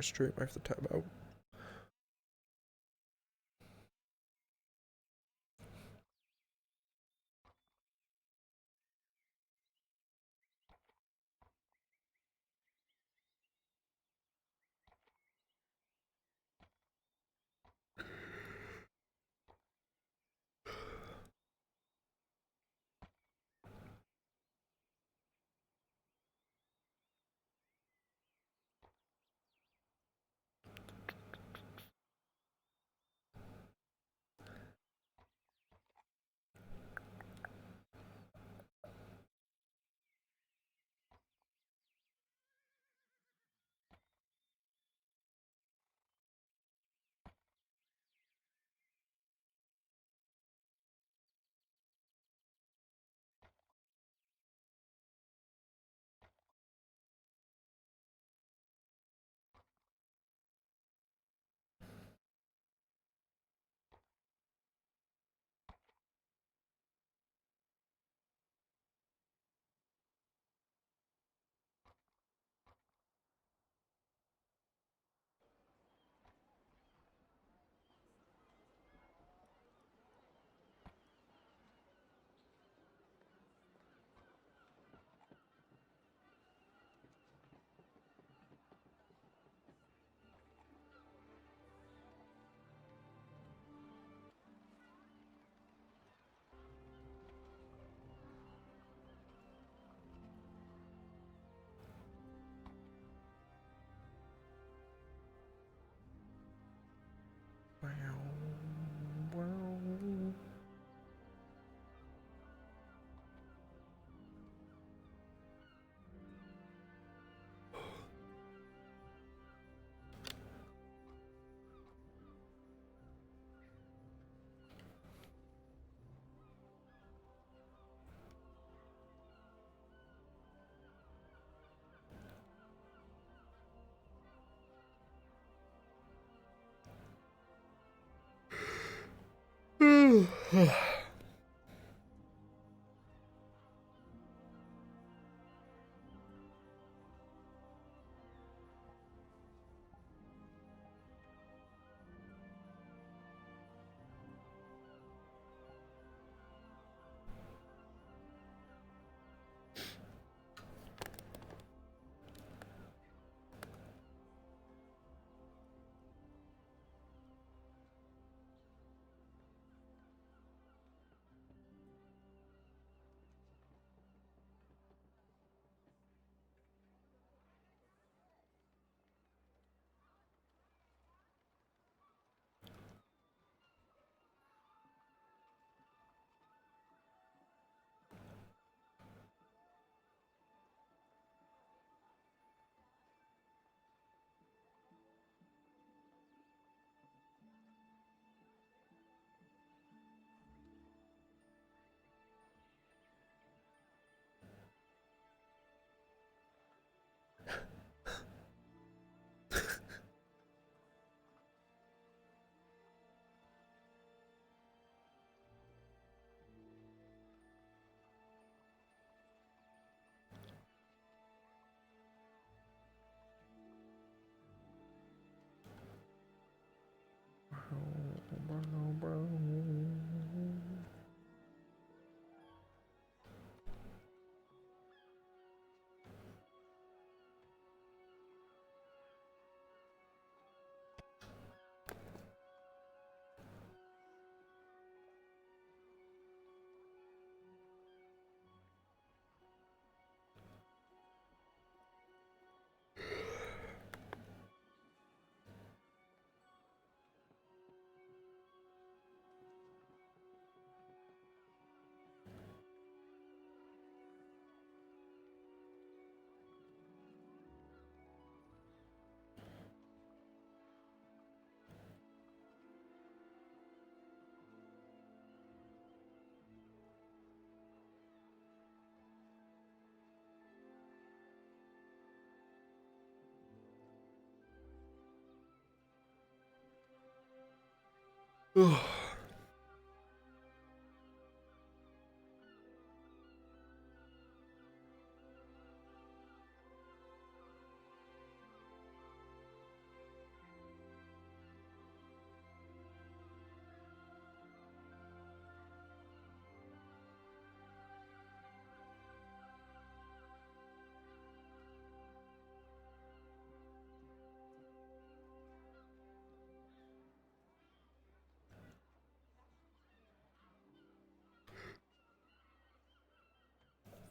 stream, I have to tab out.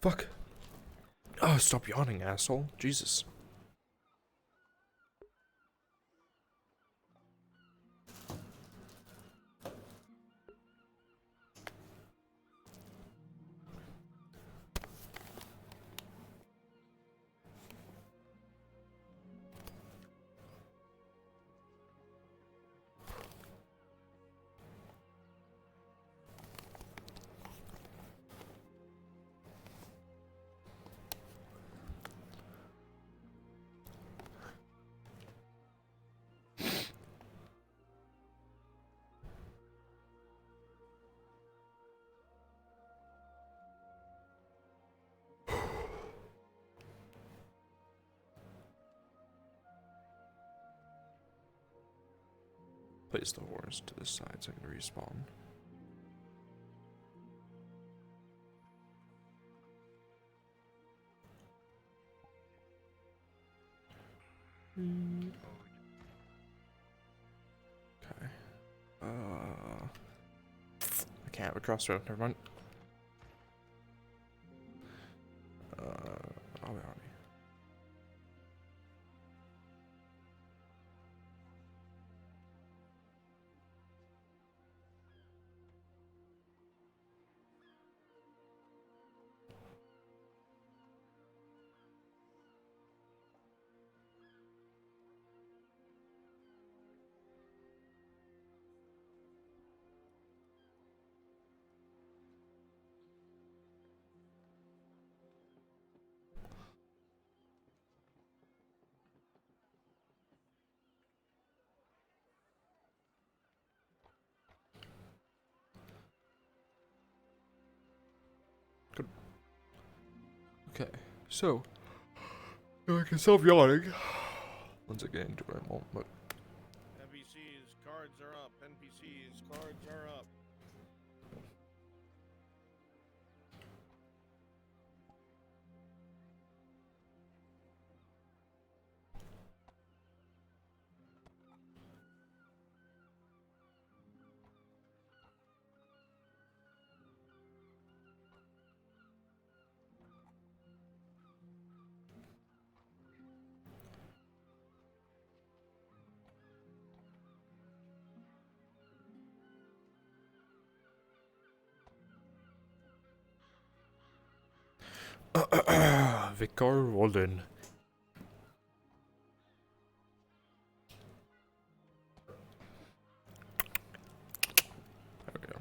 Fuck. Oh, stop yawning, asshole. Jesus. Place the horse to the side so I can respawn. Okay. I can't have a crossroad. Never mind. I'll be on me. Good. Okay, so I can stop yawning once I get into it. I won't, but NPCs, cards are up. NPCs, cards are up. Vicar Walden. There we go.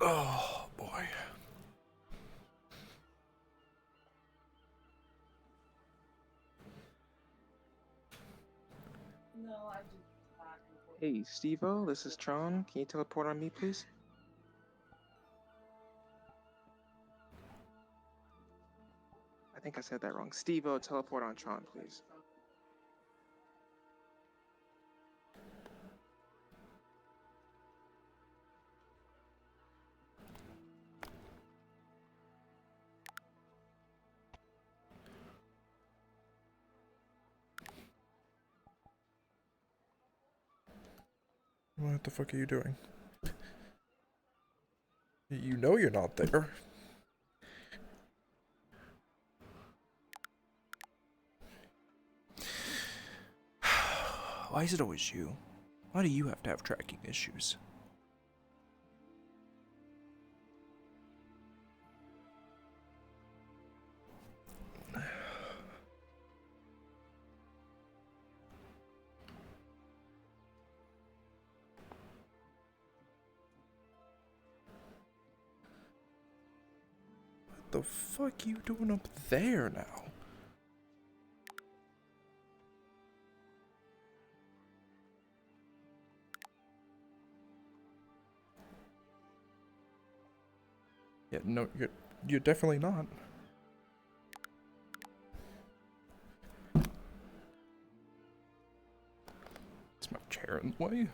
Oh boy. Hey, Steve-O, this is Tron. Can you teleport on me, please? I think I said that wrong. Steve-O, teleport on Tron, please. What the fuck are you doing? You know you're not there. Why is it always you? Why do you have to have tracking issues? What the fuck you doing up there now? Yeah, no, you're definitely not. Is my chair in the way?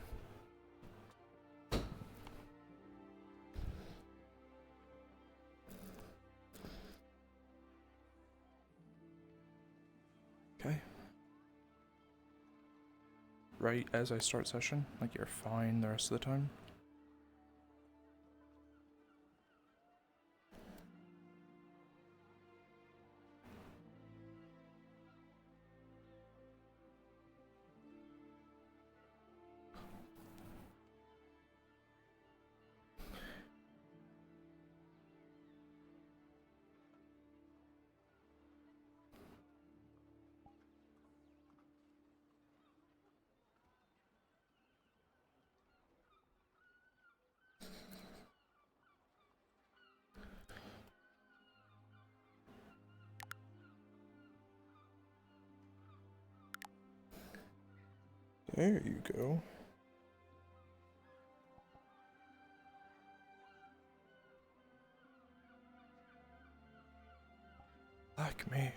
Okay. Right as I start session, like you're fine the rest of the time. There you go. Like me.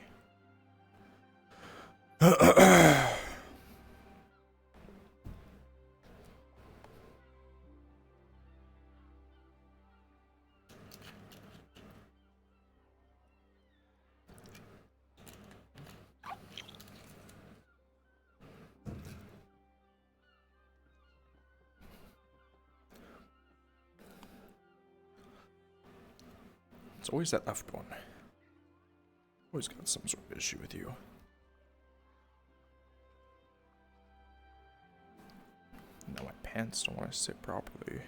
It's always that left one. Always got some sort of issue with you. No, my pants don't want to sit properly.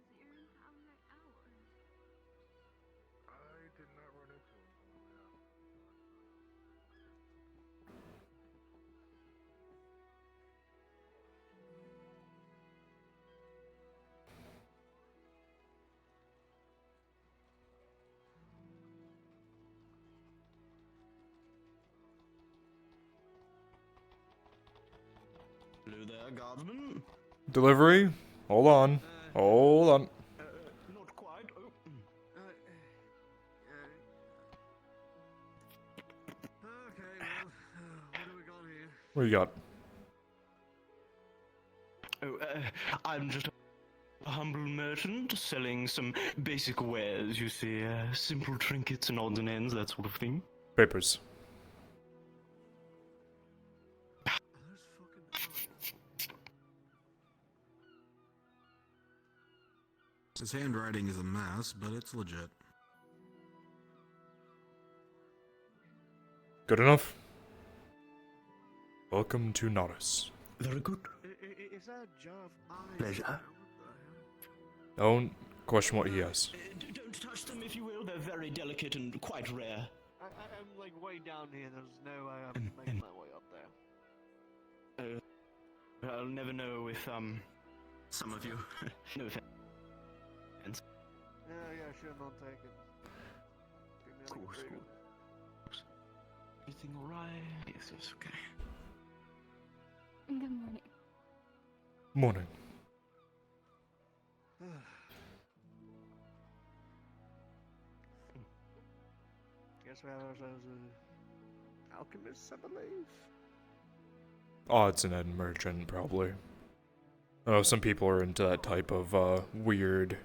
Is Vizier in town right now, or? I did not run into him. Hello there, guardsman. Delivery? Hold on. Hold on. Not quite. Oh. Okay, well, what do we got here? What do you got? I'm just a humble merchant selling some basic wares, you see, simple trinkets and odds and ends, that sort of thing. Papers. Those fucking His handwriting is a mess, but it's legit. Good enough. Welcome to Nautis. Very good. Is that a jar of eyes? Pleasure. What Don't question what he has. Don't touch them, if you will. They're very delicate and quite rare. I'm like way down here. There's no way I'm making my way up there. I'll never know if, some of you. No offense. Yeah, sure, not taken. Give me a Cool, break. cool. Everything alright? Yes, okay. Good morning. Morning. Guess we have ourselves a alchemist, I believe. Odds and end merchant, probably. I know some people are into that type of weird.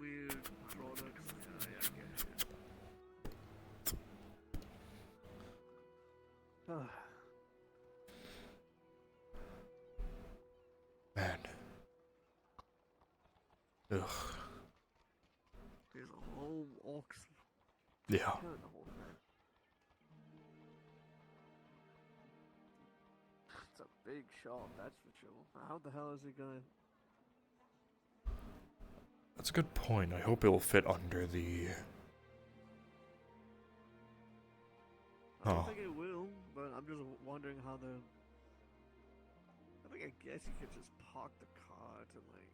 Weird products. Yeah, I get it. Man. Ugh. There's a whole ox. Yeah. Killing the whole thing. It's a big shot, that's for sure. How the hell is he gonna? That's a good point. I hope it'll fit under the. I don't Oh. think it will, but I'm just wondering how the. I guess you could just park the cart and like.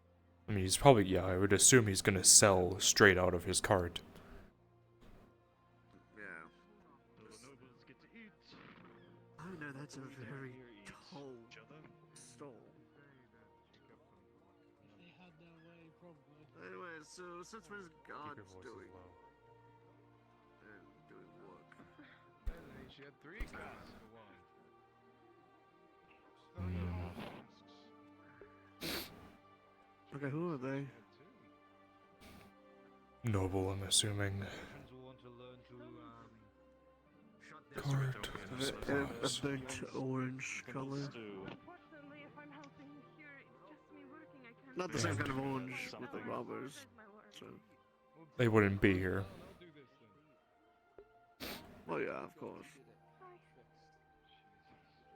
I mean, he's probably. Yeah, I would assume he's gonna sell straight out of his cart. Yeah. I know that's a very tall stall. Anyway, so since when is God doing? And doing work. She had 3 glasses of wine. Okay, who are they? Noble, I'm assuming. Cart. A burnt orange color. Unfortunately, if I'm helping here, it's just me working. I can't. Not the same kind of orange with the robbers. So. They wouldn't be here. Well, yeah, of course.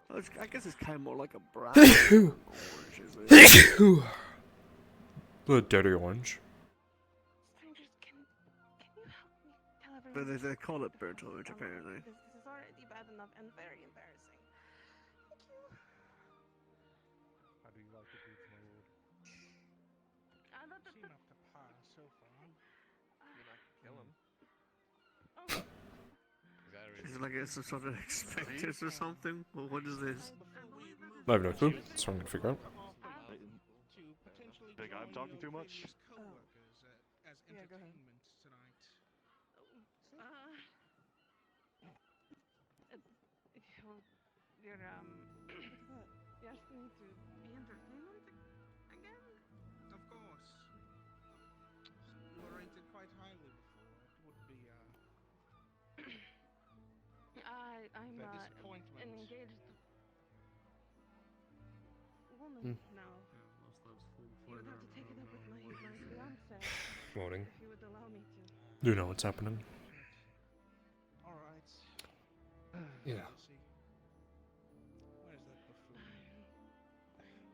Well, I guess it's kind of more like a brown orange, isn't it? The dirty orange. Strangers, can you help me tell But everyone? they call it burnt orange, apparently. This is already bad enough and very embarrassing. Thank you. How do you like the boots, my lord? Seem up to par so far. You're not kill him. Is it like some sort of expectors or something? Well, what is this? I have no clue. That's what I'm gonna figure out. Think I'm talking too much? As entertainment tonight. You're you're asking me to be entertainment again? Of course. You were rated quite highly before. It would be I'm a an disappointment. engaged woman now. You would have to take it up with my fiance Morning. if you would allow me to. Do you know what's happening? All right. Yeah. Let's see. Where's that buffoon?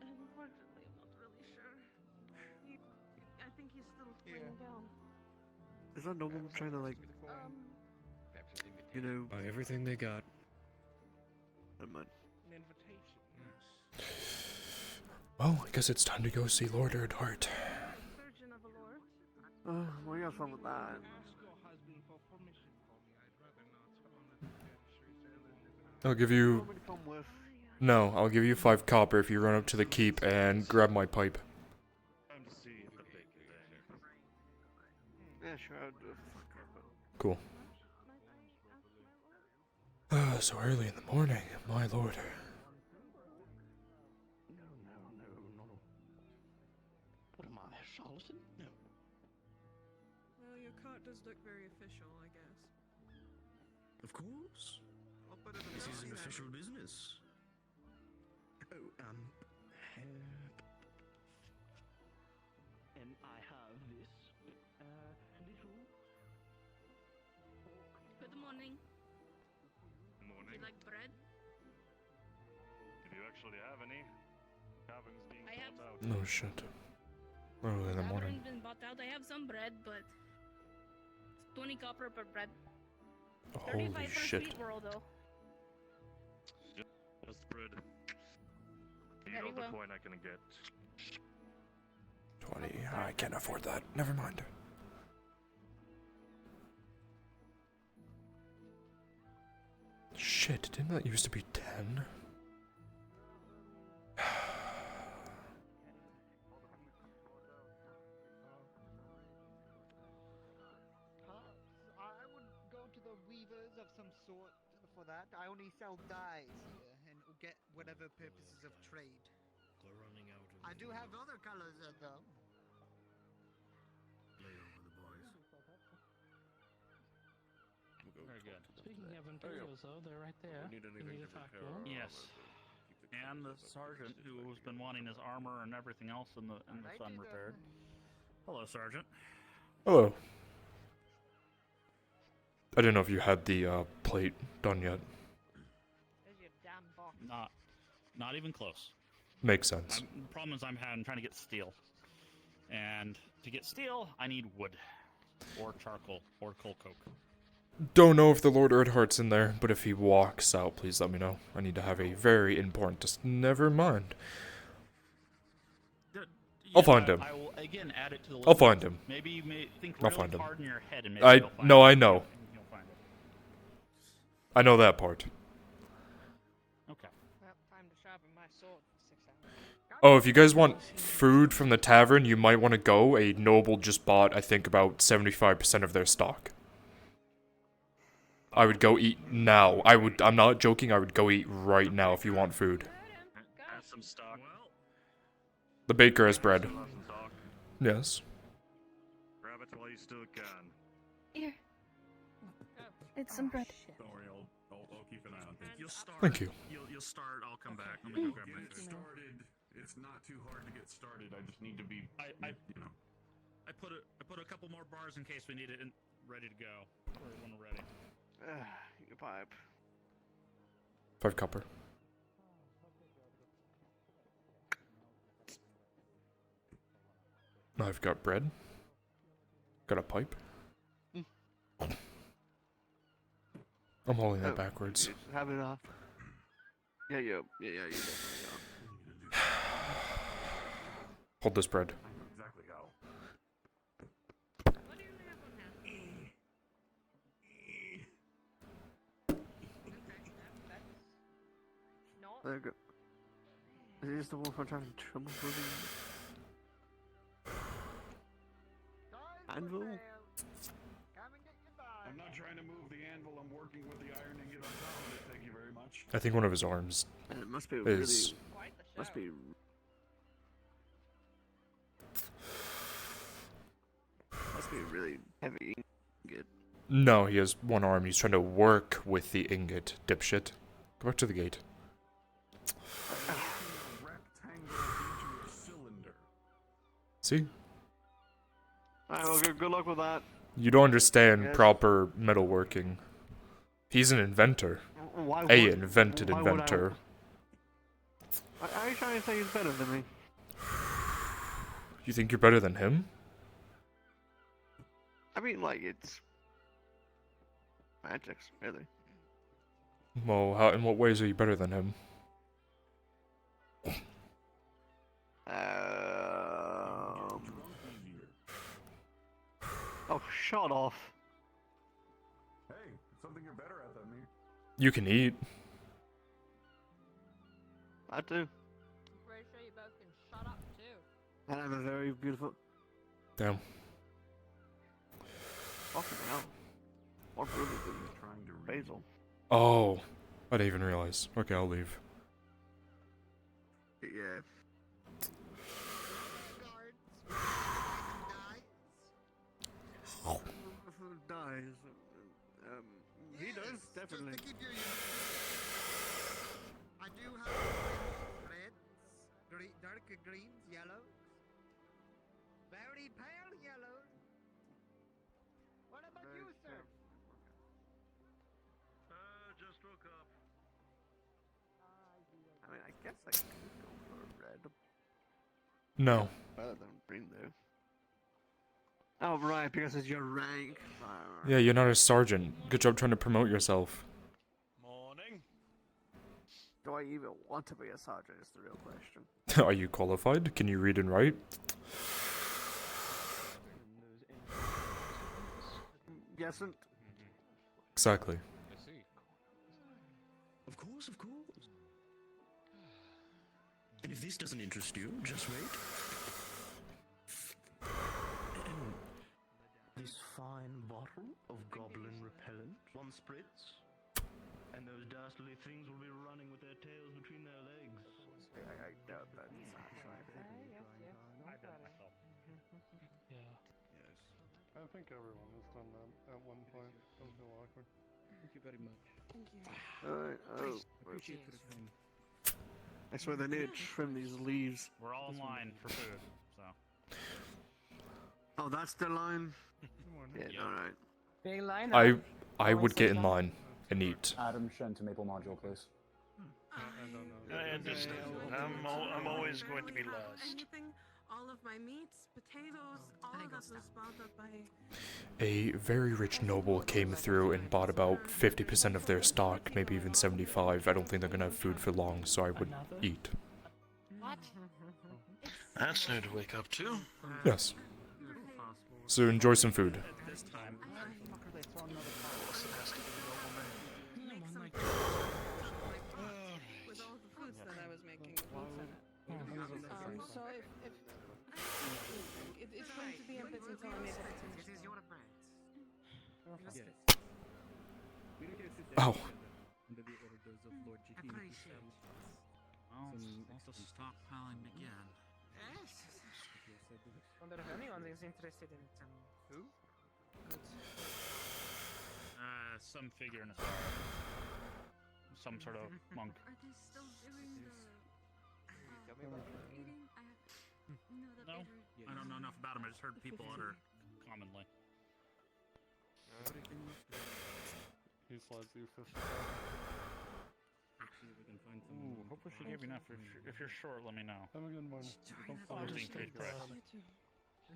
Unfortunately, I'm not really sure. I think he's still laying Yeah. down. Is that normal trying to, like, you know. Buy everything they got. Never mind. An invitation, yes. Well, I guess it's time to go see Lord Erdhart. Surgeon of a lord. Well, you got fun with that. Ask your husband for permission for me. I'd rather not on the very short I'll give you. Want me to come with? No, I'll give you 5 copper if you run up to the keep and grab my pipe. Time to see if the bacon there. Yeah, sure, I'll do it. Cool. So early in the morning, my lord. No. What am I, a charlatan? No. Well, your cart does look very official, I guess. Of course. I'll put it in This the is an box. official business. Oh, And I have this, little... Good morning. Morning. You like bread? If you actually have any, cabin's being I have- bought out. No shit. Early in the morning. Haven't been bought out. I have some bread, but it's 20 copper per bread. Holy 35 for shit. sweet roll, though. Just bread. The Very other well. coin I can get. 20. I can't afford that. Never mind. Shit, didn't that used to be 10? I would go to the weavers of some sort for that. I only sell dyes here and will get whatever purposes of trade. we're running out of. I do have other colors though. Lay over the boys. Very good. Speaking of imperials, though, they're right there. We need anything You need to to talk repair to our them. armor Yes. to keep the And the cannons sergeant up. who's been wanting his armor and everything else in the sun repaired. Hello, Sergeant. Hello. I didn't know if you had the plate done yet. There's your damn box. Not even close. Makes sense. The problem is I'm trying to get steel. And to get steel, I need wood. Or charcoal. Or coal coke. Don't know if the Lord Erdhart's in there, but if he walks out, please let me know. I need to have a very important. Just never mind. I'll find him. I will again add it to the list. I'll find him. Maybe you may think I'll really find him. hard in your head and maybe I you'll find no, it. I know. You'll find it. I know that part. Okay. Well, time to sharpen my sword for 6 hours. Oh, if you guys want food from the tavern, you might want to go. A noble just bought, I think, about 75% of their stock. I would go eat now. I'm not joking, I would go eat right now if you want food. Have some stock. The baker has bread. Still have some stock. Yes. Grab it while you still can. Here. It's some bread. Don't worry, I'll keep an eye on things. You'll start. Thank you. You'll start. I'll come back. Let me go grab my Thank food. you. Started. It's not too hard to get started. I just need to be. I You know. put a couple more bars in case we need it and ready to go. Or when we're ready. Your pipe. 5 copper. I've got bread. Got a pipe. I'm holding that backwards. Have it off. Yeah, you definitely Hold this bread. Exactly how. What do you have on hand? Okay, that's not. There you go. Is this the one for trying to trouble Anvil? Come and get your dyes. I'm not trying to move the anvil. I'm working with the iron ingot on top of it. Thank you very much. I think one of his arms And it must be is... Quite the show. must be really heavy. Good. No, he has one arm. He's trying to work with the ingot, dipshit. Go back to the gate. Rectangle into a cylinder. See? Alright, well, good luck with that. You don't understand Yes. proper metalworking. He's an inventor. Why A would- invented why would I- inventor. Are you trying to say he's better than me? You think you're better than him? I mean, like, it's magics, really. Well, how, in what ways are you better than him? Oh, shut off. Hey, something you're better at than me. You can eat. I do. I'm pretty sure you both can shut up too. And I have a very beautiful. Damn. Fucking hell. What room is it? Trying to Basil. Oh, I didn't even realize. Okay, I'll leave. Yeah. Who dies? He does, definitely. I do have reds, darker greens, yellows, very pale yellows. What about you, sir? Just woke up. I mean, I guess I could go for red. No. Better than green, though. Oh, right, because it's your rank. Yeah, you're not a sergeant. Good job trying to promote yourself. Morning. Do I even want to be a sergeant is the real question. Are you qualified? Can you read and write? Yes, and... Exactly. I see. Of course, of course. And if this doesn't interest you, just wait. This fine bottle of goblin repellent, one spritz, and those dastardly things will be running with their tails between their legs. I doubt that's actually. I done it myself. Yeah. Yes. I think everyone has done that at one point. Don't feel awkward. Thank you very much. Thank you. Alright, oh. Appreciate the time. I swear they need to trim these leaves. We're all in line for food, so. Oh, that's the line? Yeah, Yeah. alright. Big line. I would get in line and eat. Adam Shen to Maple Module, please. I don't know. I understand. I'm always going to be last. Anything, all of my meats, potatoes, all of that was bought up by. A very rich noble came through and bought about 50% of their stock, maybe even 75. I don't think they're gonna have food for long, so I would eat. What? That's new to wake up to. Yes. So enjoy some food. This time. With all the foods that I was making. So if it's going to be a bit until I make it. It is your bread. Oh. Under the orders of Lord Jaheen Appreciate himself. Also stockpiling again. Yes. Wonder if anyone is interested in it. Who? Some figure in a star. Some sort of monk. Are they still doing the eating? No, I don't know enough about him. I just heard people utter commonly. He slides you 50. See if we can find some. Ooh, hopefully she gave you enough. If you're short, let me know. Have a good morning. I'll just increase price.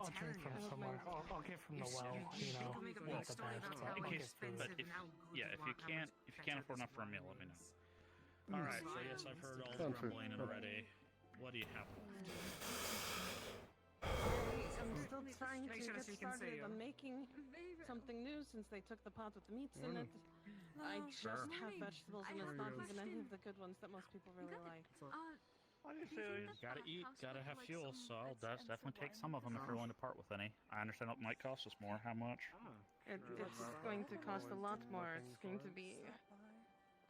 I'll drink from somewhere. I'll get from the well. You know, not the best. In case, but if you can't afford enough for a meal, let me know. All right. So yes, I've heard all the grumbling already. What do you have left? I'm still trying to get started on making something new since they took the pot with the meats in it. I just have vegetables and it's not even any of the good ones that most people really like. Gotta eat, gotta have fuel, so I'll definitely take some of them if you're willing to part with any. I understand it might cost us more. How much? It's going to cost a lot more. It's going to be,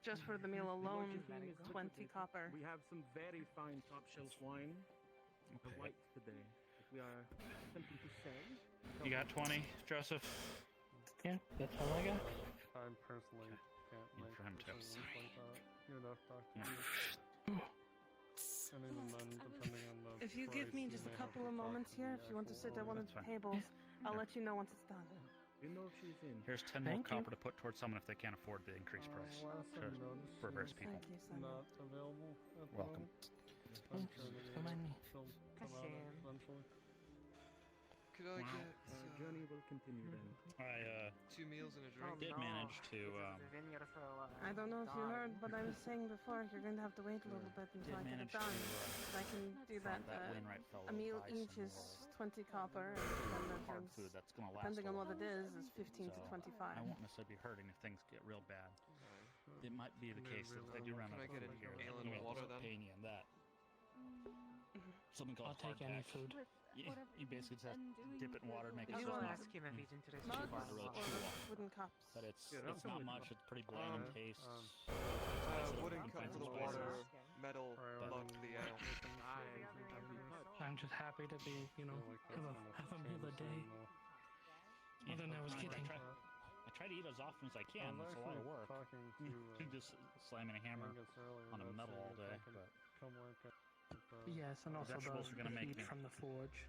just for the meal alone, 20 copper. We have some very fine top shelf wine. The white today. If we are attempting to sell. You got 20, Joseph? Yeah, that's all I got. I personally can't make For him too. decisions like that. You'd have to talk to me. And even then, depending on the If you give me just a couple of moments here, if you want to sit at one of the tables, I'll let you know once it's done. You know if she's in. Here's 10 more copper to put towards someone if they can't afford the increased price. For various people. Thank you, son. Not available at the Welcome. moment. I'm sure that Remind me. she'll come out eventually. Could I Wow. get Our journey will continue then. I 2 meals and a drink? did manage to I don't know if you heard what I was saying before. You're going to have to wait a little bit until I get it done. But I can do that. A meal each is 20 copper, and then the hard drinks, food that's gonna last. depending a on what while. it is 15 to So, 25. I won't necessarily be hurting if things get real bad. it might be the case that if they do run out of food here, ale they and may water start then? paying you in that. Something called I'll take any hardtack. food. You basically just have to dip it in water, make it You so will it's ask not him if he's interested super in hard to really or chew on. wooden cups. But it's Yeah, it's not definitely. much. It's pretty bland in taste. Wooden cup for the water, metal Alright, mug for the ale. I'm just happy to be, you know, have a meal a day. More than I was getting. I try to eat as often as I can. It's a lot of work. Just slamming a hammer on a metal all day. But Yes, and also vegetables are the gonna make heat me. from the forge.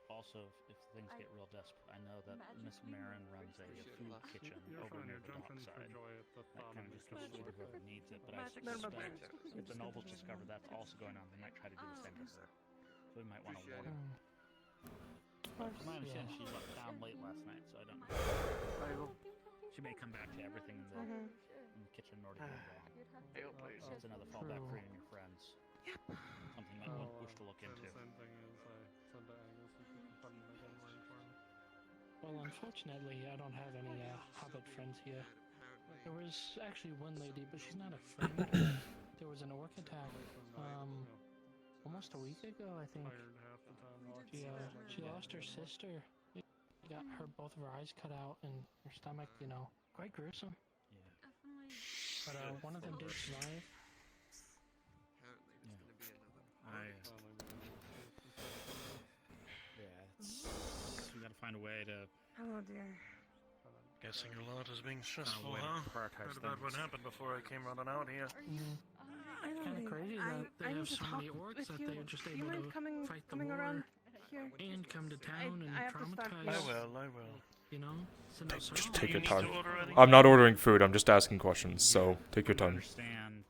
Also, if things get real desperate, I know that Miss Marin runs a food kitchen over near the dockside. That kind of just goes to whoever needs it. But I suspect if the nobles discover that's also going on, they might try to do the same to her. So we might want to warn her. But from my understanding, she left town late last night, so I don't know. She may come back to everything in the kitchen in order to go wrong. It's another fallback for you and your friends. Something you might wish to look into. The same thing is I said to Angus if you can put in a gun ring for me. Well, unfortunately, I don't have any hobbit friends here. There was actually one lady, but she's not a friend. There was an orc attack, almost a week ago, I think. She lost her sister. She got both of her eyes cut out and her stomach, you know, quite gruesome. But one of them did survive. We gotta find a way to. Oh dear. Guessing a lot is being stressful, way to huh? prioritize Heard about what things. happened before I came running out here. It's kind of crazy that they have so many orcs that they're just Do you able mind to coming fight the around war here? and come to town and I have to start traumatize. I will. You know, send out Just surgeons. take your need time. to order anything? I'm not ordering food. I'm just asking questions. So take your I time. understand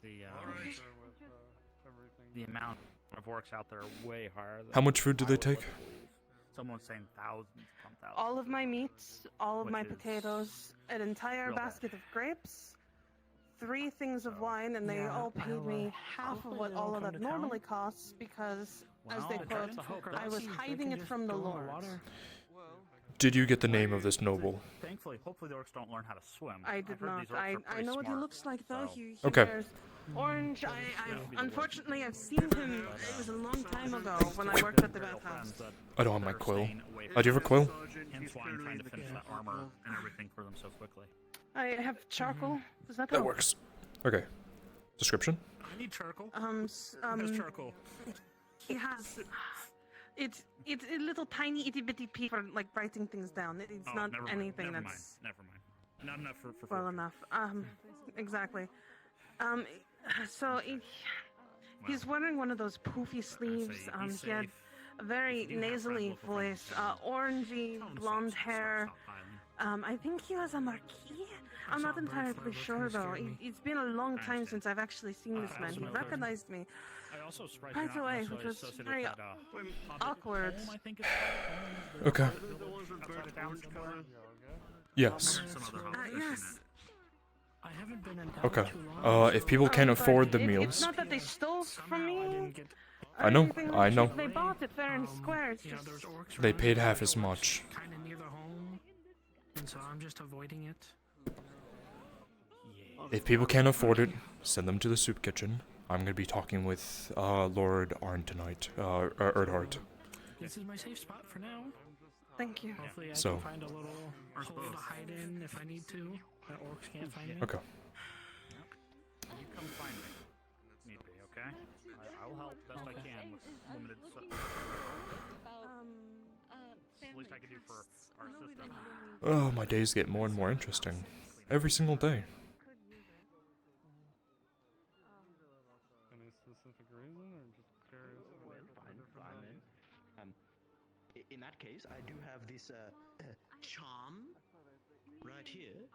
the amount of orcs out there are way higher. Than How much food do I they would take? believe. Someone's saying thousands upon thousands. All of my meats, all of Which my is potatoes, an entire real bad. basket of grapes, 3 things of wine, and they Yeah, all paid me half of hopefully what they all don't of come that to town. normally costs because, as they Well, put, that's the hope. I was They hiding can it just from the go in the lords. water. Did you get the name of this noble? Thankfully, hopefully the orcs don't learn how to swim. I I've did heard not. these orcs are I pretty know what he smart, looks like though. so- He Okay. wears orange. Unfortunately I've seen him. It was a long time ago when I worked at the bathhouse. I don't have my quill. Oh, do you have a quill? Hence why I'm trying to finish that armor and everything for them so quickly. I have charcoal. Does that That help? works. Okay. Description? I need charcoal. Has charcoal. He has. It's a little tiny itty bitty piece for like writing things down. It's not never anything mind. that's Never mind. Not enough for well food. enough. Exactly. So he's wearing one of those poofy sleeves. He had a very nasally voice, orangey blonde hair. I think he was a marquis. I'm not entirely sure though. It's been a long time since I've actually seen this man. He recognized me I also surprised right you're not away, necessarily which was associated very with that, awkward. home, I think it's Okay. outside of town somewhere. Yes. Some other home. Yes. I haven't been in town Okay. too long. If people can't But afford the it's meals, not that they stole from me. I know, Anything I like know. that. They bought it fair and square. It's just They paid half as much. Kind of near the home, and so I'm just avoiding it. If people can't afford it, send them to the soup kitchen. I'm gonna be talking with Lord Arn tonight. Erdhart. This is my safe spot for now. Thank you. Hopefully I So- can find a little hole to hide in if I need to. The orcs can't find me. Okay. You come find me. Need be, okay? I'll help best I can with limited stuff. It's the least I can do for our system. Oh, my days get more and more interesting. Every single day. Any specific reason, or just curious? Fine, man. In that case, I do have this charm right here.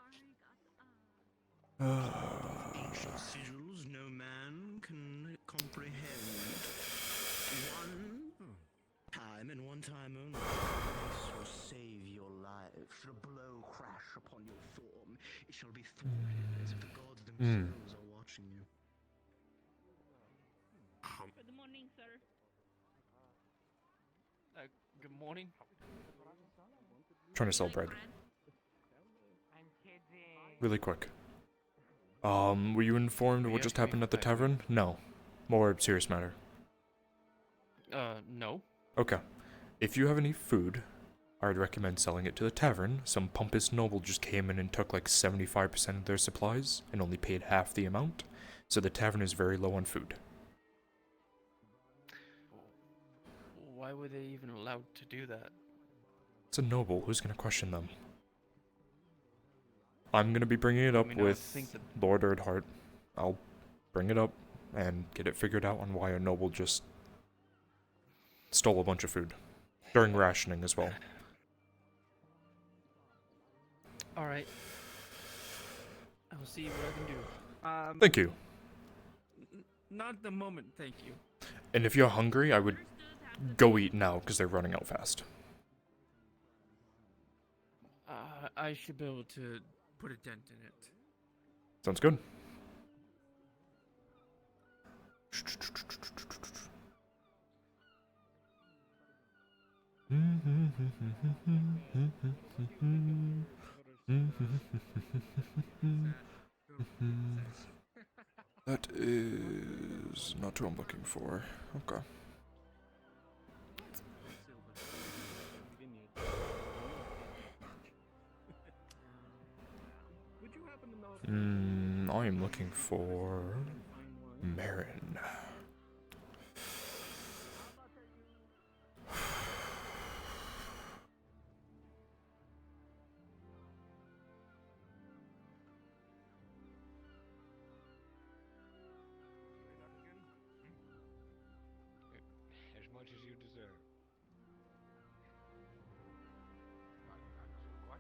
Ancient sigils no man can comprehend. One time and one time only. This will save your life. Should a blow crash upon your form, it shall be thwarted as if the gods themselves are watching you. Good morning, sir. Good morning. Trying to sell bread. Really quick. Were you informed of what just happened at the tavern? No. More serious matter. No. Okay. If you have any food, I would recommend selling it to the tavern. Some pompous noble just came in and took like 75% of their supplies and only paid half the amount, so the tavern is very low on food. Why were they even allowed to do that? It's a noble. Who's gonna question them? I'm gonna be bringing it up with Lord Erdhart. I'll bring it up and get it figured out on why a noble just stole a bunch of food. During rationing as well. Alright. I'll see what I can do. Thank you. Not at the moment, thank you. And if you're hungry, I would go eat now, because they're running out fast. I should be able to put a dent in it. Sounds good. That is not who I'm looking for. Okay. I am looking for Marin. As much as you deserve.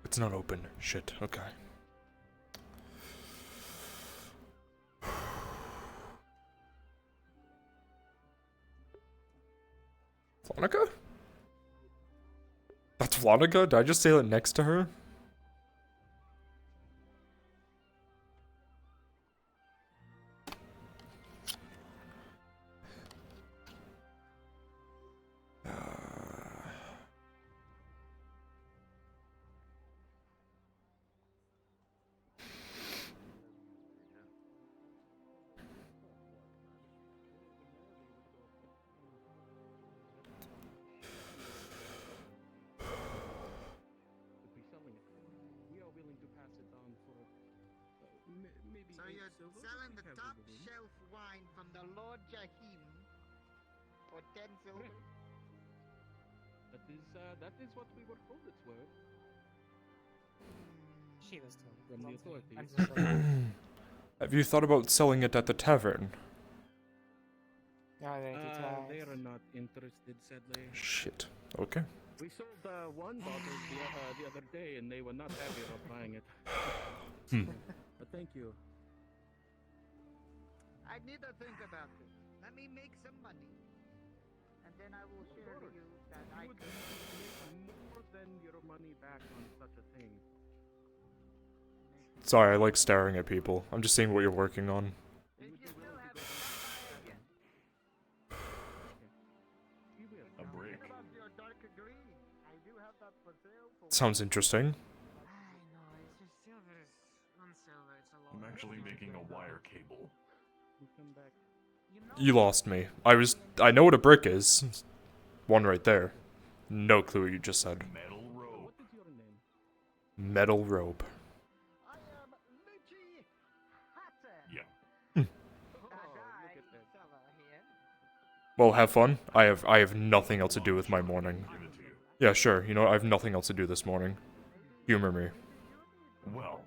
It's not open. Shit. Okay. Flonica? That's Flonica? Did I just say it next to her? So you're selling the top shelf wine from the Lord Jahim for 10 silver? That is what we were told it's worth. She was told. From the authorities. Have you thought about selling it at the tavern? They are not interested, sadly. Shit. Okay. We sold one bottle the other day, and they were not happy about buying it. But thank you. I need to think about this. Let me make some money. And then I will share to you that I would can make more than your money back on such a thing. Sorry, I like staring at people. I'm just seeing what you're working on. A brick. Sounds interesting. I'm actually making a wire cable. You lost me. I know what a brick is. One right there. No clue what you just said. Metal rope. What is your name? Metal rope. Yeah. Well, have fun. I have nothing else to do with my morning. Yeah, sure. You know, I have nothing else to do this morning. Humor me. Well,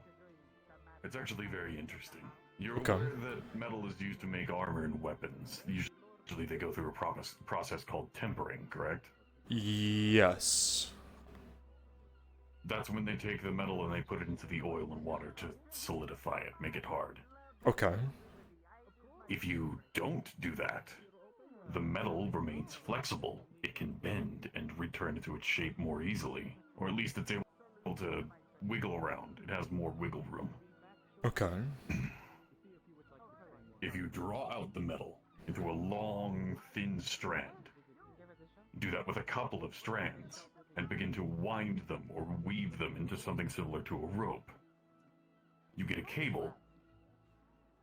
it's actually very interesting. You're Okay. aware that metal is used to make armor and weapons. Usually they go through a process called tempering, correct? Yes. That's when they take the metal and they put it into the oil and water to solidify it, make it hard. Okay. If you don't do that, the metal remains flexible. It can bend and return to its shape more easily. Or at least it's able to wiggle around. It has more wiggle room. Okay. If you draw out the metal into a long, thin strand, do that with a couple of strands, and begin to wind them or weave them into something similar to a rope. You get a cable.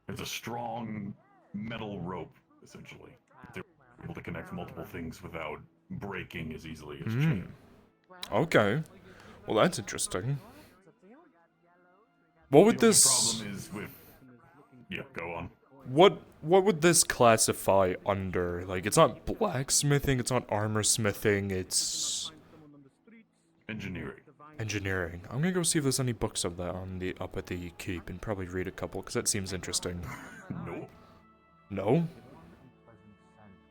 It's a strong metal rope, essentially. It's able to connect multiple things without breaking as easily as chain. Okay. Well, that's interesting. What would this... problem is with... Yeah, go on. What would this classify under? Like, it's not blacksmithing, it's not armor smithing, it's... Engineering. Engineering. I'm gonna go see if there's any books of that up at the keep and probably read a couple, because that seems interesting. Nope. No?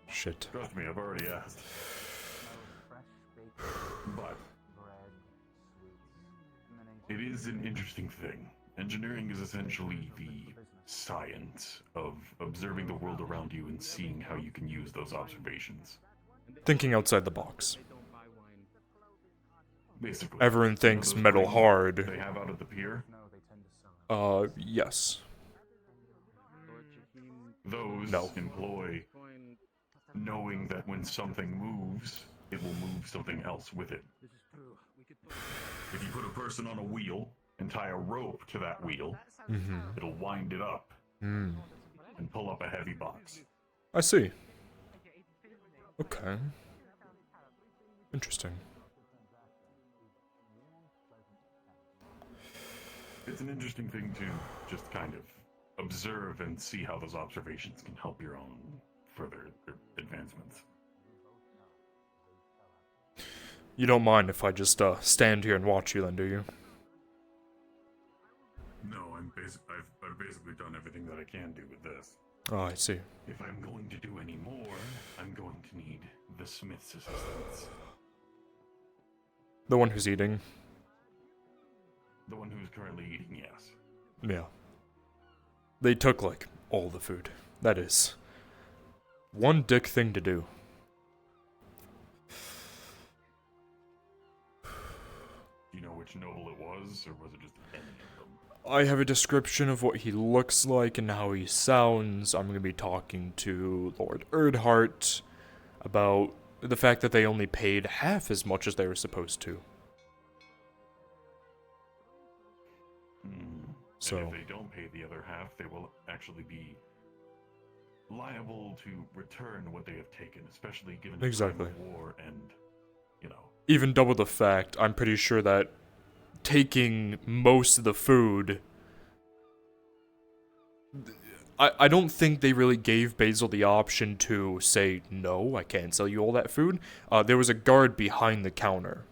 Shit. Trust me, I've already asked. But... it is an interesting thing. Engineering is essentially the science of observing the world around you and seeing how you can use those observations. Thinking outside the box. Basically. Everyone thinks metal hard. They have out at the pier? Yes. Those employ knowing that when something moves, it will move something else with it. If you put a person on a wheel and tie a rope to that wheel, it'll wind it up and pull up a heavy box. I see. Okay. Interesting. It's an interesting thing to just kind of observe and see how those observations can help your own further advancements. You don't mind if I just stand here and watch you then, do you? No, I've basically done everything that I can do with this. Oh, I see. If I'm going to do any more, I'm going to need the smith's assistance. The one who's eating? The one who's currently eating, yes. Yeah. They took, like, all the food. That is one dick thing to do. Do you know which noble it was, or was it just any of them? I have a description of what he looks like and how he sounds. I'm going to be talking to Lord Erdhart about the fact that they only paid half as much as they were supposed to. So, and if they don't pay the other half, they will actually be liable to return what they have taken, especially given the time of war and, you know. Even double the fact, I'm pretty sure that taking most of the food... I don't think they really gave Basil the option to say, no, I can't sell you all that food. There was a guard behind the counter.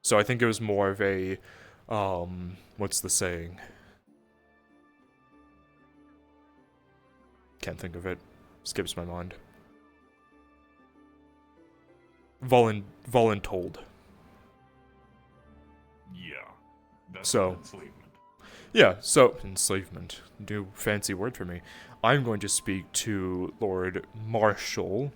So I think it was more of a, what's the saying? Can't think of it. Skips my mind. Voluntold. Yeah. That's So, enslavement. yeah, so, enslavement. New fancy word for me. I'm going to speak to Lord Marshal,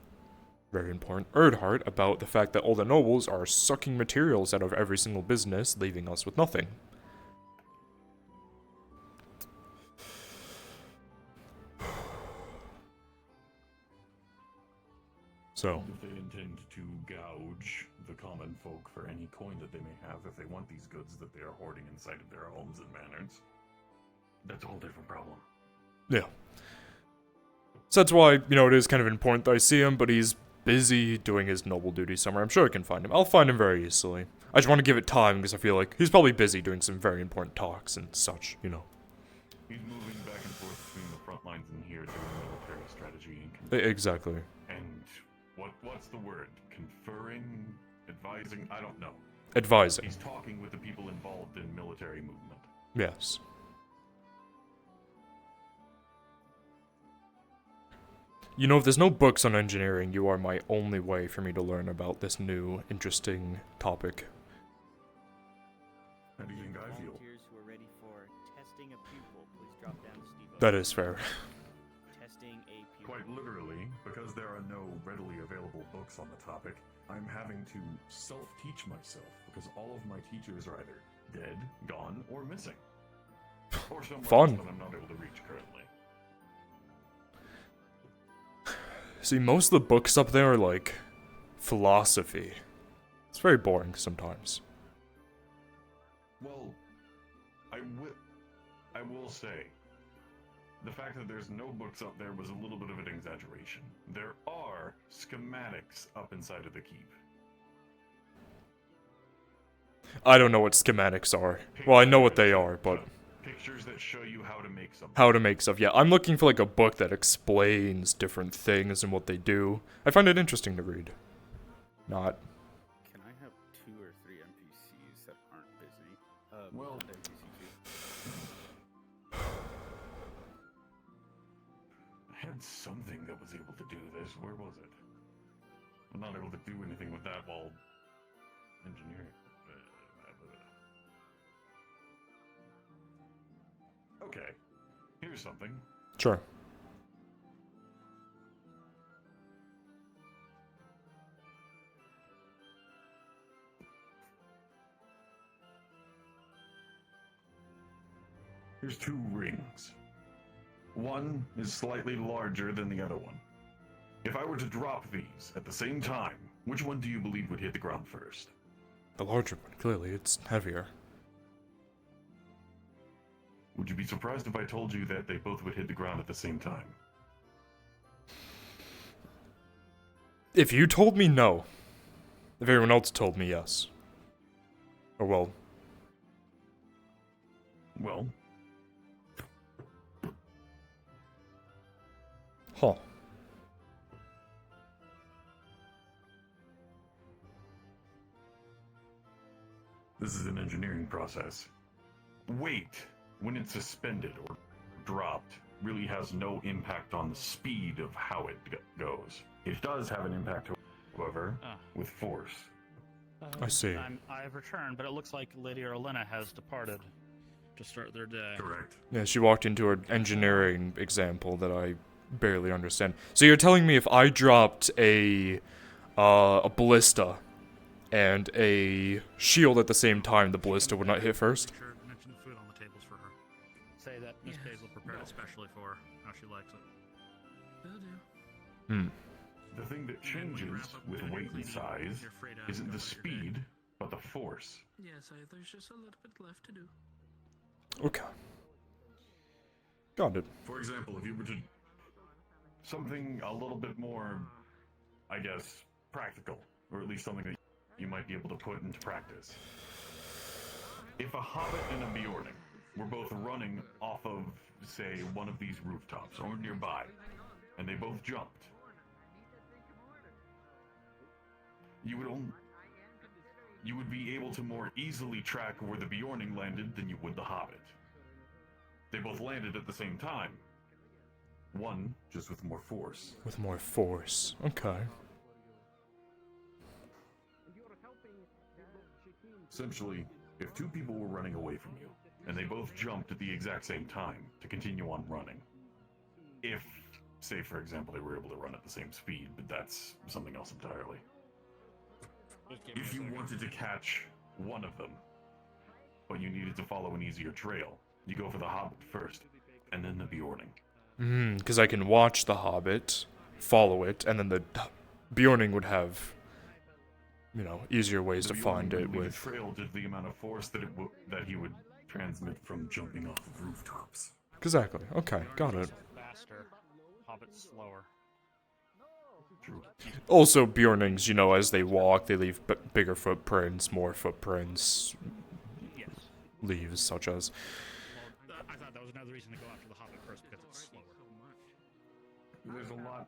very important, Erdhart, about the fact that all the nobles are sucking materials out of every single business, leaving us with nothing. So. If they intend to gouge the common folk for any coin that they may have, if they want these goods that they are hoarding inside of their homes and manors, that's a whole different problem. Yeah. So that's why, you know, it is kind of important that I see him, but he's busy doing his noble duty somewhere. I'm sure I can find him. I'll find him very easily. I just want to give it time, because I feel like he's probably busy doing some very important talks and such, you know. He's moving back and forth between the front lines and here doing military strategy and Exactly. And what's the word? Conferring? Advising? I don't know. Advising. He's talking with the people involved in military movement. Yes. You know, if there's no books on engineering, you are my only way for me to learn about this new, interesting topic. How do you think I feel? Volunteers who are ready for testing a pupil, please drop down to Steve. That is fair. Testing a pupil. Quite literally, because there are no readily available books on the topic, I'm having to self-teach myself, because all of my teachers are either dead, gone, or missing. Or somewhere Fun. else that I'm not able to reach currently. See, most of the books up there are like philosophy. It's very boring sometimes. Well, I will say, the fact that there's no books up there was a little bit of an exaggeration. There are schematics up inside of the keep. I don't know what schematics are. Well, I know what they are, but... Pictures that show you how to make something. How to make stuff, yeah. I'm looking for like a book that explains different things and what they do. I find it interesting to read. Not. Can I have 2 or 3 NPCs that aren't busy? Well, I had something that was able to do this. Where was it? I'm not able to do anything with that while engineering. Okay, here's something. Sure. Here's 2 rings. One is slightly larger than the other one. If I were to drop these at the same time, which one do you believe would hit the ground first? The larger one, clearly. It's heavier. Would you be surprised if I told you that they both would hit the ground at the same time? If you told me no, if everyone else told me yes. Or well... Well... Huh. This is an engineering process. Weight, when it's suspended or dropped, really has no impact on the speed of how it goes. It does have an impact, however, with force. I see. I've returned, but it looks like Lady Orlena has departed to start their day. Correct. Yeah, she walked into an engineering example that I barely understand. So you're telling me if I dropped a ballista and a shield at the same time, the ballista would not hit first? Mention the food on the tables for her. Say that Miss Basil prepared it specially for her. How she likes it. Will do. The thing that changes with weight and size isn't the speed, but the force. Yes, there's just a little bit left to do. Okay. Got it. For example, if you were to... something a little bit more, I guess, practical, or at least something that you might be able to put into practice. If a Hobbit and a Bjorning were both running off of, say, one of these rooftops or nearby, and they both jumped, you would be able to more easily track where the Bjorning landed than you would the Hobbit. They both landed at the same time. One, just with more force. With more force. Okay. Essentially, if 2 people were running away from you, and they both jumped at the exact same time to continue on running, if, say for example, they were able to run at the same speed, but that's something else entirely. If you wanted to catch one of them, but you needed to follow an easier trail, you go for the Hobbit first, and then the Bjorning. Because I can watch the Hobbit, follow it, and then the Bjorning would have, you know, easier ways to find it with... The trail did the amount of force that that he would transmit from jumping off of rooftops. Exactly. Okay, got it. Faster, Hobbit slower. True. Also, Bjornings, you know, as they walk, they leave bigger footprints, more footprints, Yes. leaves, such as... Well, I thought that was another reason to go after the Hobbit first, because it's slower. There's a lot...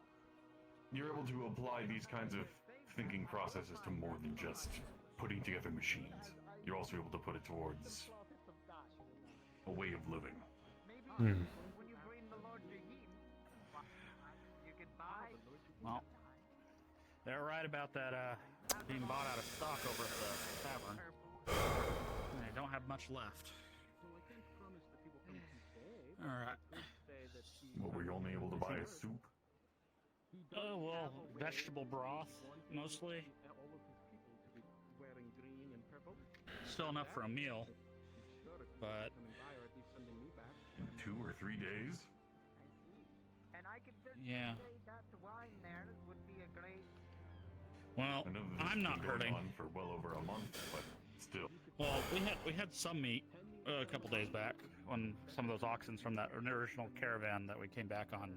You're able to apply these kinds of thinking processes to more than just putting together machines. You're also able to put it towards a way of living. Well, they're right about that being bought out of stock over at the tavern. They don't have much left. Alright. What, were you only able to buy a soup? Oh, well, vegetable broth, mostly. Still enough for a meal, but... In 2 or 3 days? Yeah. Well, I know this I'm has not been going hurting. on for well over a month, but still. Well, we had some meat a couple days back when some of those oxen from that original caravan that we came back on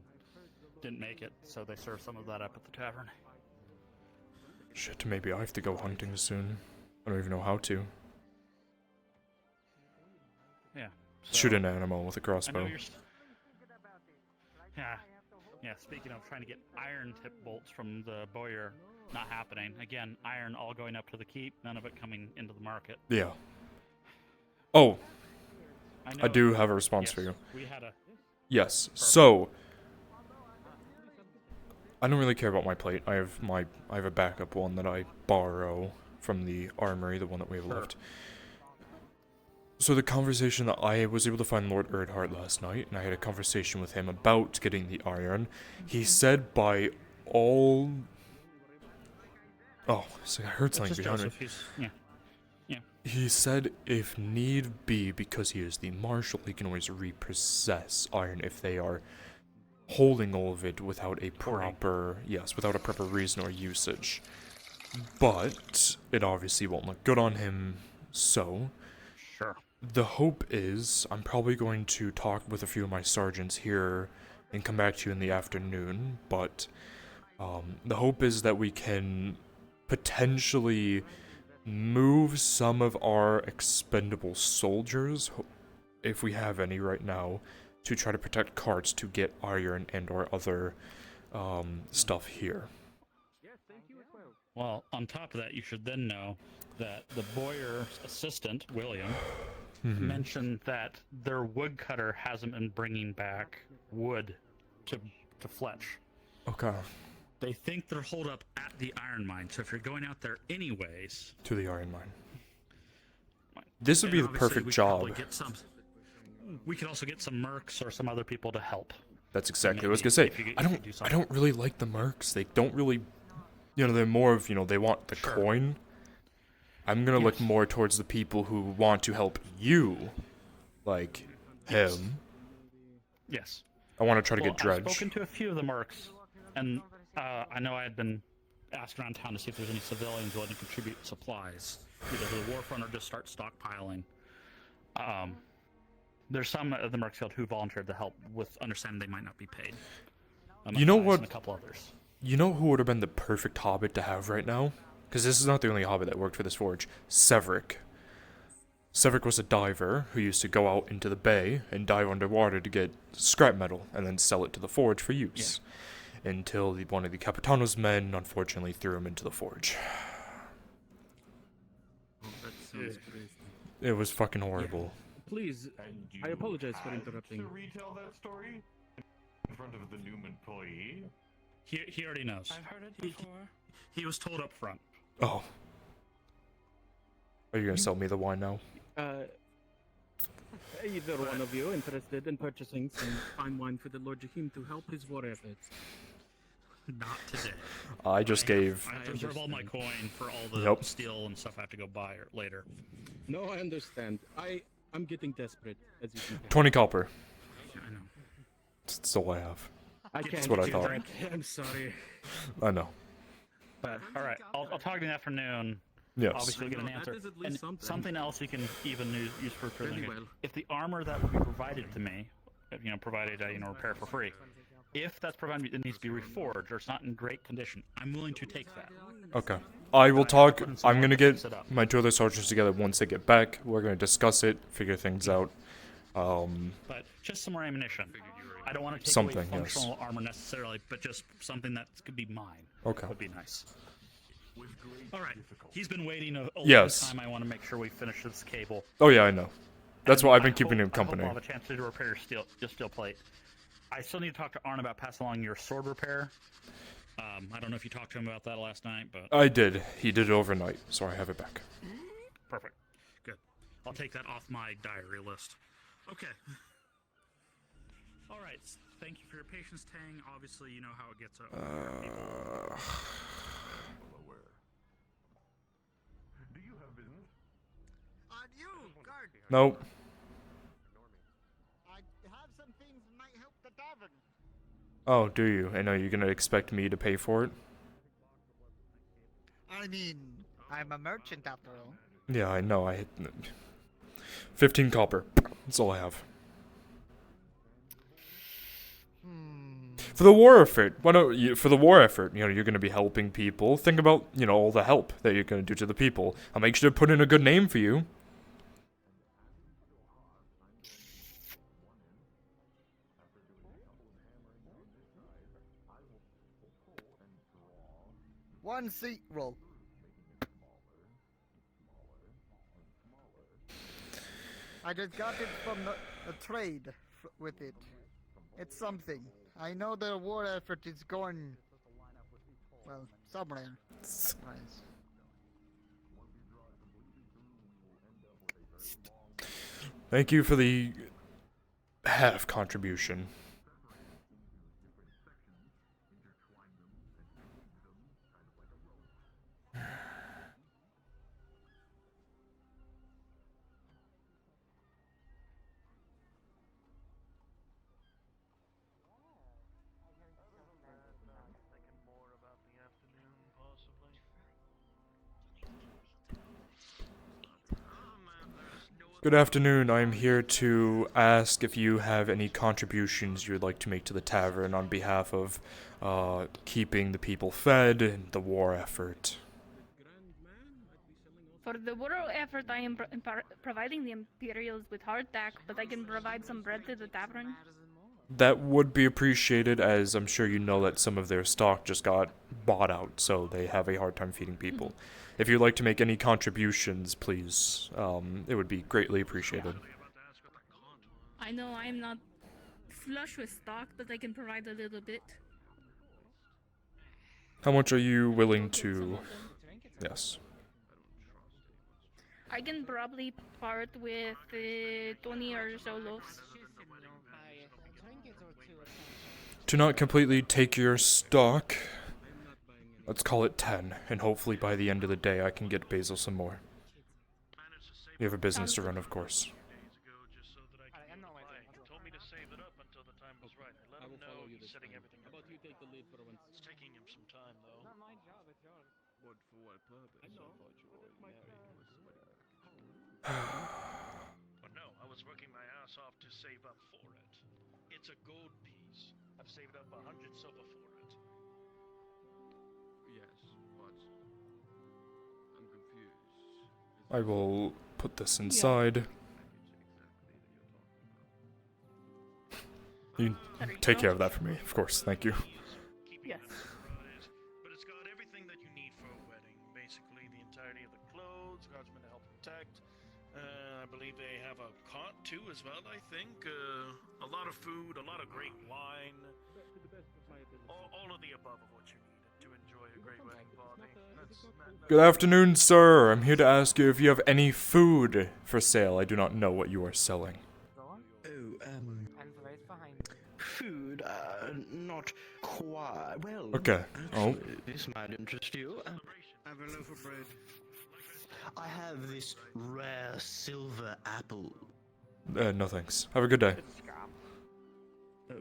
didn't make it, so they served some of that up at the tavern. Shit, maybe I have to go hunting soon. I don't even know how to. Yeah. Shoot an animal with a I know crossbow. you're. Yeah. Yeah, speaking of trying to get iron tip bolts from the Boyer, not happening. Again, iron all going up to the keep, none of it coming into the market. Yeah. Oh. I I do have a response yes, for you. We had a. Yes. So I don't really care about my plate. I have a backup one that I borrow from the armory, the one that we have left. So the conversation that I was able to find Lord Erdhart last night, and I had a conversation with him about getting the iron. He said by all... Oh, so I heard something behind me. Yeah. Yeah. He said if need be, because he is the marshal, he can always repossess iron if they are holding all of it without a proper... Yes, without a proper reason or usage. But it obviously won't look good on him, so... Sure. The hope is I'm probably going to talk with a few of my sergeants here and come back to you in the afternoon, but the hope is that we can potentially move some of our expendable soldiers, if we have any right now, to try to protect carts to get iron and or other stuff here. Well, on top of that, you should then know that the Boyer's assistant, William, mentioned that their woodcutter hasn't been bringing back wood to Fletch. Okay. They think they're holed up at the iron mine, so if you're going out there anyways... To the iron mine. This would be the obviously perfect we could job. probably get some, we could also get some mercs or some other people to help. That's exactly what I was Maybe gonna say. if you I do don't something. really like the mercs. They don't really, they're more of, they want the coin. I'm gonna look more towards the people who want to help you, like him. Yes. I want to try to get I've Dredge. spoken to a few of the mercs, and I know I had been asked around town to see if there's any civilians willing to contribute supplies, either to the war front or just start stockpiling. There's some of the mercs guild who volunteered to help with understanding they might not be paid. You know And what? a couple others. You know who would have been the perfect hobbit to have right now? Because this is not the only hobbit that worked for this forge. Severick. Severick was a diver who used to go out into the bay and dive underwater to get scrap metal and then sell it to the forge for use. Yeah. Until one of the Capitano's men unfortunately threw him into the forge. Oh, that sounds crazy. It was fucking horrible. Please, I apologize for interrupting. To retell that story in front of the new employee? He already knows. I've heard it before. He was told up front. Oh. Are you gonna sell me the wine now? Either one of you interested in purchasing some fine wine for the Lord Jahim to help his war efforts? Not today. I just gave... I have to reserve all my coin for all the steel and stuff I have to go buy later. No, I understand. I'm getting desperate, as you can tell. 20 copper. I know. That's all I have. I can't That's what I get a thought. drink. I'm sorry. I know. But all right, I'll talk to you in the afternoon. Yes. Obviously, get an That answer. is at least And something. else you can even use for Very further. well. If the armor that would be provided to me, provided repair for free, if that's provided, it needs to be reforged or it's not in great condition. I'm willing to take that. Okay. I will talk. I'm gonna get my two other sergeants together once they get back. We're gonna discuss it, figure things out. But just some more ammunition. I don't want to take Something, away yes. functional armor necessarily, but just something that could be mine. Okay. Would be nice. All right. He's been waiting a long Yes. time. I want to make sure we finish this cable. Oh yeah, I know. That's why I've been keeping him I company. hope I'll have a chance to repair your steel plate. I still need to talk to Arn about passing along your sword repair. I don't know if you talked to him about that last night, but... I did. He did it overnight, so I have it back. Perfect. Good. I'll take that off my diary list. Okay. All right. Thank you for your patience, Tang. Obviously, you know how it gets over. Do you have business? On you, guard. Nope. I have some things that might help the tavern. Oh, do you? I know you're gonna expect me to pay for it? I mean, I'm a merchant after all. Yeah, I know. 15 copper. That's all I have. For the war effort, why don't you, for the war effort, you're going to be helping people. Think about, all the help that you're going to do to the people. I'll make sure to put in a good name for you. One seat roll. I just got it from the trade with it. It's something. I know the war effort is going, well, somewhere. Nice. Thank you for the half contribution. Good afternoon. I'm here to ask if you have any contributions you would like to make to the tavern on behalf of keeping the people fed and the war effort. For the war effort, I am providing the Imperials with hardtack, but I can provide some bread to the tavern. That would be appreciated, as I'm sure you know that some of their stock just got bought out, so they have a hard time feeding people. If you'd like to make any contributions, please, it would be greatly appreciated. I know I'm not flush with stock, but I can provide a little bit. How much are you willing to... Yes. I can probably part with 20 or so loaves. To not completely take your stock, let's call it 10, and hopefully by the end of the day I can get Basil some more. You have a business to run, of course. But no, I was working my ass off to save up for it. It's a gold piece. I've saved up 100 silver for it. Yes, but I'm confused. I will put this inside. You take care of that for me, of course. Thank you. Yes. But it's got everything that you need for a wedding. Basically, the entirety of the clothes, guardsmen to help protect. I believe they have a cot too as well, I think. A lot of food, a lot of great wine. All of the above of what you needed to enjoy a great wedding party. Good afternoon, sir. I'm here to ask you if you have any food for sale. I do not know what you are selling. Food, not quite. Well, Okay. actually, this might interest you. I have a loaf of bread. I have this rare silver apple. No thanks. Have a good day. Oh.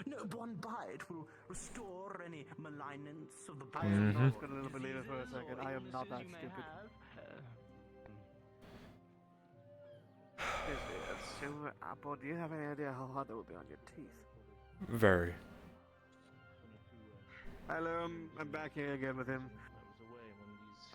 No, one bite will restore any malignance of the body. I was gonna believe it for a second. I am not that stupid. Excuse me, a silver apple. Do you have any idea how hard that would be on your teeth? Very. Hello, I'm back here again with him.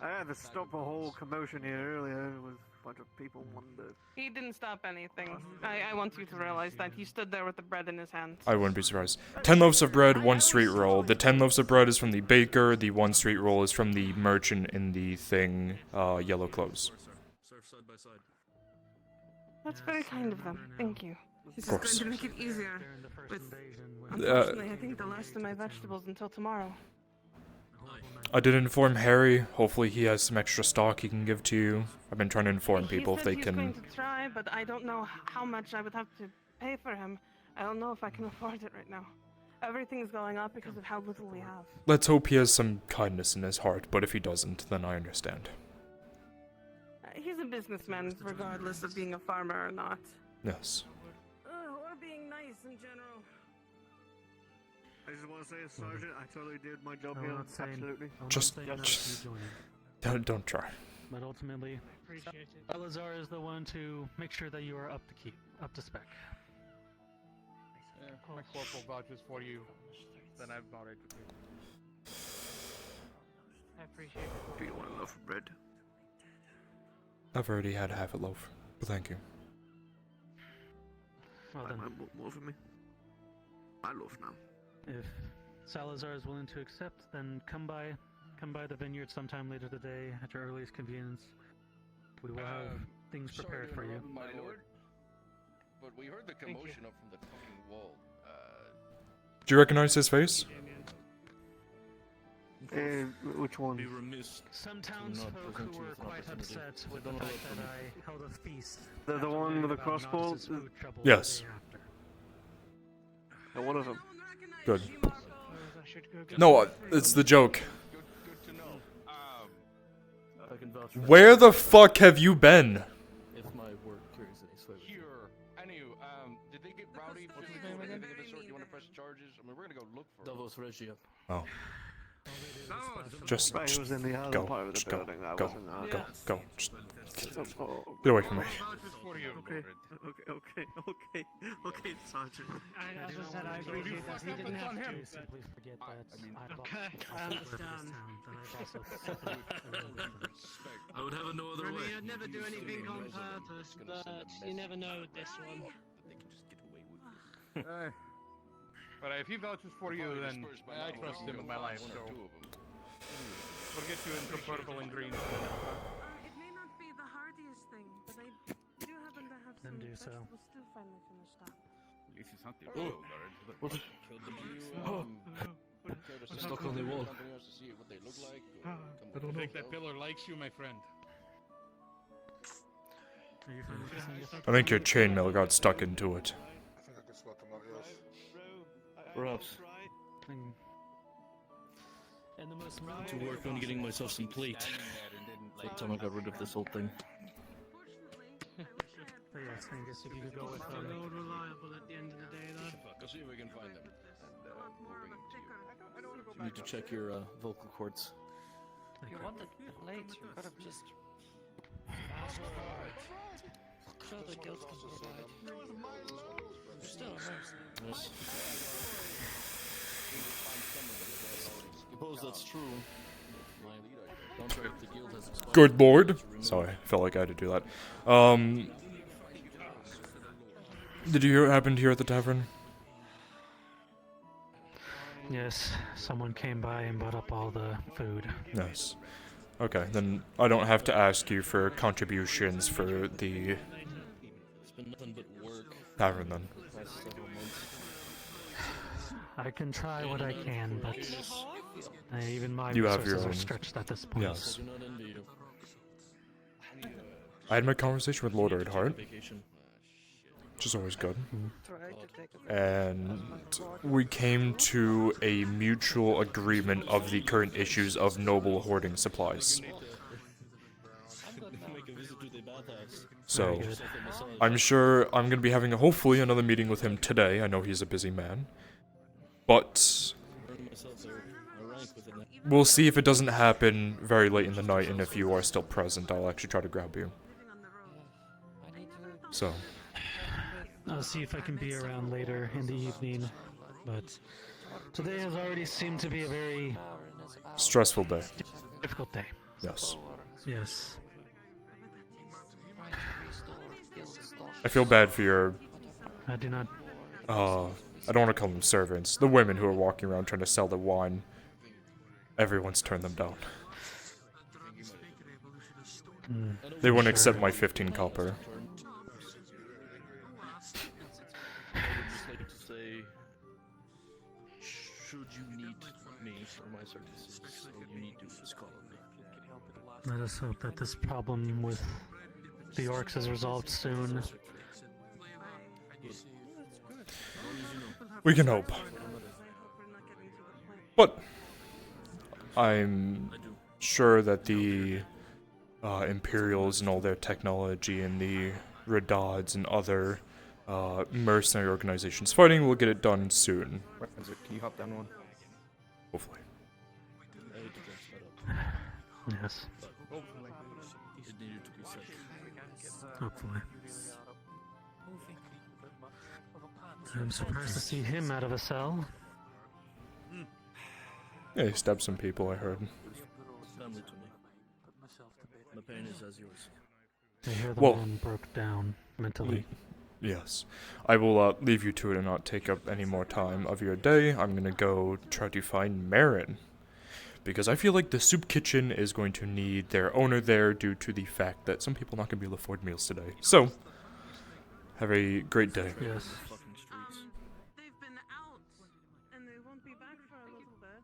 I had to stop a whole commotion here earlier. It was a bunch of people wanted. He didn't stop anything. I want you to realize that he stood there with the bread in his hand. I wouldn't be surprised. 10 loaves of bread, 1 street roll. The 10 loaves of bread is from the baker, the 1 street roll is from the merchant in the thing, yellow clothes. That's very kind of them. Thank you. This Of course. is going to make it easier. Unfortunately, I think the last of my vegetables until tomorrow. I did inform Harry. Hopefully he has some extra stock he can give to you. I've been trying to inform people if they He's can... going to try, but I don't know how much I would have to pay for him. I don't know if I can afford it right now. Everything's going up because of how little we have. Let's hope he has some kindness in his heart, but if he doesn't, then I understand. He's a businessman, regardless of being a farmer or not. Yes. Or being nice in general. I just want to say, Sergeant, I totally did my job I'm here. not saying- Absolutely. I'm not Just- saying no to just- you joining. Don't try. But ultimately, Appreciate it. Salazar is the one to make sure that you are up to spec. Yeah, my corporal vouches for you. Then I've bought it with you. I appreciate it. Do you want a loaf of bread? I've already had half a loaf, but thank you. Well I then, might want more for me. I loaf now. if Salazar is willing to accept, then come by the vineyard sometime later today at your earliest convenience. We will have things prepared for you. My lord, but we heard the commotion up from the fucking wall. Do you recognize his face? Which one? Some townsfolk who were quite upset with the fact that I held a feast. The one with the about crossbow? Nox's food trouble Yes. the day after. Yeah, one of them. Good. I should go get No, it's the joke. Good to know. I can vouch for Where the fuck have you been? if my work carries any sway with you. Here. Anywho, did they get rowdy? What's his name again? You want to press charges? I mean, we're gonna go look for him. Davos Regia. Oh. Just, Right, he was in the other go, part of the just go, building. I go, wasn't. go. Just Oh, get away from me. Okay, okay, Sergeant. As I said, I appreciate that. He didn't have to. Simply forget that I bought Okay, I understand. I would have it no other way. I'd never do anything on purpose, but you never know with this one. But if he vouches for you, then I trust him with my life, so we'll get you into purple and green. It may not be the hardiest thing, but I do happen to have Then some do so. vegetables still finally finished up. This is not the What is It's stuck on the wall. To see what they look like. I think that pillar likes you, my friend. Are you finished? I think your chainmail got stuck into it. Perhaps. And the most To work on getting myself some plate. By the time I got rid of this whole thing. But yes, I guess if you could go with They're all reliable at the end of the day, though. Go see if we can find them. And we'll bring them to you. You need to check your vocal cords. You wanted plate, you could have just asked for it. Sure, the guild can provide. You're still a mercenary. Yes. Suppose that's true. My contract with the guild has expired. Good lord. Sorry, I felt like I had to do that. Did you hear what happened here at the tavern? Yes, someone came by and brought up all the food. Yes. Okay, then I don't have to ask you for contributions for the It's been nothing but work. tavern then. the past several months. I can try what I can, but even my You have resources your are own. stretched at this point. Yes. I do not envy you. I had my conversation with Lord Earhart, Vacation. which is always good. Try to take a And we came to a mutual agreement of the current issues of noble hoarding supplies. Make a visit to the bathhouse. So, Very good. I'm sure I'm going to be having hopefully another meeting with him today. I know he's a busy man. But Earn myself a rank within that. we'll see if it doesn't happen very late in the night, and if you are still present, I'll actually try to grab you. I need to So, I'll see if I can be around later in the evening, but today has already seemed to be a very stressful day. difficult day. Yes. Yes. I feel bad for your, I do not. I don't want to call them servants. The women who are walking around trying to sell their wine. Everyone's turned them down. They wouldn't accept my 15 copper. I would just like to say, should you need me for my services, so you need to just call on me. Let us hope that this problem with the orcs is resolved soon. We can hope. But I'm sure that the Imperials and all their technology and the Redods and other mercenary organizations fighting. We'll get it done soon. Where is it? Can you hop down one? Hopefully. I hate to get set up. Yes. Hopefully. It needed to be said. Hopefully. I'm surprised to see him out of a cell. Yeah, he stabbed some people, I heard. Family to me. My pain is as yours. I hear the Well, man broke down mentally. Yes. I will leave you to it and not take up any more time of your day. I'm gonna go try to find Marin. Because I feel like the soup kitchen is going to need their owner there due to the fact that some people are not going to be able to afford meals today. So, have a great day. Yes. They've been out, and they won't be back for a little bit.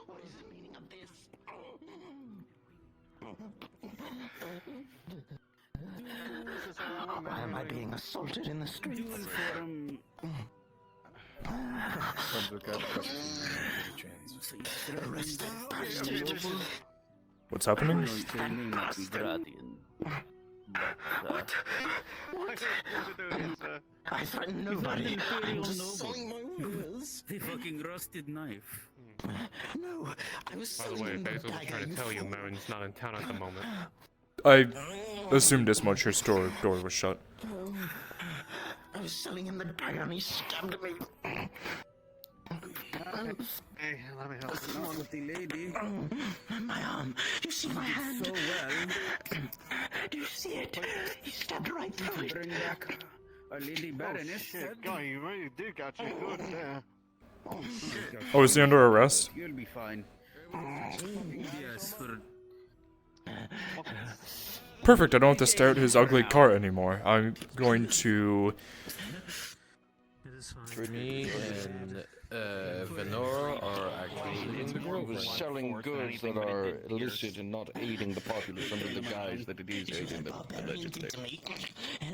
What is the meaning of this? Why am I being assaulted in the streets? Arrested bastard. What's happening? What? What? I threatened nobody. I'm just selling my wares. The fucking rusted knife. No, I was By the selling way, him the Basil was dagger. trying to tell you fool. Marin's not in town at the moment. I assumed as much. Her store door was shut. Oh, I was selling him the dagger and he stabbed me. Hey, let me help What's wrong with the lady? My arm. You see my hand? So well. Do you see it? He stabbed right through it. Bring back our lady Baroness. Oh, shit, guy, you really did got you good there. Oh, is he under arrest? You'll be fine. Yes, for... Perfect, I don't have to stare at his ugly cart anymore. I'm going to... Me and Venora are actually in the group. Selling goods that are illicit and not aiding the populace under the guise that it is aiding them, allegedly.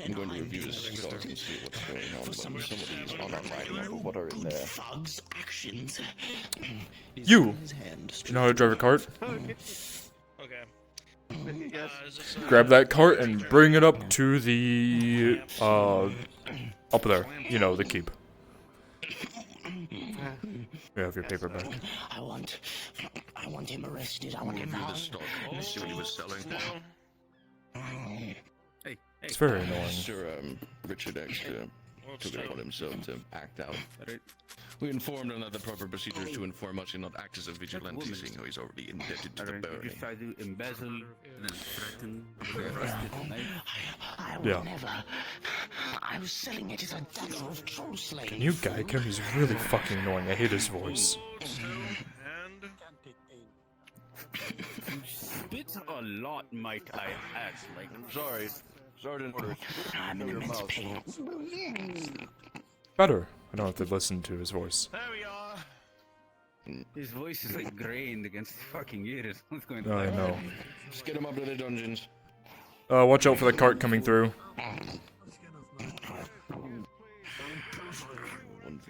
I'm going to review this stock and see what's going on, but some of these are not right now. What are in there? Fog's actions. You! Do you know how to drive a cart? Okay. Grab that cart and bring it up to the, up there. You know, the keep. You have your paper back. I want him arrested. I want him Review the hung. stock. See what he was selling. Hey, It's very annoying. Sir, Richard actually took it upon himself to act out. We informed him that the proper procedure is to inform us and not act as a vigilante, seeing how he's already indebted to the You Baron. just try to embezzle and then threaten with a rusted knife. I would Yeah. never. I was selling it as a dagger of troll slaying. Can you guide him? He's really fucking annoying. I hate his voice. Spit a lot, might I add. Like, Sorry. Sergeant orders. I'm in Your immense mouth. pain. Better. I don't have to listen to his voice. There we are. his voice is like grained against the fucking ears. What's going I on? know. Just get him up to the dungeons. Watch out for the cart coming through.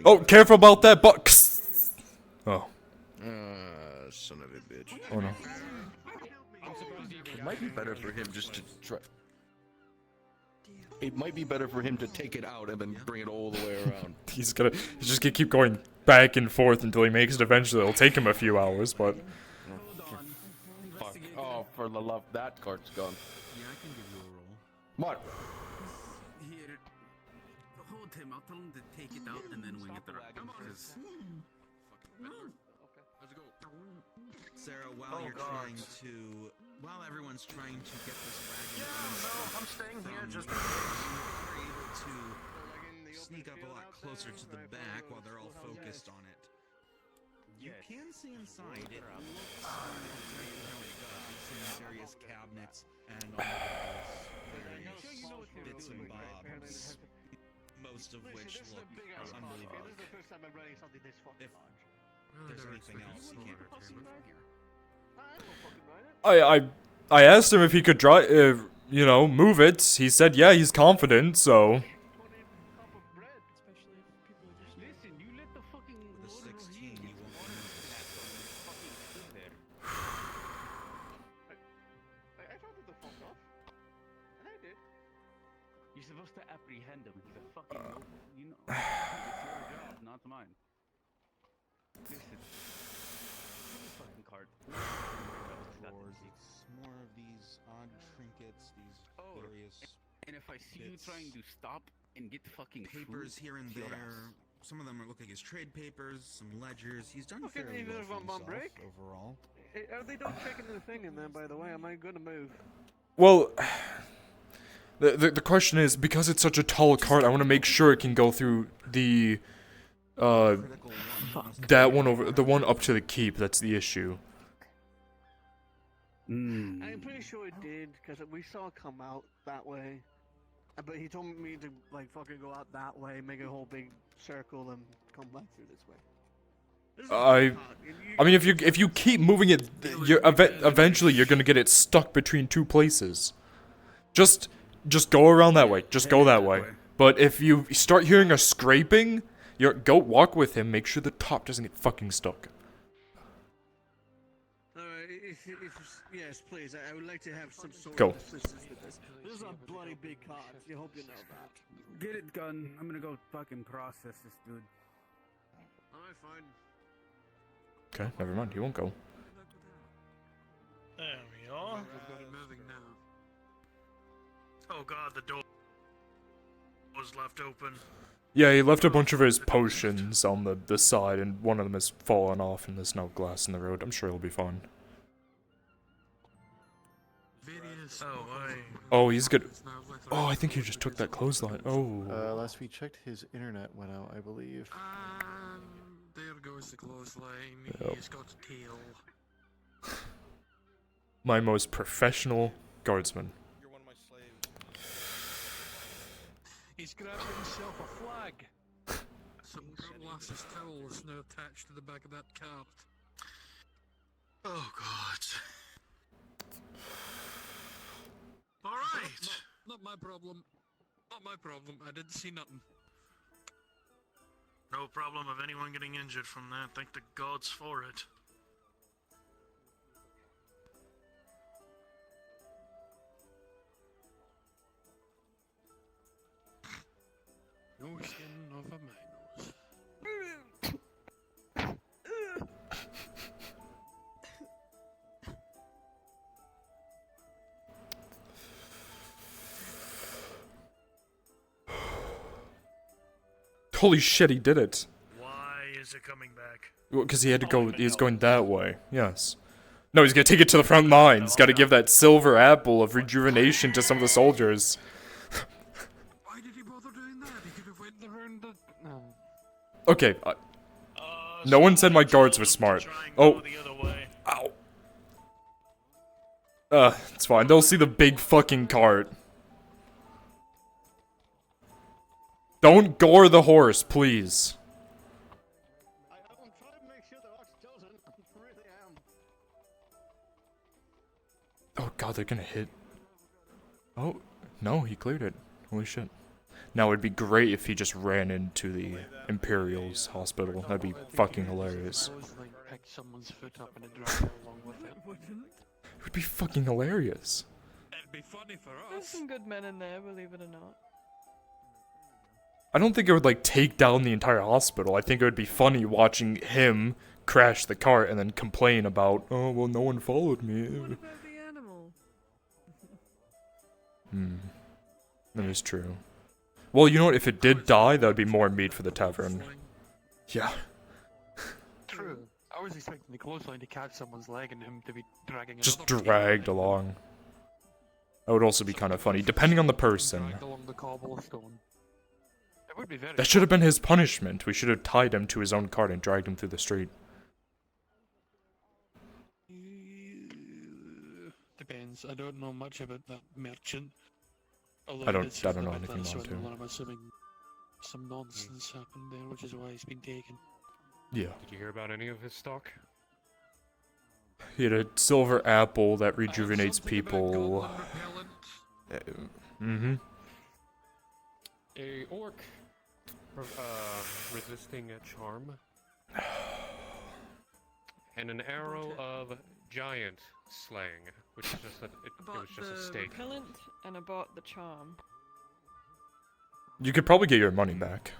Oh, careful about that box. Oh. Son of a bitch. Oh no. It might be better for him just to try. It might be better for him to take it out and then bring it all the way around. He's just gonna keep going back and forth until he makes it eventually. It'll take him a few hours, but... Fuck. Oh, for the love, that cart's gone. Yeah, I can give you a roll. What? Here, hold him. I'll tell him to take it out and then wing it around. Because... Sarah, while you're trying while everyone's trying to get this wagon, I'm staying here just in you're able to sneak up a lot closer to the back while they're all focused on it. You can see inside. It looks some various cabinets and all of those various bits and bobs, most of which look unbelievable. If there's anything else, you can't see from here. I asked him if he could drive, you know, move it. He said, yeah, he's confident, so... With a 16, you You're supposed to apprehend him. He's a fucking noble. You know, it's your job, not mine. Listen. Fucking card. It's more of these odd trinkets, these various. And if I see you trying to stop and get fucking papers food, here and your there. ass. Some of them look like his trade papers, some ledgers. He's done Okay, fairly even well if for I'm on himself break? overall. Are they done checking the thing in there, by the way? Am I gonna move? Well, the question is, because it's such a tall cart, I want to make sure it can go through the, that one over, the one up to the keep, that's the issue. I'm pretty sure it did, because we saw it come out that way. But he told me to, like, fucking go out that way, make a whole big circle, and come back through this way. I mean, if you keep moving it, eventually you're gonna get it stuck between two places. Just go around that way. Just go that way. But if you start hearing a scraping, go walk with him. Make sure the top doesn't get fucking stuck. Yes, please. I would like to have some sort Go. of assistance with this. This is a bloody big card. You hope you know that. Get it done. I'm gonna go fucking process this dude. Alright, fine. Okay, never mind. He won't go. There we are. We've got it moving now. Oh god, the door was left open. Yeah, he left a bunch of his potions on the side, and one of them has fallen off, and there's no glass in the road. I'm sure he'll be fine. Oh, he's good. Oh, I think he just took that clothesline. Oh. Last we checked, his internet went out, I believe. There goes the clothesline. Yep. He's got a tail. My most professional guardsman. You're one of my slaves. He's grabbed himself a flag. Some lass's towel is now attached to the back of that cart. Oh god. Alright. Not my problem. Not my problem. I didn't see nothing. No problem of anyone getting injured from that. Thank the gods for it. No skin over my nose. Holy shit, he did it. Why is it coming back? Because he had to go, he's going that way. Yes. No, he's gonna take it to the front lines. Gotta give that silver apple of rejuvenation to some of the soldiers. Why did he bother doing that? He could have went around the... Okay, no one said my guards were smart. Oh. Ow. It's fine. They'll see the big fucking cart. Don't gore the horse, please. I'm trying to make sure the ox doesn't. I really am. Oh god, they're gonna hit. Oh, no, he cleared it. Holy shit. Now it'd be great if he just ran into the Imperial's hospital. That'd be fucking hilarious. Pick someone's foot up and drag it along with him. It would be fucking hilarious. It'd be funny for There's us. some good men in there, believe it or not. I don't think it would like take down the entire hospital. I think it would be funny watching him crash the cart and then complain about, oh, well, no one followed me. What about the animal? That is true. Well, you know what? If it did die, that would be more meat for the tavern. Yeah. True. I was expecting the clothesline to catch someone's leg and him to be dragging Just another dragged along. That would also be kind of funny, depending on the person. dragged along the cobblestone. It would be very That should have been his punishment. We should have tied him to his own cart and dragged him through the street. Depends. I don't know much about that merchant. Although I don't he did sort of know admit anything that about swindle, him. and I'm assuming some nonsense happened there, which is why he's been taken. Yeah. Did you hear about any of his stock? He had a silver apple that rejuvenates people. A orc resisting a charm. And an arrow of giant slaying, which is just that it was just a stake. Repellent, and I bought the charm. You could probably get your money back.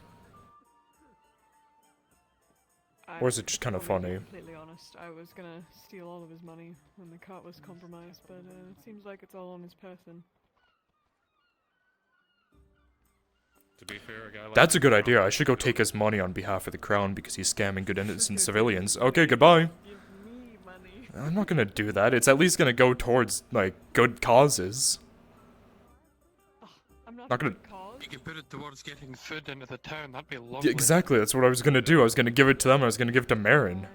Or is it just kind of I'll be funny? completely honest, I was gonna steal all of his money when the cart was compromised, but it seems like it's all on his person. To be fair, a guy like That's a you good could idea. I probably should go take his money on behalf of the crown because he's scamming good innocent civilians. Okay, goodbye. I'm not gonna do that. It's at least gonna go towards, like, good causes. Not gonna... You could put it towards getting food into the town, that'd be Yeah, lovely. exactly, that's what I was gonna do. I was gonna give it to them, I was gonna give it to Marin.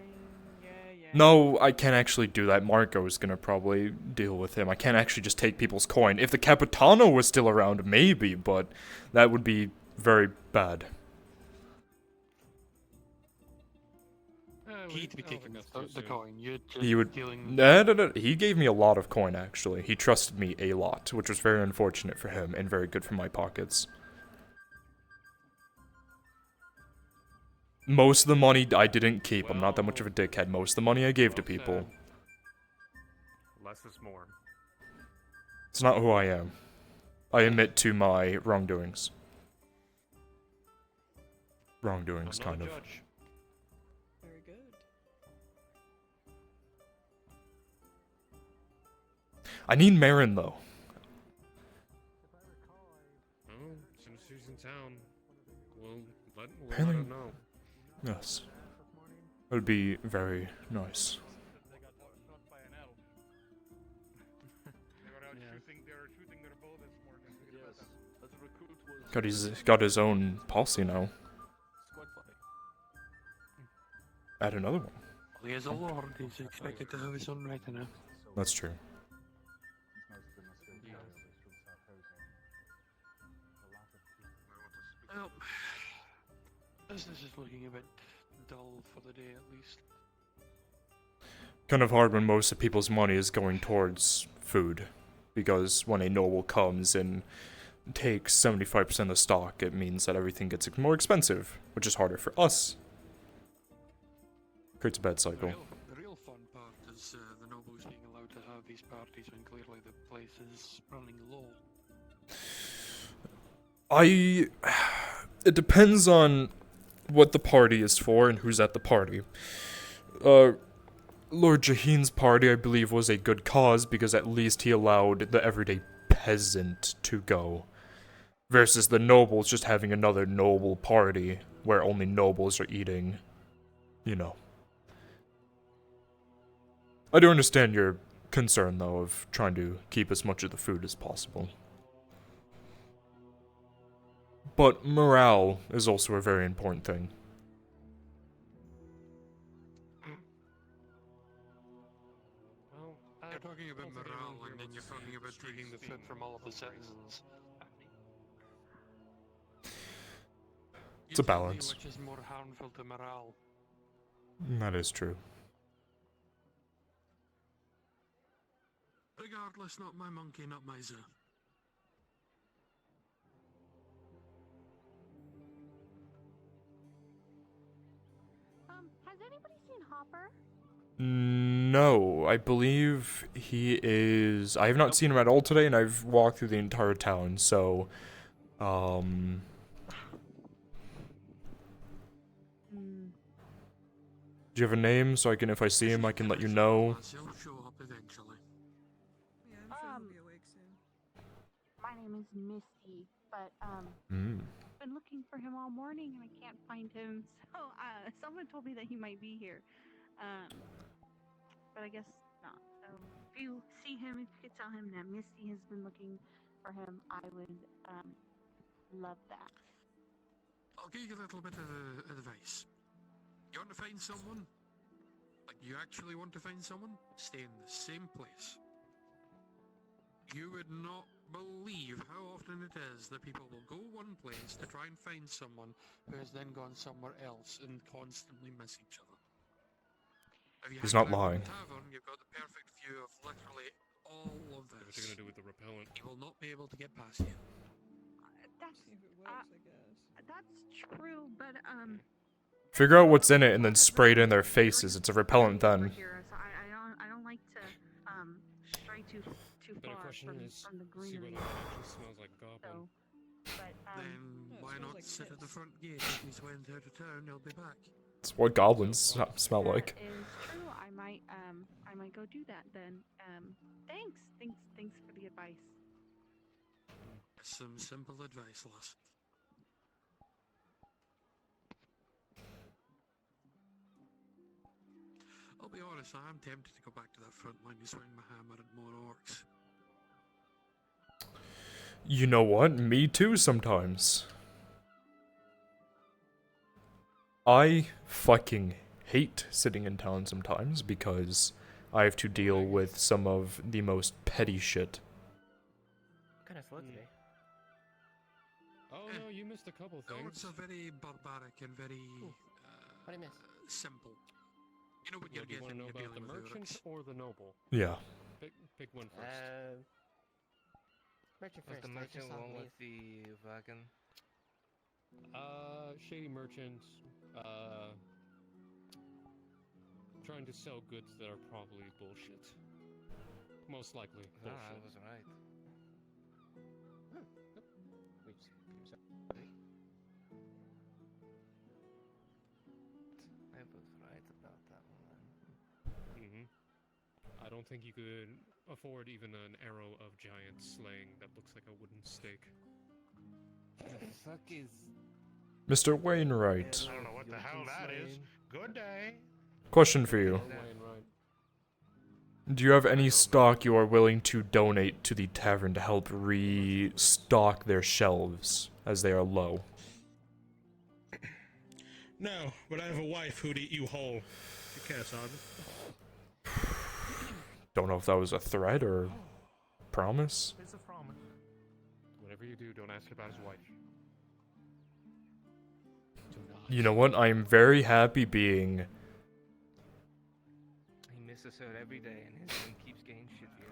No, I can't actually do that. Marco's gonna probably deal with him. I can't actually just take people's coin. If the Capitano was still around, maybe, but that would be very bad. He'd be taking the coin, you'd just He would... dealing... No. He gave me a lot of coin, actually. He trusted me a lot, which was very unfortunate for him and very good for my pockets. Most of the money I didn't keep. I'm not that much of a dickhead. Most of the money I gave to people. Less is more. It's not who I am. I admit to my wrongdoings. Wrongdoings, kind of. Very good. I need Marin, though. Well, as soon as she's in town, we'll let Apparently- her know. Yes. That would be very nice. God, he's got his own posse now. Add another one. Well, he is a lord, he's expected to have his own right now. That's true. Well, business is looking a bit dull for the day at least. Kind of hard when most of people's money is going towards food. Because when a noble comes and takes 75% of the stock, it means that everything gets more expensive, which is harder for us. Creates a bad cycle. The real fun part is the nobles being allowed to have these parties when clearly the place is running low. It depends on what the party is for and who's at the party. Lord Jaheen's party, I believe, was a good cause because at least he allowed the everyday peasant to go. Versus the nobles just having another noble party where only nobles are eating, you know. I do understand your concern, though, of trying to keep as much of the food as possible. But morale is also a very important thing. Well, you're talking about morale and then you're talking about taking the food from all of the citizens. It's a balance. Which is more harmful to morale? That is true. Regardless, not my monkey, not my zoo. Has anybody seen Hopper? No, I believe he is... I have not seen him at all today, and I've walked through the entire town, so... Do you have a name, so I can, if I see him, I can let you know? He'll show up eventually. My name is Misty, but Hmm. I've been looking for him all morning and I can't find him. So someone told me that he might be here, but I guess not. So if you see him, if you could tell him that Misty has been looking for him, I would love that. I'll give you a little bit of advice. You want to find someone? Like, you actually want to find someone? Stay in the same place. You would not believe how often it is that people will go one place to try and find someone who has then gone somewhere else and constantly miss each other. If you He's hang not around lying. the tavern, you've got the perfect view of literally all of this. What's he gonna do with the repellent? He will not be able to get past you. That's true, but Figure out what's in it and then spray it in their faces. It's a repellent then. here, so I don't like to stray too Better far question from is, the see greenery. whether it actually smells like goblin. So But Then why not sit at the front gate? If he's went out of town, he'll be back. It's what goblins smell that like. is true. I might go do that then. Thanks for the advice. Some simple advice, lass. I'll be honest, I am tempted to go back to that front line and swing my hammer at more orcs. You know what? Me too sometimes. I fucking hate sitting in town sometimes because I have to deal with some of the most petty shit. Kind of slow today. Oh no, you missed a couple things. Orcs are very barbaric and very What did I miss? simple. You know what you're Do you want getting to know when you're about the dealing with merchant orcs. or the noble? Yeah. Pick one first. Merchant Was first. the I merchant just saw one him with leave. the wagon? Shady merchant, trying to sell goods that are probably bullshit. Most likely bullshit. Ah, I was right. I was right about that one. I don't think you could afford even an arrow of giant slaying that looks like a wooden stake. The fuck is... Mr. Wainwright. I don't know what the hell that is. Good day. Question for you. Do you have any stock you are willing to donate to the tavern to help restock their shelves as they are low? No, but I have a wife who'd eat you whole. You care, Sergeant. Don't know if that was a threat or promise. It's a promise. Whatever you do, don't ask about his wife. You know what? I am very happy being... He misses her every day, and his name keeps getting shittier.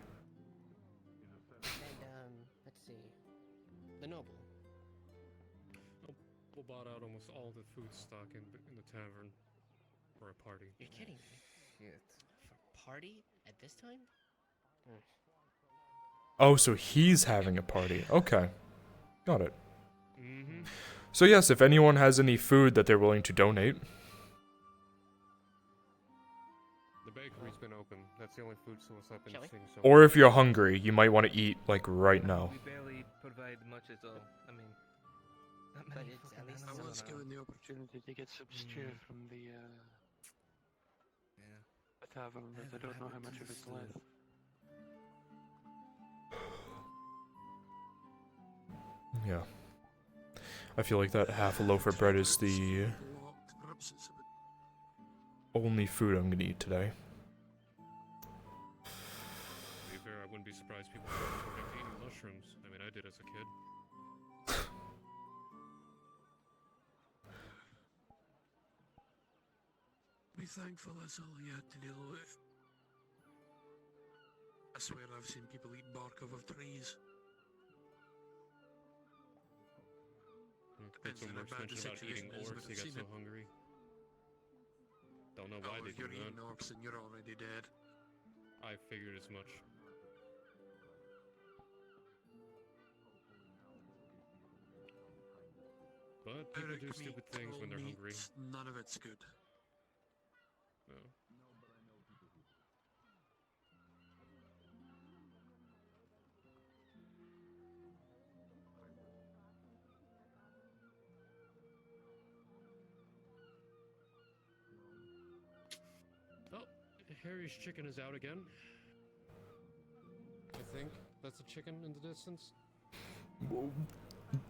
And let's see. The noble. We bought out almost all the food stock in the tavern for a party. You're kidding me. Shit. For a party at this time? Oh, so he's having a party. Okay. Got it. So yes, if anyone has any food that they're willing to donate. The bakery's been open. That's the only food source I've been seeing so Or if you're hungry, you might want to eat, like, right now. We barely provide much at all. I mean, not many fucking I animals was around. given the opportunity to get some stew from the tavern, but I don't know how much of it's left. Yeah. I feel like that half a loaf of bread is the only food I'm gonna eat today. To be fair, I wouldn't be surprised people started eating mushrooms. I mean, I did as a kid. Be thankful that's all you had to deal with. I swear I've seen people eat bark off of trees. Depends so much mention about eating orcs, they got so hungry. Don't know why they if do you're that. eating orcs, then you're already dead. I figured as much. But people do stupid things when they're hungry. None of it's good. No. Oh, Harry's chicken is out again. I think that's a chicken in the distance.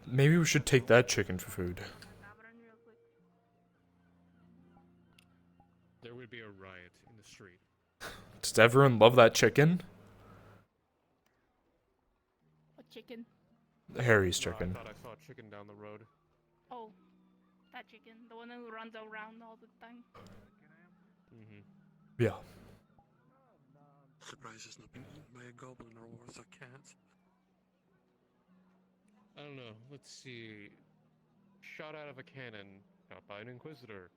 Maybe we should take that chicken for food. There would be a riot in the street. Does everyone love that chicken? What chicken? Harry's chicken. I thought I saw a chicken down the road. Oh, that chicken. The one who runs around all the time. Yeah. Surprised it's not been eaten by a goblin or worse, a cat. I don't know. Let's see. Shot out of a cannon. Shot by an inquisitor.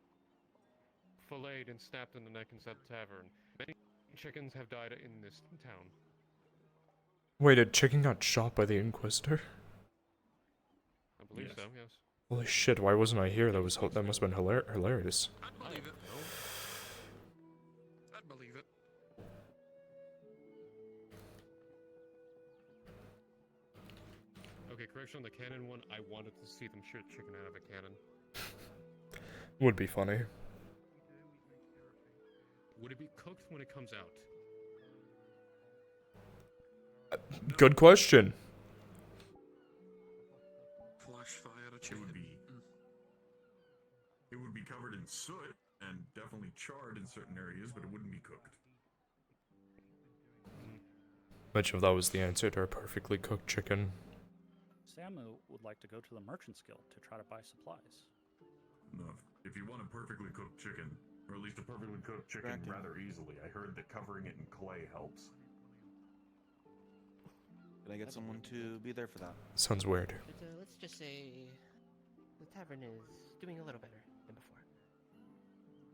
Filleted and snapped in the neck inside the tavern. Many chickens have died in this town. Wait, a chicken got shot by the Inquisitor? believe so, yes. Holy shit, why wasn't I here? That must have been hilarious. I'd believe it. I'd believe it. Okay, correction on the cannon one. I wanted to see them shoot chicken out of a cannon. Would be funny. Would it be cooked when it comes out? Good question. Flash fire a It chicken. would be. It would be covered in soot and definitely charred in certain areas, but it wouldn't be cooked. Imagine if that was the answer to a perfectly cooked chicken. Samu would like to go to the Merchant's Guild to try to buy supplies. No, if you want a perfectly cooked chicken, or at least a perfectly cooked chicken rather easily, I heard that covering it in clay helps. Can I get someone to be there for that? Sounds weird. But, let's just say the tavern is doing a little better than before.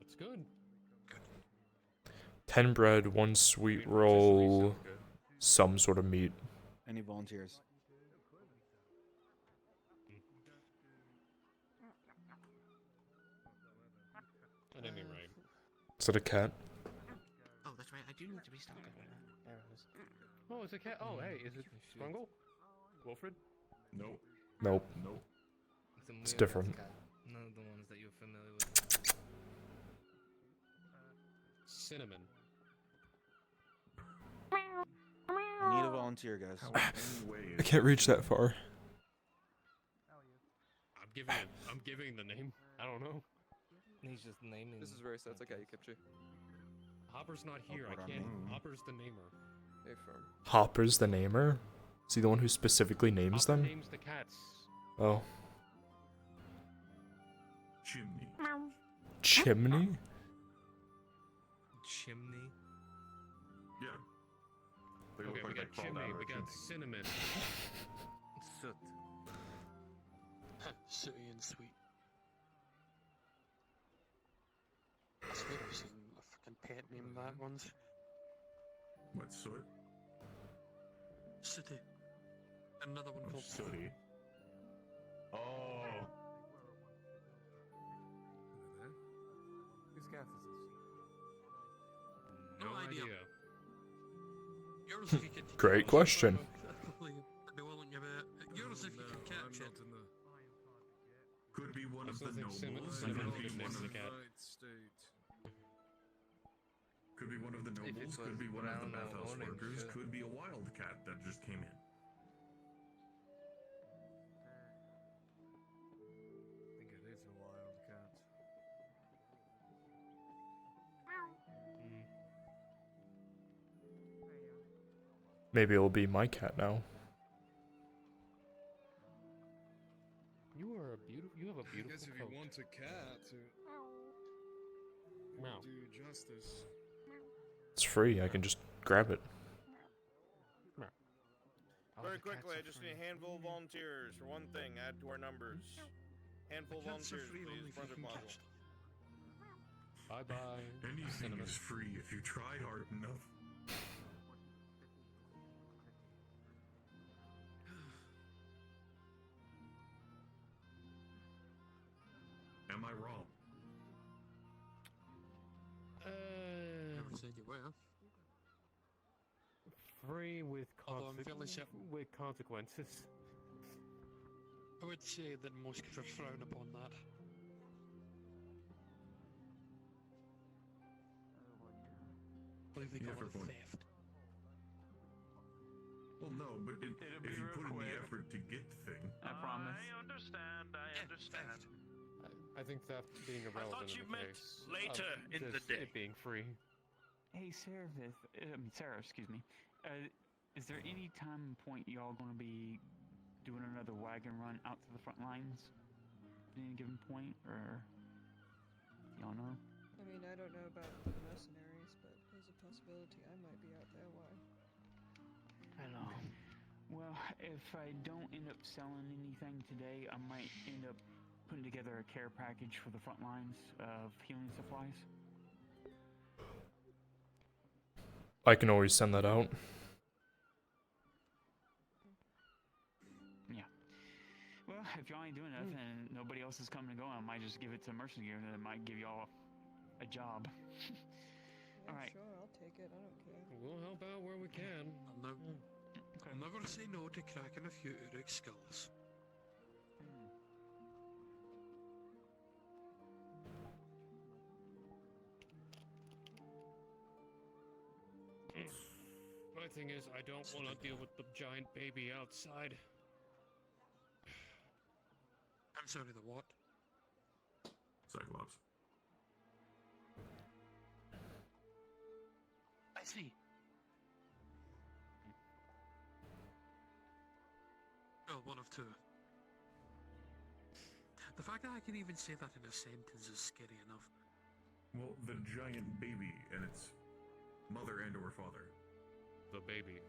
That's good. 10 bread, 1 sweet roll, some sort of meat. Any volunteers? At any rate. Is that a cat? Oh, that's right. I do need to restock arrows. Oh, it's a cat. Oh, hey, is it Sprungle? Wilfred? Nope. Nope. Nope. It's different. None of the ones that you're familiar with. Cinnamon. I need a volunteer, guys. I can't reach that far. I'm giving the name. I don't know. He's just naming. This is very sad. It's okay, Kipchi. Hopper's not here. I can't. Hopper's the namer. Hey, firm. Hopper's the namer? Is he the one who specifically names Hopper them? names the cats. Oh. Chimney. Chimney? Chimney. Yeah. They Okay, look we like got they crawled chimney. out of We a got chimney. cinnamon. Soot. Sooty and sweet. I swear I've seen a freaking pet name that once. What, soot? Sooty. Another one called Sooty. Oh. Whose cat is this? No idea. Yours if you could Great question. I'd be willing to bet. Yours if you could catch it. Could be one of the nobles. Cinnamon Could be could one name the of cat. Could be one of the If it nobles. Could was be one of the brown or bathhouse orange, workers. yeah. Could be a wildcat that just came in. I think it is a wild cat. Maybe it'll be my cat now. You are a beautiful. You have a beautiful I guess if coat. you want a cat to Meow. do you justice. It's free, I can just grab it. Very quickly, I just need a handful of volunteers for one thing. Add to our numbers. Handful of Cats are volunteers, free only please. if you Brunswick can module. catch them. Bye bye. Anything is free if you try hard enough. Am I wrong? Never said you were. Free with Although I'm fairly certain. with consequences. I would say that most kids would frown upon that. I believe they Yeah, call fair it point. theft. Well, no, but if you put in the effort to get the thing. I promise. I understand. I understand. I think theft being irrelevant thought you in the meant case later of in the just day. it being free. Hey, Sarah, excuse me. Is there any time and point y'all gonna be doing another wagon run out to the front lines at any given point, or y'all know? I mean, I don't know about the mercenaries, but there's a possibility I might be out there. Why? I know. Well, if I don't end up selling anything today, I might end up putting together a care package for the front lines of healing supplies. I can always send that out. Yeah. Well, if y'all ain't doing nothing and nobody else is coming and going, I might just give it to Merchant Gear and it might give y'all a job. Alright. Sure, I'll take it. I don't care. We'll help out where we can. I'll never say no to cracking a few Uruk skulls. My thing is, I don't want to deal with the giant baby outside. I'm sorry, the what? Cyclops. I see. Well, one of two. The fact that I can even say that in a sentence is scary enough. Well, the giant baby and its mother and or father. The baby.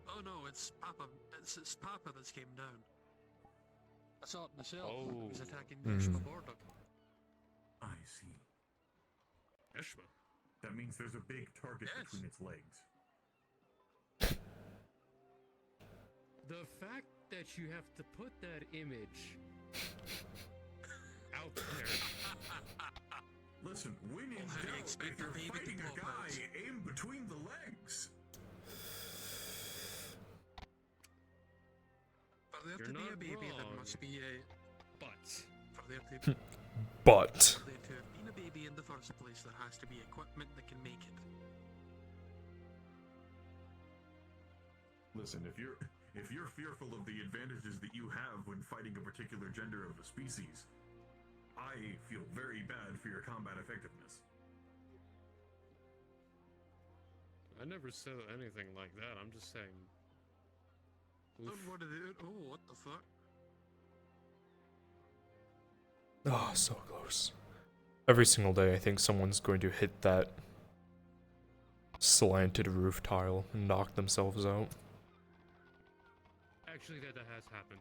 Oh no, it's Papa. It's Papa that's came down. I saw it myself. Oh. He's attacking the Ishma border. I see. Ishma. That means there's a big target between its legs. The fact that you have to put that image out there. Listen, when in how do you doubt, expect if you're your baby to fighting a pop out? guy, aim between the legs. For there You're to be a not baby, there wrong. must be a. But. For there to. But. For there to have been a baby in the first place, there has to be equipment that can make it. Listen, if you're fearful of the advantages that you have when fighting a particular gender of a species, I feel very bad for your combat effectiveness. I never said anything like that. I'm just saying. And what did it? Oh, what the fuck? Oh, so close. Every single day, I think someone's going to hit that slanted roof tile and knock themselves out. Actually, that has happened.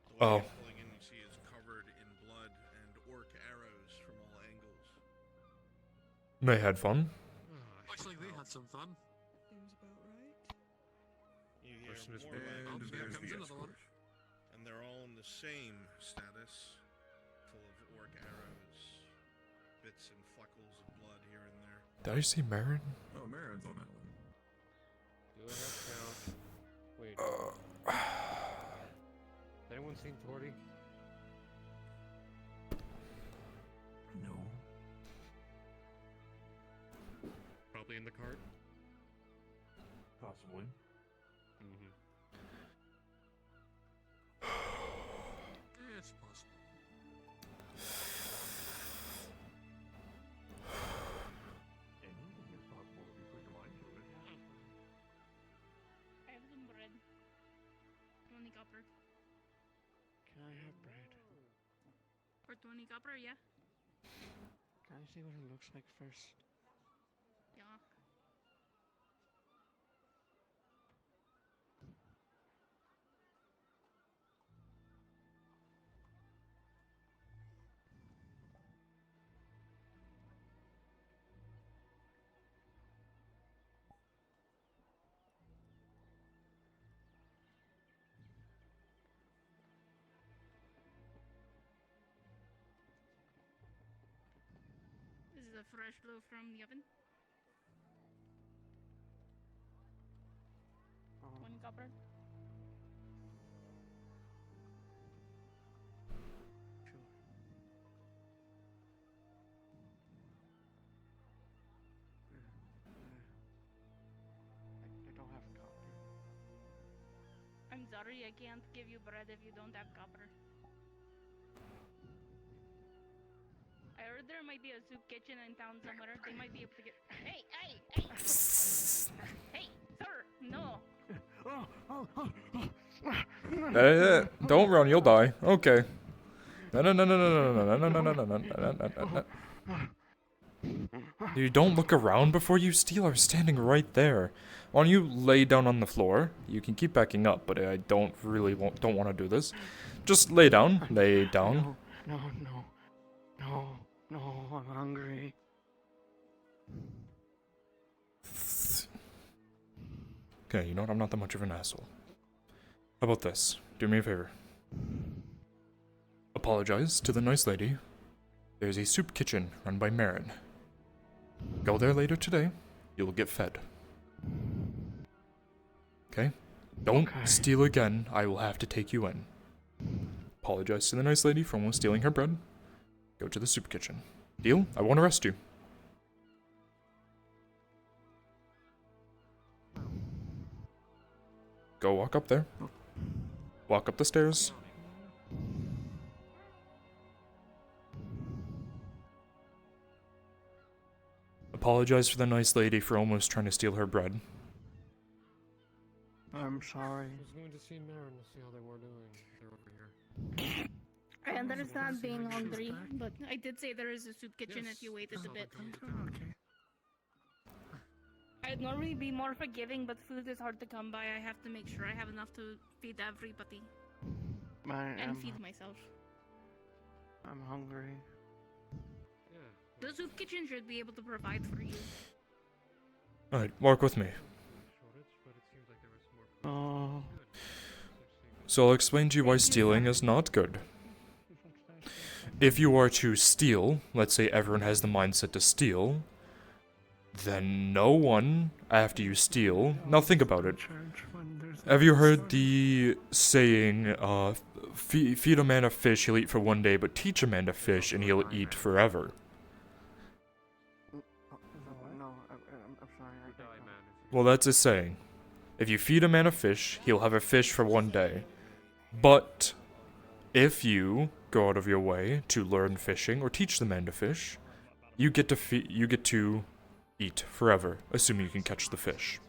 The way Oh. you're pulling in, you see, is covered in blood and orc arrows from all angles. They had fun. Looks like they had some fun. Seems about right. You hear Person is more red. language, And there's comes the another one. escort. and they're all in the same status, full of orc arrows, bits and fleckles of blood here and there. Did I see Marin? Oh, Marin's on that one. Do I have count? Wait. Anyone seen Torty? No. Probably in the cart. Possibly. Mm-hmm. It's possible. Anything is possible if you put your mind to it. I have some bread. 20 copper. Can I have bread? For 20 copper, yeah? Can I see what it looks like first? Yeah. This is a fresh loaf from the oven. 20 copper. Sure. I don't have copper. I'm sorry, I can't give you bread if you don't have copper. I heard there might be a soup kitchen in town somewhere. They might be able to get. Hey, hey, hey! Hey, sir! No! Don't run, you'll die. Okay. No, no, no, no, no, no, no, no, no, no, no, no, no, no, no, no. You don't look around before you steal. I'm standing right there. Why don't you lay down on the floor? You can keep backing up, but I don't really don't want to do this. Just lay down. Lay down. No, I'm hungry. Okay, you know what? I'm not that much of an asshole. How about this? Do me a favor. apologize to the nice lady. There's a soup kitchen run by Marin. Go there later today. You'll get fed. Okay? Don't steal again. I will have to take you in. Apologize to the nice lady for almost stealing her bread. Go to the soup kitchen. Deal? I won't arrest you. Go walk up there. Walk up the stairs. Apologize for the nice lady for almost trying to steal her bread. I'm sorry. I was going to see Marin to see how they were doing. They're over here. I understand being hungry, but I did say there is a soup kitchen if you waited a bit. I'd normally be more forgiving, but food is hard to come by. I have to make sure I have enough to feed everybody. And feed myself. I'm hungry. The soup kitchen should be able to provide for you. Alright, walk with me. Oh. So I'll explain to you why stealing is not good. If you are to steal, let's say everyone has the mindset to steal, then no one, after you steal, now think about it. Have you heard the saying, feed a man a fish, he'll eat for one day, but teach a man to fish, and he'll eat forever? No, I'm sorry. Well, that's a saying. If you feed a man a fish, he'll have a fish for one day. But if you go out of your way to learn fishing or teach the man to fish, you get to eat forever, assuming you can catch the fish.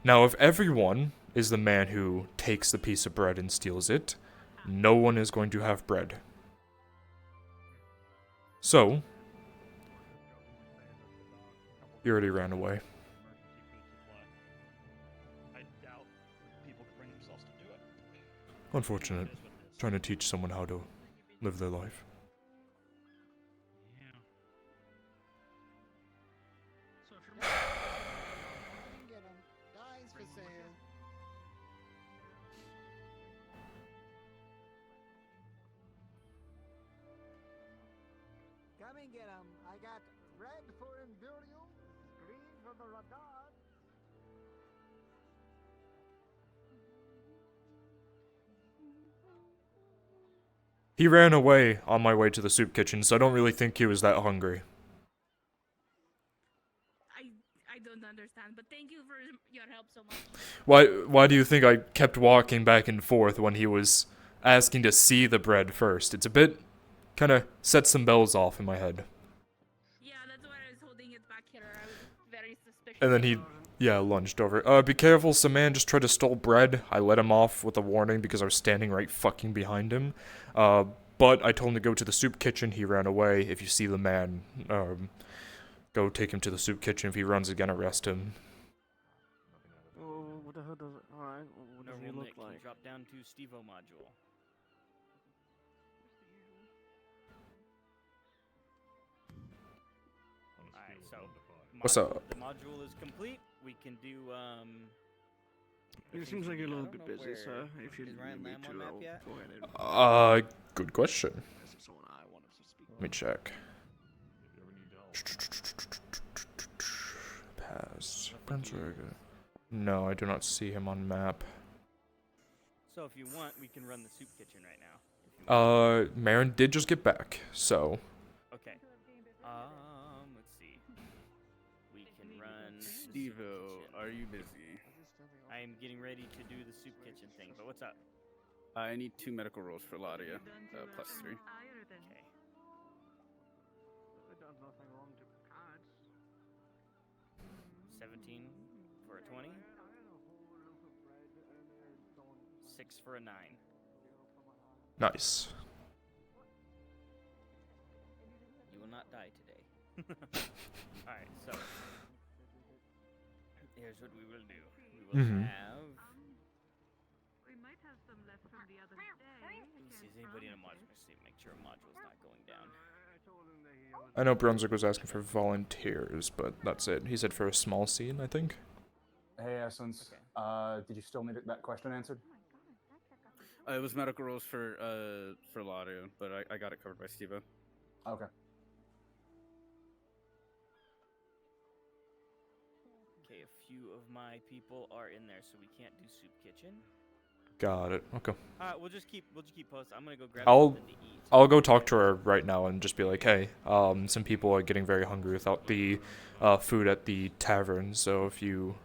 Now, if everyone is the man who takes the piece of bread and steals it, no one is going to have bread. So, he already ran away. Unfortunate. Trying to teach someone how to live their life. Come and get 'em. I got red for Imperial, green for the radar. He ran away on my way to the soup kitchen, so I don't really think he was that hungry. I don't understand, but thank you for your help so much. Why do you think I kept walking back and forth when he was asking to see the bread first? It's a bit, kind of set some bells off in my head. Yeah, that's why I was holding it back here. I was very suspicious. And then he, lunged over. Be careful, some man just tried to steal bread. I let him off with a warning because I was standing right fucking behind him. But I told him to go to the soup kitchen. He ran away. If you see the man, go take him to the soup kitchen. If he runs again, arrest him. Oh, what the hell does it? Alright, what does he Normal look Nick, like? drop down to Stevo module. Alright, so What's up? The module is complete. We can do It seems like you're a little bit I don't know busy, sir. where- If you is Ryan need me Lamb to, on map I'll yet? go ahead and... Good question. Someone I wanted to speak Let me check. Pass. Brunswick. No, I do not see him on map. So if you want, we can run the soup kitchen right now. Marin did just get back, so. Okay. Let's see. We can run. Stevo, are you busy? I'm getting ready to do the soup kitchen thing, but what's up? I need 2 medical rolls for Ladia, plus 3. Okay. I've done nothing wrong to cards. 17 for a 20. 6 for a 9. Nice. You will not die today. Alright, so. Here's what we will do. We will have. We might have some left from the other day. See, is anybody in a module? Let's see, make sure a module's not going down. I know Brunswick was asking for volunteers, but that's it. He said for a small scene, I think. Hey, Essence. Did you still need that question answered? It was medical rules for Lario, but I got it covered by Steve-O. Okay. Okay, a few of my people are in there, so we can't do soup kitchen. Got it. Okay. We'll just keep posted. I'm gonna go grab I'll something to eat. I'll go talk to her right now and just be like, hey, some people are getting very hungry without the food at the tavern. So if you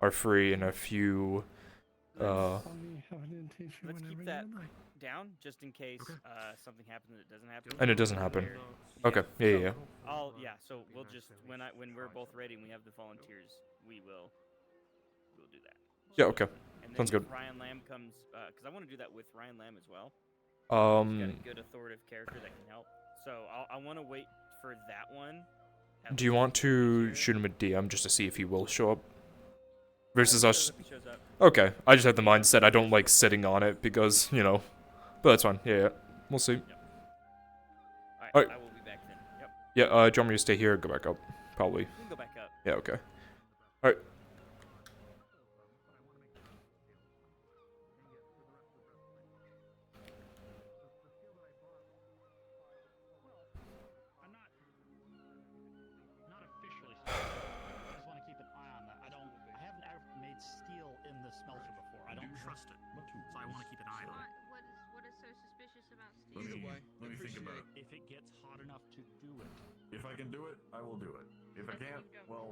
are free and if you Let's keep that down just in case something happens and it doesn't happen. And it doesn't happen. Okay. Yeah. So we'll just when we're both ready and we have the volunteers, we'll do that. Yeah. Okay. And then Sounds good. if Ryan Lamb comes, because I want to do that with Ryan Lamb as well. He's got a good authoritative character that can help. So I want to wait for that one. Do you want to shoot him a DM just to see if he will show up? Versus us. Okay. I just have the mindset I don't like sitting on it because, you know. But that's fine. Yeah. We'll see. Alright. I will be back then. Yep. Yeah, do you want me to stay here or go back up? Probably. We can go back up. Yeah, okay. Alright. Not officially. I just want to keep an eye on that. I haven't ever made steel in the smelter before. I don't trust it, so I want to keep an eye on it. What is so suspicious about steel? Let me think about it. If it gets hot enough to do it. If I can do it, I will do it. If I can't, well,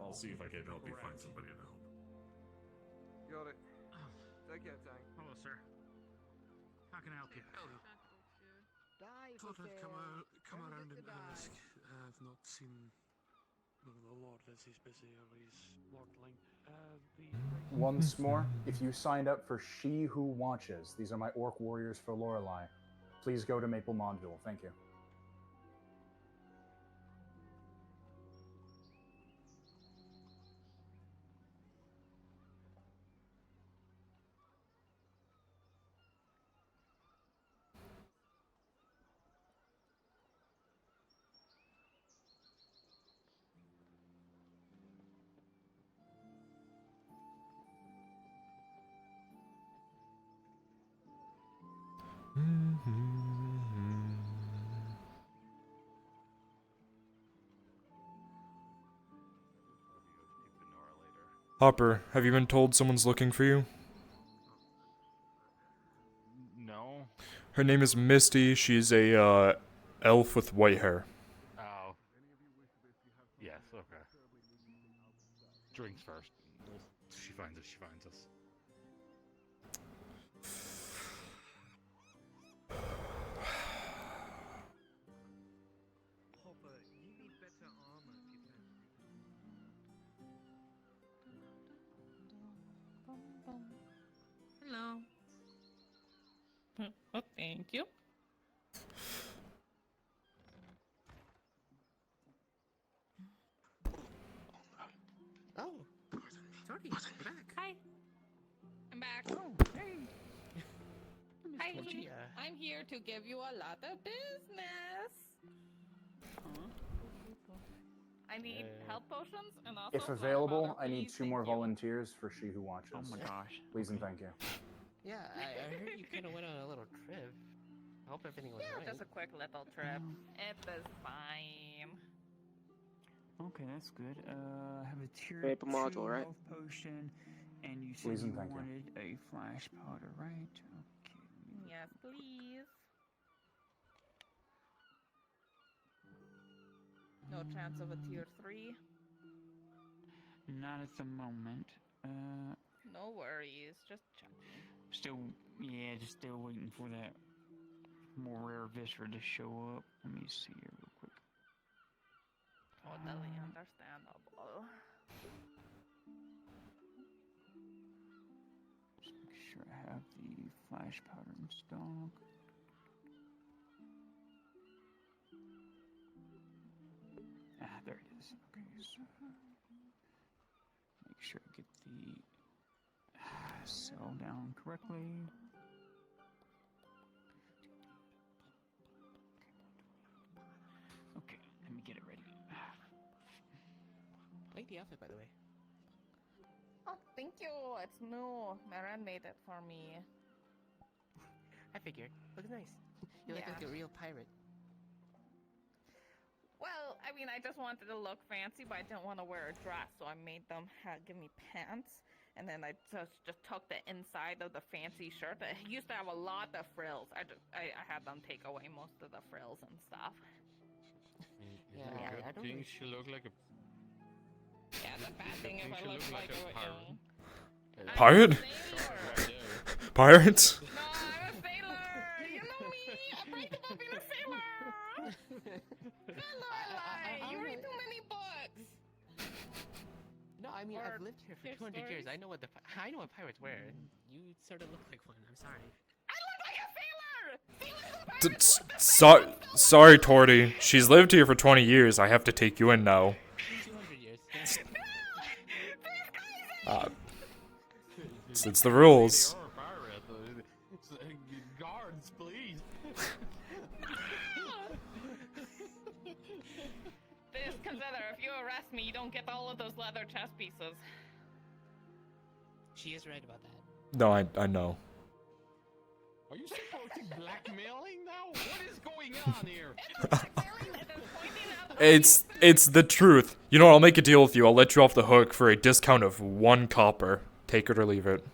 I'll see if I can help you find somebody to help. Got it. Take care, Tank. Hello, sir. How can I help you? Hello. Thought I'd come around and ask. I've not seen the Lord as he's busy or he's waddling. Once more, if you signed up for She Who Watches, these are my orc warriors for Lorelei. Please go to Maple Module. Thank you. Hopper, have you been told someone's looking for you? No. Her name is Misty. She's a elf with white hair. Oh. Yes, okay. Drinks first. She finds us, she finds us. Hopper, you need better armor if you can. Hello. Oh, thank you. Oh, sorry, you're back. Hi. I'm back. Oh, hey. Hi. Georgie, I'm here to give you a lot of business. I need health potions and also If available, I need 2 more volunteers for She Who Watches. Oh my gosh. Please and thank you. Yeah, I heard you kind of went on a little trip. I hope everything was right. Just a quick little trip. It was fine. Okay, that's good. I have a tier Maple 2 module, right? health potion, and you said Please you and thank you. wanted a flash powder, right? Okay. Yes, please. No chance of a tier 3. Not at the moment. No worries, just checking. Just still waiting for that more rare viscera to show up. Let me see here real quick. Totally understandable. Just make sure I have the flash powder in stock. There it is. Okay, so make sure I get the cell down correctly. Okay, let me get it ready. I like the outfit, by the way. Oh, thank you. It's new. Maran made it for me. figured. Looks nice. You look like a real pirate. Well, I mean, I just wanted to look fancy, but I didn't want to wear a dress, so I made them give me pants, and then I just took the inside of the fancy shirt. It used to have a lot of frills. I had them take away most of the frills and stuff. Yeah, I don't think she looked like a. Yeah, the bad thing if I look like a Pirate? Pirates? No, I'm a sailor. You know me. I bragged about being a sailor. You read too many books. No, I mean Or I've lived here for 200 years. I know what pirates wear. You sort of look like one. I'm sorry. Sorry, Torty. She's lived here for 20 years. I have to take you in now. 200 years. It's the rules. Guards, please. Just consider, if you arrest me, you don't get all of those leather chest pieces. She is right about that. No, I know. Are you supporting blackmailing now? What is going on here? It's the truth. You know what? I'll make a deal with you. I'll let you off the hook for a discount of 1 copper. Take it or leave it.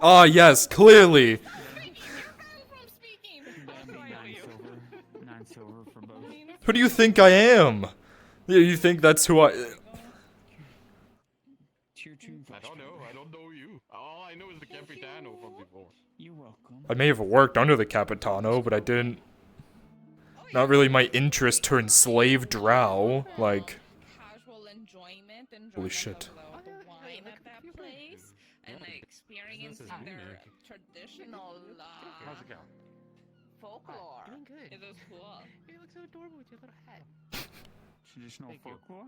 Ah, yes, clearly. 9 silver for both. Who do you think I am? You think that's who I... I don't know. I don't know you. All I know is the Capitano from before. You're welcome. I may have worked under the Capitano, but I didn't... Not really my interest to enslave drow, like... Casual enjoyment and Holy shit. the wine at that place and experiencing their traditional How's it going? folklore. Doing good. It is cool. You look so adorable with your little hat. Traditional folklore?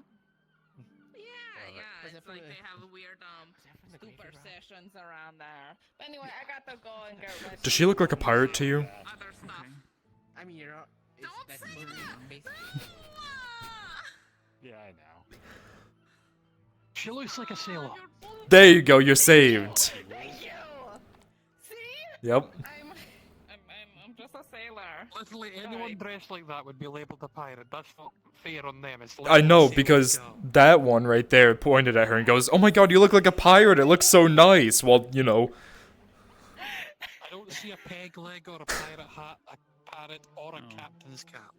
Yeah, it's like they have weird superstitions around there. But anyway, I got to go and get ready. Does she look like a pirate to you? Other stuff. I mean, you're not. That's basically. Yeah, I know. She looks like a sailor. There you go, you're saved. Thank you. See? Yep. I'm just a sailor. Literally, anyone dressed like that would be labeled a pirate. That's not fair on them. It's I know, because that one right there pointed at her and goes, "Oh my god, you look like a pirate, it looks so nice." Well, you know. I don't see a peg leg or a pirate hat, a parrot, or a captain's cap.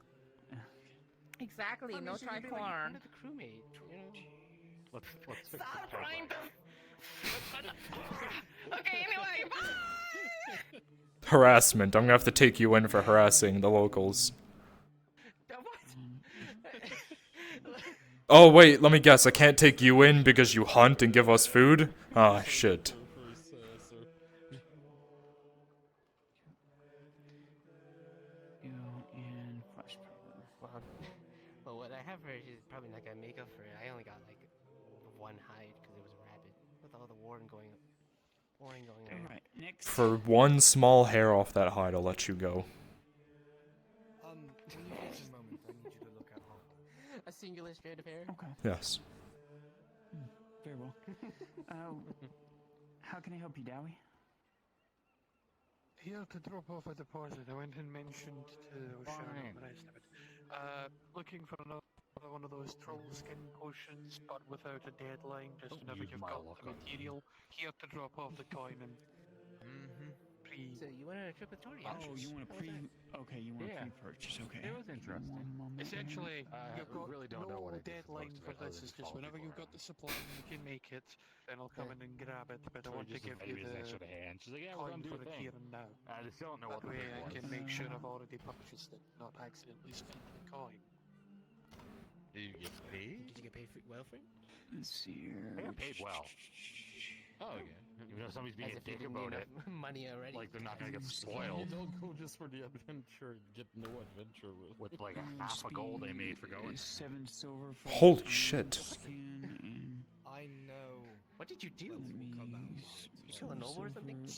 Exactly, no tricorn. One of the crewmate. You know. Let's fix Stop trying to... Okay, anyway, bye! Harassment. I'm gonna have to take you in for harassing the locals. Oh wait, let me guess, I can't take you in because you hunt and give us food? Ah, shit. Well, what I have for her is probably not gonna make up for it. I only got like 1 hide because it was rabid. With all the warring going on. Alright, next. For 1 small hair off that hide, I'll let you go. When you get a moment, I need you to look at a singular strand of hair. Okay. Yes. Very well. How can I help you, Dowie? Here to drop off a deposit. I went and mentioned to O'Shannon and the rest of it. Looking for another one of those troll skin potions, but without a deadline, just whenever you've got the material. Here to drop off the coin and pre. So you want a trip with Tori? Oh, you want to Okay, you want to pre-purchase. Okay. It was interesting. Essentially, you've got really don't know what deadline for this. It's just whenever you've got the supply and you can make it, then I'll come in and grab it. But I want to give you the coin for it here and now. I just don't know That what the way thing I was. can make sure I've already purchased it, not accidentally spend the coin. Did you get paid? Did you get paid well for it? Let's see here. I got paid well. Oh, okay. Even though somebody's being As a if you dick didn't about need it. enough money already. Like they're not gonna get spoiled. Don't go just for the adventure and get no adventure with Like half a gold they made for going. 7 silver for Holy shit. skin and I know. What did you do? You kill a noble or something?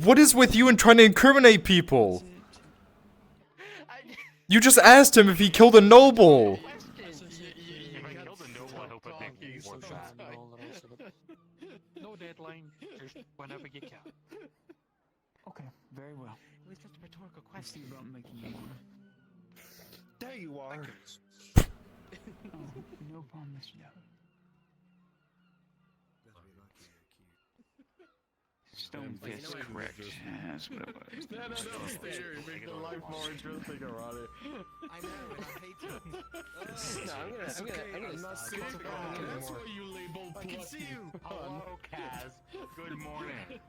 What is with you and trying to incriminate people? You just asked him if he killed a noble. deadline. Just whenever you can. Okay, very well. It was just a rhetorical Let's see question. about making you more. There you are. Oh, no problem, Mr. Dowd. Stonefist, correct. That's what it was. No, make the life more interesting around it. I know, and I hate it. No, I'm not saying that's why you label I can see you. Hello, Kaz. Good morning.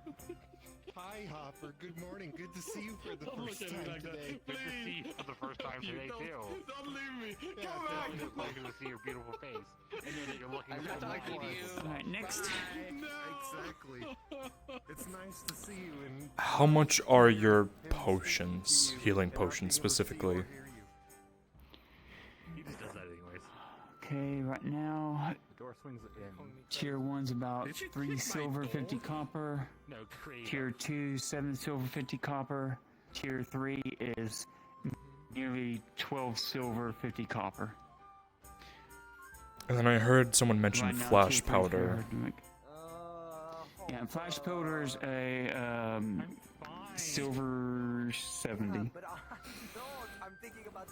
Hi, Hopper. Good morning. Good to see you for the first time today. Good to see you for the first time today, too. Don't leave me. Yeah, Come back. it's a pleasure to see your beautiful face. I know that you're looking I'm for not talking to you. Alright, next. No. Exactly. It's nice to see you. And How much are your potions? Healing potions specifically. he just does that anyways. Okay, right now, The door swings in. tier 1's about 3 silver, 50 copper. No, great. Tier 2, 7 silver, 50 copper. Tier 3 is nearly 12 silver, 50 copper. And then I heard someone mention Right now, flash tier 3 's powder. hard to make. Yeah, flash powder's a silver 70. But I'm thinking about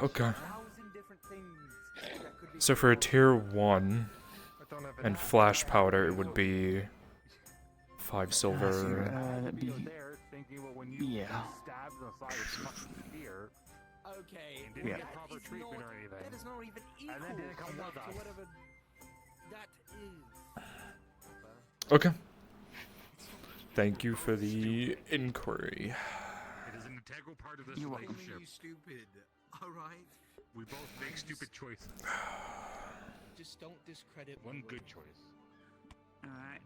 Okay. 1,000 different things that could be So for a tier 1 and flash powder, it would be 5 silver. That'd be, There, thinking about when you yeah. stabbed the side with fucking spear. Okay. And didn't Yeah. get proper treatment or anything. That is not even equal And then didn't come enough with to us. whatever that is. Okay. Thank you for the inquiry. It is an integral part of this You're welcome. relationship. You stupid. All right. We both make stupid choices. Just don't discredit One good choice. Alright.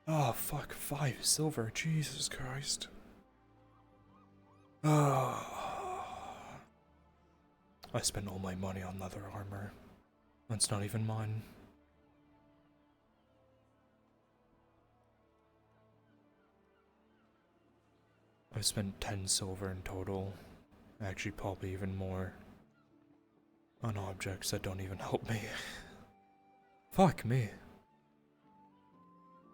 Oh, fuck. 5 silver. Jesus Christ. Oh. I spent all my money on leather armor. That's not even mine. I spent 10 silver in total. Actually, probably even more. On objects that don't even help me. Fuck me.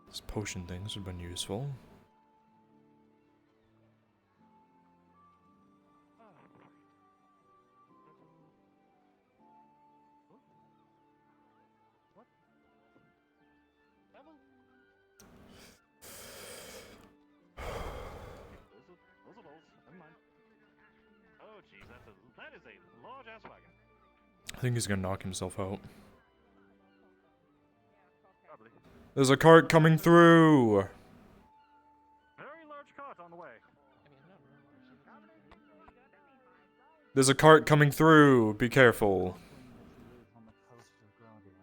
These potion things have been useful. Oh, jeez, that is a large ass wagon. I think he's gonna knock himself out. Probably. There's a cart coming through! Very large cart on the way. There's a cart coming through! Be careful. On the coast of Grodia.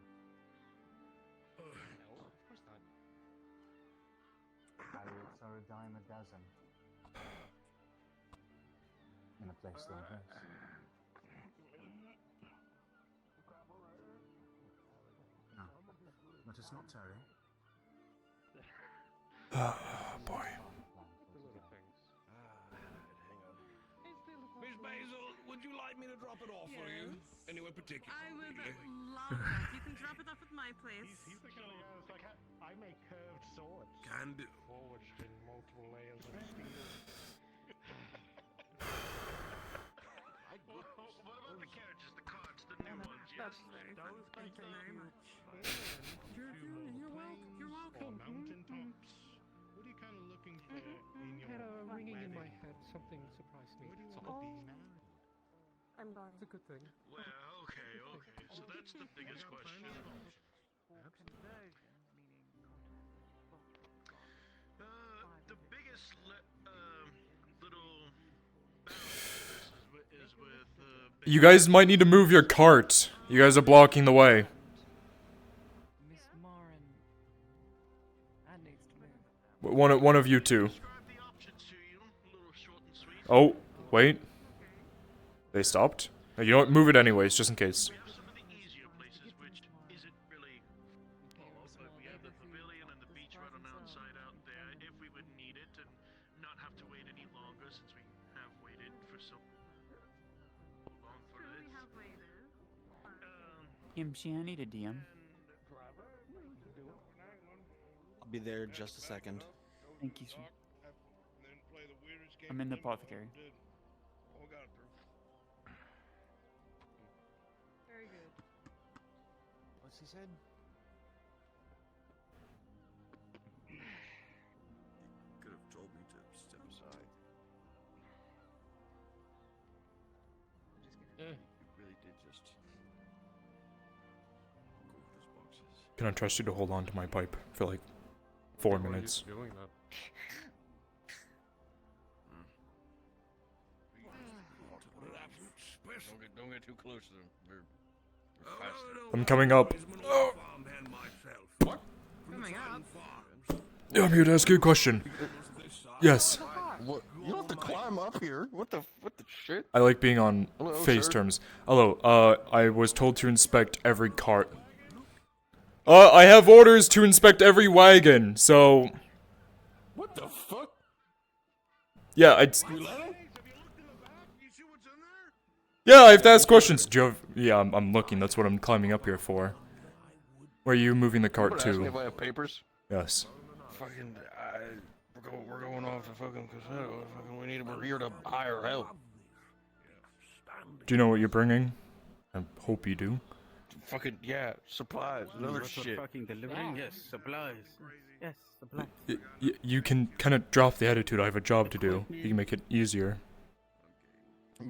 Pirates are a dime a dozen. In a place like this. No, let us not tarry. Oh, boy. Miss Basil, would you like me to drop it off for you? Anywhere particular? I would love that. You can drop it off at my place. He's the kind of guy that's like, I make curved swords. Can do. Forged in multiple layers of steel. What about the carriages, the carts, the new ones? That's very fun. Thank you very much. You're welcome. You're welcome. Mountaintops. What are you kind of looking for in your Had a ringing in my wedding? head. Something surprised me. Where do you That's want all. to be married? I'm going. It's a good thing. Well, okay. So that's the biggest question. The biggest little balance is with You guys might need to move your cart. You guys are blocking the way. Miss Marin. That needs to move. One of you two. Oh, wait. They stopped? No, you know what? Move it anyways, just in case. We have some of the easier places, which isn't really. We have the pavilion and the beach right on the outside out there. If we would need it and not have to wait any longer, since we have waited for so long for it. MC, I need a DM. be there just a second. Thank you, sir. I'm in the apothecary. Very good. What's he said? Could have told me to step aside. Eh. You really did just go with those boxes. Can I trust you to hold on to my pipe for like 4 minutes? Why are you doing that? Don't get too close to them. We're fast. I'm coming up. What? Coming up? Yeah, I'm here to ask you a question. Yes. What? You don't have to climb up here. What the shit? I like being on Hello, face sir. terms. Hello, I was told to inspect every cart. I have orders to inspect every wagon, so... What the fuck? Yeah, it's... You let him? Yeah, I have to ask questions. Do you have... Yeah, I'm looking. That's what I'm climbing up here for. Where are you moving the cart Ask me to? if I have papers. Yes. Fucking, we're going off the fucking casino. We're here to hire help. Do you know what you're bringing? I hope you do. Fucking, yeah, supplies, another What's for shit. fucking delivering? Yes, supplies. Yes, supplies. You can kind of drop the attitude. I have a job to do. You can make it easier.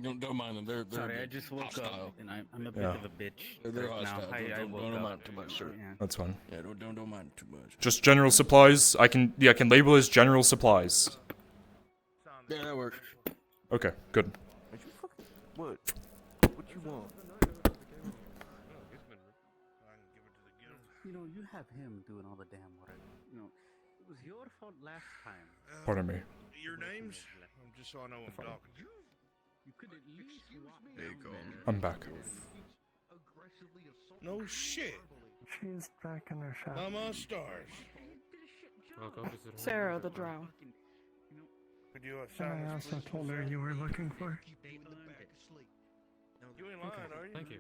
Don't mind them. They're Sorry, I just woke hostile. up and I'm a bit Yeah. of a bitch. They're right hostile. now. I woke Don't up. mind too much, sir. Yeah. That's fine. Yeah, don't mind too much. Just general supplies. I can label as general supplies. Yeah, that works. Okay, good. What? What you want? You know, you have him doing all the damn work. You know, it was your fault last time. Pardon me. Your names? Just so I know I'm talking to. You could at least walk There you down go. there. I'm back. No shit. She's back in her shop. Mama stars. Sarah, the drow. Could you have And I also told her you were looking for. You ain't lying, are you? Thank you.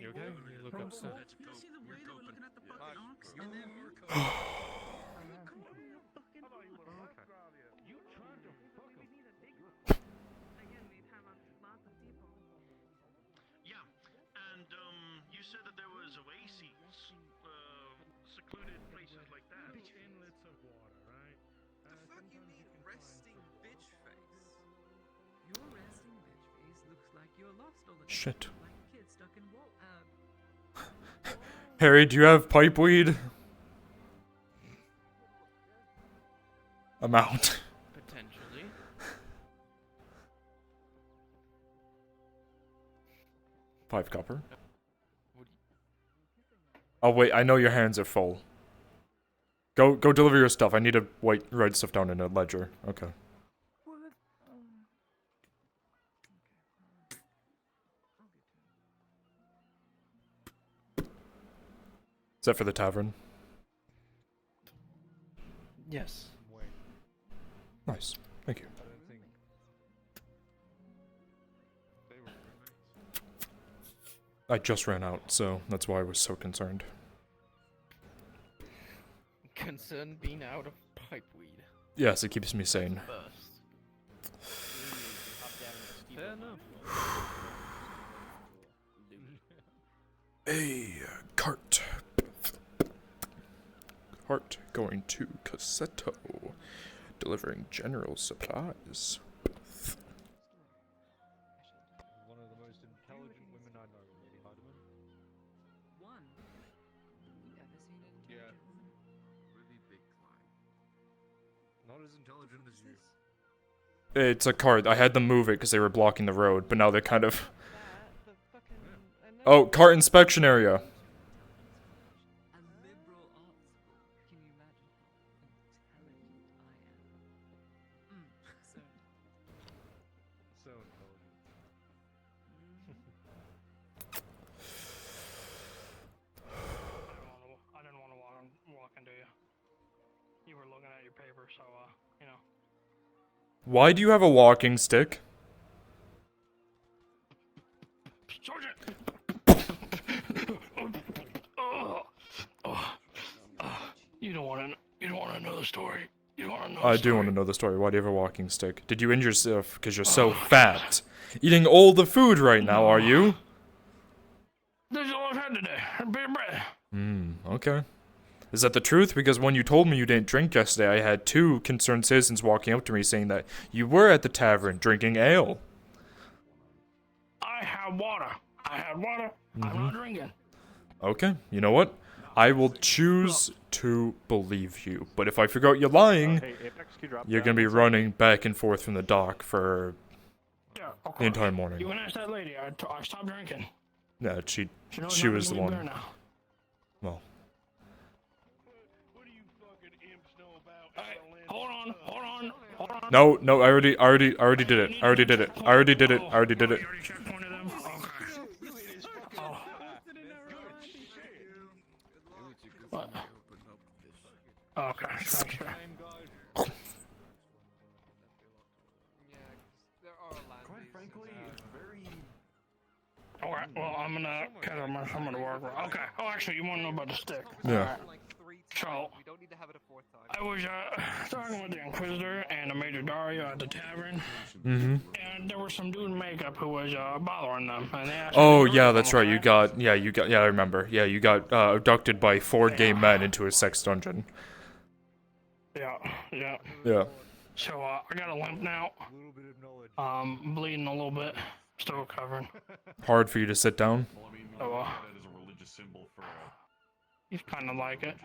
You okay? You look upset. Yeah, and you said that there was oases, secluded places like that. Inlets of water, right? The fuck you mean resting bitch face? Your resting bitch face looks like you're lost all the time. Shit. Like a kid stuck in wall. Harry, do you have pipe weed? Amount. Potentially. Five copper. Oh wait, I know your hands are full. Go deliver your stuff. I need to write stuff down in a ledger. Okay. Is that for the tavern? Yes. Nice. Thank you. I just ran out, so that's why I was so concerned. Concerned being out of pipe weed. Yes, it keeps me sane. Fair enough. A cart. Cart going to Cassetto. Delivering general supplies. One of the most intelligent women I know, Lady Hardiman. One. You ever seen it? Yeah. Really big climb. Not as intelligent as you. It's a cart. I had them move it because they were blocking the road, but now they're kind of... Oh, cart inspection area. A liberal arts school. Can you imagine how intelligent I am? So intelligent. I didn't want to walk into you. You were looking at your paper, so you know. Why do you have a walking stick? Sergeant. You you want to know the story? You want to know I do want to know the story. Why do you have a walking stick? Did you injure yourself because you're so fat? Eating all the food right now, are you? This is all I've had today. A bit of bread. Okay. Is that the truth? Because when you told me you didn't drink yesterday, I had 2 concerned citizens walking up to me saying that you were at the tavern drinking ale. I had water. I'm not drinking. Okay, you know what? I will choose to believe you. But if I figure out you're lying, Hey, Apex, can you drop you're down gonna be one second? running back and forth from the dock for the entire You morning. can ask that lady. I stopped drinking. Yeah, she knows she not to was the give me beer one. now. Well, Hey, hold on. no, I already did it. I already did it. I already did it. I already did it. Checkpointed them. What? Okay, thanks, sir. Quite frankly, it's very. Alright, well, I'm gonna cut out my some of the work. Okay. Oh, actually, you want to know about the stick? Yeah. So, I was talking with the Inquisitor and the Major Dario at the tavern, and there was some dude in makeup who was bothering them. And they asked Oh me to yeah, murder that's them, right. You okay? got I remember. Yeah, you got abducted by 4 gay men into a sex dungeon. Yeah. Yeah. So, I got a limp now. Bleeding a little bit. Still recovering. Hard for you to sit down. Well, I mean, Oh, that is a religious symbol for. You kind of like it.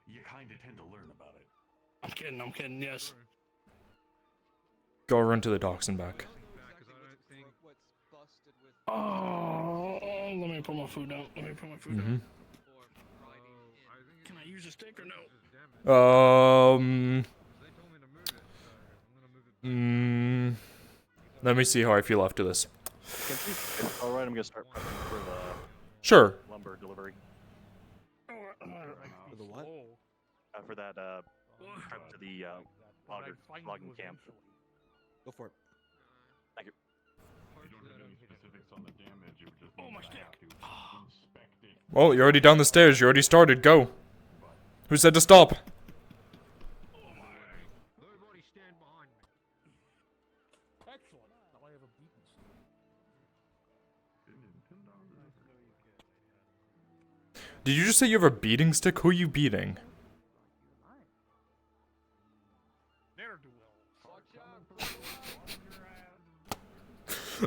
You kind of tend to learn about it. I'm kidding, yes. Go run to the docks and back. Oh, let me put my food down. Can I use a stick or no? Let me see how I feel after this. Alright, I'm gonna start prepping for the Sure. lumber delivery. For the what? For that trip to the logging camp. Go for it. Thank you. You don't have any specifics on the damage. It would just mean that I have to inspect it. Well, you're already down the stairs. You already started. Go. Who said to stop? Nobody stand behind me. Excellent. Now I have a beaten Did you just say you have a beating stick? Who are you beating?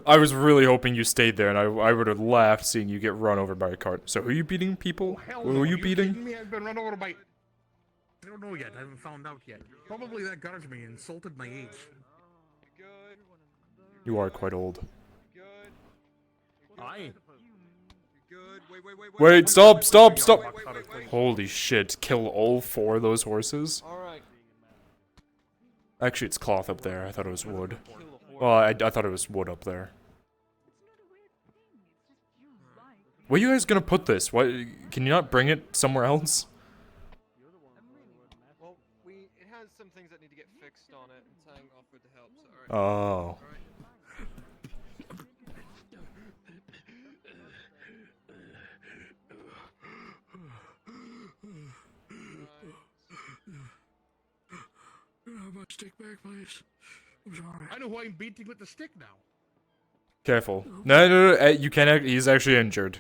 I was really hoping you stayed there, and I would have laughed seeing you get run over by a cart. So who are you beating, people? Who are you beating? Kidding me? I've been run over by. I don't know yet. I haven't found out yet. Probably that guardsman insulted my age. You are quite old. Aye. Wait, stop! Holy shit, kill all 4 of those horses? Actually, it's cloth up there. I thought it was wood. Well, I thought it was wood up there. Where are you guys gonna put this? What? Can you not bring it somewhere else? Well, it has some things that need to get fixed on it, and Sang offered to help, so Oh. My stick back, please. I'm sorry. I know who I'm beating with the stick now. Careful. No, you can't act. He's actually injured.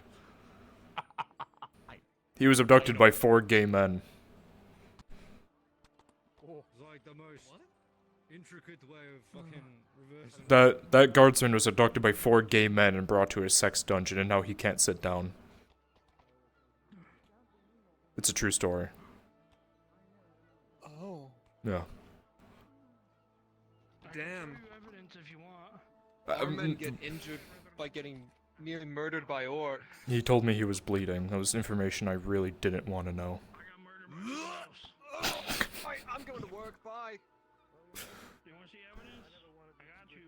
He was abducted by 4 gay men. Oh, it's like the most intricate way of fucking reversing. That guardsman was abducted by 4 gay men and brought to a sex dungeon, and now he can't sit down. It's a true story. Oh. Yeah. Damn. Evidence if you want. Our men get injured by getting nearly murdered by orcs. He told me he was bleeding. That was information I really didn't want to know. I'm going to work. Bye. You want to see evidence? I got you.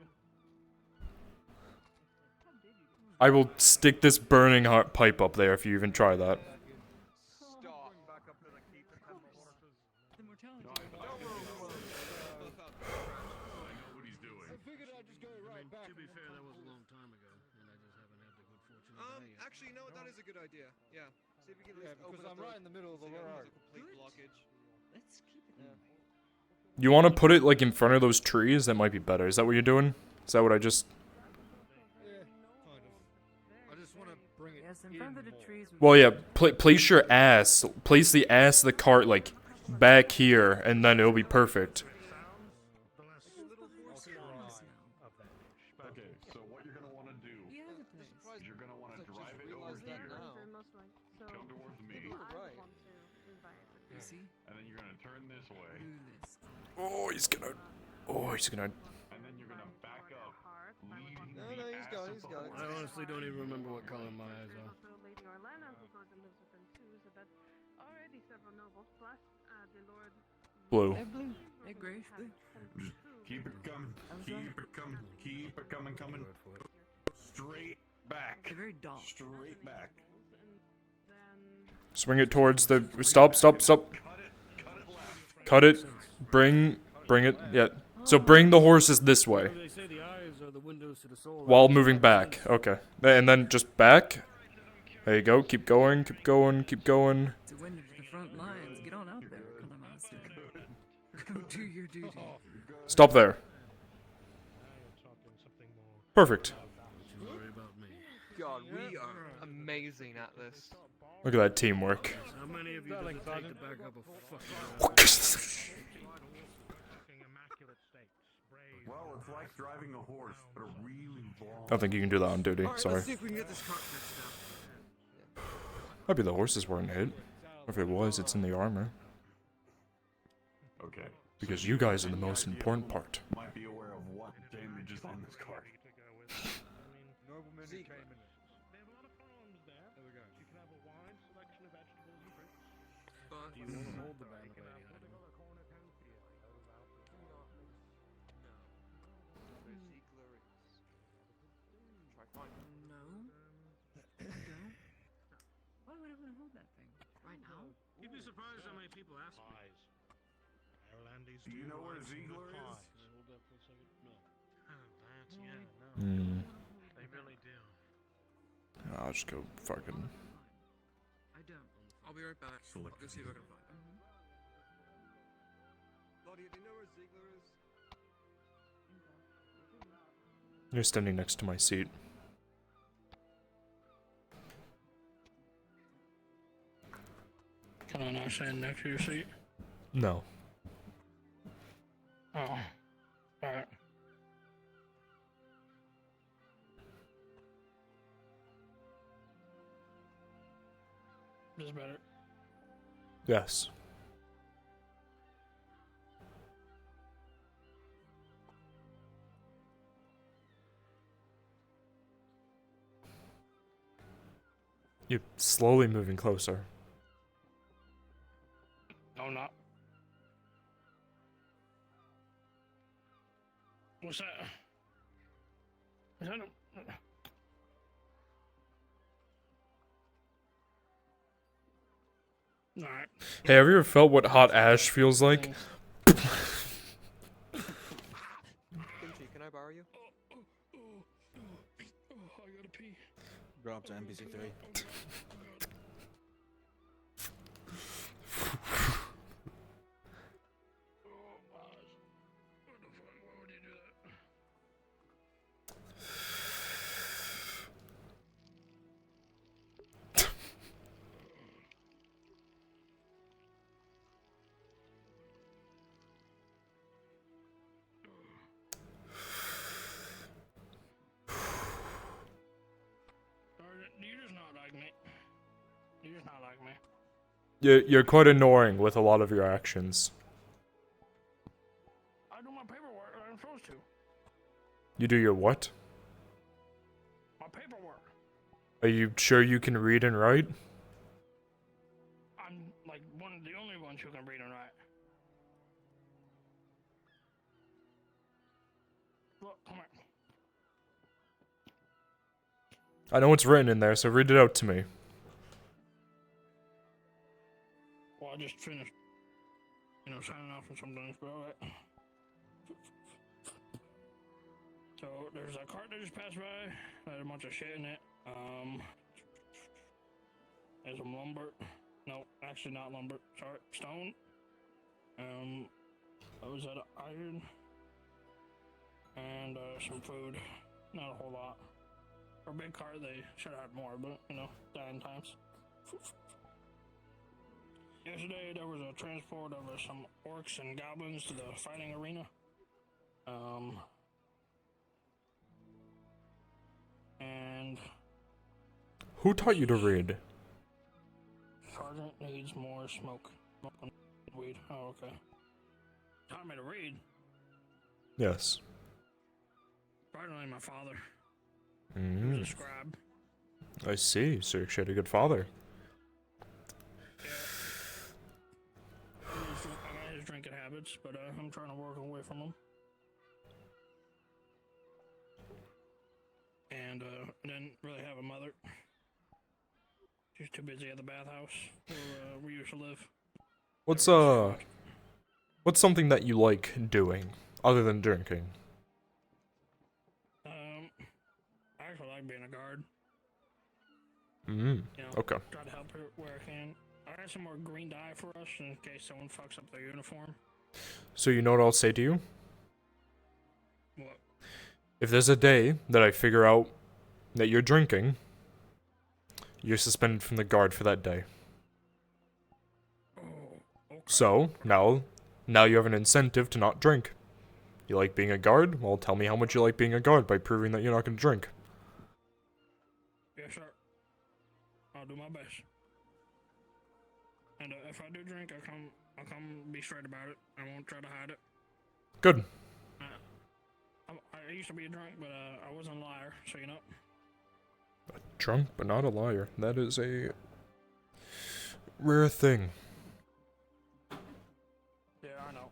I will stick this burning hot pipe up there if you even try that. To be fair, that was a long time ago, and I just haven't had the good fortune of Actually, you know what? That is a good idea. Yeah. See if we can Yeah, because I'm right in the middle of the road. Complete blockage. Let's keep it You want to put it like in front of those trees? That might be better. Is that what you're doing? Is that what I just? Yeah, kind of. I just want to bring it Yes, in front of the trees. Well, yeah. Place your ass. Place the ass of the cart like back here, and then it'll be perfect. Okay, so what you're gonna want to do is you're gonna want to drive it over here, come towards me, You see? and then you're gonna turn this way, Oh, he's gonna. Oh, he's gonna. and then you're gonna back up, leaving No, the he's got it, ass he's of got the it. horse. I honestly don't even remember what color my eyes are. Blue. They're blue. They're grayish blue. Just keep it coming, keep it coming, keep it coming, coming. Straight back. They're very dark. Straight back. Swing it towards the. Stop! Stop! Stop! Cut it. Bring it. Yeah. So bring the horses this way. They say the eyes are the windows to the soul. While moving back. Okay. And then just back. There you go. Keep going. Keep going. Keep going. It's a window to the front lines. Get on out there, Color Master. Go do your duty. Stop there. Perfect. God, we are amazing at this. Look at that teamwork. How many of you does it take to back up a fucking Well, it's like driving a horse, but a really long. I don't think you can do that on duty. Alright, Sorry. let's see if we can get this cart fixed now. Maybe the horses weren't hit. If it was, it's in the armor. Okay. Because you guys are the most important part. Might be aware of what damage is on this cart. Nobleman who came in. Do you want to hold the banner lady? No. Don't. Why would I want to hold that thing? Right now? You'd be surprised how many people ask me. Do you know where Ziegler is? They really do. I'll just go fucking. I don't. I'll be right back. I'll go see if I can find him. Claudia, do you know where Ziegler is? You're standing next to my seat. Can I not stand next to your seat? No. Oh. Alright. This is better. Yes. You're slowly moving closer. No, not. What's that? Is that a... Alright. Hey, have you ever felt what hot ash feels like? Kimchi, can I borrow you? I gotta pee. Drop to NPC3. You just not like me. You just not like me. You're quite annoying with a lot of your actions. I do my paperwork like I'm supposed to. You do your what? My paperwork. Are you sure you can read and write? I'm like one of the only ones who can read and write. Look, come here. I know what's written in there, so read it out to me. Well, I just finished, signing off on some things, but alright. So, there's a cart that just passed by, had a bunch of shit in it. There's some lumber. No, actually not lumber. Sorry, stone. I was at iron and some food. Not a whole lot. For a big car, they should have had more, but you know, dying times. Yesterday, there was a transport of some orcs and goblins to the fighting arena. And Who taught you to read? Sergeant needs more smoke. Weed. Oh, okay. Taught me to read. Yes. Probably my father. He Mm. was a scribe. I see. So you actually had a good father. I got his drinking habits, but I'm trying to work away from them. And I didn't really have a mother. She's too busy at the bathhouse where we used to live. What's something that you like doing other than drinking? I actually like being a guard. Mm. You know, Okay. try to help her where I can. I got some more green dye for us in case someone fucks up their uniform. So you know what I'll say to you? What? If there's a day that I figure out that you're drinking, you're suspended from the guard for that day. So, now you have an incentive to not drink. You like being a guard? Well, tell me how much you like being a guard by proving that you're not going to drink. Yes, sir. I'll do my best. And if I do drink, I'll come be straight about it. I won't try to hide it. Good. I used to be a drunk, but I wasn't a liar, so you know. Drunk, but not a liar. That is a rare thing. Yeah, I know.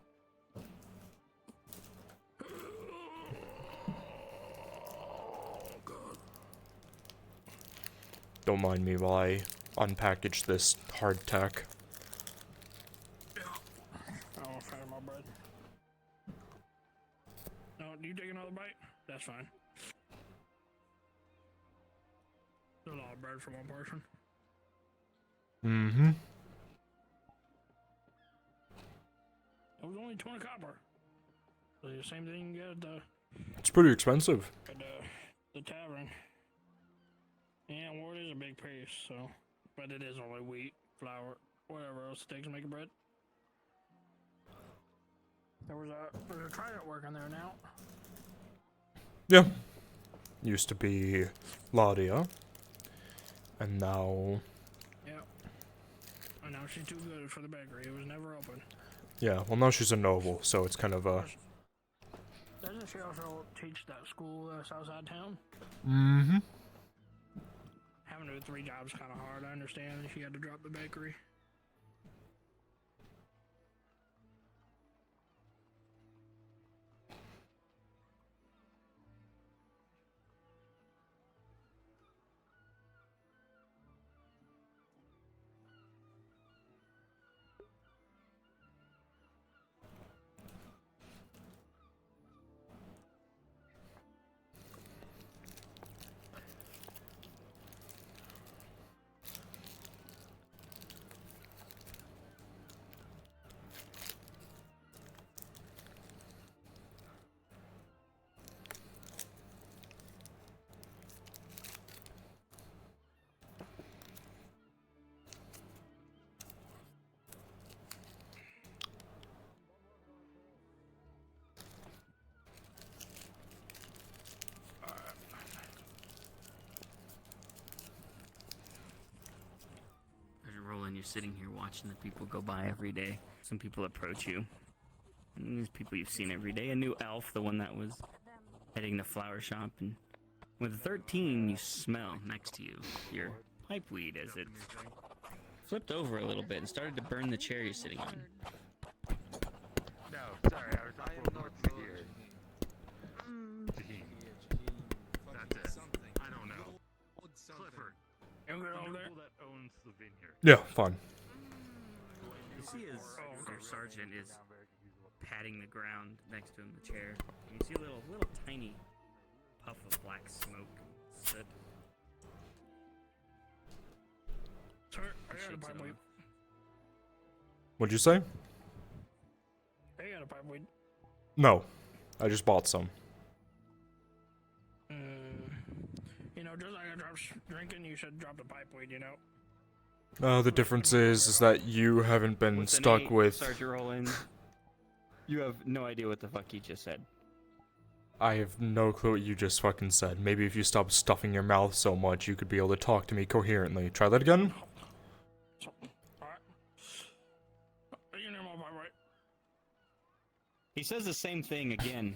Don't mind me while I unpackage this hardtack. I don't want to my bread. No, do you take another bite? That's fine. There's a lot of bread for one person. Mm-hmm. It was only 20 copper. So the same thing you get at It's pretty expensive. the tavern. Yeah, well, it is a big piece, so. But it is only wheat, flour, whatever else it takes to make a bread. There's a trident working there now. Yeah. Used to be Ladia. And now... Yeah. I know, she's too good for the bakery. It was never open. Yeah, well now she's a noble, so it's kind of Doesn't she also teach that school outside town? Mm-hmm. Having to do 3 jobs kind of hard. I understand she had to drop the bakery. As you're rolling, you're sitting here watching the people go by every day. Some people approach you. And these people you've seen every day. A new elf, the one that was heading the flower shop. And with 13, you smell next to you your pipe weed as it flipped over a little bit and started to burn the chair you're sitting on. No, sorry, I am not here. That's it. I don't know. Clifford. You good over The there? noble that owns the vineyard. Yeah, fine. You see as your sergeant is patting the ground next to him, the chair. And you see a little tiny puff of black smoke. Soot. Sir, I got a pipe weed. What'd you say? Hey, got a pipe weed. No, I just bought some. You know, just like I dropped drinking, you should drop the pipe weed, you know? The difference is that you haven't been With an stuck 8, with... Start your roll in. You have no idea what the fuck he just said. I have no clue what you just fucking said. Maybe if you stop stuffing your mouth so much, you could be able to talk to me coherently. Try that again? He says the same thing again.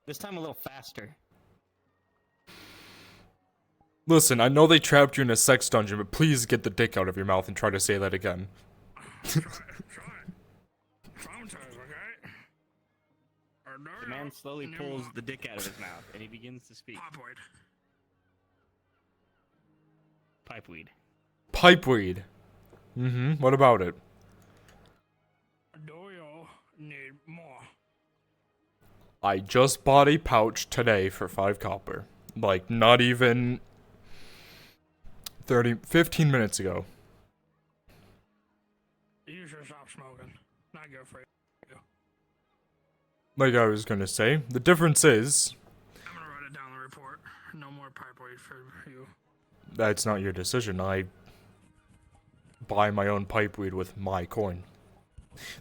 This time a little faster. Listen, I know they trapped you in a sex dungeon, but please get the dick out of your mouth and try to say that again. The man slowly pulls the dick out of his mouth, and he begins to speak. Pipeweed. Pipeweed. Mm-hmm. What about it? Do you need more? I just bought a pouch today for 5 copper. Like, not even 15 minutes ago. You should stop smoking. Not good for you. Like I was gonna say, the difference is... I'm gonna write it down in the report. No more pipe weed for you. That's not your decision. I buy my own pipeweed with my coin.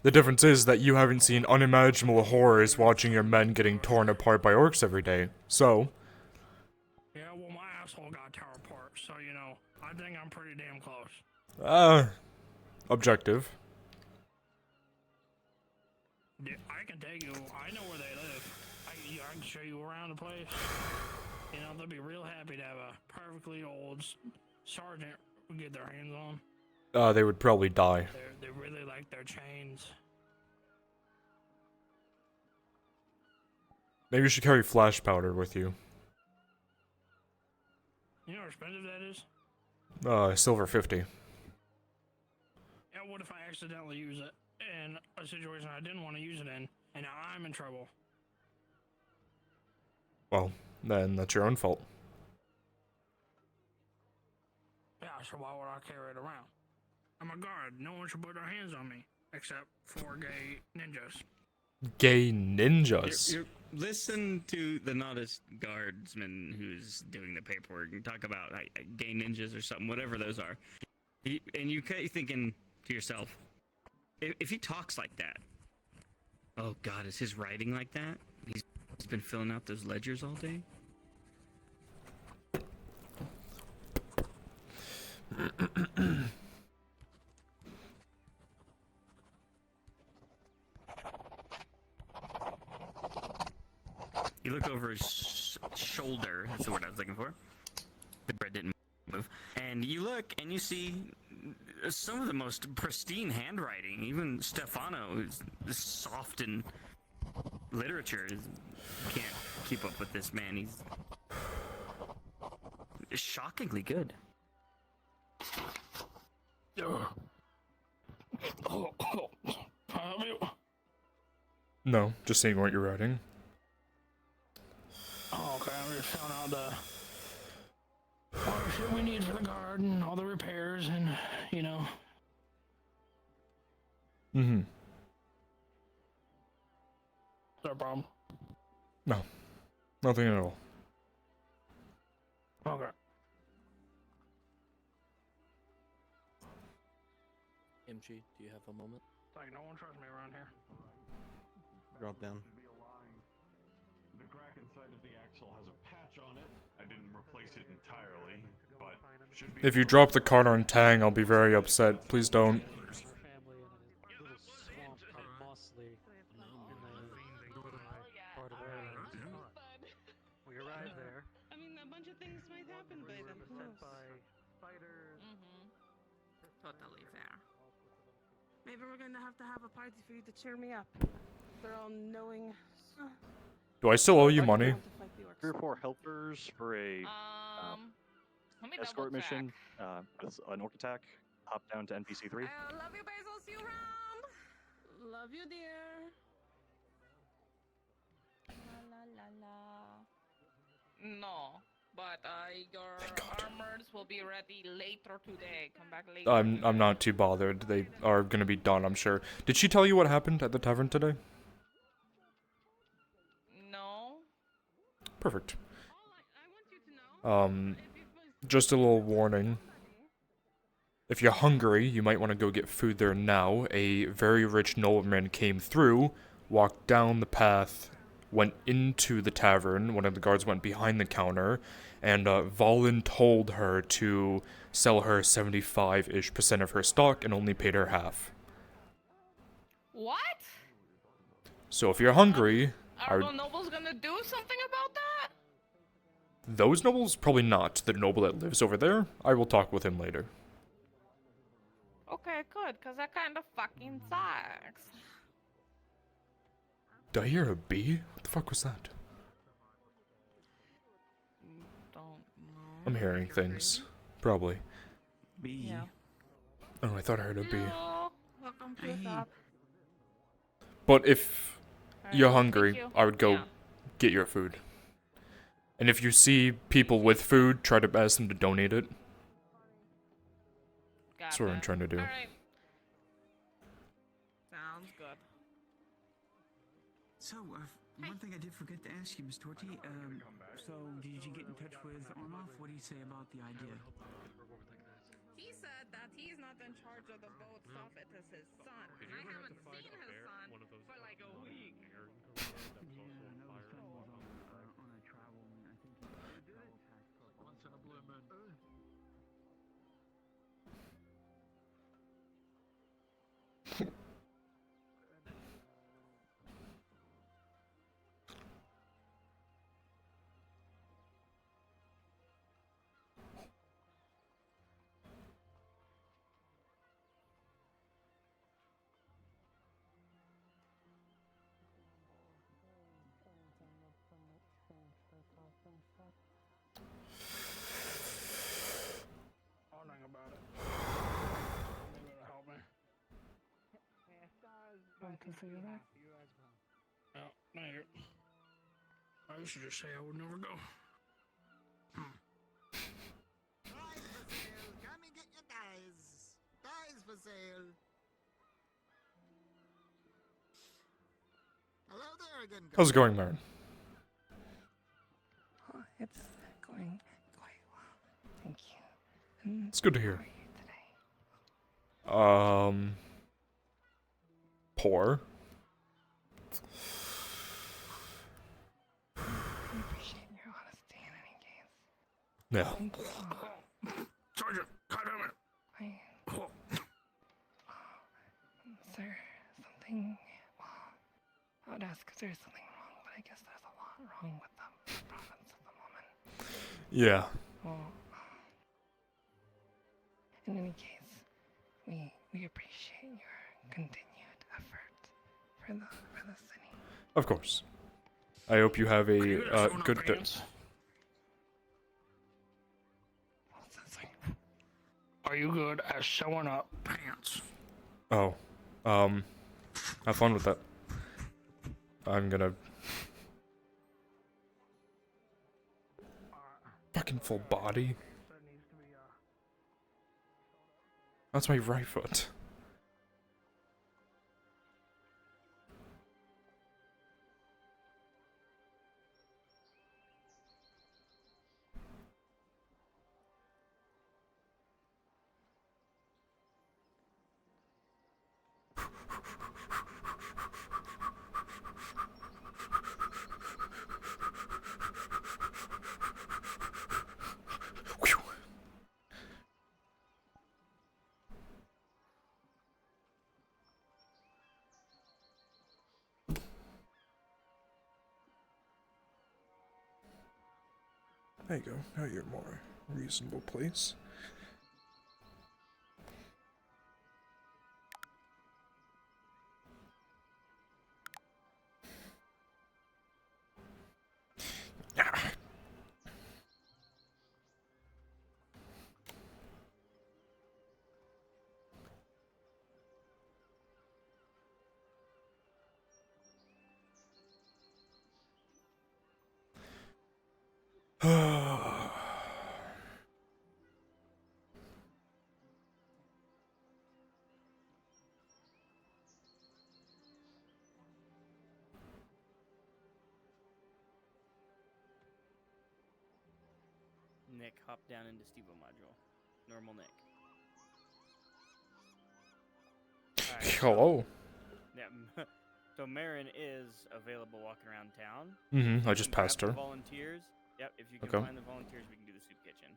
The difference is that you haven't seen unimaginable horrors watching your men getting torn apart by orcs every day. So... Yeah, well, my asshole got torn apart, so, you know, I think I'm pretty damn close. Objective. Yeah, I can take you. I know where they live. I can show you around the place. You know, they'll be real happy to have a perfectly old sergeant get their hands on. They would probably die. They really like their chains. Maybe you should carry flash powder with you. You know how expensive that is? Silver 50. Yeah, what if I accidentally use it in a situation I didn't want to use it in, and now I'm in trouble? Well, then that's your own fault. Yeah, so why would I carry it around? I'm a guard. No one should put their hands on me, except for gay ninjas. Gay ninjas? Listen to the novice guardsman who's doing the paperwork and talk about gay ninjas or something, whatever those are. And you're thinking to yourself, if he talks like that, oh god, is his writing like that? He's been filling out those ledgers all day? You look over his shoulder, that's the word I was looking for. The bread didn't move. And you look and you see some of the most pristine handwriting. Even Stefano, who's soft in literature, can't keep up with this man. He's shockingly good. No, just seeing what you're writing. Oh, okay, I'm just filling out all the shit we need for the garden, all the repairs, and, you know. Mm-hmm. Is there a problem? No. Nothing at all. Okay. MG, do you have a moment? Like, no one trusts me around here. Drop down. The crack inside of the axle has a patch on it. I didn't replace it entirely, but should be. If you drop the cart on Tang, I'll be very upset. Please don't. We arrived there. I mean, a bunch of things might happen by then. Set by spiders. Totally fair. Maybe we're going to have a party for you to cheer me up. They're all knowing. Do I still owe you money? 3 or 4 helpers for a let me escort mission with an orc attack. Hop down to NPC 3. I love you, Basil. See you around. Love you, dear. La la la la. No, but your armors will be ready later today. Come back later. I'm not too bothered. They are gonna be done, I'm sure. Did she tell you what happened at the tavern today? Perfect. Just a little warning. If you're hungry, you might want to go get food there now. A very rich nobleman came through, walked down the path, went into the tavern. One of the guards went behind the counter, and Valen told her to sell her 75-ish% of her stock and only paid her half. What? So if you're hungry, Are the nobles gonna do something about that? those nobles? Probably not. The noble that lives over there, I will talk with him later. Okay, good, because that kind of fucking sucks. Did I hear a bee? What the fuck was that? Don't know. I'm hearing things. Probably. Bee. Yeah. Oh, I thought I heard a bee. Hello. Welcome to the shop. But if you're thank hungry, you. I would go Yeah. get your food. And if you see people with food, try to ask them to donate it. That's what I'm trying to do. Alright. Sounds good. So, one thing I did forget to ask you, Miss Torty. So did you get in touch with Orloff? What do you say about the idea? He said that he's not in charge of the boat stuff, it is his son. And I haven't seen his son for like a week. On a travel, and I think he traveled past Once in a blue moon. I'll think about it. Maybe it'll help me. Want to figure it out? No, thank you. I used to just say I would never go. Dies for sale. Come and get your dies. Dies for sale. Hello there again. How's it going, Marin? Oh, it's going quite well. Thank you. And It's good to hear. how are you today? Poor. I appreciate your honesty in any case. Yeah. And, Sergeant, goddamn it. is there something? Well, I would ask if there's something wrong, but I guess there's a lot wrong with the province at the moment. Yeah. Well, in any case, we appreciate your continued effort for the city. Of course. I hope you have a good day. What's that saying? Are you good at sewing up pants? Oh. Have fun with that. I'm gonna... Fucking full body. That's my right foot. There you go. Now you're more reasonable place. Nick, hop down into Stevo module. Normal Nick. Alright, Hello. Yeah. So Marin is available walking around town. Mm-hmm. I You just can grab passed the her. Volunteers. Yep. If you can Okay. find the volunteers, we can do the soup kitchen.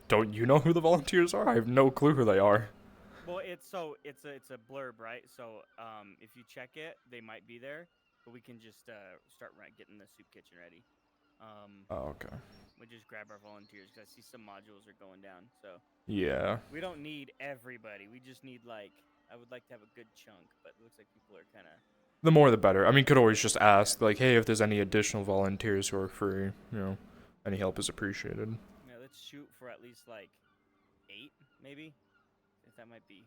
Don't you know who the volunteers are? I have no clue who they are. Well, it's a blurb, right? So if you check it, they might be there, but we can just start getting the soup kitchen ready. Oh, okay. We just grab our volunteers because I see some modules are going down. So Yeah. we don't need everybody. We just need I would like to have a good chunk, but it looks like people are kind of. The more the better. I mean, could always just ask, like, hey, if there's any additional volunteers who are free, any help is appreciated. Yeah, let's shoot for at least 8, maybe. If that might be.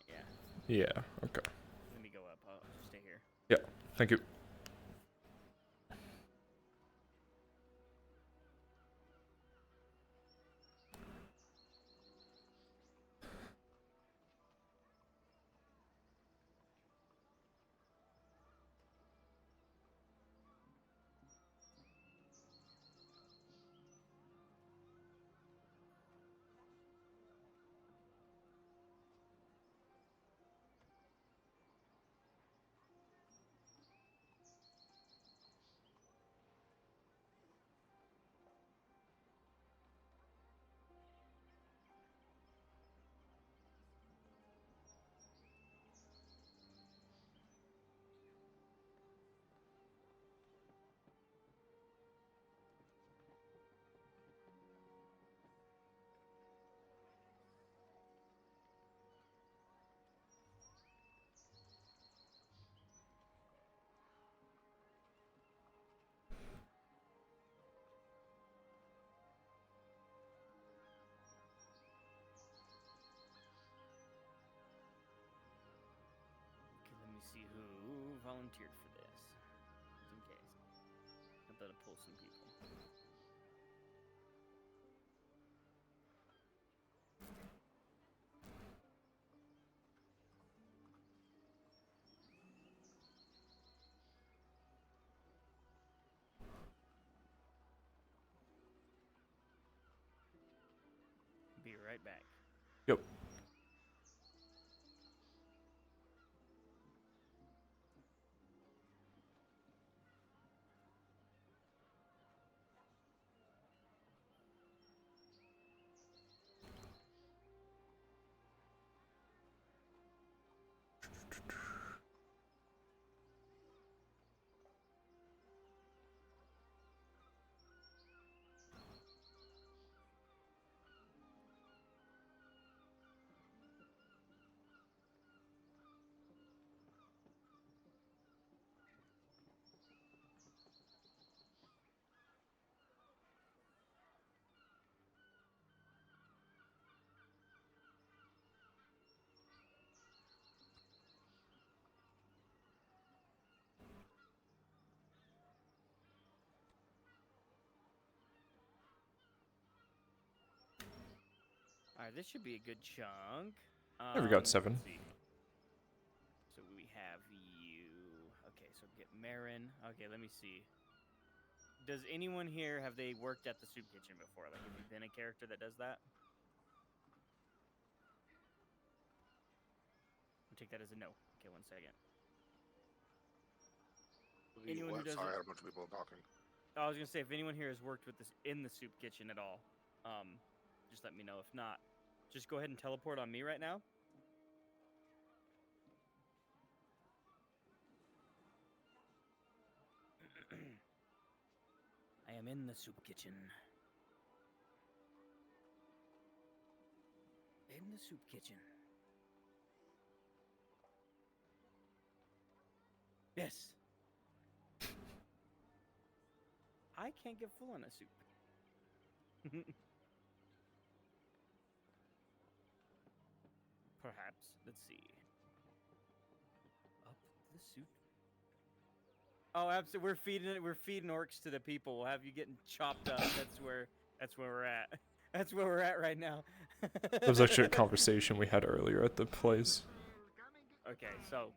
Yeah. Yeah. Okay. Let me go up. I'll just stay here. Yeah. Thank you. Okay, let me see who volunteered for this. Just in case. I thought I'd pull some people. Be right back. Yep. Alright, this should be a good chunk. There we got 7. Let's see. So we have you. Okay, so get Marin. Okay, let me see. Does anyone here, have they worked at the soup kitchen before? Like, have you been a character that does that? I'll take that as a no. Okay, 1 second. Anyone who does Sorry, I had a bunch of people talking. I was gonna say, if anyone here has worked with this in the soup kitchen at all, just let me know. If not, just go ahead and teleport on me right now. I am in the soup kitchen. In the soup kitchen. Yes. I can't get full on a soup. Perhaps. Let's see. Up the soup. Oh, absolutely. We're feeding orcs to the people. We'll have you getting chopped up. That's where we're at. That's where we're at right now. That was actually a conversation we had earlier at the place. Okay, so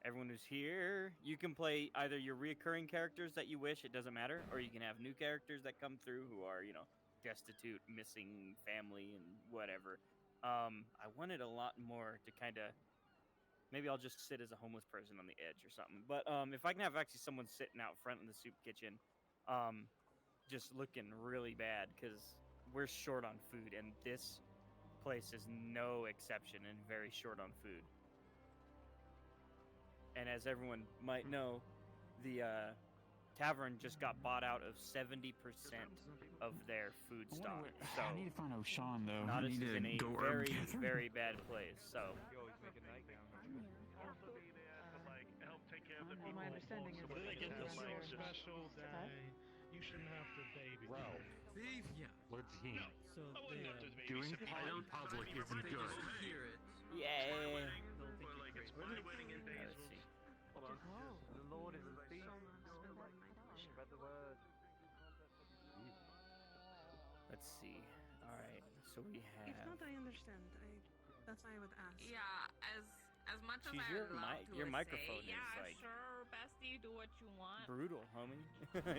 Everyone who's here, you can play either your reoccurring characters that you wish, it doesn't matter, or you can have new characters that come through who are, you know, destitute, missing family, and whatever. I wanted a lot more to kind of. Maybe I'll just sit as a homeless person on the edge or something. But if I can have actually someone sitting out front in the soup kitchen, just looking really bad because we're short on food, and this place is no exception and very short on food. And as everyone might know, the tavern just got bought out of 70% of their food stock. So I need to find O'Shawn though. I Nodus need is to in a go very, herb gathering. very bad place. So Also be there to like help take care of the people. My understanding is When they get the slices. special day. You shouldn't have to baby. Ralph. Beef? Yeah. We're team. So I wouldn't have to Doing babysit. pot in public isn't good. yeah. Or like it's my wedding in days. Let's see. Hold on. The Lord is a thief. Spread the word. Let's see. All right. So we have. If not, I understand. That's why I would ask. Yeah, as much as She's I your love mic- to your say, microphone is, yeah, like, sure, bestie, do what you want. Brutal, homie.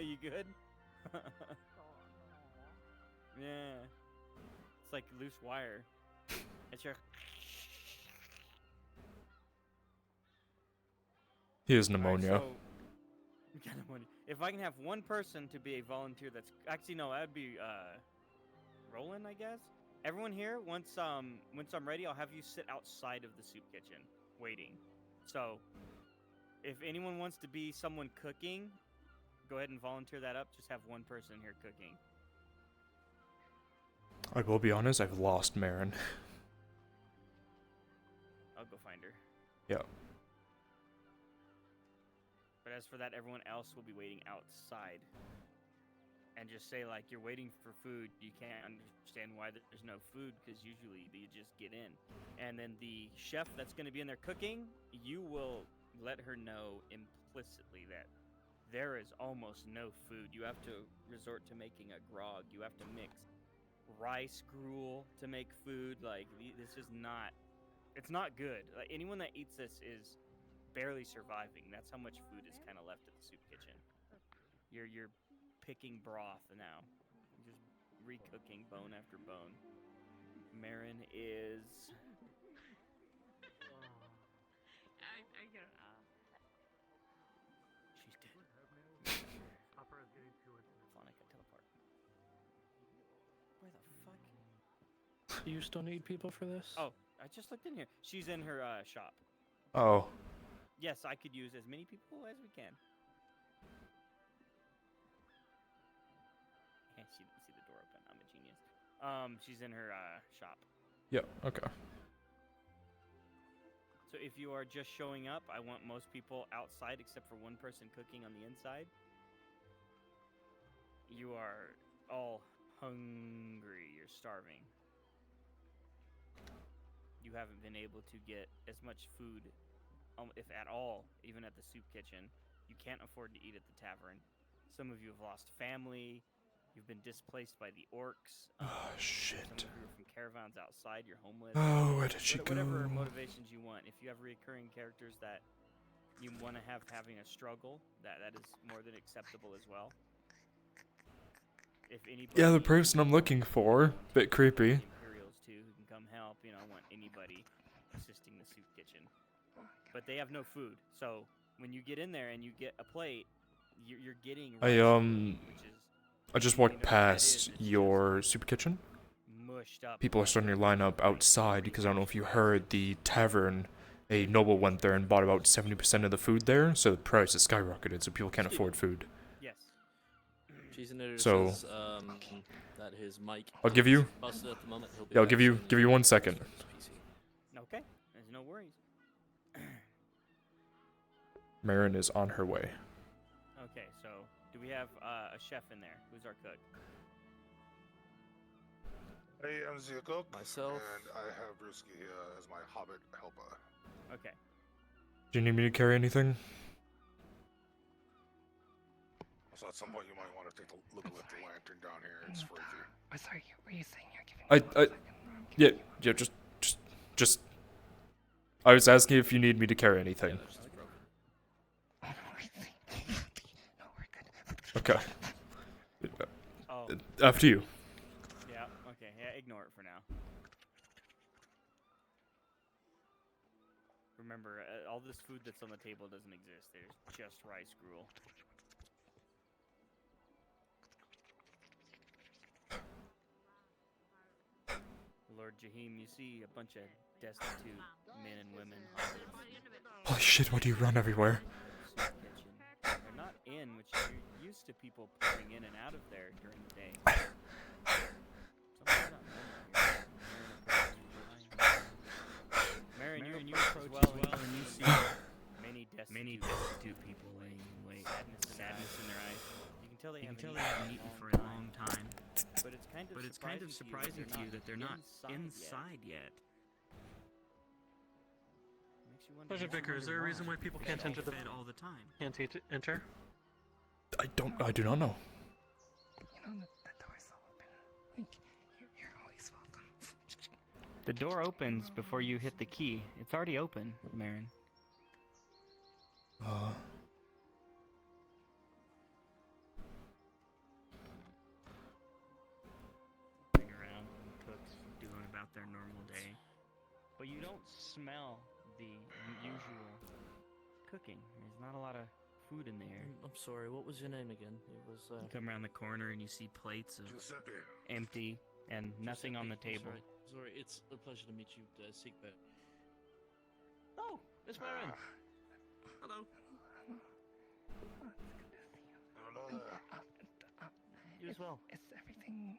You good? Yeah. It's like loose wire. It's your. He has pneumonia. Alright, so, got pneumonia. If I can have one person to be a volunteer, that's actually no, that'd be Roland, I guess. Everyone here, once I'm ready, I'll have you sit outside of the soup kitchen, waiting. So, if anyone wants to be someone cooking, go ahead and volunteer that up. Just have one person here cooking. I will be honest, I've lost Marin. I'll go find her. Yeah. But as for that, everyone else will be waiting outside. And just say, like, you're waiting for food. You can't understand why there's no food, because usually you just get in. And then the chef that's going to be in there cooking, you will let her know implicitly that there is almost no food. You have to resort to making a grog. You have to mix rice gruel to make food. Like, this is not... It's not good. Like, anyone that eats this is barely surviving. That's how much food is kind of left at the soup kitchen. You're picking broth now. You're just recooking bone after bone. Marin is... I get it. She's dead. Phonica, teleport. Where the fuck? Do you still need people for this? Oh, I just looked in here. She's in her shop. Oh. Yes, I could use as many people as we can. She didn't see the door open. I'm a genius. She's in her shop. Yeah, okay. So if you are just showing up, I want most people outside except for one person cooking on the inside. You are all hungry. You're starving. You haven't been able to get as much food, if at all, even at the soup kitchen. You can't afford to eat at the tavern. Some of you have lost family. You've been displaced by the orcs. Oh, shit. Some of you are from caravans outside. You're homeless. Oh, where did she Whatever go? motivations you want. If you have recurring characters that you want to have having a struggle, that is more than acceptable as well. If anybody... Yeah, the person I'm looking for. Bit creepy. Imperials too, who can come help. You know, I want anybody assisting the soup kitchen. But they have no food. So when you get in there and you get a plate, you're getting... I just walked past your soup kitchen. Mushed up. People are starting to line up outside because I don't know if you heard the tavern. A noble went there and bought about 70% of the food there, so the price has skyrocketed, so people can't afford food. Yes. Cheese and Editor So, says that his mic I'll give you. is busted at the moment. He'll be Yeah, I'll back give you 1 second. Okay, there's no worries. Marin is on her way. Okay, so do we have a chef in there? Who's our cook? Hey, I'm the cook. Myself. And I have Brewski as my hobbit helper. Okay. Do you need me to carry anything? So at some point you might want to take a look at the lantern down here. It's freaky. I'm sorry, were you saying you're giving Yeah, just. I was asking if you need me to carry anything. Okay. Oh. After you. Yeah, okay. Yeah, ignore it for now. Remember, all this food that's on the table doesn't exist. There's just rice gruel. Lord Jahim, you see a bunch of destitute men and women. Holy shit, why do you run everywhere? Soup kitchen. They're not in, which you're used to people pouring in and out of there during the day. Something's not normal here. Marin, you approach as well, and you see many destitute people laying in wait, sadness in their eyes. You can tell they haven't eaten for a long time. But it's kind of surprising to you that they're not inside yet. Pleasure Vicar, is there a reason why people can't enter the fed all the time? Can't enter? I do not know. You know, the door's all open. Like, you're always welcome. The door opens before you hit the key. It's already open, Marin. Around and cooks doing about their normal day. But you don't smell the usual cooking. There's not a lot of food in the air. I'm sorry, what was your name again? It was, You come around the corner and you see plates of empty and nothing on the table. Sorry, it's a pleasure to meet you, Seekbet. Oh, Miss Marin. Hello. Hello there. You as well. Is everything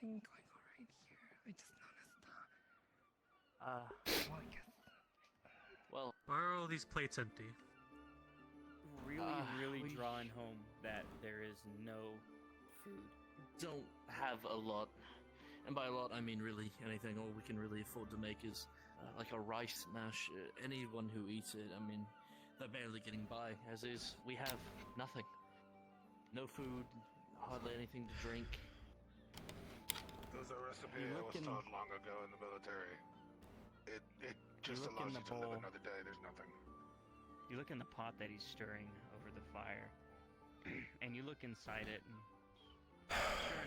going alright here? I just noticed. Well, I guess. Well, why are all these plates empty? Really drawing home that there is no food. Don't have a lot. And by a lot, I mean really anything. All we can really afford to make is like a rice mash. Anyone who eats it, I mean, they're barely getting by. As is, we have nothing. No food, hardly anything to drink. There's a recipe I was taught long ago in the military. It just allows you to live another day. There's nothing. You look in the pot that he's stirring over the fire, and you look inside it, and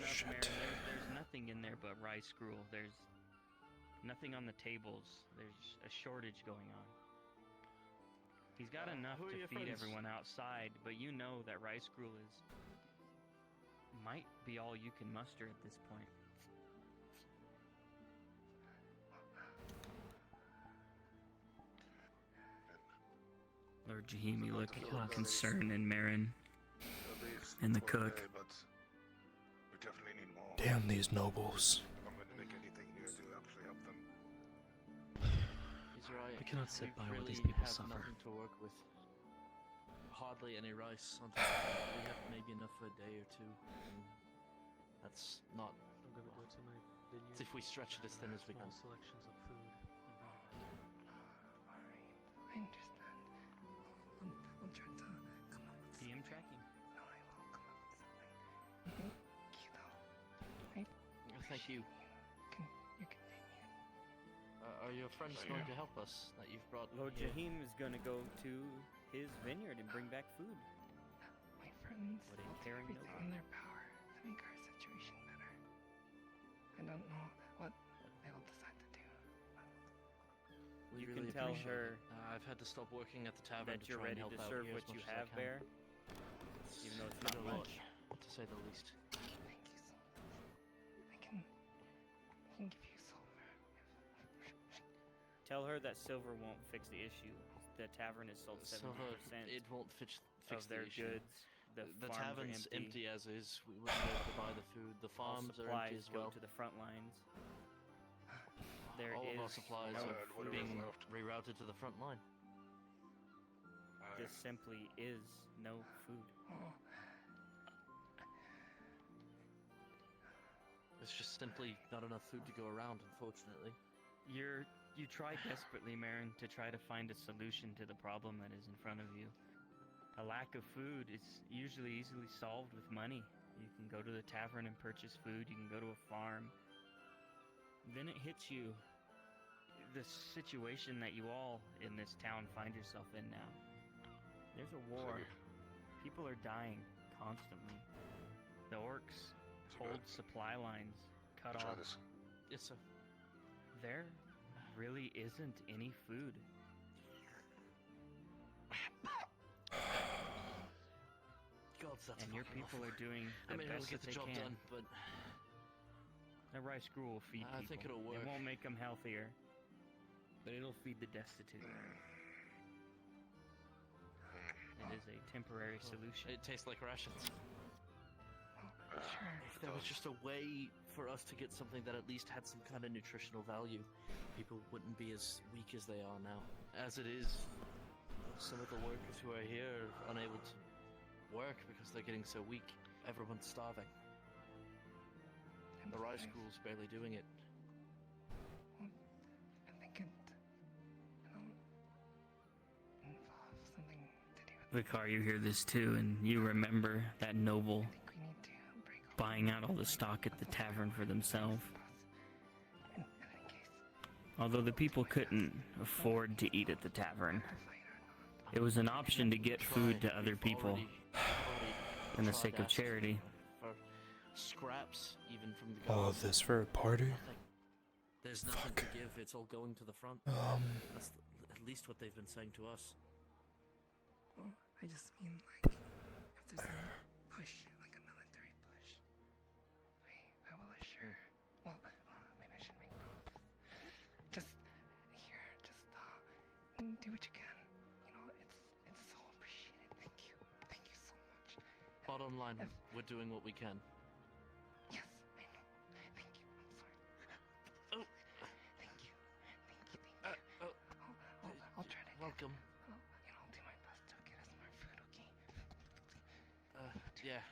sure enough, Marin, there's nothing in there but rice gruel. There's nothing on the tables. There's a shortage going on. He's got enough to feed everyone outside, but you know that rice gruel might be all you can muster at this point. Lord Jahim, you look concerned in Marin and the cook. We definitely need more. Damn these nobles. If I'm going to make anything here to actually help them. He's right. I cannot sit by while these really people have suffer. Nothing to work with. Hardly any rice. On top of that, we have maybe enough for a day or two. And that's not. I'm gonna go to my vineyard. If we stretch it as thin as we can. Selections of food. I understand. I'll try to come up with DM tracking. No, I will come up with something. Thank you, though. Thank you. You continue. Are your friends going to help us that you've brought Lord here? Jahim is going to go to his vineyard and bring back food. My friends What a will do caring everything noble. in their power to make our situation better. I don't know what they will decide to do. We You really can tell appreciate her it. I've had to stop working at the tavern that to you're try ready and help to out serve here what as you much as I have can. there, even though it's Been not a lot, much. to say the least. Thank you so much. I can give you silver. Tell her that silver won't fix the issue. The tavern is sold 70% Silver, it won't fix of their the issue. goods. The farms are tavern's empty as is. We wouldn't be able to buy the food. The All farms are empty supplies as go well. to the front lines. There All of our is supplies no are food. being rerouted to the front line. This simply is no food. There's just simply not enough food to go around, unfortunately. You try desperately, Marin, to try to find a solution to the problem that is in front of you. A lack of food is usually easily solved with money. You can go to the tavern and purchase food. You can go to a farm. Then it hits you the situation that you all in this town find yourself in now. There's a war. People are dying constantly. The orcs hold supply lines cut Try off. this. Yes, sir. There really isn't any food. God, that's And your fucking people awful. are doing I the mean, it'll best get that the they job can. done, but The rice gruel will feed I people. think it'll work. It won't make them healthier, but it'll feed the destitute. It is a temporary solution. It tastes like rations. Sure. If there was just a way for us to get something that at least had some kind of nutritional value, people wouldn't be as weak as they are now. As it is, some of the workers who are here are unable to work because they're getting so weak. Everyone's starving. The rice school's barely doing it. I think it involves something to do with Vicar, you hear this too, and you remember that noble buying out all the stock at the tavern for themselves. Although the people couldn't afford to eat at the tavern, it was an option to get food to other people in the sake of charity. For scraps, even from the All guards. of this for a party? Nothing. There's nothing to give. It's all going to the front. That's at least what they've been saying to us. Well, I just mean like if there's a push, like a military push, I will assure. Well, maybe I should make both. Just here, just do what you can. You know, it's so appreciated. Thank you so much. Bottom line, we're doing what we can. Yes, I know. Thank you. I'm sorry. Oh. Thank you. Oh. I'll try to. Welcome. I'll do my best to get us more food. Okay. Yeah.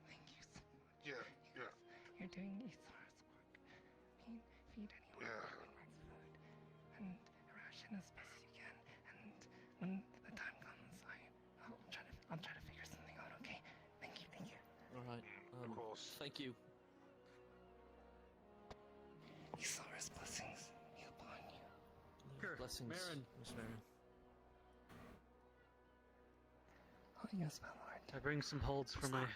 Thank you so much. Yeah. You're doing Isar's work. I mean, feed anyone who needs food, and ration as best as you can. And when the time comes, I'll try to figure something out. Okay. Thank you. All right. Of course. Thank you. Isar's blessings be upon you. Blessings, Marin. Miss Marin. Oh yes, my lord. I bring some holds for my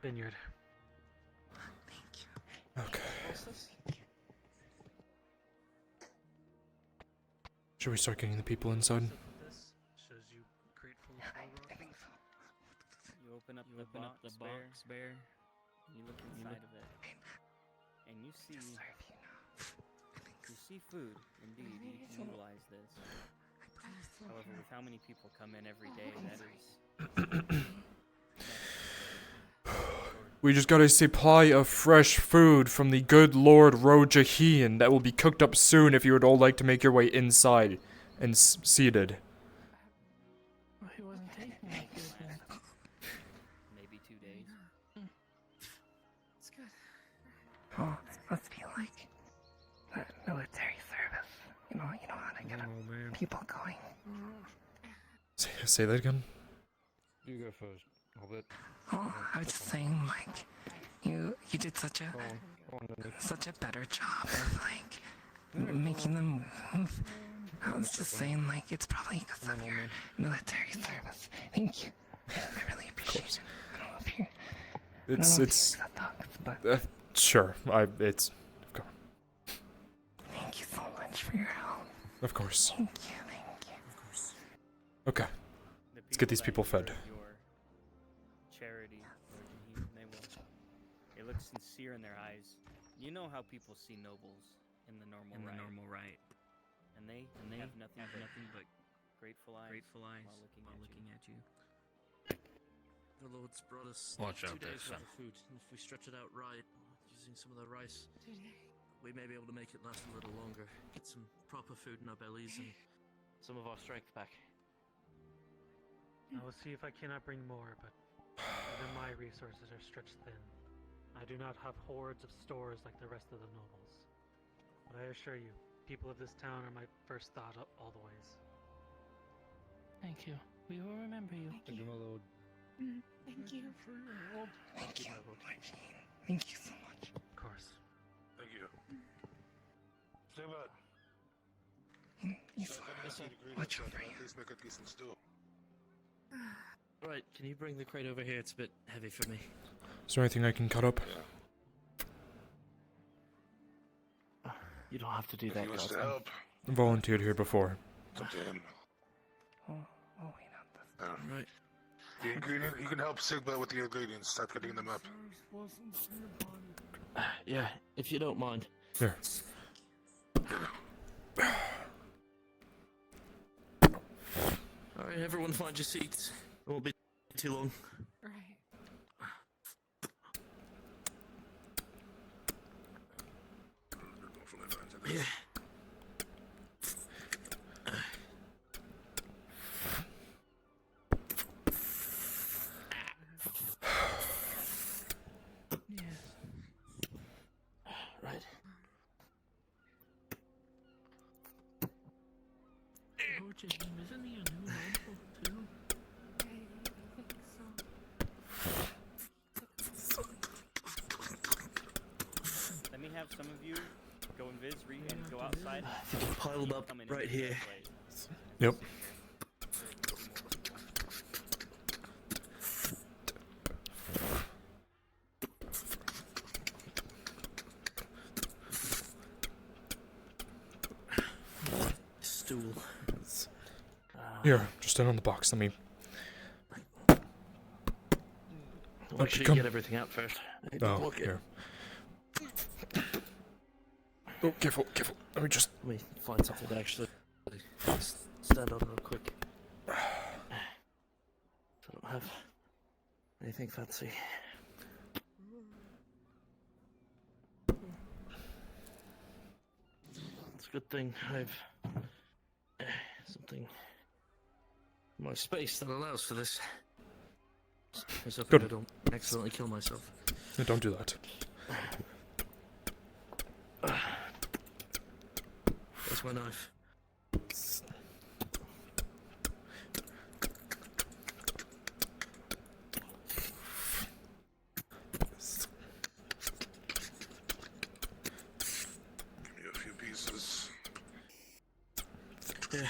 vineyard. Okay. What's this? Should we start getting the people inside? This shows you crate full of I think so. You open up the box, bear. You look inside of it, and you see. You see food. Indeed, you can utilize this. However, with how many people come in every day, that is. We just got a supply of fresh food from the good Lord Rojahian that will be cooked up soon if you would all like to make your way inside and seated. He wasn't taking it. Maybe 2 days. It's good. Oh, it must be like that military service. You know how to get people going. Say that again? You go first. Hobbit. Oh, I was just saying, like, you did such a better job of like making them move. I was just saying, like, it's probably because of your military service. Thank you. I really appreciate it. I don't know if you. It's but sure. It's thank you so much for your help. of course. Thank you. Of course. Okay. Let's get these people fed. Charity, Lord Jahim, they will. They look sincere in their eyes. You know how people see nobles in the normal rite. And they have nothing but grateful eyes while looking at you. The Lord's brought us Watch 2 out there, days worth son. of food, and if we stretch it out right, using some of the rice, we may be able to make it last a little longer. Get some proper food in our bellies and some of our strength back. I will see if I cannot bring more, but even my resources are stretched thin. I do not have hordes of stores like the rest of the nobles. But I assure you, people of this town are my first thought always. Thank you. We will remember you. Thank you, my lord. Thank you. For your help. Thank you. Thank you so much. Of course. Thank you. Stay back. Isar, watch over you. Please make a decent stew. Alright, can you bring the crate over here? It's a bit heavy for me. Is there anything I can cut up? You don't have to do If that, he wants to Gotham. help, Volunteered here before. it's up to him. Right. The ingredient, he can help Sigma with the ingredients. Start getting them up. Yeah, if you don't mind. Here. Alright, everyone find your seats. It won't be too long. Right. Yeah. Right. Oh, Jim, isn't he a new noble too? Let me have some of you go and and go outside. I think it's piled up Come in right and here. Yep. Stool. Here, just stand on the box. Let me. Make sure you get everything out first. Oh, Look here. Oh, careful, careful. Let me just. Let me find something to actually stand on real quick. I don't have anything fancy. It's a good thing I've something in my space that allows for this. Just hoping I don't accidentally kill myself. No, don't do that. That's my knife. Give me a few pieces. Yeah.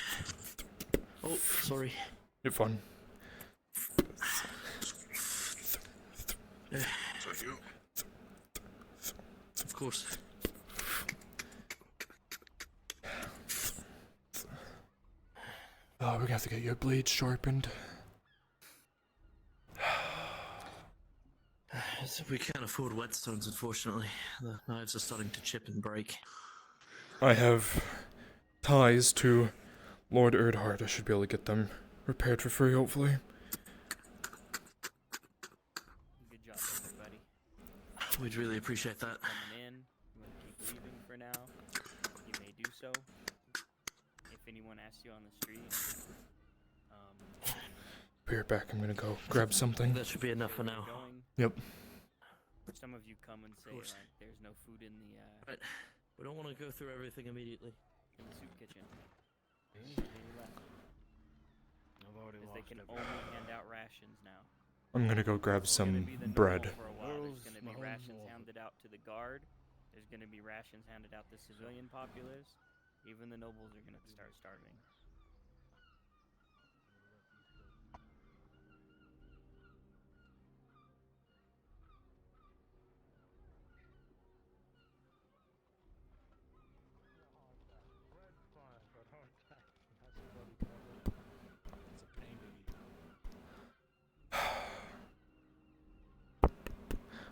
Oh, sorry. You're fine. Yeah. Is that you? Of course. Oh, we're gonna have to get your blade sharpened. We can't afford whetstones, unfortunately. The knives are starting to chip and break. I have ties to Lord Erdhart. I should be able to get them repaired for free, hopefully. Good job, everybody. We'd really appreciate that. Coming in. You want to keep leaving for now? You may do so. If anyone asks you on the street, Be right back. I'm gonna go grab something. That should be enough for now. Yep. some of you come and say like, there's no food in the Right. We don't want to go through everything immediately. in the soup kitchen. Because they can only hand out rations now. I'm gonna go grab It's gonna some be the bread. normal for a while. There's gonna be rations handed out to the guard. There's gonna be rations handed out to civilian populace. Even the nobles are gonna start starving.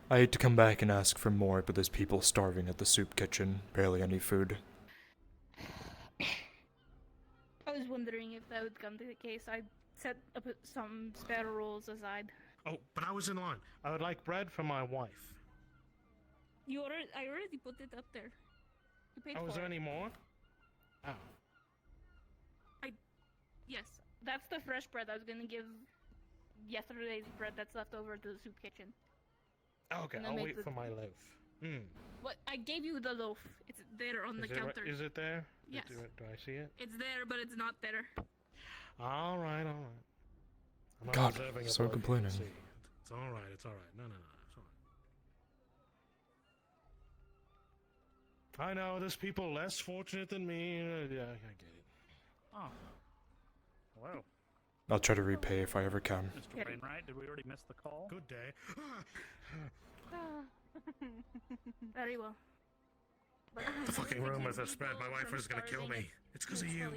I hate to come back and ask for more, but there's people starving at the soup kitchen. Barely any food. I was wondering if that would come to the case. I set up some spare rolls aside. Oh, but I was in line. I would like bread for my wife. I already put it up there. You paid Oh, is for there it. any more? Oh. Yes, that's the fresh bread. I was gonna give yesterday's bread that's left over to the soup kitchen. Okay, And then I'll make wait the- for my loaf. Hmm. What? I gave you the loaf. It's there on the counter. Is it there? Yes. Do I see it? It's there, but it's not there. All right, all right. I'm not God, deserving of so what you can complaining. see. It's all right. It's all right. No, it's all right. I know there's people less fortunate than me. Yeah, I get it. Oh. Hello. I'll try to repay if I ever can. Mr. Wainwright, did we already miss the call? Good day. Very well. But The fucking rumors have spread. My wife was gonna kill me. It's because of you.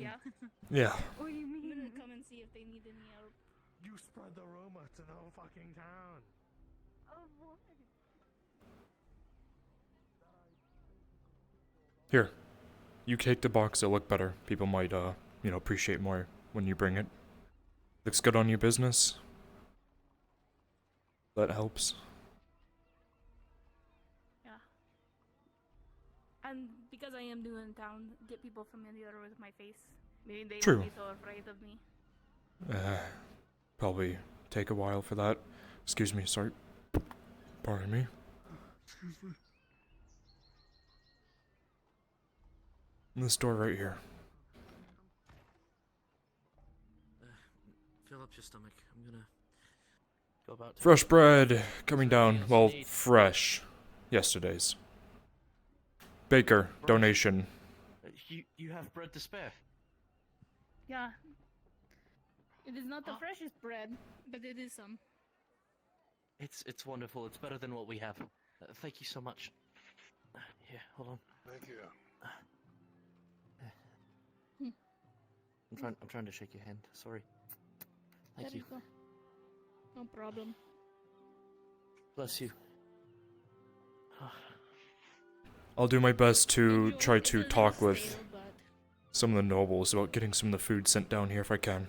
Yeah. What do you mean? I'm gonna come and see if they need any help. You spread the rumor to the whole fucking town. Oh, what? Here. You take the box, it'll look better. People might, you know, appreciate more when you bring it. Looks good on your business. That helps. Yeah. And because I am new in town, get people familiar with my face. Maybe they True. won't be so afraid of me. Probably take a while for that. Excuse me, sorry. Pardon me. Excuse me. This door right here. Fill up your stomach. I'm gonna go about. Fresh bread coming down. Well, fresh. Yesterday's. Baker, donation. You have bread to spare. Yeah. It is not the freshest bread, but it is some. It's wonderful. It's better than what we have. Thank you so much. Here, hold on. Thank you. I'm trying to shake your hand. Sorry. Thank There you. go. No problem. Bless you. I'll do my best to try to talk with some of the nobles about getting some of the food sent down here if I can.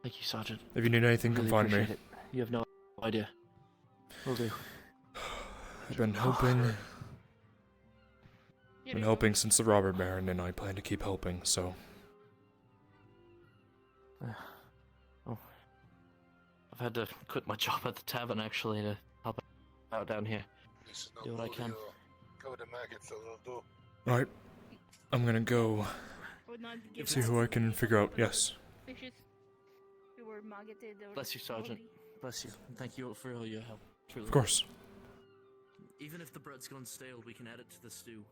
Thank you, Sergeant. If you need anything, Really come find me. appreciate it. You have no idea. Will do. I've been helping. Been helping since the robber baron, and I plan to keep helping, so. Oh. I've had to quit my job at the tavern actually to help out down here. Do what I can. Go to maggots, so they'll do. Alright. I'm gonna go Would not give see us who I can figure out. Yes. fishes. We were maggoted or Bless you, Sergeant. moldy. Bless you. Thank you for all your help. Truly. Of course. Even if the bread's gone stale, we can add it to the stew.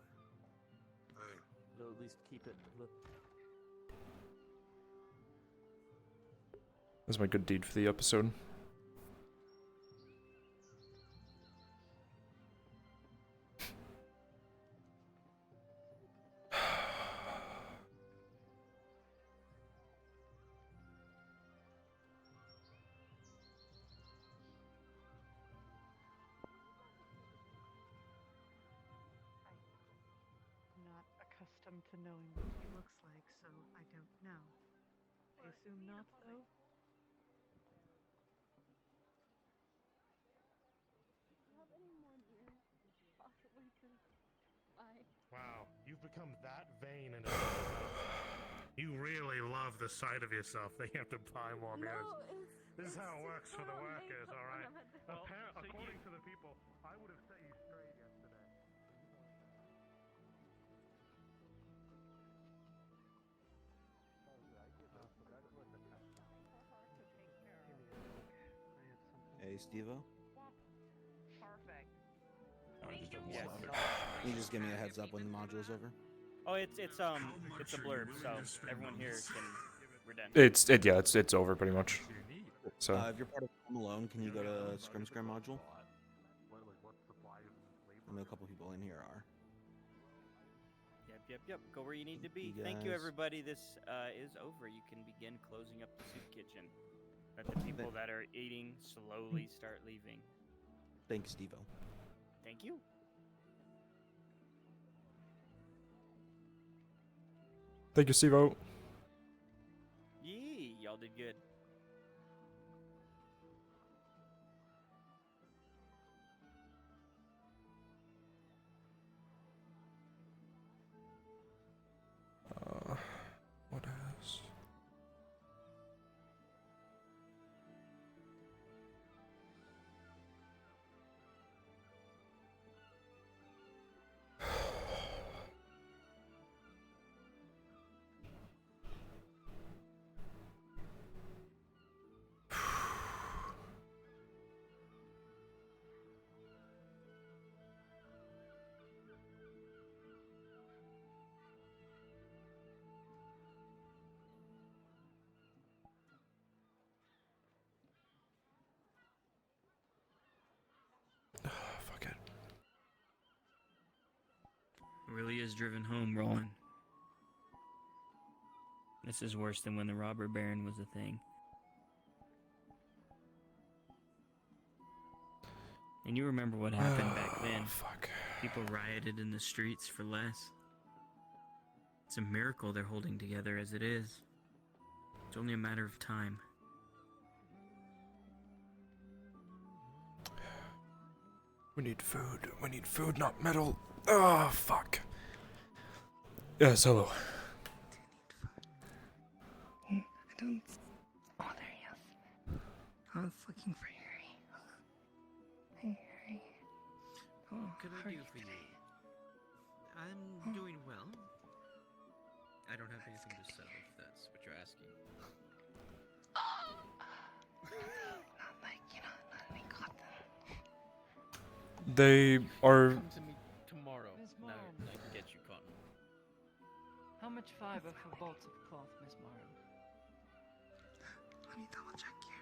We'll at least keep it. That's my good deed for the episode. I'm not accustomed to knowing what he looks like, so I don't know. I assume not, though. Wow, you've become that vain and you really love the sight of yourself. They have to buy more beers. This is how it works for the workers, all right? According to the people, I would have set you straight yesterday. Hey, Stevo. Perfect. Yes. Can you just give me a heads up when the module's over? Oh, it's a blurb, so everyone here can. We're done. It's over pretty much. So. If you're part of Home Alone, can you go to Scrim module? I know a couple people in here are. Yep. Go where you need to be. You Thank you, guys. everybody. This is over. You can begin closing up the soup kitchen. Let the people that are eating slowly start leaving. Thanks, Stevo. Thank you. Thank you, Stevo. Yee, y'all did good. What is? really is driven home, Roland. This is worse than when the robber baron was a thing. And you remember what happened back then. Fuck. People rioted in the streets for less. It's a miracle they're holding together as it is. It's only a matter of time. We need food. We need food, not metal. Oh, fuck. Yes, hello. I don't. Oh, there he is. I was looking for Harry. Hey, Harry. Oh, What can how I are do you for you? today? I'm doing well. I don't have anything to sell, if that's what you're asking. Not like, not any cotton. They are. Come to me tomorrow. Miss Now Mom. I can get you cotton. How much fiber for bolts of cloth, Miss Marrow? Let me double check here.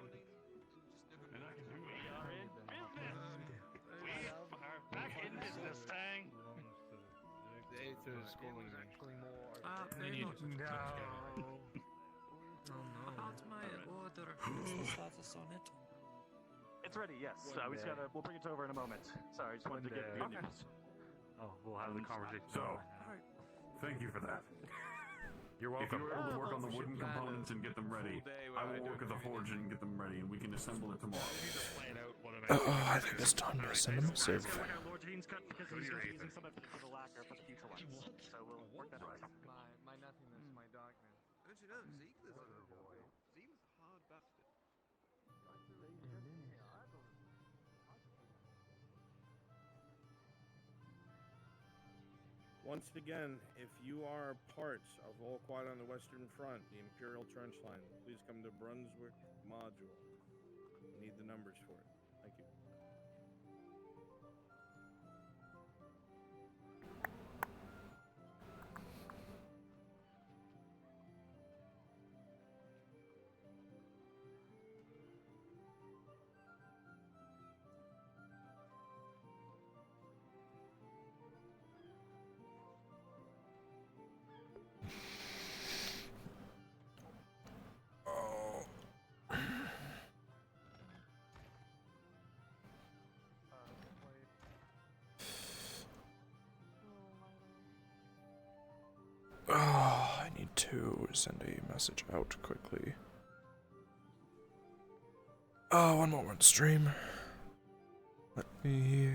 And I can do We it. are in business. We are back in business, Tang. Very much. No. Oh no. About my order. What's the status on it? It's ready, yes. We'll bring it over in a moment. Sorry, I just wanted to get the good news. Oh, we'll have the conversation. So, thank you for that. You're If you welcome. were able to work on the wooden plan a components and get them ready, I will work at the forge and get them ready, and we can assemble it tomorrow. I think it's time to send a missive. It's gonna work out Lord Jean's cut because he's going to be using some of it for the lacquer for the future ones. So we'll work that out. My nothingness, my darkness. Don't you know, Zeke is seems hard busted. Once again, if you are part of All Quiet on the Western Front, the Imperial Trench Line, please come to Brunswick Module. We need the numbers for it. Thank you. Oh, I need to send a message out quickly. One moment, stream. Let me.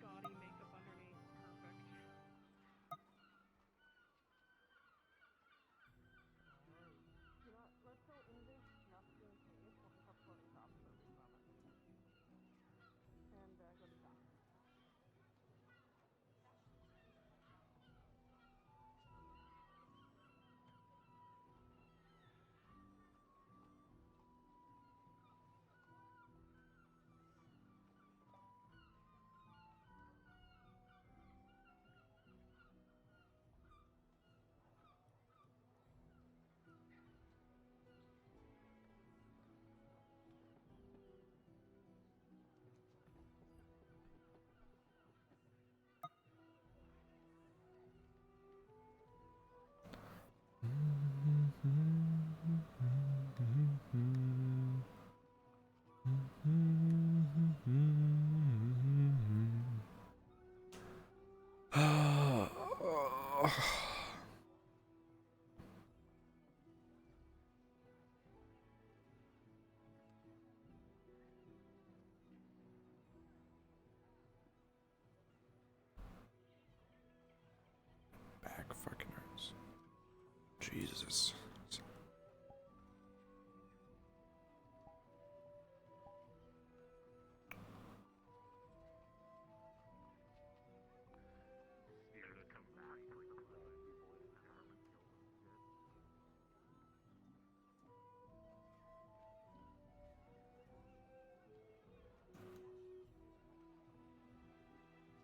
Gaudy makeup underneath. Perfect. Let's go in this just in case. We'll just have floating tops for a brief moment. And go to top. Jesus.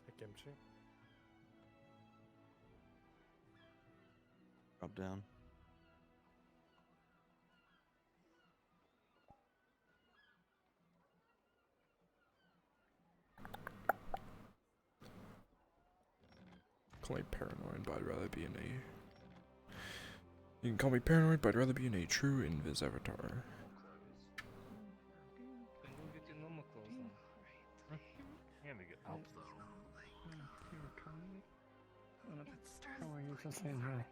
Hey, Kimchi. Drop down. Call me paranoid, but I'd rather be in a... You can call me paranoid, but I'd rather be in a true invis avatar. Then go get your normal clothes on. Yeah, we get help though. How are you just saying hi?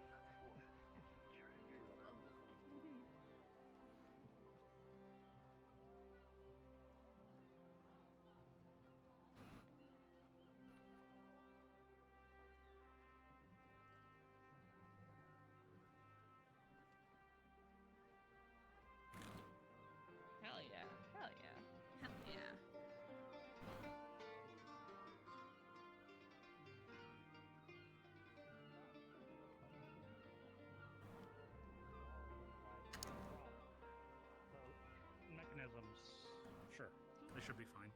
Hell yeah. Hell yeah. Hell yeah. Mechanisms, sure, they should be fine.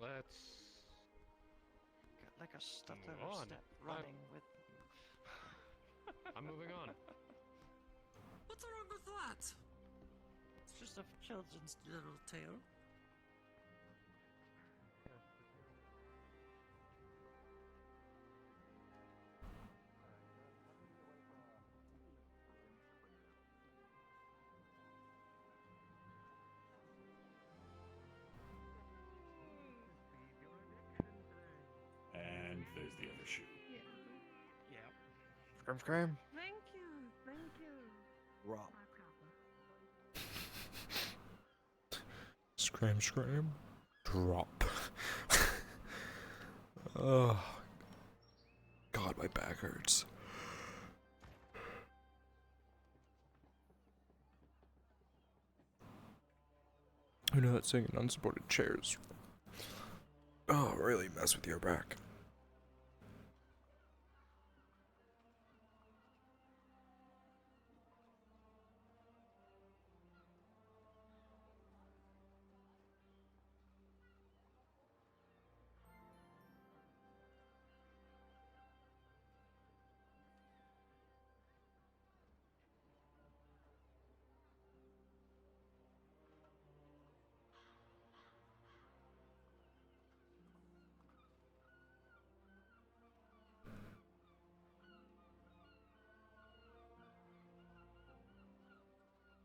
Let's Got like a stutter move on. step running with. I'm moving on. What's wrong with that? It's just a children's little tale. And there's the other shoe. Yeah. Scram, scram. Thank you. Thank you. Rob. Scram, scram. Drop. Oh. God, my back hurts. You know that saying in unsupported chairs. Oh, really mess with your back.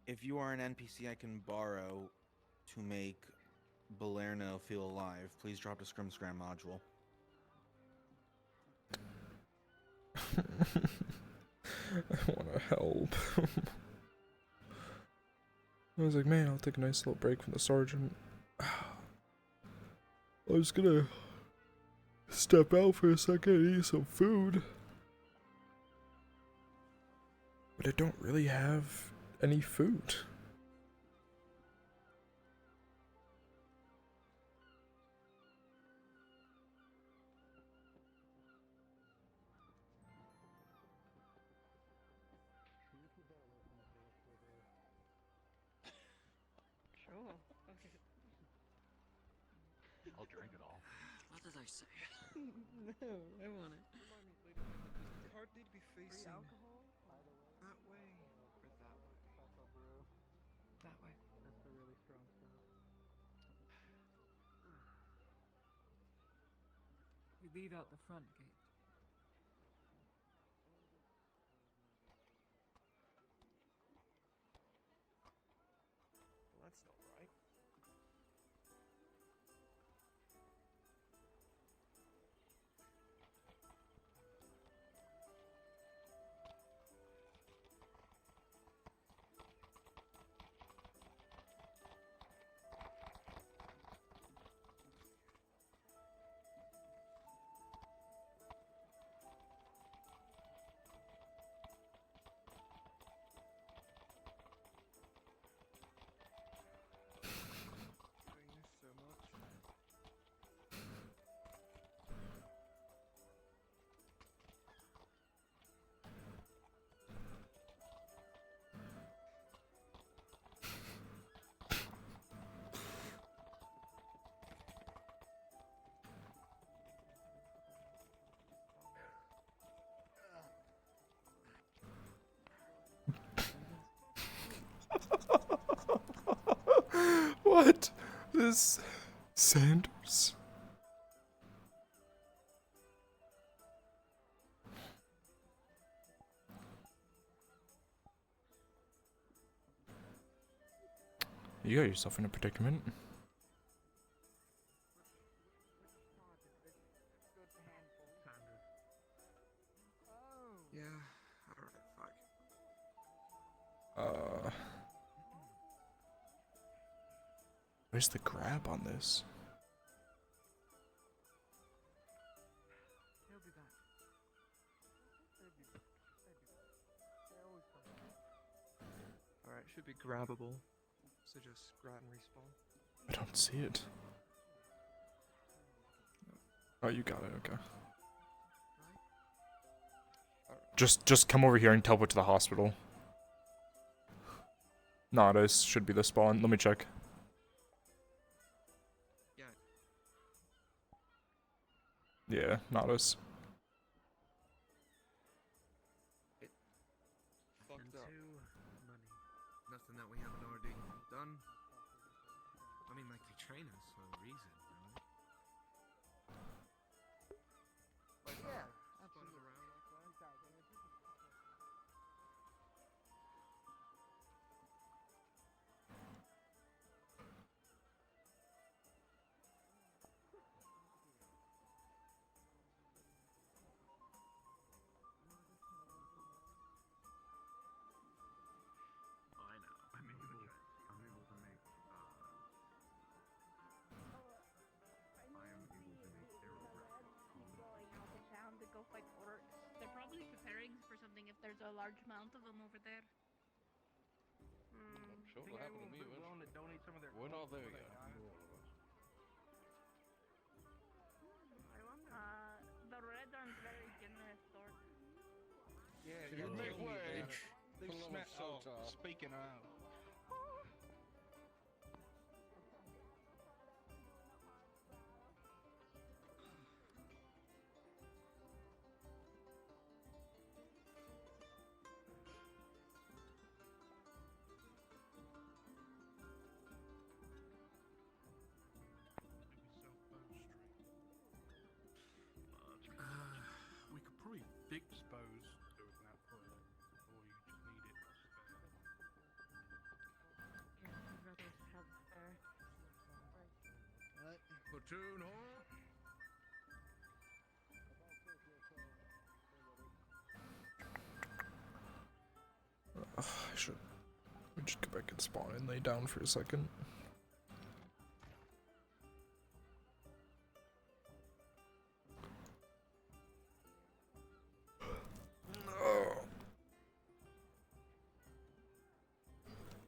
If you are an NPC I can borrow to make Balerno feel alive, please drop a Scrim Scram module. I want to help. I was like, man, I'll take a nice little break from the sergeant. I was gonna step out for a second and eat some food. But I don't really have any food. drink it all. What did I say? No, I want it. The card need to be facing that way or that way. That way. That's the really strong stuff. We leave out the front gate. Well, that's not right. Doing this so much. What? This Sanders? You got yourself in a predicament. Yeah, alright, fuck. Where's the grab on this? He'll be back. Alright, should be grabbable. So just grab and respawn. I don't see it. Oh, you got it, okay. Just come over here and teleport to the hospital. Nah, this should be the spawn. Let me check. Yeah, Nadas. Fucked up. Nothing that we haven't already done. I mean, like, they train us for a reason, right? Like, yeah, spun absolutely. around like that. I know. I'm able to make. I am able to make Going out of town to go fight orcs. They're probably preparing for something if there's a large amount of them over there. I'm sure what happened to me was willing to donate some of their we're not there yet. The red aren't very generous, Thor. Yeah, you make way. They smell. Oh, speaking of. We could probably fix those doing that for you, or you just need it What? Platoon, huh? I should. We just go back and spawn and lay down for a second.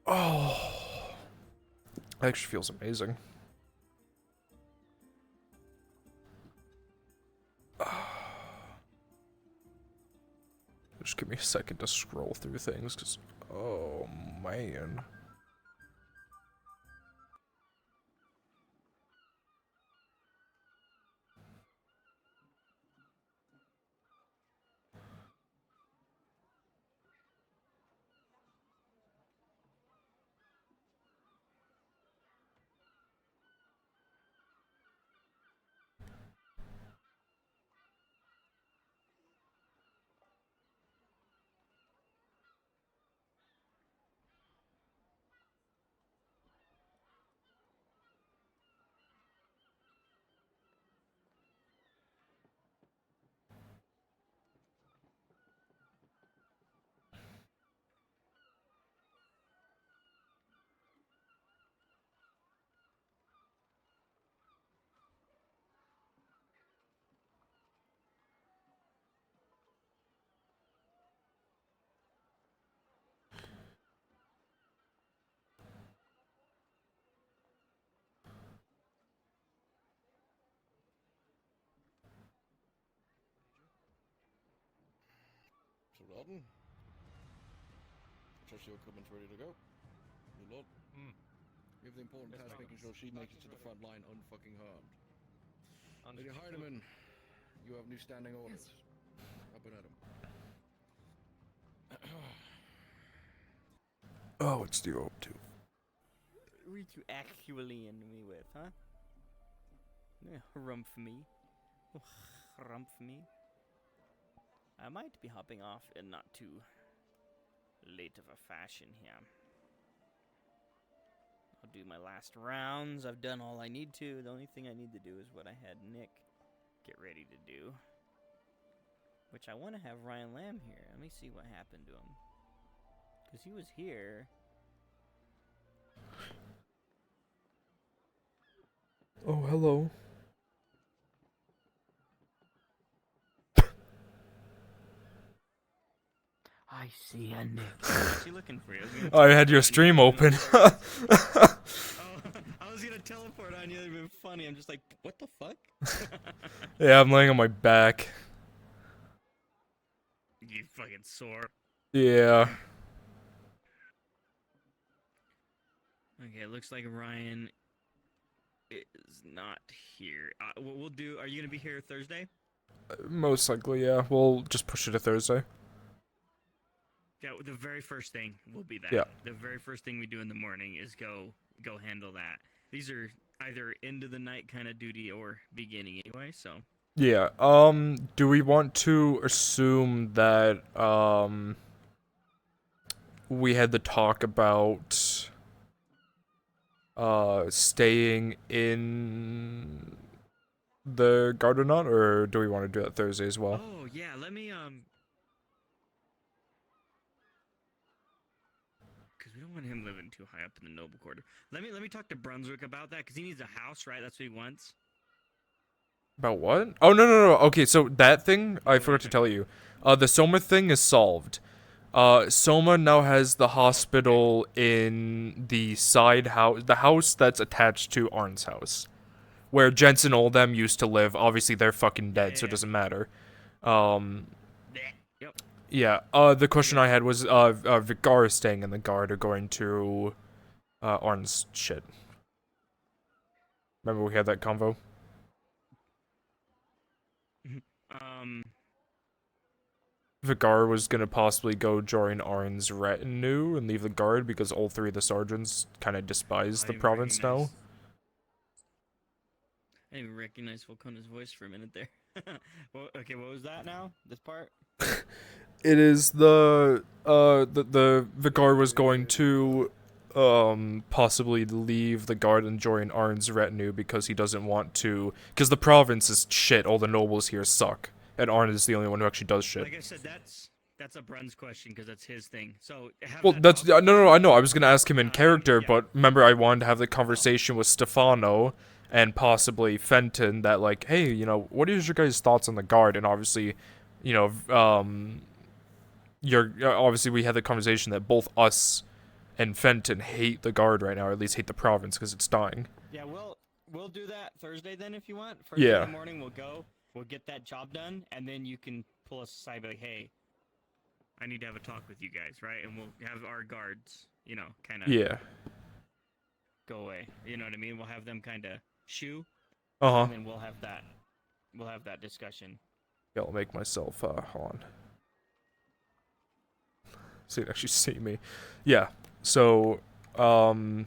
Oh, that actually feels amazing. Just give me a second to scroll through things, cause oh man. Rotten. Trust your equipment's ready to go. You lot. You have the important task making sure she makes it to the front line unfucking harmed. Lady Heidemann, you have new standing orders. Up and at 'em. Oh, what's the up to? What are you actually in me with, huh? Yeah, rump me. Rump me. I might be hopping off in not too late of a fashion here. I'll do my last rounds. I've done all I need to. The only thing I need to do is what I had Nick get ready to do. Which I want to have Ryan Lamb here. Let me see what happened to him. Because he was here. Oh, hello. I see a Nick. What's he looking for you? I had your stream open. I was gonna teleport on you. That'd been funny. I'm just like, what the fuck? Yeah, I'm laying on my back. You fucking sore. Yeah. Okay, it looks like Ryan is not here. What we'll do, are you going to be here Thursday? Most likely, yeah. We'll just push it to Thursday. Yeah, the very first thing will be that. Yeah. The very first thing we do in the morning is go handle that. These are either end of the night kind of duty or beginning anyway, so. Yeah, do we want to assume that, we had the talk about, staying in the garden knot, or do we want to do that Thursday as well? Oh, yeah, let me, because we don't want him living too high up in the noble quarter. Let me talk to Brunswick about that, because he needs a house, right? That's what he wants. About what? Oh, no. Okay, so that thing, I forgot to tell you. The Soma thing is solved. Soma now has the hospital in the side house, the house that's attached to Arn's house. Where Jensen and all them used to live. Obviously, they're fucking dead, so it doesn't matter. Yeah, the question I had was, Vigar is staying in the guard or going to, Arn's shit. Remember we had that convo? Vigar was gonna possibly go join Arn's retinue and leave the guard because all three of the sergeants kind of despise the province now. I didn't even recognize Volkona's voice for a minute there. Well, okay, what was that now? This part? It is the Vigar was going to, possibly leave the guard and join Arn's retinue because he doesn't want to, because the province is shit, all the nobles here suck. And Arn is the only one who actually does shit. Like I said, that's a Brun's question because that's his thing. So Well, that's no, I know. I was gonna ask him in character, but remember, I wanted to have the conversation with Stefano and possibly Fenton that, like, hey, you know, what is your guys' thoughts on the guard? And obviously, you know, obviously we had the conversation that both us and Fenton hate the guard right now, or at least hate the province because it's dying. Yeah, we'll do that Thursday then if you want. First thing in the morning we'll go. We'll get that job done, and then you can pull us aside, be like, hey, I need to have a talk with you guys, right? And we'll have our guards, you know, kind of go away. You know what I mean? We'll have them kind of shoo, and then we'll have that discussion. Yeah, I'll make myself, hold on. So you can actually see me. Yeah, so, okay.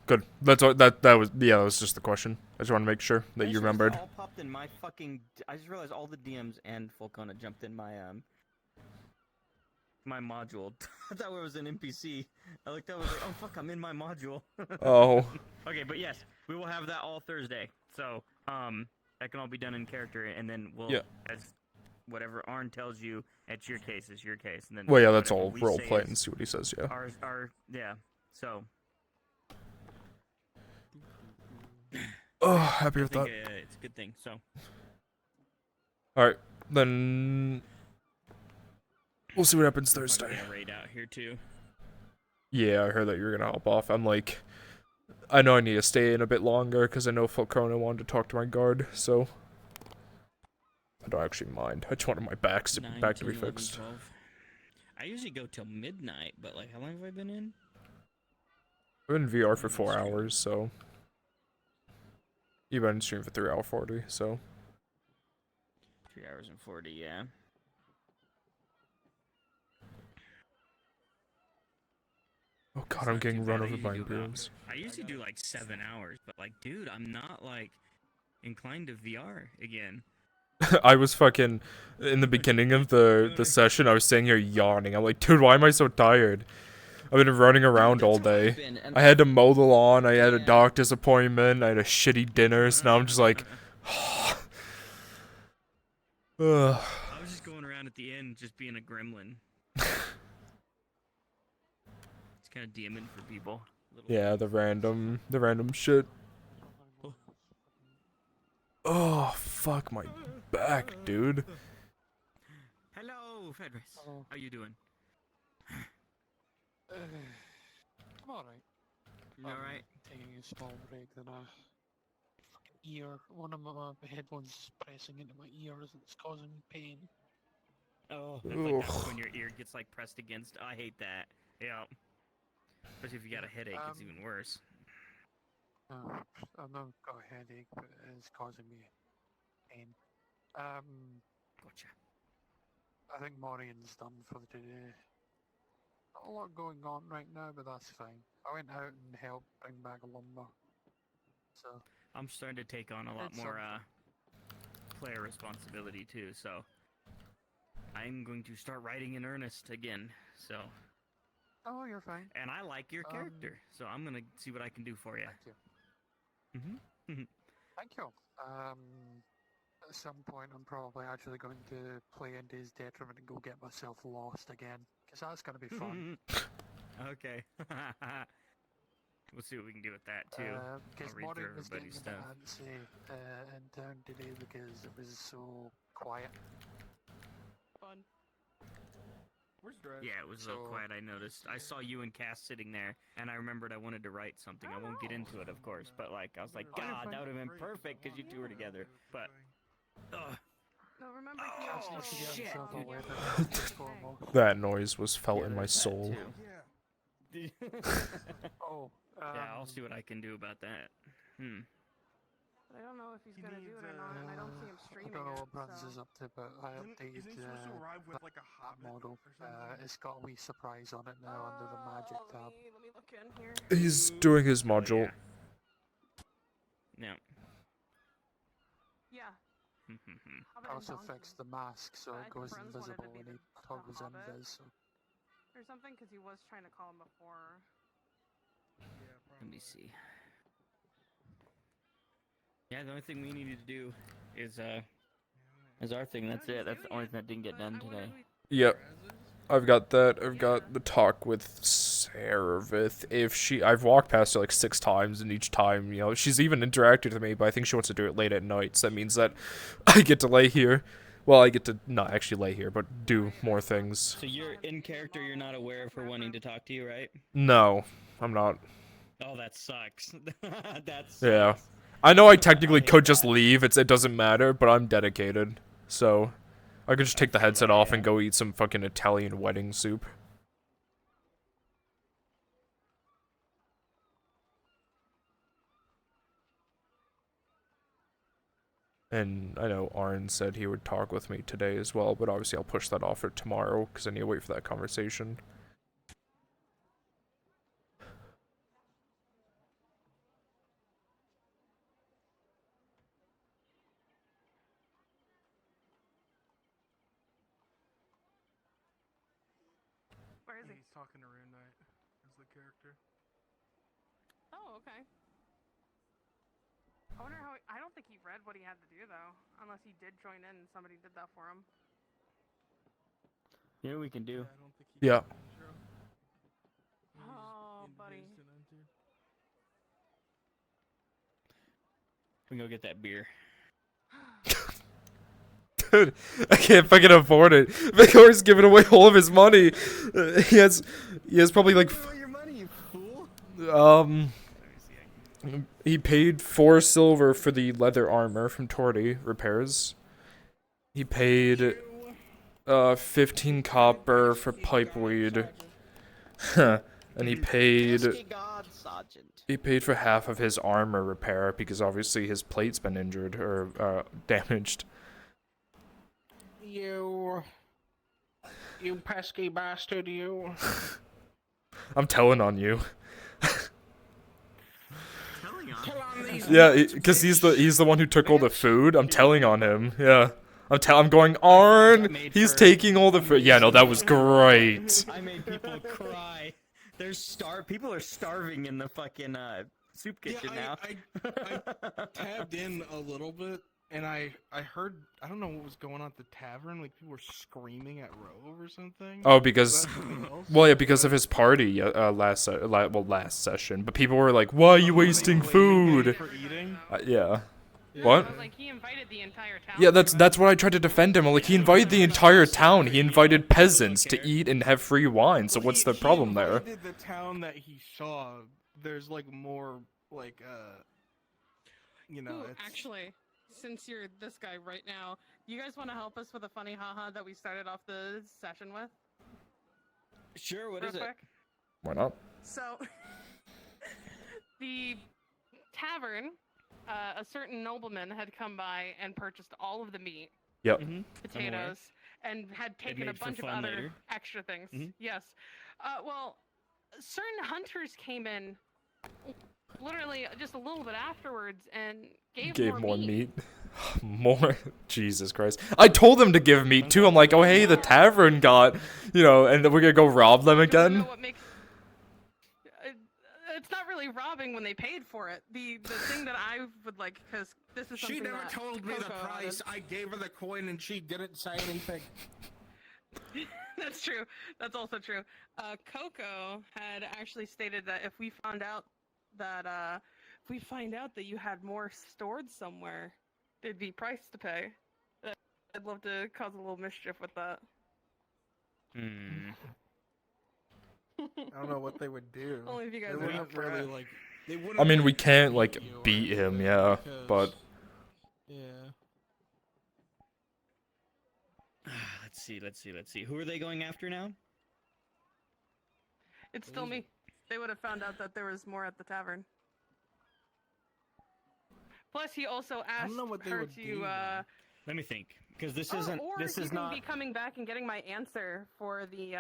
Good. That's all, that was just the question. I just want to make sure that you remembered. All popped in my fucking. I just realized all the DMs and Volkona jumped in my my module. I thought it was an NPC. I looked up, I was like, oh fuck, I'm in my module. Oh. Okay, but yes, we will have that all Thursday. So that can all be done in character, and then we'll as whatever Arn tells you, it's your case, is your case, and then. Well, yeah, that's all role play and see what he says. Yeah. So. Oh, happy with that. It's a good thing. So. All right, then we'll see what happens Thursday. I'm raid out here too. Yeah, I heard that you were gonna hop off. I'm like, I know I need to stay in a bit longer because I know Falcone wanted to talk to my guard. So I don't actually mind. I just wanted my back to 9, be 10, 11, fixed. 12. I usually go till midnight, but like, how long have I been in? I've been in VR for 4 hours, so you've been in stream for 3 hour 40, so 3 hours and 40, yeah. oh god, I'm getting run over by Imperials. I usually do like 7 hours, but like, dude, I'm not like inclined to VR again. I was fucking in the beginning of the session. I was sitting here yawning. I'm like, dude, why am I so tired? I've been running around all day. I had to mow the lawn. I had a doctor's appointment. I had a shitty dinner. So now I'm just like, ugh. I was just going around at the end, just being a gremlin. It's kind of DMing for people. Yeah, the random shit. Oh, fuck my back, dude. Hello, Fedris. How you doing? I'm alright. You alright? Taking a small break, then one of my headphones is pressing into my ears and it's causing me pain. Oh, it's like that when your ear gets like pressed against. I hate that. Yeah. Especially if you got a headache, it's even worse. I've not got a headache, but it's causing me pain. Gotcha. I think Morian's done for the day. Not a lot going on right now, but that's fine. I went out and helped bring back lumber. So I'm starting to take on a lot more player responsibility too, so I'm going to start writing in earnest again. So. Oh, you're fine. And I like your character, so I'm gonna see what I can do for you. Thank you. Mm-hmm. Thank you. At some point, I'm probably actually going to play into his detriment and go get myself lost again, because that's going to be fun. Okay. We'll see what we can do with that too. Because I'll read through Morning was getting everybody's a bit stuff. antsy in town today because it was so quiet. Fun. Yeah, it was a little quiet, I noticed. I saw you and Cass sitting there, and I remembered I wanted to write something. I won't get into it, of course, but like, I was like, God, that would have been perfect, because you two were together. But, ugh. No, remember Oh, shit. That noise was felt in my soul. Oh, yeah, I'll see what I can do about that. I don't know if he's gonna do it or not, and I don't see him streaming. I don't know it, what Bruns so. is up to, but I updated Isn't he supposed to arrive with like a hobbit model. or something? It's got a wee surprise on it now under the magic tab. Let me look in here. He's doing his module. Yeah. Yeah. I also fixed the mask so it goes invisible when he toggles invis. So. Or something, because he was trying to call him before. Let me see. Yeah, the only thing we needed to do is our thing. That's it. That's the only thing that didn't get done today. Yep. I've got that. I've got the talk with Saravith. I've walked past her like 6 times, and each time, you know, she's even interacted with me, but I think she wants to do it late at night, so that means that I get to lay here. Well, I get to not actually lay here, but do more things. So you're in character, you're not aware of her wanting to talk to you, right? No, I'm not. Oh, that sucks. That's Yeah. I know I technically could just leave, it doesn't matter, but I'm dedicated. So, I could just take the headset off and go eat some fucking Italian wedding soup. And I know Arn said he would talk with me today as well, but obviously I'll push that off for tomorrow, because I need to wait for that conversation. Where is he? He's talking to Rune Knight as the character. Oh, okay. I wonder how. I don't think he read what he had to do though, unless he did join in and somebody did that for him. You know what we can do? Yeah. Oh, buddy. We can go get that beer. Dude, I can't fucking afford it. Vigor's giving away all of his money. He has probably like. Your money, you fool. He paid 4 silver for the leather armor from Torty repairs. He paid 15 copper for pipe weed. And he paid for half of his armor repair because obviously his plate's been injured or damaged. You pesky bastard, you. I'm telling on you. Tell on these Yeah, nuts, because he's the one who took all the food. I'm telling on him. Yeah. I'm going, Arn, he's taking all the food. Yeah, no, that was great. I made people cry. People are starving in the fucking soup kitchen now. I tabbed in a little bit, and I heard, I don't know what was going on at the tavern, like people were screaming at Rove or something. Oh, because, well, yeah, because of his party last session. But people were like, "Why are you wasting food?" Yeah. What? Like he invited the entire town. Yeah, that's what I tried to defend him. Like he invited the entire town. He invited peasants to eat and have free wine. So what's the problem there? He invited the town that he saw. There's like more like you know. Ooh, actually, since you're this guy right now, you guys want to help us with a funny haha that we started off the session with? Sure. What Real is it? quick? Why not? So, the tavern, a certain nobleman had come by and purchased all of the meat, Yep. potatoes, and had taken a made for bunch of fun other later. extra things. Mhm. Yes. Well, certain hunters came in literally just a little bit afterwards and gave More meat. More. Jesus Christ. I told them to give meat too. I'm like, oh hey, the tavern got, and then we're gonna go rob them again. It's not really robbing when they paid for it. The thing that I would like, because this is something She never that told me the Coco price. I gave her the coin and she didn't say anything. That's true. That's also true. Coco had actually stated that if we found out that you had more stored somewhere, there'd be price to pay. I'd love to cause a little mischief with that. I don't know what they would do. Only if you guys they are wouldn't up for really it. like. They wouldn't. I mean, we like, can't beat like you or beat him, anything yeah, because- but Yeah. Let's see. Who are they going after now? It's still me. They would have found out that there was more at the tavern. Plus, he also asked her to. Let me think, because this or This he is can not. be coming back and getting my answer for the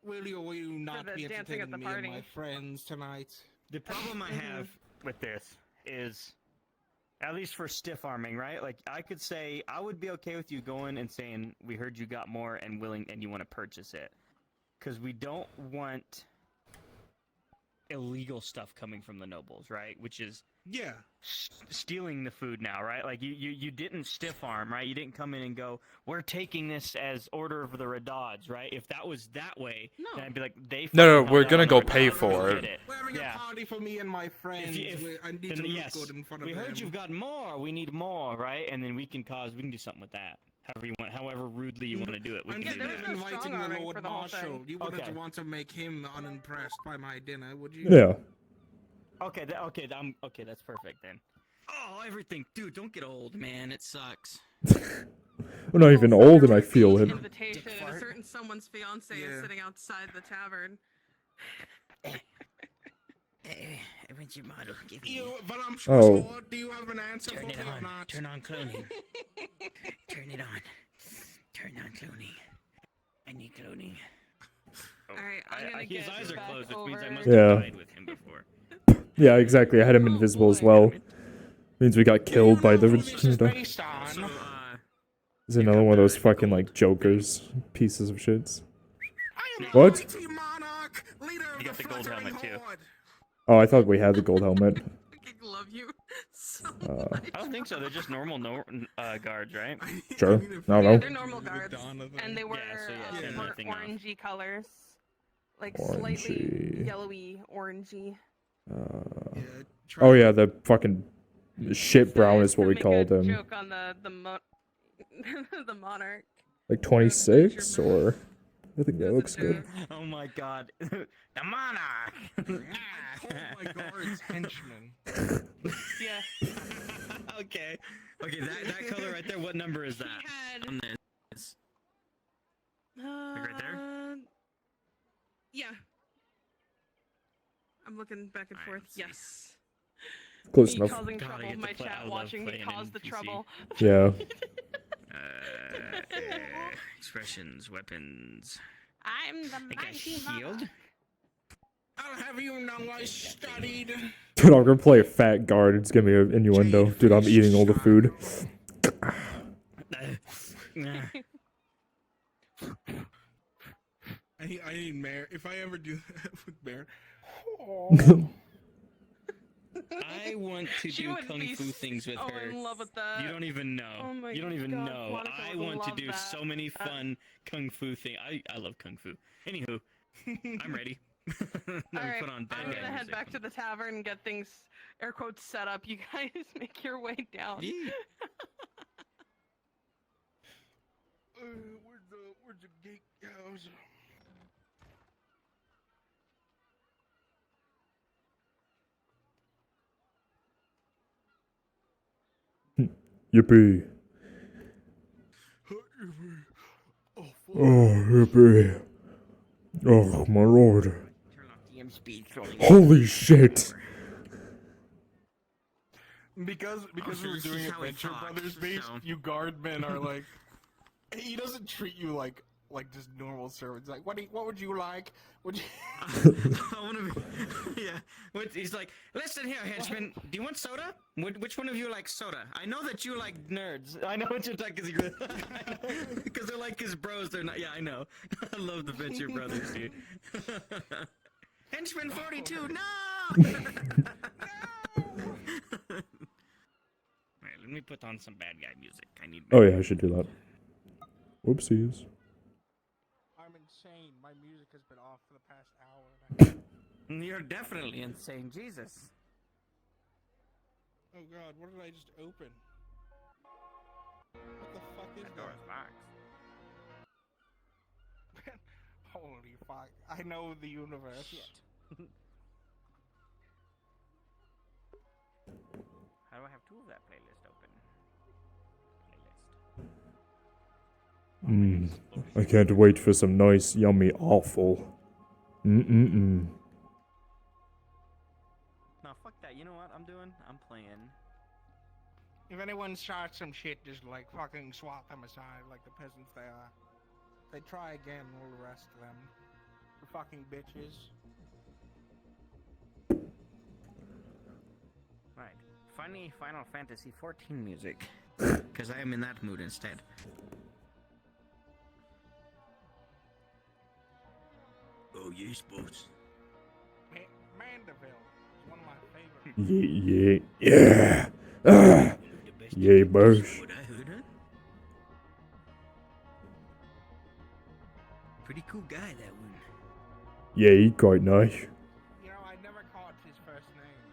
Will you not the be dancing at entertaining the me party. and my friends tonight? The problem I have with this is, at least for stiff arming, right? Like I could say I would be okay with you going and saying we heard you got more and you want to purchase it, because we don't want illegal stuff coming from the nobles, right? Which is stealing the food now, right? Like you didn't stiff arm, right? You didn't come in and go, we're taking this as order of the Radodds, right? If that was that way, then I'd be like, No, we're gonna go pay for it. it. We're having a party for me and my friends. I need to look good in front of we them. heard you've got more. We need more, right? And then we can do something with that. However you want, however rudely you want to do it. We I'm can do that. inviting the Lord the whole Marshal. thing. You wouldn't Okay. want to make him unimpressed by my dinner, would you? Yeah. Okay, that's perfect then. Oh, everything, dude! Don't get old, man. It sucks. I'm not even old and I feel it. invitation, and a certain someone's fiance is sitting outside the tavern. I want your model. Give me. You voluptuous Oh. Lord, do you have an answer Turn for it me or on. not? Turn on cloning. Turn it on. Turn on cloning. I need cloning. Alright, I'm gonna his get eyes are back closed, which over... means I must Yeah. have died with him before. Yeah, exactly. I had him invisible as well. Means we got killed by the. Based on. So, Is another one of those fucking like jokers, pieces of shits. What? What? Monarch, leader of you got the gold helmet too. Oh, I thought we had the gold helmet. I love you so I don't think so. They're just normal guards, right? Sure. I don't Yeah, know. they're normal guards, and they were turn that thing off. orangey colors, like slightly yellowy, orangey. Oh yeah, the fucking shit brown is what we called him. Joke on the the monarch. Like 26 or I think that looks good. Oh my god. The monarch! Oh my guard's henchman. Yeah. Okay. Okay, that color right there, what number is that? had- On this. Like right there? Yeah. I'm looking back and forth. Yes. Close Me enough. causing God, I trouble. get to My play- I chat love watching me playing cause the NPC. trouble. Yeah. Expressions, weapons. I'm the I got mighty shield. I'll have you know I studied. Dude, I'm gonna play a fat guard. It's gonna be an innuendo. Dude, I'm eating all the food. I need Mayor. If I ever do that with Mayor. I want to She do would kung be fu things with so her. in love with that. You don't even know. Oh my you don't even God, know. Monica I would want to love do that. so many fun kung fu things. I love kung fu. Anywho, I'm ready. Let me Alright, put on bad I'm guy gonna head music. back to the tavern and get things, air quotes, set up. You guys make your way down. Where's the gate house? Yippee. Oh, yippee. Oh, my lord. Holy shit. Because so we're this doing is how we Adventure talk, Brothers based, so- you guardmen are like. He doesn't treat you like just normal servants. Like, what would you like? Would you? I want to be. Yeah. He's like, listen here, henchman. Do you want soda? Which one of you likes soda? I know that you like nerds. I know what you're talking because they're like his bros. They're not. Yeah, I know. I love the Venture Brothers, dude. Henchman 42. No. Alright, let me put on some bad guy music. I need. Oh yeah, I should do that. Whoopsies. I'm insane. My music has been off for the past hour. You're definitely insane, Jesus. Oh God, what did I just open? What the fuck is that? Door's locked. Holy fuck. I know the universe. How do I have two of that playlist open? I can't wait for some nice, yummy, awful. Mm-mm-mm. No, fuck that. You know what I'm doing? I'm playing. If anyone starts some shit, just like fucking swat them aside like the peasants they are. They try again, we'll arrest them. The fucking bitches. Right. Funny Final Fantasy 14 music. Because I am in that mood instead. Oh, yes, boss. Mandeville is one of my favorites. Yeah. Yay, boss. What I heard, huh? Pretty cool guy, that one. Yeah, he quite nice. You know, I never caught his first name.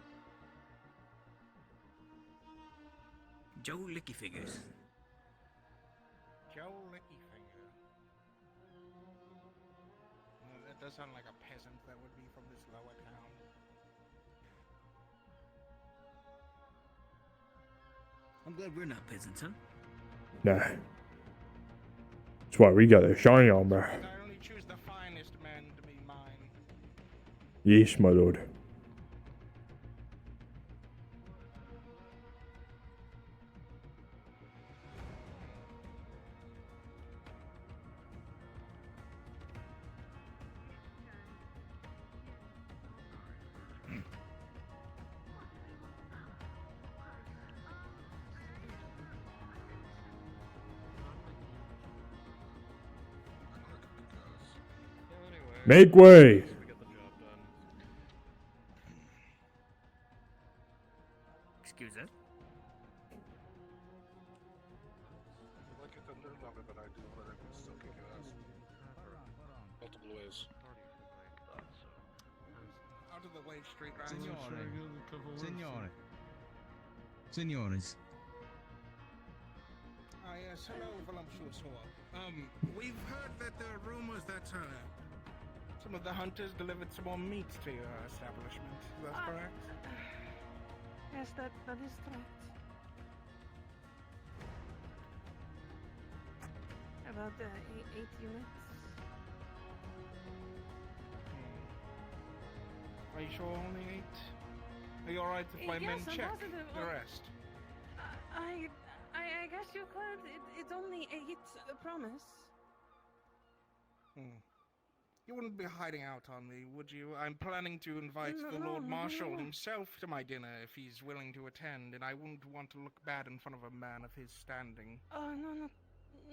Joe Lickyfingers. Joe Lickyfinger. Well, that does sound like a peasant that would be from this lower town. I'm glad we're not peasants, huh? Nah. That's why we got the shiny armor. I only choose the finest men to be mine. Yes, my lord. Make way! Excuse us? Look at the nerd of it, but I do, but I can still kick your ass. Multiple ways. Out of the way, street rats. Signore. Signores. Ah, yes, hello, voluptuous whore. We've heard that there are rumors that some of the hunters delivered some more meat to your establishment. Is that correct? Yes, that is correct. About 8 units. Are you sure only 8? Are you alright if my men Yes, I'm check positive. the rest? I guess you could. It's only 8, I promise. You wouldn't be hiding out on me, would you? I'm planning to invite the Lord Marshal himself to my dinner if he's willing to attend, and I wouldn't want to look bad in front of a man of his standing. Oh no!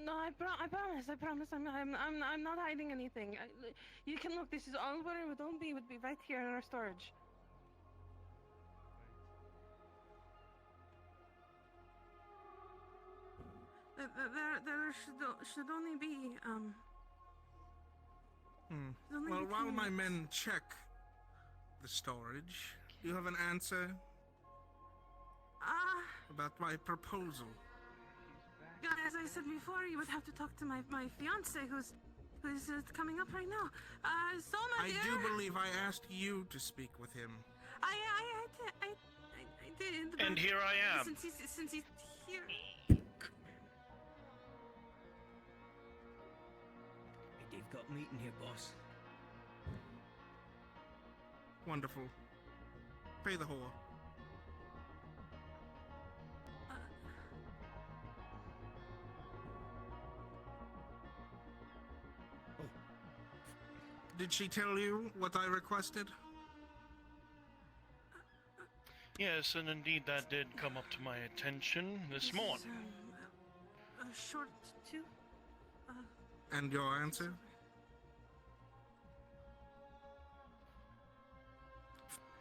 I promise. I'm not hiding anything. You can look. This is all where it would all be. Would be right here in our storage. There should only be Well, while my men check the storage, do you have an answer about my proposal? As I said before, you would have to talk to my fiance, who's coming up right now. Soma, I dear. do believe I asked you to speak with him. I did. And here I am. Since he's here. They've got a meeting here, boss. Wonderful. Pay the whore. Did she tell you what I requested? Yes, and indeed that did come up to my attention this morning. Short too. And your answer?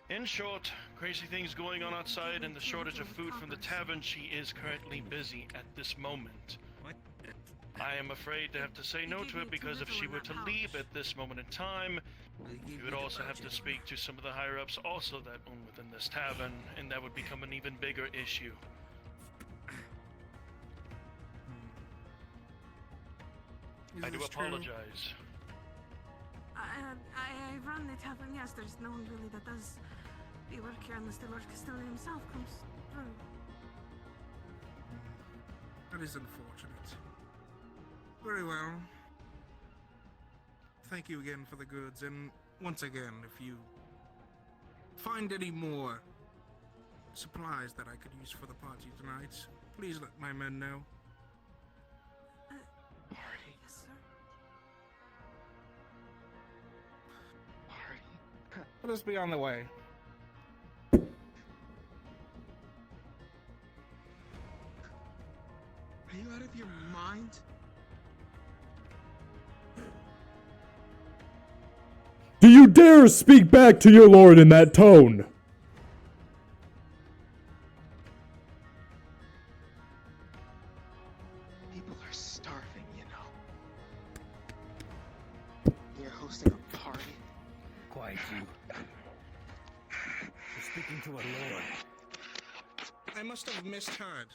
In short, crazy things going on outside and the shortage of food from the tavern. She is currently busy at this moment. I am afraid to have to say no to it because if she were to leave at this moment in time, we would also have to speak to some of the higher-ups also that own within this tavern, and that would become an even bigger issue. I do apologize. I run the tavern. Yes, there's no one really that does the work here unless the Lord Castellan himself comes through. That is unfortunate. Very well. Thank you again for the goods, and once again, if you find any more supplies that I could use for the party tonight, please let my men know. Yes, sir. Let us be on the way. Are you out of your mind? Do you dare speak back to your lord in that tone? People are starving, you know. You're hosting a party. Quiet, you. You're speaking to a lord. I must have misheard.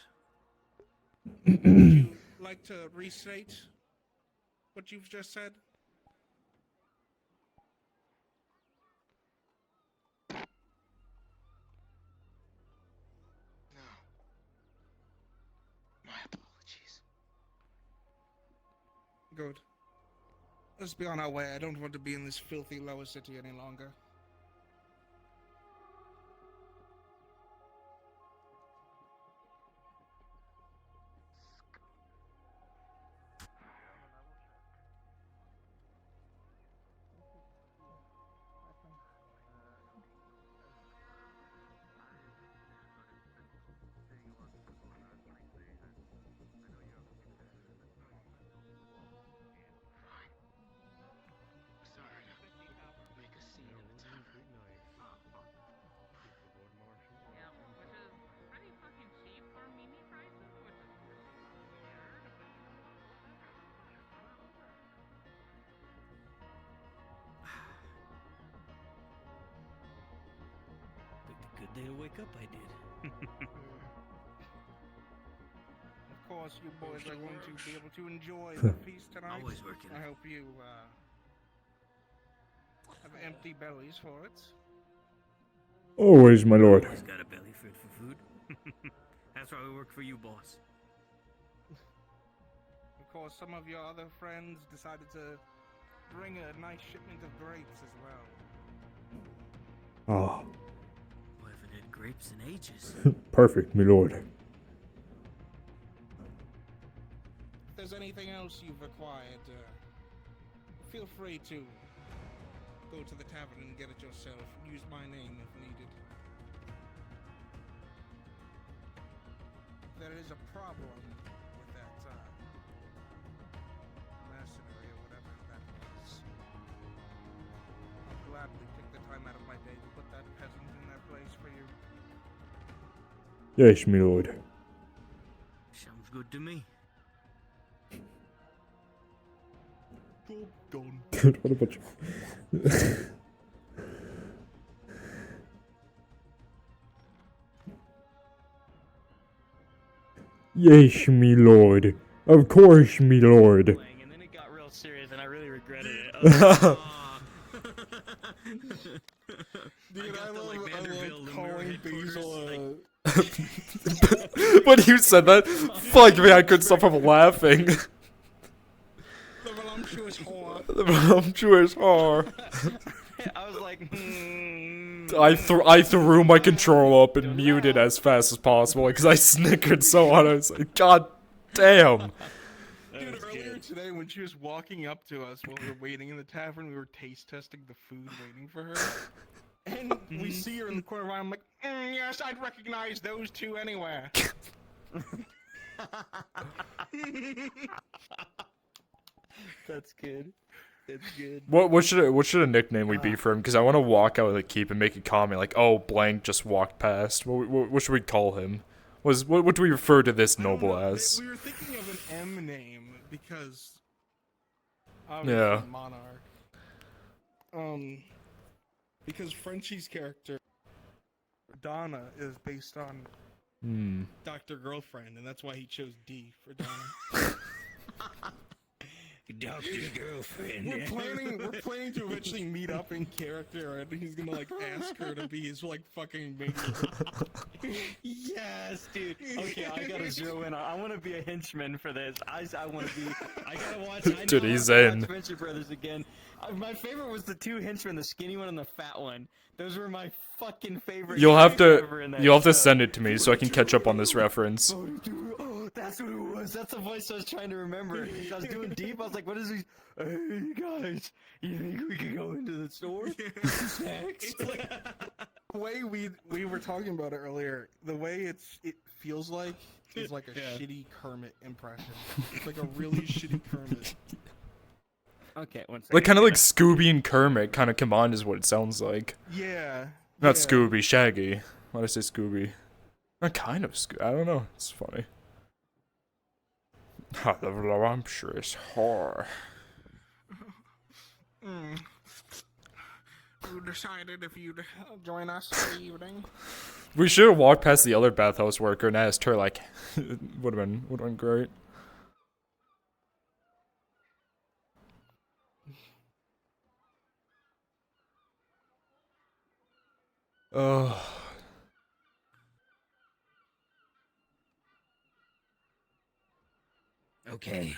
Would you like to restate what you've just said? No. My apologies. Good. Let's be on our way. I don't want to be in this filthy lower city any longer. Sorry to make a scene in the tavern. Yeah, which is pretty fucking cheap for mini prices, which is really weird, but you know what? Picked a good day to wake up, I did. Of course, you boys are going to be able to enjoy the feast tonight. Always working. I hope you have empty bellies for it. Always, my lord. Always got a belly for food. That's why we work for you, boss. Of course, some of your other friends decided to bring a nice shipment of grapes as well. Oh, We haven't had grapes in ages. perfect, my lord. If there's anything else you've acquired, feel free to go to the tavern and get it yourself. Use my name if needed. There is a problem with that mercenary or whatever that was. I'll gladly take the time out of my day to put that peasant in their place for you. Yes, my lord. Sounds good to me. Job done. Dude, what a bunch of... Yes, me lord. Of course, me lord. And then it got real serious, and I really regretted it. I was like, "Aw." Dude, I love calling Basil When you said that, fuck me, I couldn't stop from laughing. the voluptuous whore. The voluptuous whore. I was like, I threw my control up and muted as fast as possible because I snickered so hard. I was like, God damn. Dude, earlier today when she was walking up to us while we were waiting in the tavern, we were taste testing the food waiting for her. And we see her in the corner of our eye, I'm like, yes, I'd recognize those two anywhere. That's good. That's good. What should a nickname we be for him? Because I want to walk out of the keep and make a comment like, "Oh, blank just walked past." What should we call him? What do we refer to this noble as? We were thinking of an M name because obviously Yeah. Monarch. Because Frenchie's character Donna is based on Dr. Girlfriend, and that's why he chose D for Donna. Doctor's girlfriend. We're planning to eventually meet up in character, and he's gonna like ask her to be his like fucking mate. Yes, dude. Okay, I gotta zero in. I want to be a henchman for this. I want to be. I gotta watch. I Dude, know he's I have to in. watch Venture Brothers again. My favorite was the two henchmen, the skinny one and the fat one. Those were my fucking favorite. You'll have ever in that to show. send it to me so I can catch up on this reference. Oh, that's what it was. That's the voice I was trying to remember. I was doing deep. I was like, "What is he? Hey guys, you think we could go into the store? Snacks?" The way we were talking about it earlier, the way it feels like is like a shitty Kermit impression. It's like a really shitty Kermit. Okay, one second. Like kind of like Scooby and Kermit kind of combined is what it sounds like. Yeah. Not Scooby, Shaggy. Why did I say Scooby? Not kind of Scooby. I don't know. It's funny. Ah, the voluptuous whore. You decided if you'd join us for the evening. We should have walked past the other bathhouse worker and asked her. Like, would have been great. Okay.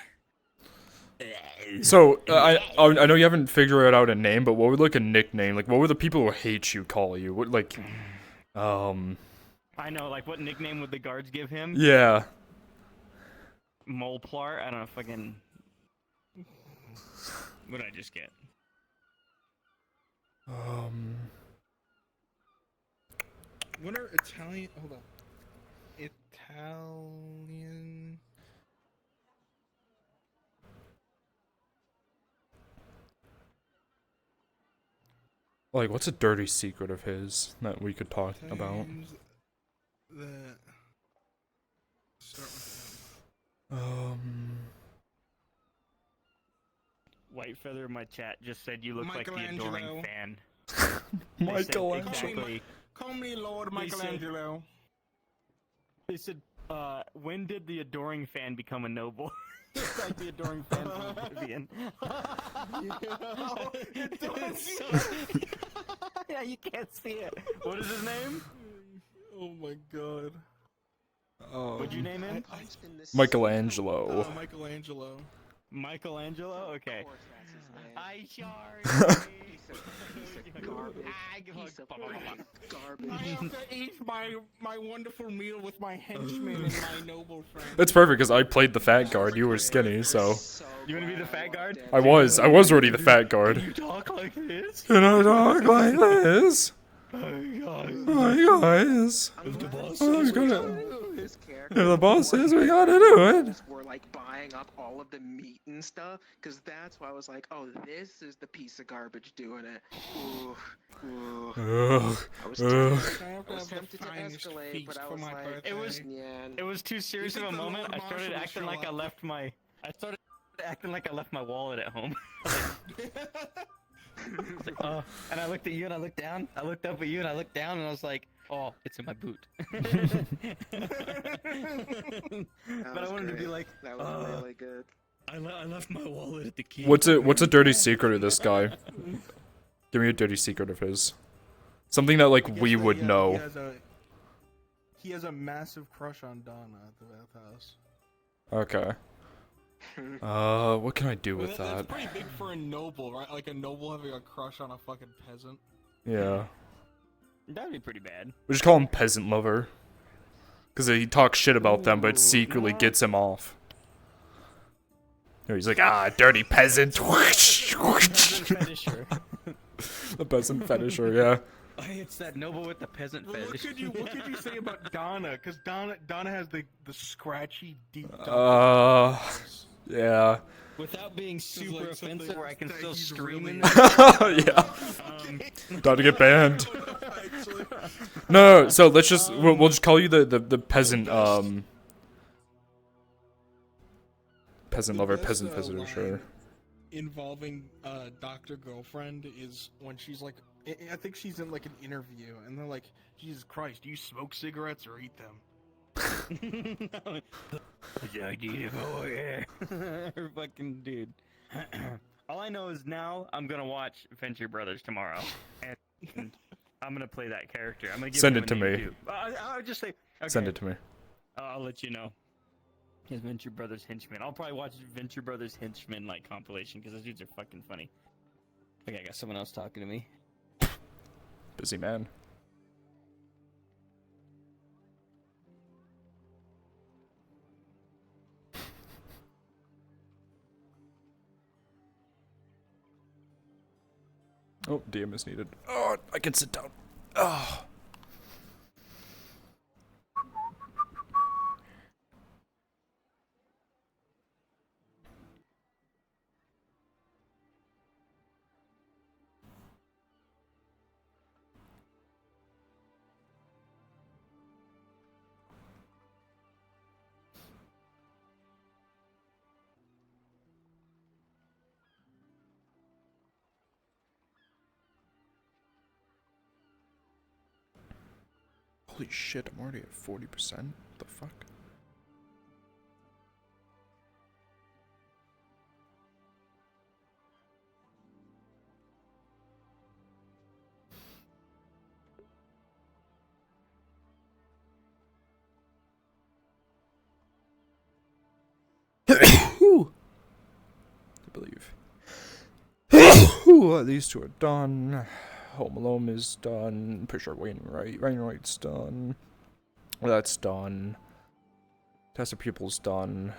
So I know you haven't figured out a name, but what would like a nickname? Like, what would the people who hate you call you? What like, I know, like, what nickname would the guards give him? Yeah. Moleplar? I don't know, fucking. What did I just get? What are Italian? Hold on. Italian. Like, what's a dirty secret of his that we could talk about? That start with Whitefeather in my chat just said you look like the Michelangelo. adoring fan. Michelangelo. Exactly. Call me Lord They said- Michelangelo. They said, when did the adoring fan become a noble? It's like the adoring fan from Oblivion. It does. Yeah, you can't see it. What is his name? Oh my god. What'd you name him? Michelangelo. Michelangelo. Michelangelo? Okay. I I have to eat my wonderful meal with my henchman and my noble friend. That's perfect because I played the fat guard. You were skinny, so. You wanna be the fat guard? I was already the fat guard. You talk like this? Can I talk like this? Hey guys. If the boss Who's says we gonna? gotta do it. If the boss says we gotta do it. We're like buying up all of the meat and stuff, because that's why I was like, oh, this is the piece of garbage doing it. Ooh, ooh. I was tempted to escalate, but I was like, it was too serious of a moment. I started acting like I left my wallet at home. I was like, oh, and I looked at you and I looked down. I looked up at you and I looked down and I was like, oh, it's in my boot. But I wanted to be like, that was really good. I left my wallet at the key. What's a dirty secret of this guy? Give me a dirty secret of his. Something that like we would know. He has a massive crush on Donna at the bathhouse. Okay. What can I do with That's that? pretty big for a noble, right? Like a noble having a crush on a fucking peasant. Yeah. That'd be pretty bad. We just call him peasant lover. Cause he talks shit about them, but secretly gets him off. He's like, ah, dirty peasant. The peasant fetisher, yeah. It's that noble with the peasant Well, fetish. what could you say about Donna? Because Donna has the scratchy, deep. Yeah. Without being super like offensive, where I can still scream in Yeah. About to get banned. No, so let's just we'll just call you the peasant peasant lover, peasant visitor, sure. Involving Dr. Girlfriend is when she's like, I think she's in like an interview, and they're like, Jesus Christ, do you smoke cigarettes or eat them? Yeah, I did. Oh yeah. Fucking dude. All I know is now I'm gonna watch Venture Brothers tomorrow, and I'm gonna play that character. I'm gonna give Send him it to a name, me. too. I'll just say. Okay. Send it to me. I'll let you know. His Venture Brothers Henchmen. I'll probably watch Venture Brothers Henchmen like compilation because those dudes are fucking funny. Okay, I got someone else talking to me. Busy man. Oh, DM is needed. Oh, I can sit down. Oh. Holy shit, I'm already at 40%? The fuck? I believe. These two are done. Home Alone is done. Pretty sure Wainwright's done. That's done. Test of Pupils done.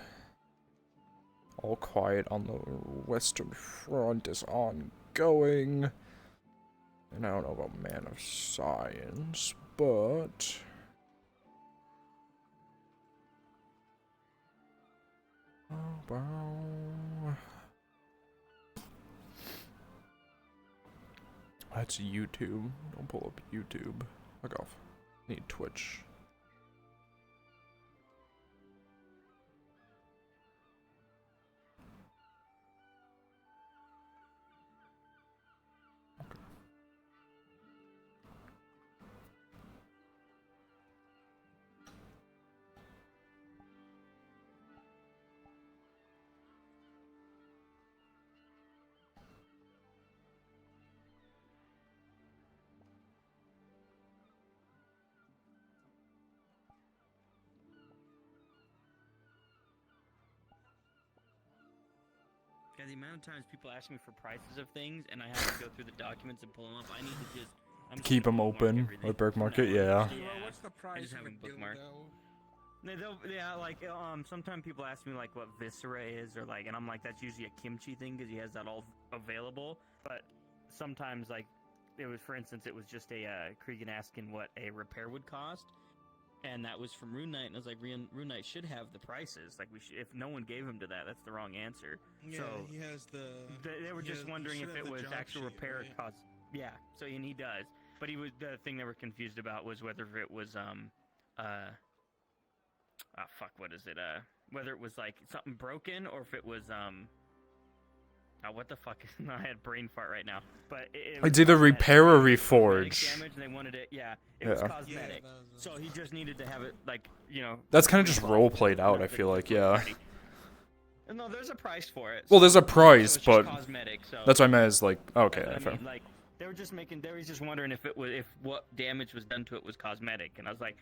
All Quiet on the Western Front is ongoing. And I don't know about Man of Science, but... Oh, wow. That's YouTube. Don't pull up YouTube. Fuck off. Need Twitch. God, the amount of times people ask me for prices of things, and I have to go through the documents and pull them up. I need to just Keep them open or bookmark it, yeah. What's the price I just of have a them bookmarked. dildo? Yeah, like sometimes people ask me like what viscera is, or like, and I'm like, that's usually a kimchi thing because he has that all available. But sometimes like it was, for instance, it was just a Cregan asking what a repair would cost, and that was from Rune Knight, and I was like, Rune Knight should have the prices. Like if no one gave him to that, that's the wrong answer. Yeah, So he has the. they were he just has- he wondering should if have it the was job actual sheet, repair right? cost. Yeah, so and he does. But he was, the thing they were confused about was whether it was what is it? Whether it was like something broken or if it was what the fuck? I had brain fart right now. But it was It's either cosmetic. repair or It was cosmetic reforge. damage, and they wanted it. Yeah, it was Yeah. cosmetic. So he just needed to have it like That's kind of just refund. role played out, I Nothing feel like, for yeah. free. No, there's a price for it. Well, there's a So price, it's just but cosmetic, so that's what I meant as like, okay, that's what I fair. mean, like they were just wondering if what damage was done to it was cosmetic, and I was like,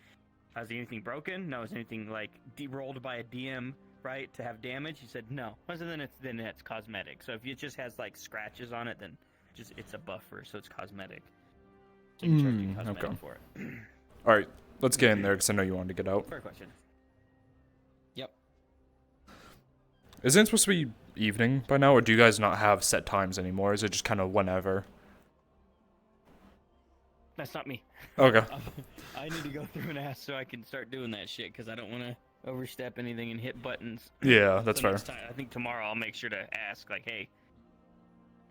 is anything broken? No. Is anything like rolled by a DM, right, to have damage? He said no. I said then it's cosmetic. So if it just has like scratches on it, then it's a buffer, so it's cosmetic. So you charge you cosmetic okay. for it. All right, let's get in there because I know you wanted to get out. Fair question. Yep. Isn't it supposed to be evening by now, or do you guys not have set times anymore? Is it just kind of whenever? That's not me. Okay. I need to go through and ask so I can start doing that shit because I don't want to overstep anything and hit buttons. Yeah, that's fair. Next time, I think tomorrow I'll make sure to ask, like, hey,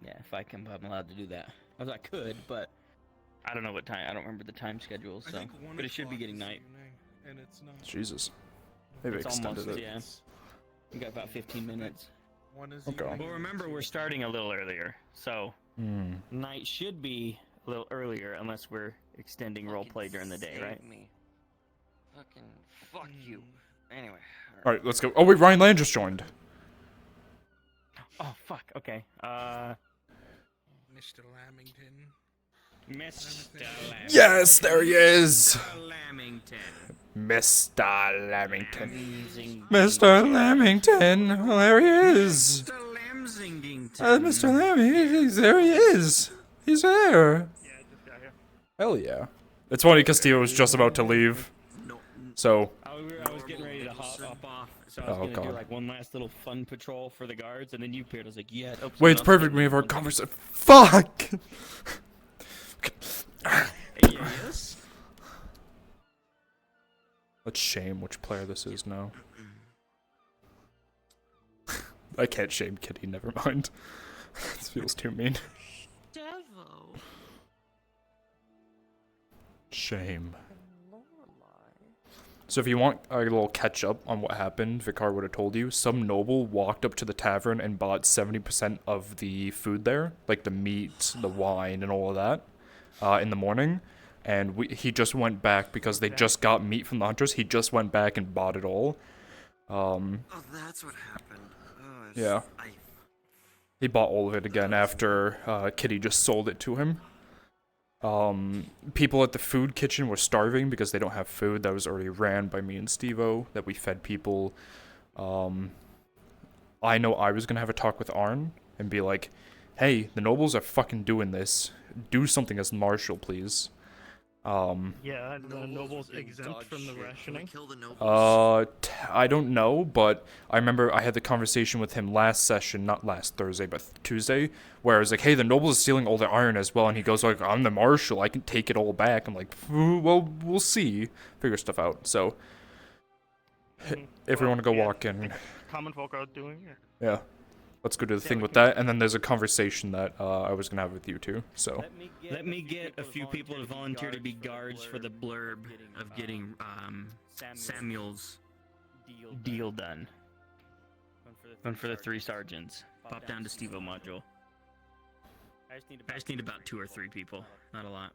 yeah, if I'm allowed to do that. I was like, I could, but I don't know what time. I don't remember the time schedule, so. But it should be getting night. And it's not. Jesus. Maybe It's extended almost, it. yeah. We got about 15 minutes. One is Okay. evening Well, and remember, two we're is starting a little earlier, so Hmm. night should be a little earlier unless we're extending roleplay during the day, Save right? me. Fucking fuck you. Anyway. All right, let's go. Oh wait, Ryan Land just joined. Oh fuck. Okay. Mr. Lamington. Mr. Lamington. Yes, there he is. Mr. Lamington. Mr. Lamington. Lamsington. Mr. Lamington. Oh, there he is. Mr. Lamsington. Mr. Lamington. There he is. He's there. Yeah, I just got here. Hell yeah. It's funny because Theo was just about to leave. So. I was getting ready to hop off, so I was Oh, gonna do God. like one last little fun patrol for the guards, and then you appeared. I was like, yeah. Oops, Wait, it's no, perfect. We have our conversation. Fuck! Yes. Let's shame which player this is now. I can't shame Kitty, never mind. This feels too mean. Devil. Shame. So if you want a little catch up on what happened, Vicar would have told you, some noble walked up to the tavern and bought 70% of the food there, like the meat, the wine, and all of that, in the morning. And he just went back because they just got meat from the hunters. He just went back and bought it all. Oh, that's what happened. Oh, Yeah. He bought all of it again after Kitty just sold it to him. People at the food kitchen were starving because they don't have food. That was already ran by me and Steve-O, that we fed people. I know I was gonna have a talk with Arn and be like, hey, the nobles are fucking doing this. Do something as marshal, please. Yeah, the nobles exempt from the rationing. I don't know, but I remember I had the conversation with him last session, not last Thursday, but Tuesday, where I was like, hey, the nobles are stealing all their iron as well, and he goes like, I'm the marshal, I can take it all back. I'm like, well, we'll see. Figure stuff out. So, if we want to go walk in, Common folk are doing it. yeah, let's go do the thing with that, and then there's a conversation that I was going to have with you too, so. Let me get a few people to volunteer to be guards for the blurb of getting Samuel's deal done. One for the 3 sergeants. Pop down to Steve-O module. I just need about 2 or 3 people, not a lot.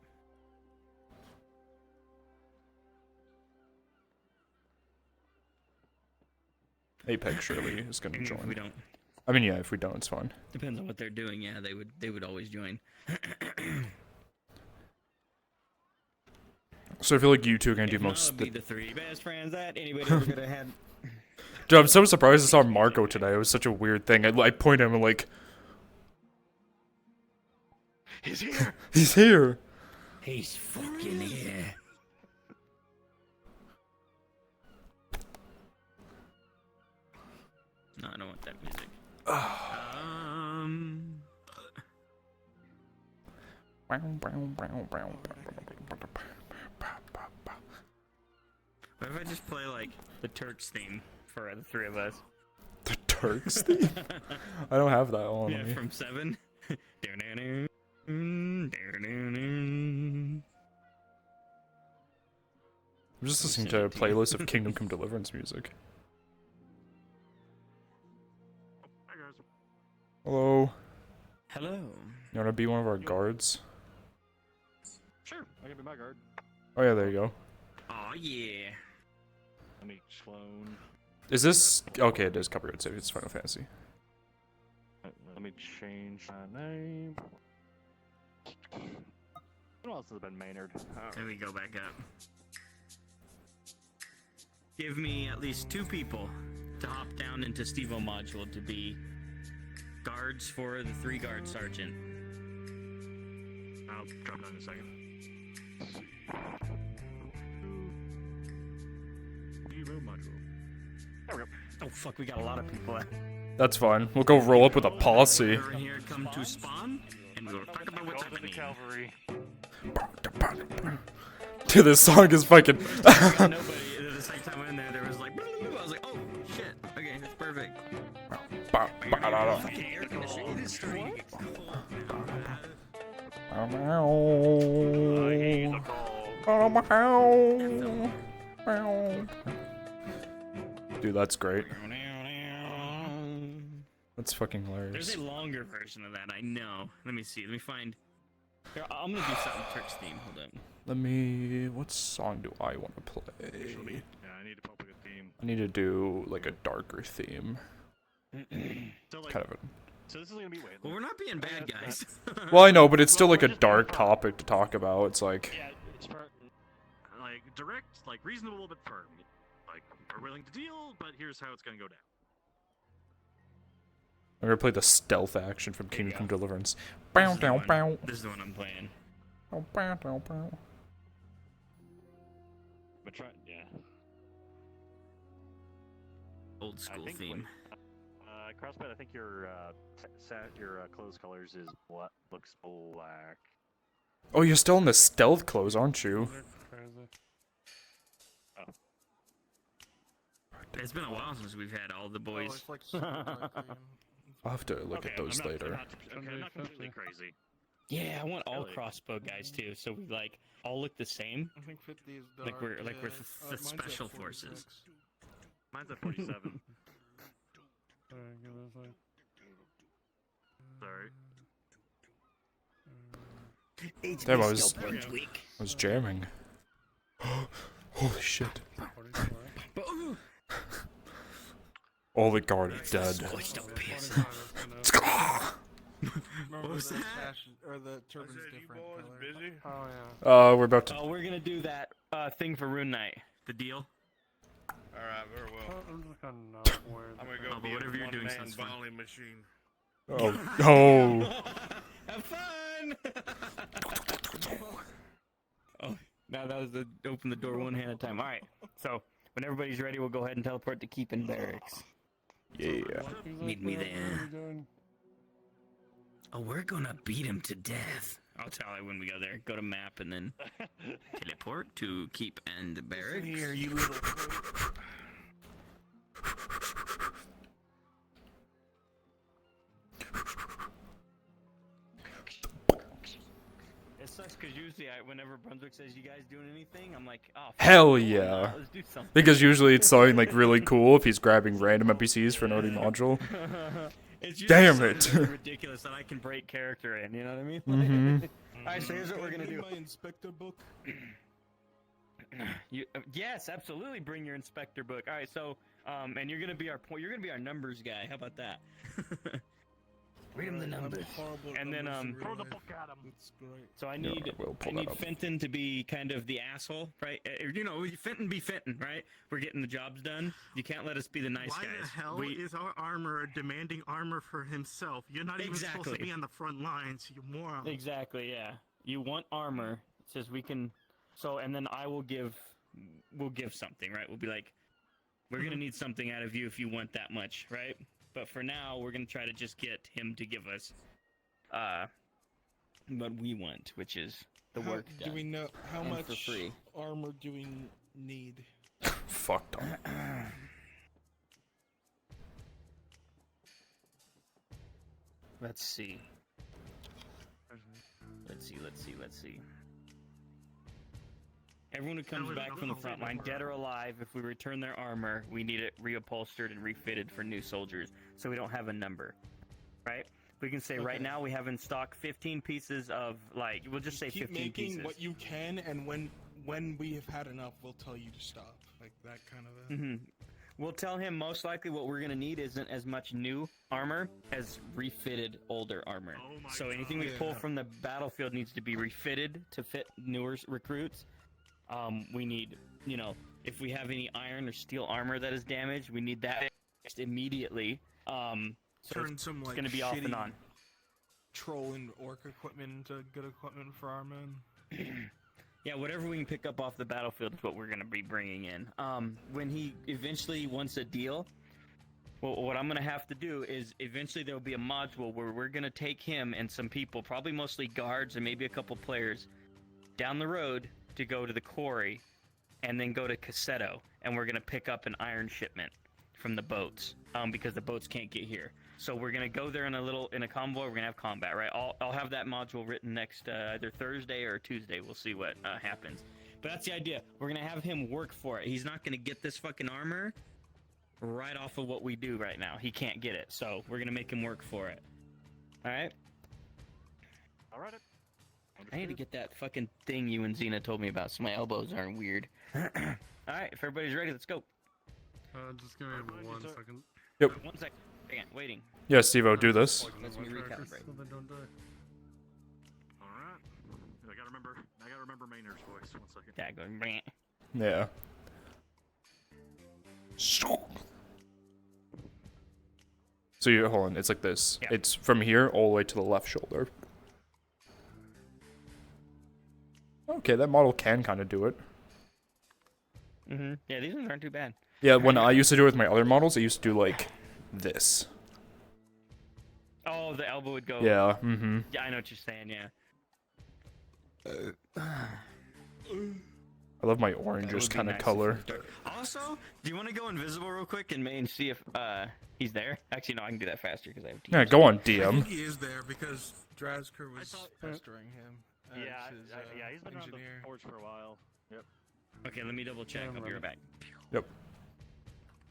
Apex surely is going to If join. we don't. I mean, yeah, if we don't, it's fine. Depends on what they're doing. Yeah, they would always join. So I feel like you two are going to do If not, most. it'll be the 3 best friends that anybody ever could have had. Dude, I'm so surprised I saw Marco today. It was such a weird thing. I point at him and like, He's here. he's here. He's fucking here. No, I don't want that music. What if I just play like the Turks theme for the three of us? The Turks theme? I don't have that on. Yeah, me. from 7. I'm just listening to a playlist of Kingdom Come Deliverance music. Hi guys. Hello. Hello. You wanna be one of our guards? Sure, I can be my guard. Oh yeah, there you go. Oh yeah. Let me clone. Is this okay? It is copyright safe. It's Final Fantasy. Let me change my name. Who else has been Maynard? There we go, back up. Give me at least 2 people to hop down into Steve-O module to be guards for the 3 guard sergeant. I'll drop down in a second. Steve-O module. There we go. Oh fuck, we got a lot of people. That's fine. We'll go roll up with a posse. We're here come to spawn, and we'll talk about what's happening. Cavalry. Dude, this song is fucking. Nobody. The second time I went in there, there was like, I was like, oh shit. Okay, that's perfect. Dude, that's great. That's fucking hilarious. There's a longer version of that, I know. Let me see. Let me find. Here, I'm gonna do something Turks theme. Hold on. Let me. What song do I want to play? Yeah, I need to pop a good theme. I need to do like a darker theme. So, like, Kind of. so this is gonna be wait. Well, we're not being bad guys. Well, I know, but it's still like a dark topic to talk about. It's like. Yeah, it's like direct, like reasonable but firm. Like we're willing to deal, but here's how it's gonna go down. I'm gonna play the stealth action from Kingdom Come Deliverance. This is the one I'm playing. But try, yeah. Old school think theme. Crossbite, I think your clothes colors is what looks black. Oh, you're still in the stealth clothes, aren't you? Oh. It's been a while since we've had all the boys. I'll have to look at those later. I'm not completely crazy. Yeah, I want all Really? crossbow guys too, so we like all look the same. I think 50 is Like dark, we're yeah. the Mine's at special 46. forces. Mine's at 47. Sorry. Damn, I was jamming. Holy shit. All the guard are dead. Remember the sash or the turban's different color. Busy? Oh yeah. We're about to. Oh, we're gonna do that thing for Rune Night. The deal. Alright, very well. I'm just gonna I'm gonna go but be whatever a you're doing one-man sounds fun. volley machine. Oh. Oh. Have fun! Oh, now that was the open the door one hand at a time. All right, so when everybody's ready, we'll go ahead and teleport to Keepin' Barracks. Yeah. Meet me there. Oh, we're gonna beat him to death. I'll tell you when we go there. Go to map and then teleport to Keep and Barracks. Here, you little. It sucks because usually whenever Brunswick says you guys doing anything, I'm like, oh. Hell fuck, yeah. let's do something. Because usually it's something like really cool if he's grabbing random NPCs for an OD module. It's usually Damn something it. really ridiculous that I can break character in, you know what I mean? Mhm. Alright, so here's what we're gonna do. My inspector book. Yes, absolutely. Bring your inspector book. All right, so and you're gonna be our numbers guy. How about that? Read him the number. And then Throw the book at him. It's great. So I Yeah, need I will pull that up. Fenton to be kind of the asshole, right? You know, Fenton be Fenton, right? We're getting the jobs done. You can't let us be the nice Why guys. the hell is our armorer demanding armor for himself? You're not even supposed to Exactly. be on the front lines, you moron. Exactly, yeah. You want armor. It says we can. So, and then we'll give something, right? We'll be like, we're gonna need something out of you if you want that much, right? But for now, we're gonna try to just get him to give us, what we want, which is the work done. Do we know how and much for free. armor do we need? Fucked up. Let's see. Let's see. Everyone who comes back from the front line, dead or alive, if we return their armor, we need it reupholstered and refitted for new soldiers, so we don't have a number, right? We can say right now we have in stock 15 pieces of, like, we'll just say Keep 15 making pieces. what you can, and when we have had enough, we'll tell you to stop. Like that kind of a... We'll tell him most likely what we're gonna need isn't as much new armor as refitted older armor. So anything we pull from the battlefield needs to be refitted to fit newer recruits. We need, you know, if we have any iron or steel armor that is damaged, we need that fixed immediately. So Turn it's some like gonna be off and shitty on. troll and orc equipment into good equipment for our men. Yeah, whatever we can pick up off the battlefield is what we're gonna be bringing in. When he eventually wants a deal, well, what I'm gonna have to do is eventually there will be a module where we're gonna take him and some people, probably mostly guards and maybe a couple players, down the road to go to the quarry, and then go to Cassetto, and we're gonna pick up an iron shipment from the boats, because the boats can't get here. So we're gonna go there in a convoy. We're gonna have combat, right? I'll have that module written next either Thursday or Tuesday. We'll see what happens. But that's the idea. We're gonna have him work for it. He's not gonna get this fucking armor right off of what we do right now. He can't get it, so we're gonna make him work for it. All right. All right. I need to get that fucking thing you and Xena told me about, so my elbows aren't weird. All right, if everybody's ready, let's go. Just give me 1 second. Yep. 1 second. Hang on, waiting. Yeah, Steve-O, do this. Let's me recalibrate. All right. I gotta remember Maynard's voice. 1 second. Yeah, going. Bleh. Yeah. So you hold on, it's like this. Yeah. It's from here all the way to the left shoulder. Okay, that model can kind of do it. Yeah, these ones aren't too bad. Yeah, when I used to do it with my other models, I used to do like this. Oh, the elbow would go. Yeah, Yeah, I know what you're saying. Yeah. I love my oranges kind of color. Also, do you want to go invisible real quick and see if he's there? Actually, no, I can do that faster because I have. Yeah, go on, I DM. think he is there because Drazker was pestering him. as his, He's been around engineer. the forge for a while. Yep. Okay, let me double check. I'll be right back. Yep.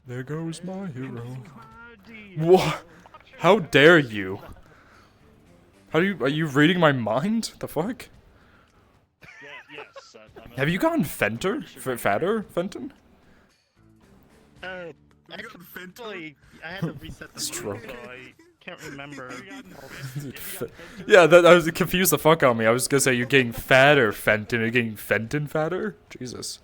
There goes my hero. What? How dare you? Are you reading my mind? The fuck? Yes. Have you gotten fatter, Fenton? Actually, I had to reset the Stroke. move, so I can't remember. Yeah, I was confused the fuck on me. I was gonna say you're getting fatter, Fenton. You're getting Fenton fatter? Jesus.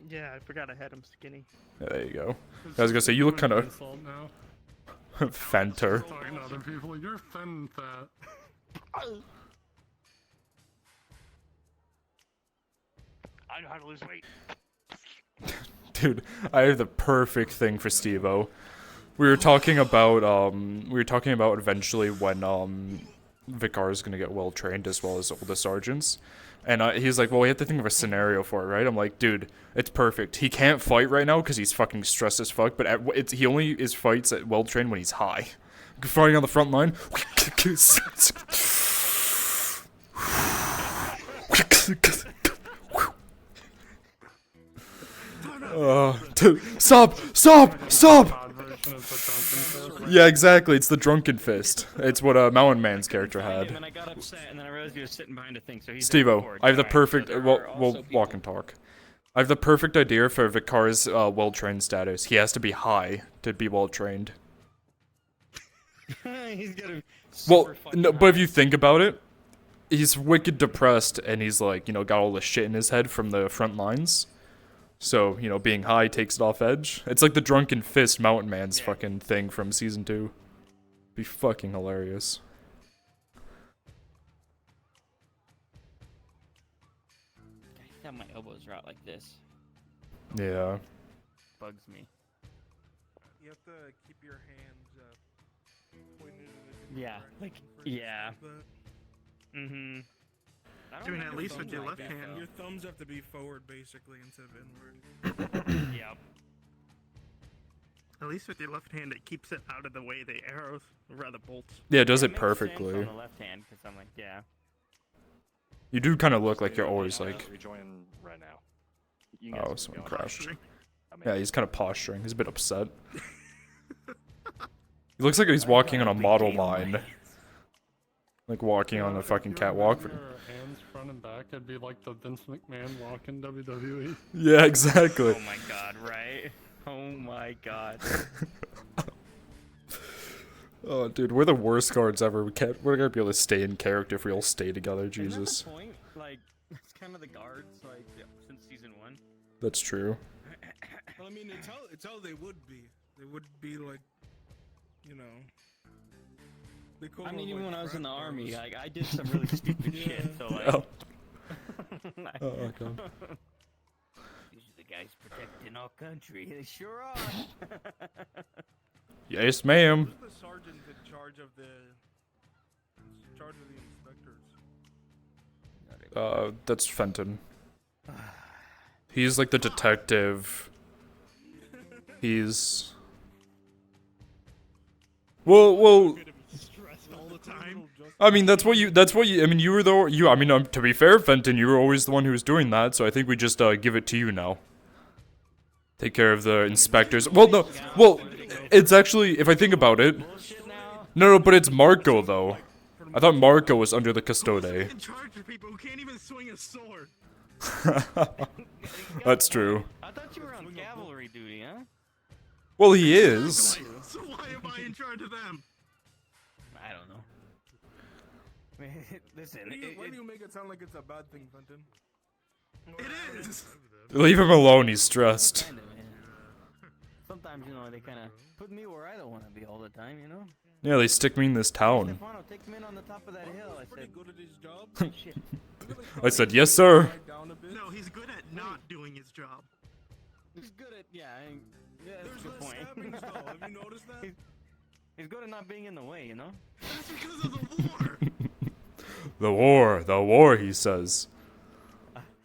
Yeah, I forgot I had him skinny. Yeah, there you go. I was gonna say you look kind of Insult now. Fenter. Talking to other people, you're thin fat. I know how to lose weight. Dude, I have the perfect thing for Steve-O. We were talking about eventually when Vicar is gonna get well trained as well as all the sergeants, and he's like, well, we have to think of a scenario for it, right? I'm like, dude, it's perfect. He can't fight right now because he's fucking stressed as fuck, but he only is fights at well trained when he's high. Fighting on the front line. Stop! Yeah, exactly. It's the drunken fist. It's what Mountain Man's character had. And then I got upset, and then I realized he was sitting behind a thing. So he's Steve-O, I have the perfect. We'll walk and talk. I have the perfect idea for Vicar's well-trained status. He has to be high to be well-trained. He's gonna. Well, no, but if you think about it, he's wicked depressed, and he's like, got all the shit in his head from the front lines. So, being high takes it off edge. It's like the Drunken Fist Mountain Man's fucking thing from season 2. Be fucking hilarious. I have my elbows are out like this. Yeah. Bugs me. You have to keep your hands pointed in a different Yeah, direction like for it to yeah. stop that. Mm-hmm. Doing at least with your left hand. Your thumbs have to be forward, basically, instead of inward. Yep. At least with your left hand, it keeps it out of the way, the arrows, or rather bolts. Yeah, it does it makes perfectly. sense on the left hand, because I'm like, yeah. You do kind of look like you're always Yeah, like... rejoin right now. You guys Oh, can someone go. crashed. I mean, Yeah, he's kind of posturing. He's a bit upset. He looks like he's walking on a model line. Like walking on a fucking catwalk. Your hands front and back, it'd be like the Vince McMahon walk in WWE. Yeah, exactly. Oh my god, right? Oh my god. Oh, dude, we're the worst guards ever. We're gonna be able to stay in character if we all stay together, Isn't that Jesus. the point? Like, it's kind of the guards, like, since season 1. That's true. Well, I mean, it's how they would be. They would be like, they call I mean, them, even like, when I was in the frat army, bros. like, I did some really stupid shit, so like... Oh. Oh, God. These are the guys protecting our country. They sure are. Yes, ma'am. Who's the sergeant in charge of the inspectors? That's Fenton. He's like the detective. He's... Well, all the time. I mean, that's what you, I mean, you were to be fair, Fenton, you were always the one who was doing that, so I think we just, give it to you now. Take care of the inspectors. Well, it's actually, if I think about it... No, but it's Marco, though. I thought Marco was under the custode. In charge of people who can't even swing a sword. That's true. I thought you were on cavalry duty, huh? Well, he is. So why am I in charge of them? I don't know. Listen, Why do you make it sound like it's a bad thing, Fenton? It is. Leave him alone, he's stressed. Kinda, man. Sometimes, they kind of put me where I don't want to be all the time, Yeah, they stick me in this town. Stefano, take him in on the top of that hill. I said, good at his job. Shit. I said, yes, sir. No, he's good at not doing his job. He's good at, that's a good point. Stabbings, though. Have you noticed that? He's good at not being in the way, That's because of the war. The war, he says.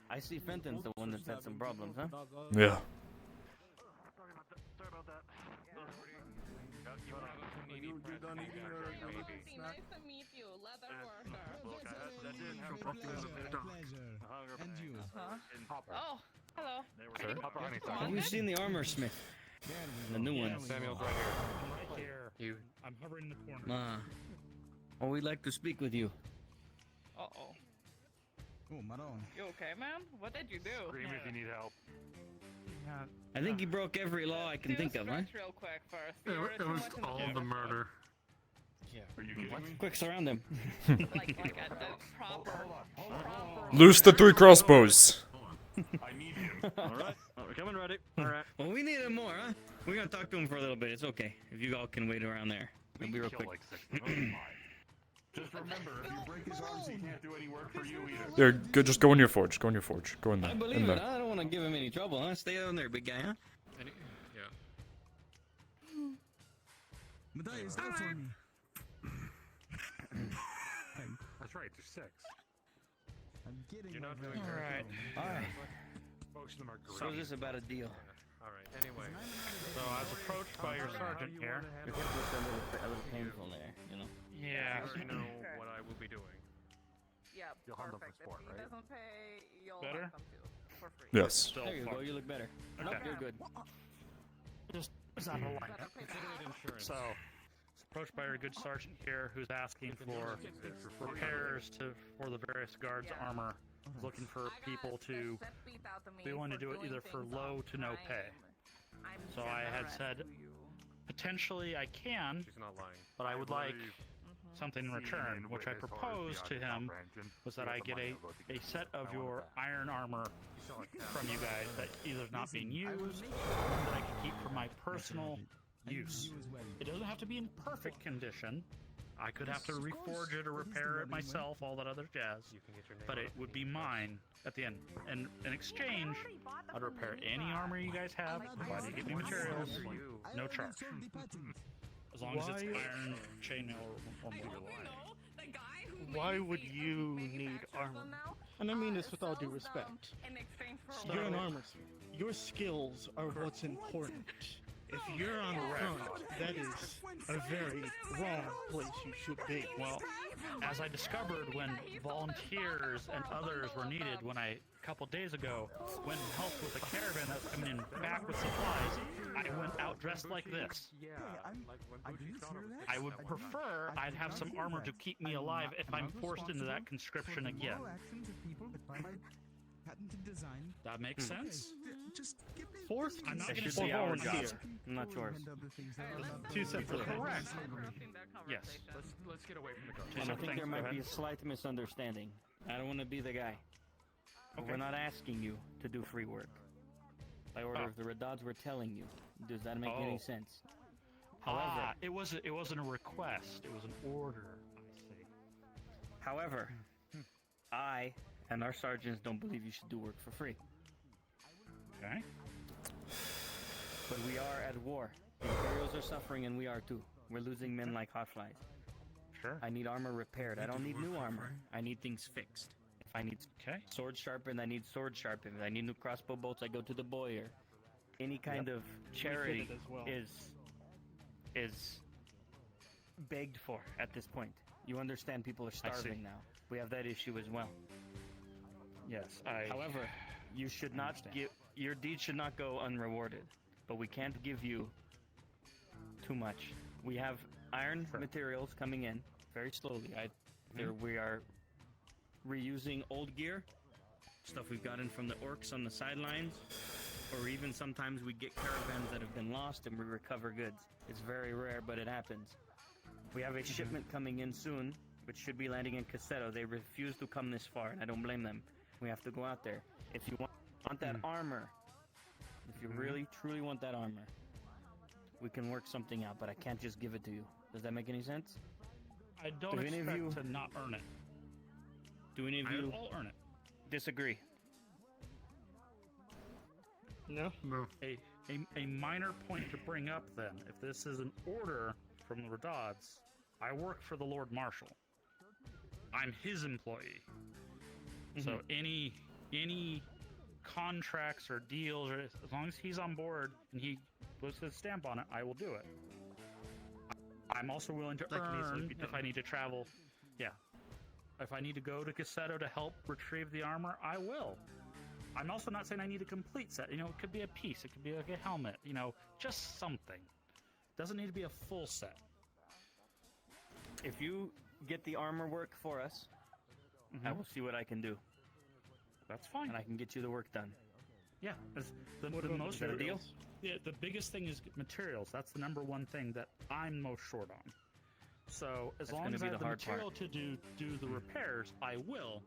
I see Fenton's the one that's had some problems, huh? Yeah. Sorry about that. You done eating your snack? Nice to meet you, leather worker. Look, that didn't happen. And you. Oh, hello. Have you seen the armor smith? The new one. Samuel's right here. You. I'm hovering in the corner. Oh, we'd like to speak with you. Uh-oh. Oh, Maron. You okay, man? What did you do? Scream if you need help. I think he broke every law I can think of, huh? Real quick first. It was all the murder. Yeah. Are you kidding me? Quick, surround him. like at the proper. Loose the 3 crossbows. I need you. Alright. Oh, we're coming ready. Alright. Well, we need him more, huh? We're gonna talk to him for a little bit. It's okay. If you all can wait around there. It'll be real quick. Like 6 of them. Just remember, if you break his arms, he can't do any work for you either. There, go, just go in your forge. Go in your forge. Go in there. I believe in it. there. I don't want to give him any trouble, huh? Stay down there, big guy, huh? Yeah. Medaya, stop for me. That's right, there's 6. I'm getting You're not over doing it. very Alright. well. Alright. Most of them are great. So is this about a deal? Alright, anyway. So I was approached by your sergeant here. Your hip looks a little painful there, Yeah. You already know what I will be doing. Yeah, You'll hunt them for perfect. sport, If he right? doesn't pay, you'll Better? hunt them too. For free. Yes. Still There you go, fun. you look better. Okay. Nope, you're good. Just on the line. So, approached by our good sergeant here, who's asking for repairs for the various guards' armor. He's looking for people to. They want to do it either for low to no pay. So I had said, potentially I can, She's not lying. but I would like believe something in return, which I proposed to him was that I get a set of your iron armor from you guys that either is not being used or that I can keep for my personal use. It doesn't have to be in perfect condition. I could have to reforge it or repair it myself, all that other jazz. But it would be mine at the end. And in exchange, I'd repair any armor you guys have, provided you get me materials, no charge. As long as it's iron, chainmail, or more. Why would you need armor? And I mean this with all due respect. You're an armor. Your skills are what's important. If you're on the front, that is a very wrong place you should be. Well, as I discovered when volunteers and others were needed a couple days ago, when help with the caravan that was coming in back with supplies, I went out dressed like this. I would prefer I'd have some armor to keep me alive if I'm forced into that conscription again. Patented design. That makes sense? Just give me Forced? I'm not It going to should be say our volunteer. job, not yours. Two separate things. Correct. Yes. Let's get away from the ghost. And I think there might be a slight misunderstanding. I don't want to be the guy. We're not asking you to do free work. By order of the Redods, we're telling you. Does that make any sense? However, it wasn't a request. It was an order. I see. However, I and our sergeants don't believe you should do work for free. Okay. But we are at war. The Imperials are suffering, and we are too. We're losing men like hotflies. Sure. I need armor repaired. I don't need new armor. I need things fixed. If I need sword sharpened, I need sword sharpened. If I need new crossbow bolts, I go to the bowyer. Any kind of charity as well. is begged for at this point. You understand people are starving now. We have that issue as well. Yes. However, you should not give your deeds should not go unrewarded. But we can't give you too much. We have iron materials coming in very slowly. We are reusing old gear, stuff we've gotten from the orcs on the sidelines, or even sometimes we get caravans that have been lost and we recover goods. It's very rare, but it happens. We have a shipment coming in soon, which should be landing in Caseto. They refuse to come this far, and I don't blame them. We have to go out there. If you want that armor, if you really, truly want that armor, we can work something out, but I can't just give it to you. Does that make any sense? I don't expect to not earn it. Do any of you I'll earn it. disagree? No? No. A minor point to bring up then, if this is an order from the Redods, I work for the Lord Marshal. I'm his employee. So any contracts or deals, or as long as he's on board and he puts his stamp on it, I will do it. I'm also willing to earn if I need to travel. Yeah. If I need to go to Caseto to help retrieve the armor, I will. I'm also not saying I need a complete set. You know, it could be a piece. It could be like a helmet. You know, just something. Doesn't need to be a full set. If you get the armor work for us, I will see what I can do. That's fine. And I can get you the work done. Yeah. The most Is that a deal? Yeah, the biggest thing is materials. That's the number one thing that I'm most short on. So as long as I have the material to do the repairs, I will.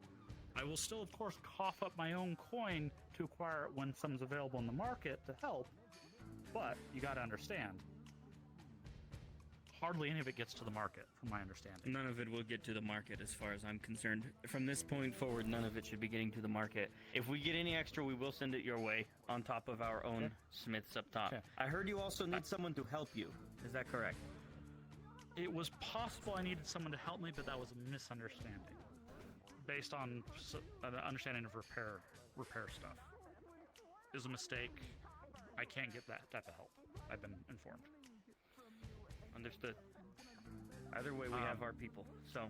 I will still, of course, cough up my own coin to acquire it when some's available in the market to help. But you got to understand, hardly any of it gets to the market, from my understanding. None of it will get to the market as far as I'm concerned. From this point forward, none of it should be getting to the market. If we get any extra, we will send it your way on top of our own smiths up top. Okay. I heard you also need someone to help you. Is that correct? It was possible I needed someone to help me, but that was a misunderstanding. Based on an understanding of repair stuff. It was a mistake. I can't get that type of help. I've been informed. Understood. Either way, we have our people. So,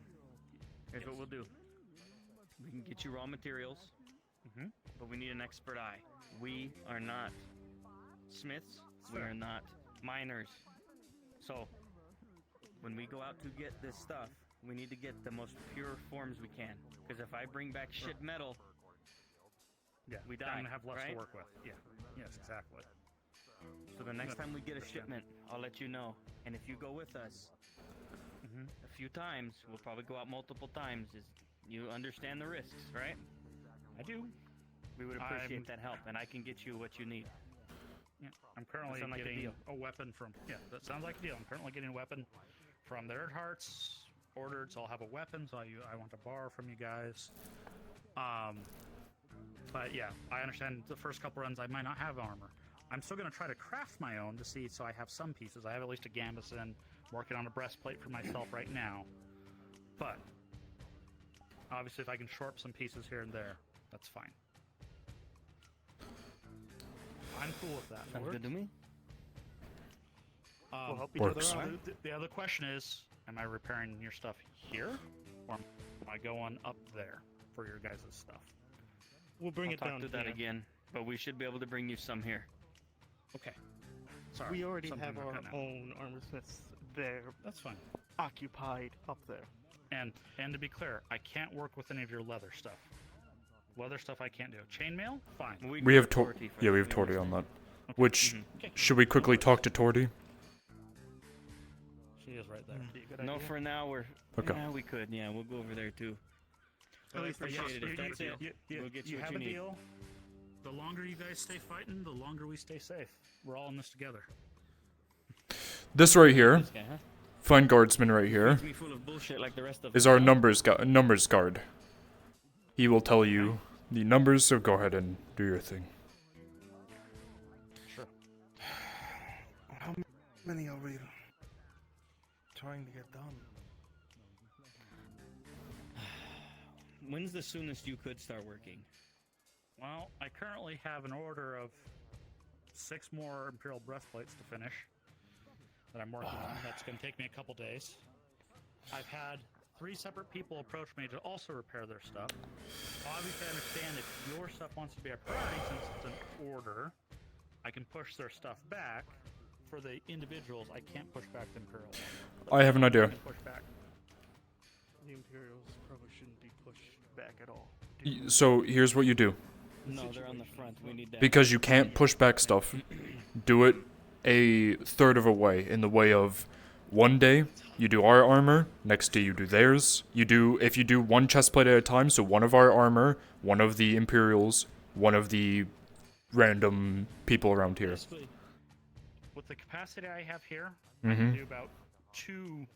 here's what we'll do. We can get you raw materials, but we need an expert eye. We are not smiths. We are not miners. So, when we go out to get this stuff, we need to get the most pure forms we can. Because if I bring back shit metal, we die. I'm gonna have less right? to work with. Yeah. Yes, exactly. So the next time we get a shipment, I'll let you know. And if you go with us a few times, we'll probably go out multiple times. You understand the risks, right? I do. We would appreciate that help, and I can get you what you need. Yeah, I'm currently Sound like a getting deal. a weapon from. Yeah, that sounds like a deal. I'm currently getting a weapon from the Earthhearts. Ordered, so I'll have a weapon. So I want to borrow from you guys. But yeah, I understand the first couple runs I might not have armor. I'm still going to try to craft my own to see, so I have some pieces. I have at least a gambeson. I'm working on a breastplate for myself right now. But obviously, if I can shore up some pieces here and there, that's fine. I'm cool with that. Sounds good to me. We'll help each Works. other out. The other question is, am I repairing your stuff here, or am I going up there for your guys' stuff? We'll bring I'll it talk down to that here. again, but we should be able to bring you some here. Okay. Sorry. We already something have I our cut now. own armorsmiths there. That's fine. Occupied up there. And to be clear, I can't work with any of your leather stuff. Leather stuff I can't do. Chainmail? Fine. We have yeah, we have Torty on that. Which should we quickly talk to Torty? She is right there. No, for now we're. Okay. Yeah, we could. Yeah, we'll go over there too. At I least appreciate it. If that's it, we'll get you what have you a need. deal. The longer you guys stay fighting, the longer we stay safe. We're all in this together. This right here, This guy, huh? Fine Guardsman right here, Feeds me full of bullshit like the rest of is them, our huh? numbers guard. He will tell you the numbers, so go ahead and do your thing. Sure. How many are we trying to get done? When's the soonest you could start working? Well, I currently have an order of 6 more Imperial breastplates to finish that I'm working on. That's going to take me a couple days. I've had 3 separate people approach me to also repair their stuff. Obviously, I understand if your stuff wants to be a priority since it's an order, I can push their stuff back. For the individuals, I can't push back the Imperials. I have an idea. I can push back. The Imperials probably shouldn't be pushed back at all. So here's what you do. No, they're on the front. We need that. Because you can't push back stuff, do it a third of a way. In the way of, one day you do our armor, next day you do theirs. If you do one chestplate at a time, so one of our armor, one of the Imperials, one of the random people around here. Basically, with the capacity I have here, I Mhm. can do about two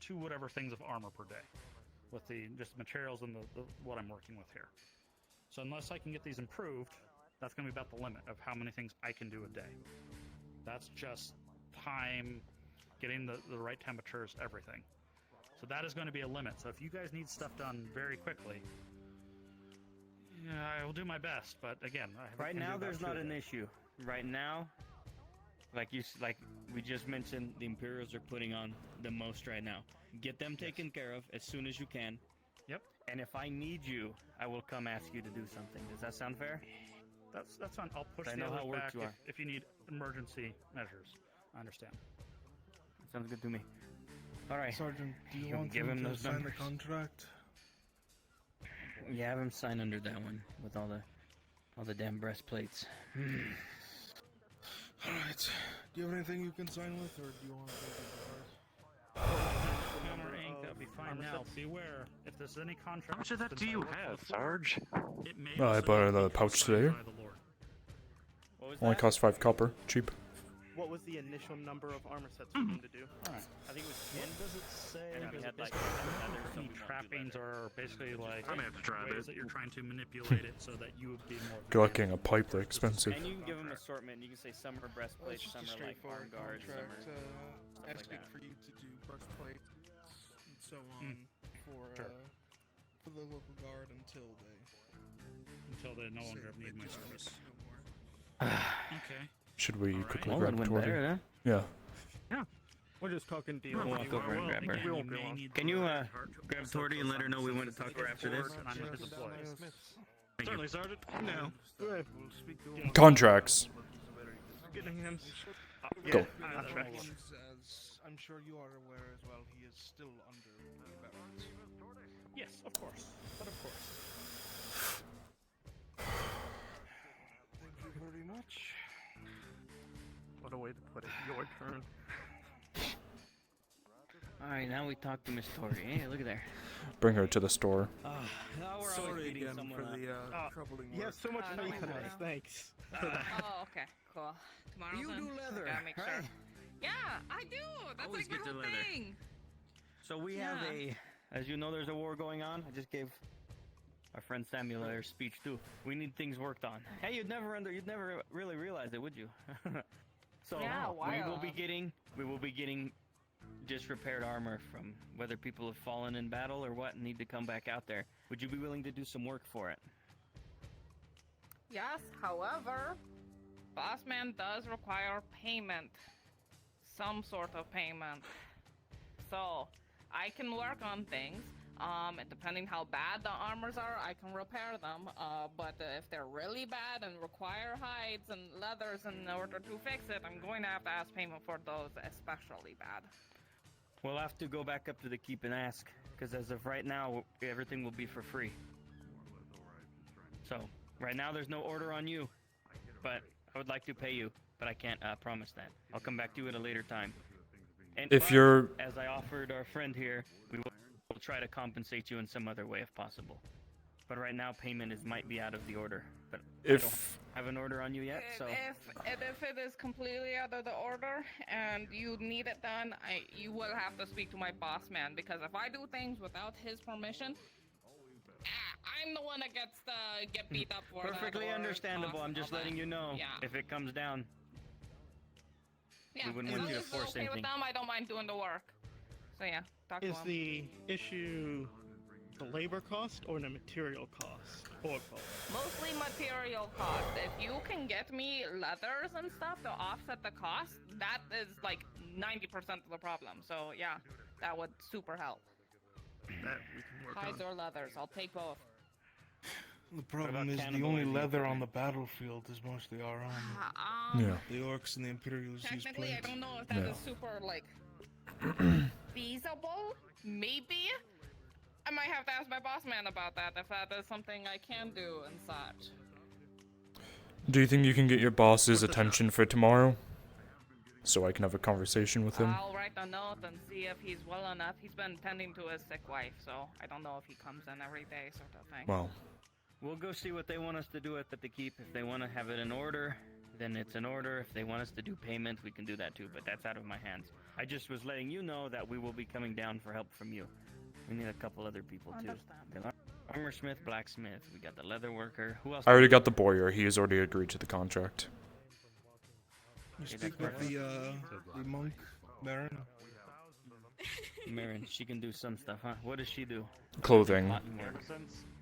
whatever things of armor per day, with the just materials and the what I'm working with here. So unless I can get these improved, that's going to be about the limit of how many things I can do a day. That's just time, getting the right temperatures, everything. So that is going to be a limit. So if you guys need stuff done very quickly, yeah, I will do my best. But again, Right now, there's not an issue. Right now, like we just mentioned, the Imperials are putting on the most right now. Get them taken care of as soon as you can. Yep. And if I need you, I will come ask you to do something. Does that sound fair? That's fine. I'll push I the know others how worked back you are. if you need emergency measures. I understand. Sounds good to me. All right. Sergeant, do you You'll want give him him to those sign numbers. the contract? Yeah, have him sign under that one with all the damn breastplates. Alright. Do you have anything you can sign with, or do you want to take it Hammer ink, that'd be fine. Now, beware if there's any contract. How much of that do you have, Sarge? It may I also bought be a pouch signed today. by the Lord. Only cost 5 copper. Cheap. What was the initial number of armor sets for him to do? Alright. I think it was What 10. does it say? And we Does had it like basically- another any something trappings are basically like I'm gonna have to try ways it. that you're trying to manipulate it so that you would be more. Good luck getting a pipe, they're expensive. And you can give them assortment. You can say some are breastplates, It's some just a are like arm straightforward guards, some are contract, stuff like asking that. for you to do breastplates and so on for the local guard until they no longer say need my they do service. no more. Okay. Should we Alright. quickly Well, grab it went Torty? better, then. Yeah. Yeah. We're just talking deal. We'll walk over and grab her. We won't be long. Can you grab Torty and let her know we went to talk to her after this? And I'm with his employees. Certainly, Sergeant. No. Good. We'll speak to him. Contracts. Get hands. Go. As I'm sure you are aware as well, he is still under barracks. Yes, of course. But of course. Thank you very much. Your turn. Alright, now we talk to Miss Tori. Hey, look at there. Bring her to the store. Now we're always Sorry beating again someone for up. the troubling You have work. so much don't faith in worry. us. Thanks. for that. Oh, okay, cool. Tomorrow You then? do leather, I gotta make sure. right? Yeah, I do. That's Always like my get the whole leather. thing. So we have Yeah. as you know, there's a war going on. I just gave our friend Samuel a speech too. We need things worked on. Hey, you'd never really realize it, would you? So Yeah, we will wow. be getting just repaired armor from whether people have fallen in battle or what and need to come back out there. Would you be willing to do some work for it? Yes, however, Bossman does require payment. Some sort of payment. So, I can work on things. And depending how bad the armors are, I can repair them. But if they're really bad and require hides and leathers in order to fix it, I'm going to have to ask payment for those especially bad. We'll have to go back up to the keep and ask, because as of right now, everything will be for free. So, right now there's no order on you, but I would like to pay you, but I can't promise that. I'll come back to you at a later time. And If but, you're- as I offered our friend here, we will try to compensate you in some other way if possible. But right now, payment might be out of the order. But I don't have an order on you yet, so... If it is completely out of the order and you need it done, you will have to speak to my boss man, because if I do things without his permission, I'm the one that gets to get beat up for that. Perfectly or understandable. cost I'm just all letting that. you know Yeah. if it comes down. Yeah, We wouldn't as want you long to as we're force okay anything. with them, I don't mind doing the work. So yeah, talk to Is him. the issue the labor cost or the material cost? Or both? Mostly material cost. If you can get me leathers and stuff to offset the cost, that is like 90% of the problem. So yeah, that would super help. That we can work Hides on. or leathers, I'll take both. The problem about is the only cannibalizing leather on equipment? the battlefield is mostly our armor. Yeah. The orcs and the Imperials use Technically, I plates. don't know if that is super like feasible. Maybe I might have to ask my boss man about that if that is something I can do and such. Do you think you can get your boss's attention for tomorrow? So I can have a conversation with him? I'll write a note and see if he's well enough. He's been tending to his sick wife, so I don't know if he comes in every day, sort of thing. Well, We'll go see what they want us to do at the keep. If they want to have it in order, then it's in order. If they want us to do payment, we can do that too, but that's out of my hands. I just was letting you know that we will be coming down for help from you. We need a couple other people too. Understand. The armor smith, blacksmith, we got the leather worker. Who else? I already got the boyer. He has already agreed to the contract. You Okay, speak that's with the monk, Baron? Marin, she can do some stuff, huh? What does she do? Clothing. Cotton work.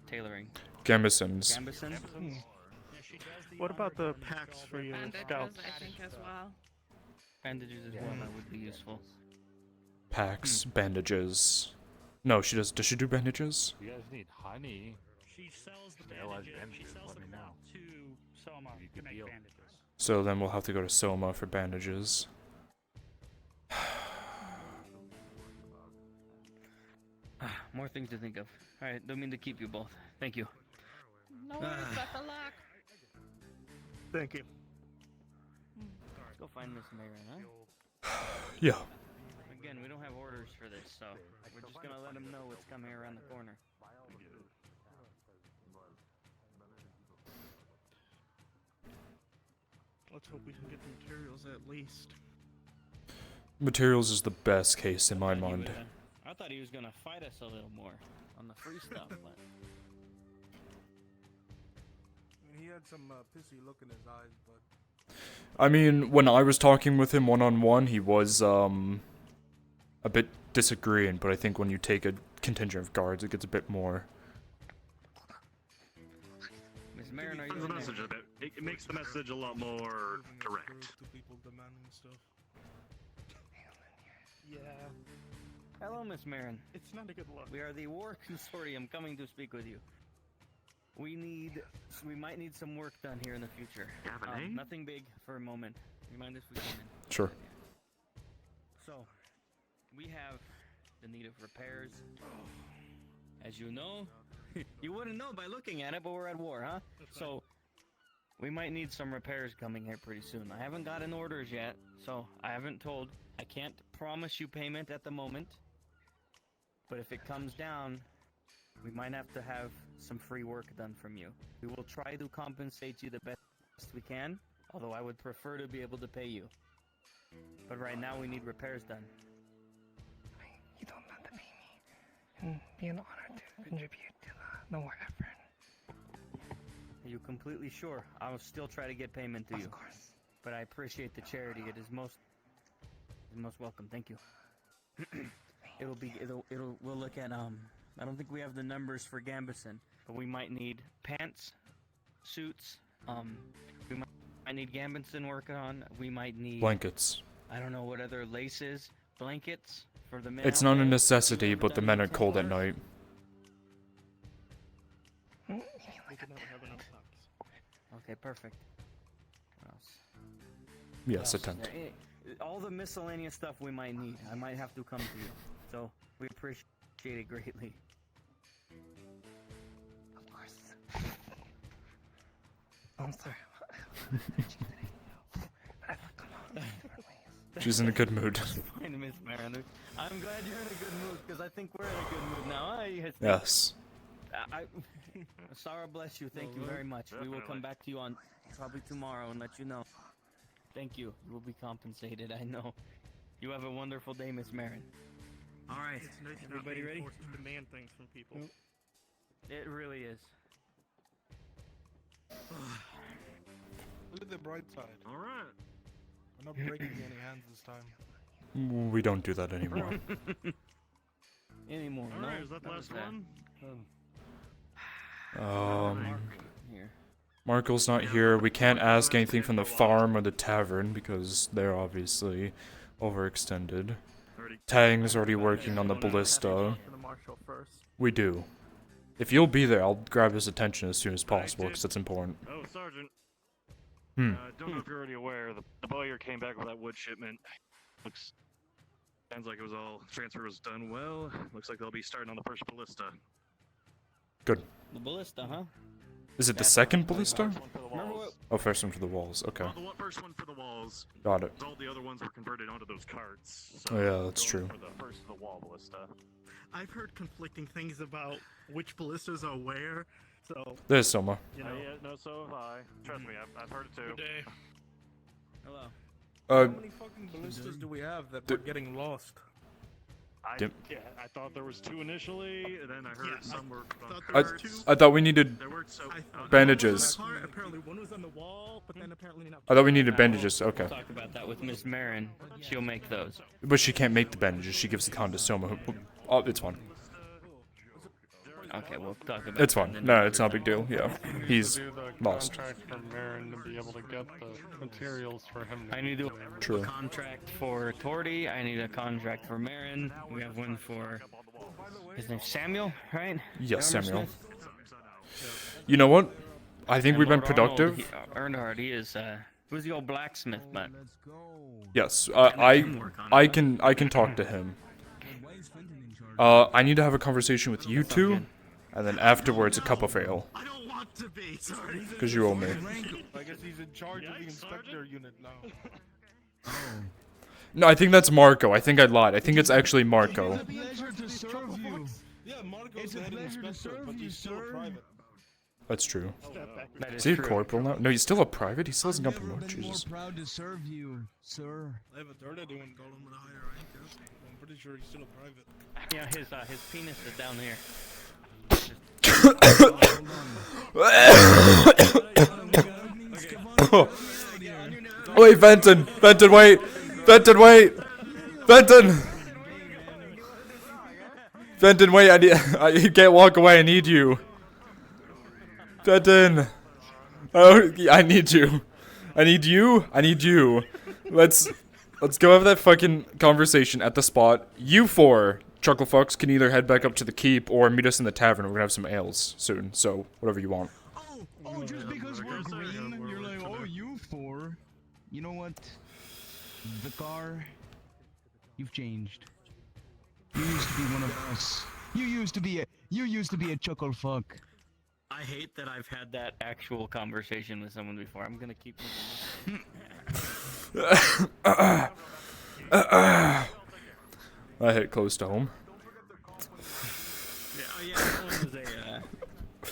Tailoring. Gambesons. Gambesons? What about the packs for your Bandages, scouts? I think, as well. Bandages as well, that would be useful. Packs, bandages. No, she does. Does she do bandages? You guys need honey. She sells the Sterilize bandages. She bandages, sells let the me cloth know. to Soma to make deal. bandages. So then we'll have to go to Soma for bandages. More things to think of. Alright, don't mean to keep you both. Thank you. No worries, best of luck. Thank you. Let's go find Miss Marin, huh? Yeah. Again, we don't have orders for this, so we're just gonna let them know what's coming around the corner. Let's hope we can get the materials at least. Materials is the best case in my mind. I thought he was gonna fight us a little more on the free stuff, but I mean, he had some pissy look in his eyes, but I mean, when I was talking with him one-on-one, he was, a bit disagreeing, but I think when you take a contingent of guards, it gets a bit more. Miss Marin, are you The in there? message a bit. It makes the message a lot more direct. To people demanding stuff. Yeah, Hello, Miss Marin. it's not a good look. We are the War Consortium coming to speak with you. We might need some work done here in the future. Nothing big for a moment. You mind if we come in? Sure. So, we have the need of repairs. As you know, you wouldn't know by looking at it, but we're at war, huh? So, We might need some repairs coming here pretty soon. I haven't gotten orders yet, so I haven't told. I can't promise you payment at the moment. But if it comes down, we might have to have some free work done from you. We will try to compensate you the best we can, although I would prefer to be able to pay you. But right now we need repairs done. You don't have to pay me. And be an honor to contribute to the war effort. Are you completely sure? I will still try to get payment to you. Of course. But I appreciate the charity. It is most welcome. Thank you. We'll look at I don't think we have the numbers for Gambison, but we might need pants, suits, we might need Gambison working on. We might need Blankets. I don't know what other laces, blankets for the men. It's out not a there. necessity, but the men are cold at night. We do not have enough socks. Okay, perfect. What else? Yes, a What else? tent. All the miscellaneous stuff we might need. I might have to come to you. So we appreciate it greatly. Of course. I'm sorry. She's in a good mood. Fine, Miss Mariner. I'm glad you're in a good mood because I think we're in a good mood now. Yes. Sarah, bless you. Thank you very much. We will come back to you on probably tomorrow and let you know. Thank you. You will be compensated. I know. You have a wonderful day, Miss Marin. All right. It's nice not Everybody being ready? forced to demand things from people. It really is. Look at the bright side. All right. We're not breaking any hands this time. We don't do that anymore. Anymore. All No, right, is that the was last that. one? Here. Marco's not here. We can't ask anything from the farm or the tavern because they're obviously overextended. Tang's already working on the ballista. To the marshal first. We do. If you'll be there, I'll grab his attention as soon as possible because it's important. Oh, Sergeant. Hmm. Don't know if you're already aware, the bowyer came back with that wood shipment. Sounds like it was all, transfer was done well. Looks like they'll be starting on the first ballista. Good. The ballista, huh? Is it the second ballista? Remember what? Oh, first one for the walls. Okay. The first one for the walls. Got it. All the other ones were converted onto those carts. So Oh, yeah, that's going true. For the first of the wall ballista. I've heard conflicting things about which ballistas are where, so... There's Soma. You know. Yeah, no, so have I. Trust me, I've heard it too. Hello. How many fucking ballistas do we have that we're getting lost? I thought there was 2 initially, and then I heard some were. I thought we needed bandages. Apparently one was on the wall, but then apparently not. I thought we needed bandages. Okay. We'll talk about that with Miss Marin. She'll make those. But she can't make the bandages. She gives the con to Soma. Oh, it's fine. Okay, we'll talk about It's that fine. then. No, it's not a big deal. Yeah. He's Do the lost. contract for Marin to be able to get the materials for him. I need to do True. a contract for Torty. I need a contract for Marin. We have one for his name's Samuel, right? Yes, Samuel. Smith? You know what? I think And we've been Lord Arnold, productive. Earnhardt, he is who's the old blacksmith, but Yes, I can talk to him. I need to have a conversation with you two, and then afterwards a cup of ale. I don't want to be, sorry. Because you owe me. I guess he's in charge of the inspector unit now. No, I think that's Marco. I think I lied. I think it's actually Marco. It's a pleasure to serve you. Yeah, Marco's the head inspector, but he's still a private. That's true. That Is he a true. corporal now? No, he's still a private. He still hasn't got promoted. Jesus. Proud to serve you, sir. I have a third I doing golem with a higher rank. I'm pretty sure he's still a private. Yeah, his penis is down here. Wait, Benton! Benton, wait! Benton, wait! Benton! Benton, wait! You can't walk away. I need you. Benton! Oh, I need you. I need you. I need you. Let's go have that fucking conversation at the spot. You four, Chucklefucks, can either head back up to the keep or meet us in the tavern. We're gonna have some ales soon, so whatever you want. Oh, just because we're green, you're like, oh, you four. You know what? The car, you've changed. You used to be one of us. You used to be a chuckle fuck. I hate that I've had that actual conversation with someone before. I'm gonna keep moving. I hit close to home. Yeah, oh yeah, that one was a. I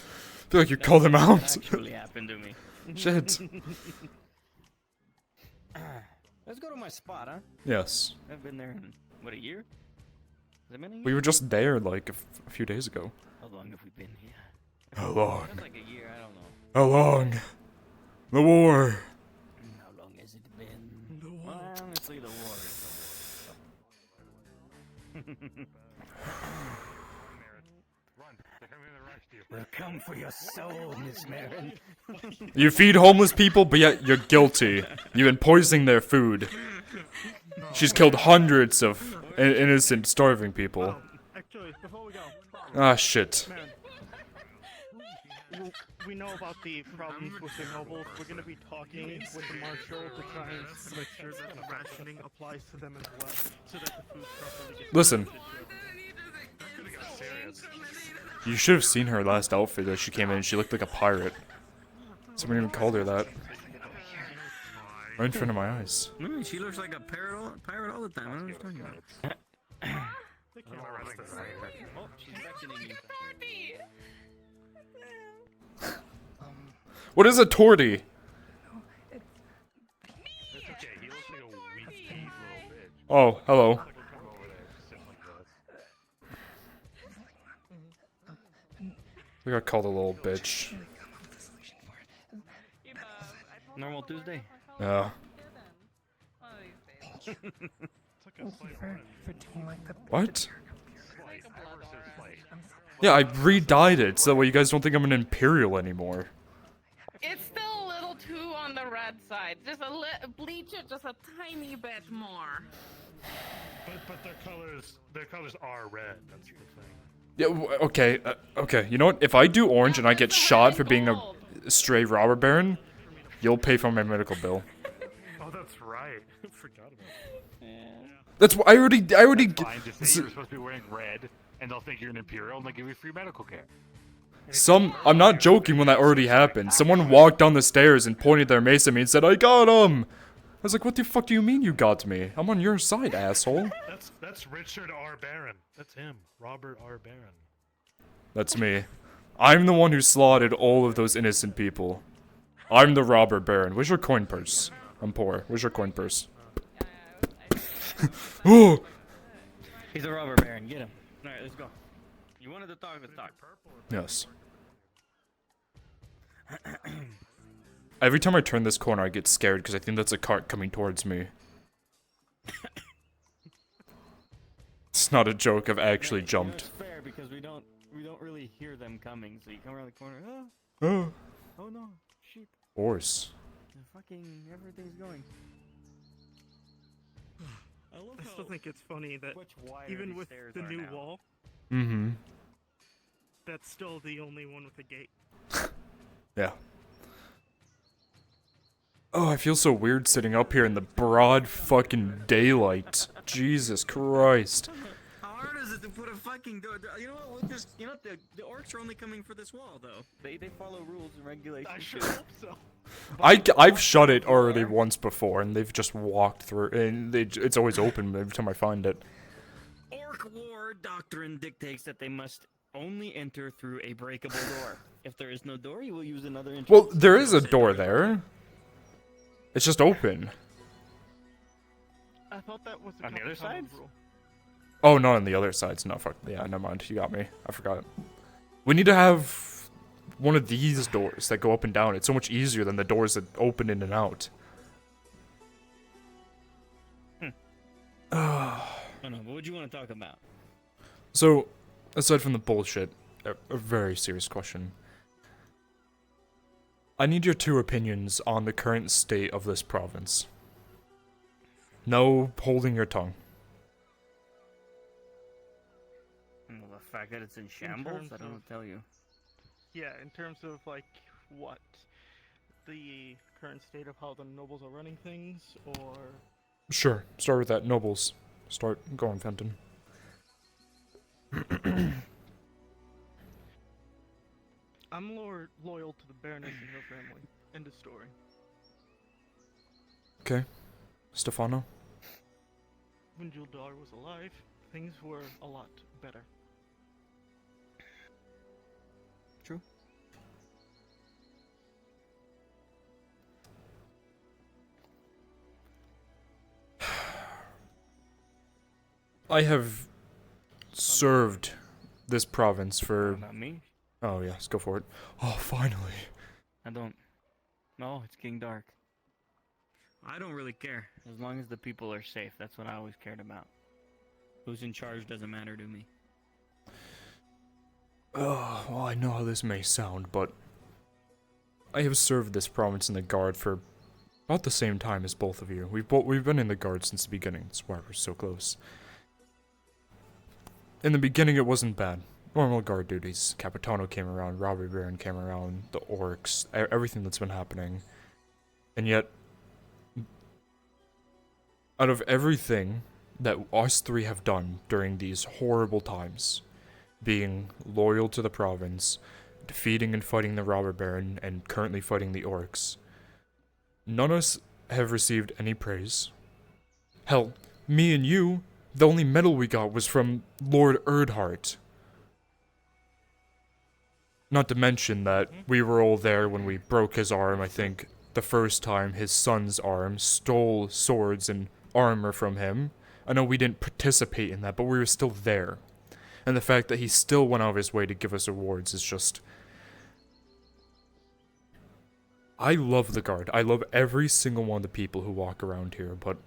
feel like you that called him that out. actually happened to me. Shit. Let's go to my spot, huh? Yes. I've been there in, what, a year? Has it been a year? We were just there like a few days ago. How long have we been here? How long? Feels like a year, I don't know. How long? The war. How long has it been? Well, honestly, the war is the war. We'll come for your soul, Miss Marin. You feed homeless people, but yet you're guilty. You've been poisoning their food. She's killed hundreds of innocent, starving people. Actually, before we go. Ah, shit. We know about the problems with the nobles. We're going to be talking with the marshal to try and make sure that the rationing applies to them as well, so that the food properly gets Listen. Serious. You should have seen her last outfit as she came in. She looked like a pirate. Someone even called her that. Right in front of my eyes. No, she looks like a pirate all the time. I don't know what you're talking about. Oh, she's beckoning you. What is a torty? Oh, hello. We got called a little bitch. Normal Tuesday. Yeah. What? Yeah, I re-dyed it so that way you guys don't think I'm an Imperial anymore. It's still a little too on the red side. Just bleach it just a tiny bit more. But their colors are red. That's the thing. Yeah, okay, okay. You know what? If I do orange and I get shot for being a stray robber baron, you'll pay for my medical bill. Oh, that's right. I forgot about that. That's what I already. Fine, just say you're supposed to be wearing red, and they'll think you're an Imperial, and they'll give you free medical care. I'm not joking when that already happened. Someone walked down the stairs and pointed their mace at me and said, "I got him." I was like, "What the fuck do you mean you got me? I'm on your side, asshole." That's Richard R. Barron. That's him, Robert R. Barron. That's me. I'm the one who slaughtered all of those innocent people. I'm the robber baron. Where's your coin purse? I'm poor. Where's your coin purse? Oh! He's a robber baron. Get him. All right, let's go. You wanted to talk, let's talk. Yes. Every time I turn this corner, I get scared because I think that's a cart coming towards me. It's not a joke. I've actually jumped. It's fair because we don't really hear them coming. So you come around the corner. Oh. Oh no, sheep. Horse. Fucking everything's going. I still think it's funny that even with the new wall, Mm-hmm. that's still the only one with a gate. Yeah. Oh, I feel so weird sitting up here in the broad fucking daylight. Jesus Christ. How hard is it to put a fucking door? You know what? We'll just, the orcs are only coming for this wall, though. They follow rules and regulations. I sure hope so. I've shut it already once before, and they've just walked through, and it's always open every time I find it. Orc war doctrine dictates that they must only enter through a breakable door. If there is no door, you will use another entrance. Well, there is a door there. It's just open. I thought that was On the other side? Oh, not on the other sides. No, fuck. Yeah, never mind. You got me. I forgot. We need to have one of these doors that go up and down. It's so much easier than the doors that open in and out. I don't know. What would you want to talk about? So, aside from the bullshit, a very serious question. I need your two opinions on the current state of this province. No holding your tongue. Well, the fact that it's in shambles, I don't know what to tell you. Yeah, in terms of, like, what? The current state of how the nobles are running things, or... Sure, start with that. Nobles. Start going, Fenton. I'm more loyal to the Baroness and her family. End of story. Okay. Stefano? When Juldar was alive, things were a lot better. True. I have served this province for... Not me. Oh, yes, go for it. Oh, finally. I don't. No, it's getting dark. I don't really care. As long as the people are safe, that's what I always cared about. Who's in charge doesn't matter to me. Oh, well, I know how this may sound, but... I have served this province in the Guard for about the same time as both of you. We've been in the Guard since the beginning. That's why we're so close. In the beginning, it wasn't bad. Normal Guard duties. Capitano came around, Robber Baron came around, the Orcs, everything that's been happening. And yet, out of everything that us three have done during these horrible times, being loyal to the province, defeating and fighting the Robber Baron, and currently fighting the Orcs, none of us have received any praise. Hell, me and you, the only medal we got was from Lord Erdhart. Not to mention that we were all there when we broke his arm, I think, the first time his son's arm, stole swords and armor from him. I know we didn't participate in that, but we were still there. And the fact that he still went out of his way to give us awards is just... I love the Guard. I love every single one of the people who walk around here, but...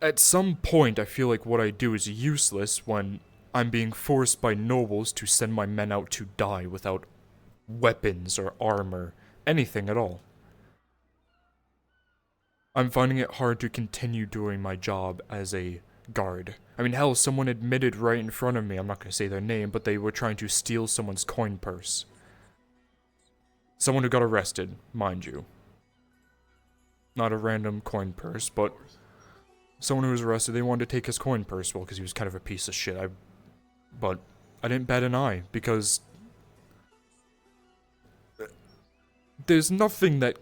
At some point, I feel like what I do is useless when I'm being forced by nobles to send my men out to die without weapons or armor, anything at all. I'm finding it hard to continue doing my job as a guard. I mean, hell, someone admitted right in front of me, I'm not going to say their name, but they were trying to steal someone's coin purse. Someone who got arrested, mind you. Not a random coin purse, but someone who was arrested, they wanted to take his coin purse, well, because he was kind of a piece of shit. But I didn't bat an eye, because there's nothing that...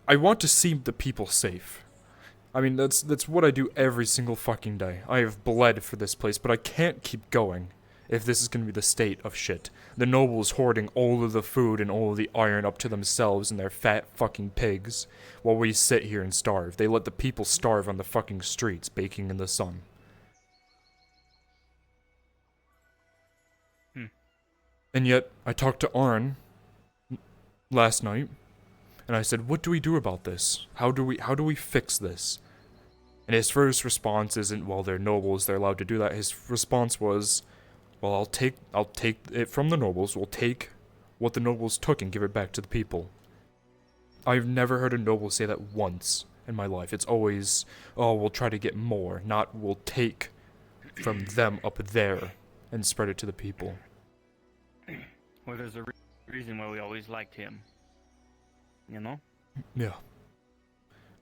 I want to see the people safe. I mean, that's what I do every single fucking day. I have bled for this place, but I can't keep going if this is going to be the state of shit. The nobles hoarding all of the food and all of the iron up to themselves and their fat fucking pigs, while we sit here and starve. They let the people starve on the fucking streets, baking in the sun. And yet, I talked to Arn last night, and I said, what do we do about this? How do we fix this? And his first response isn't, well, they're nobles, they're allowed to do that. His response was, well, I'll take it from the nobles, we'll take what the nobles took and give it back to the people. I've never heard a noble say that once in my life. It's always, oh, we'll try to get more, not we'll take from them up there and spread it to the people. Well, there's a reason why we always liked him. You know? Yeah.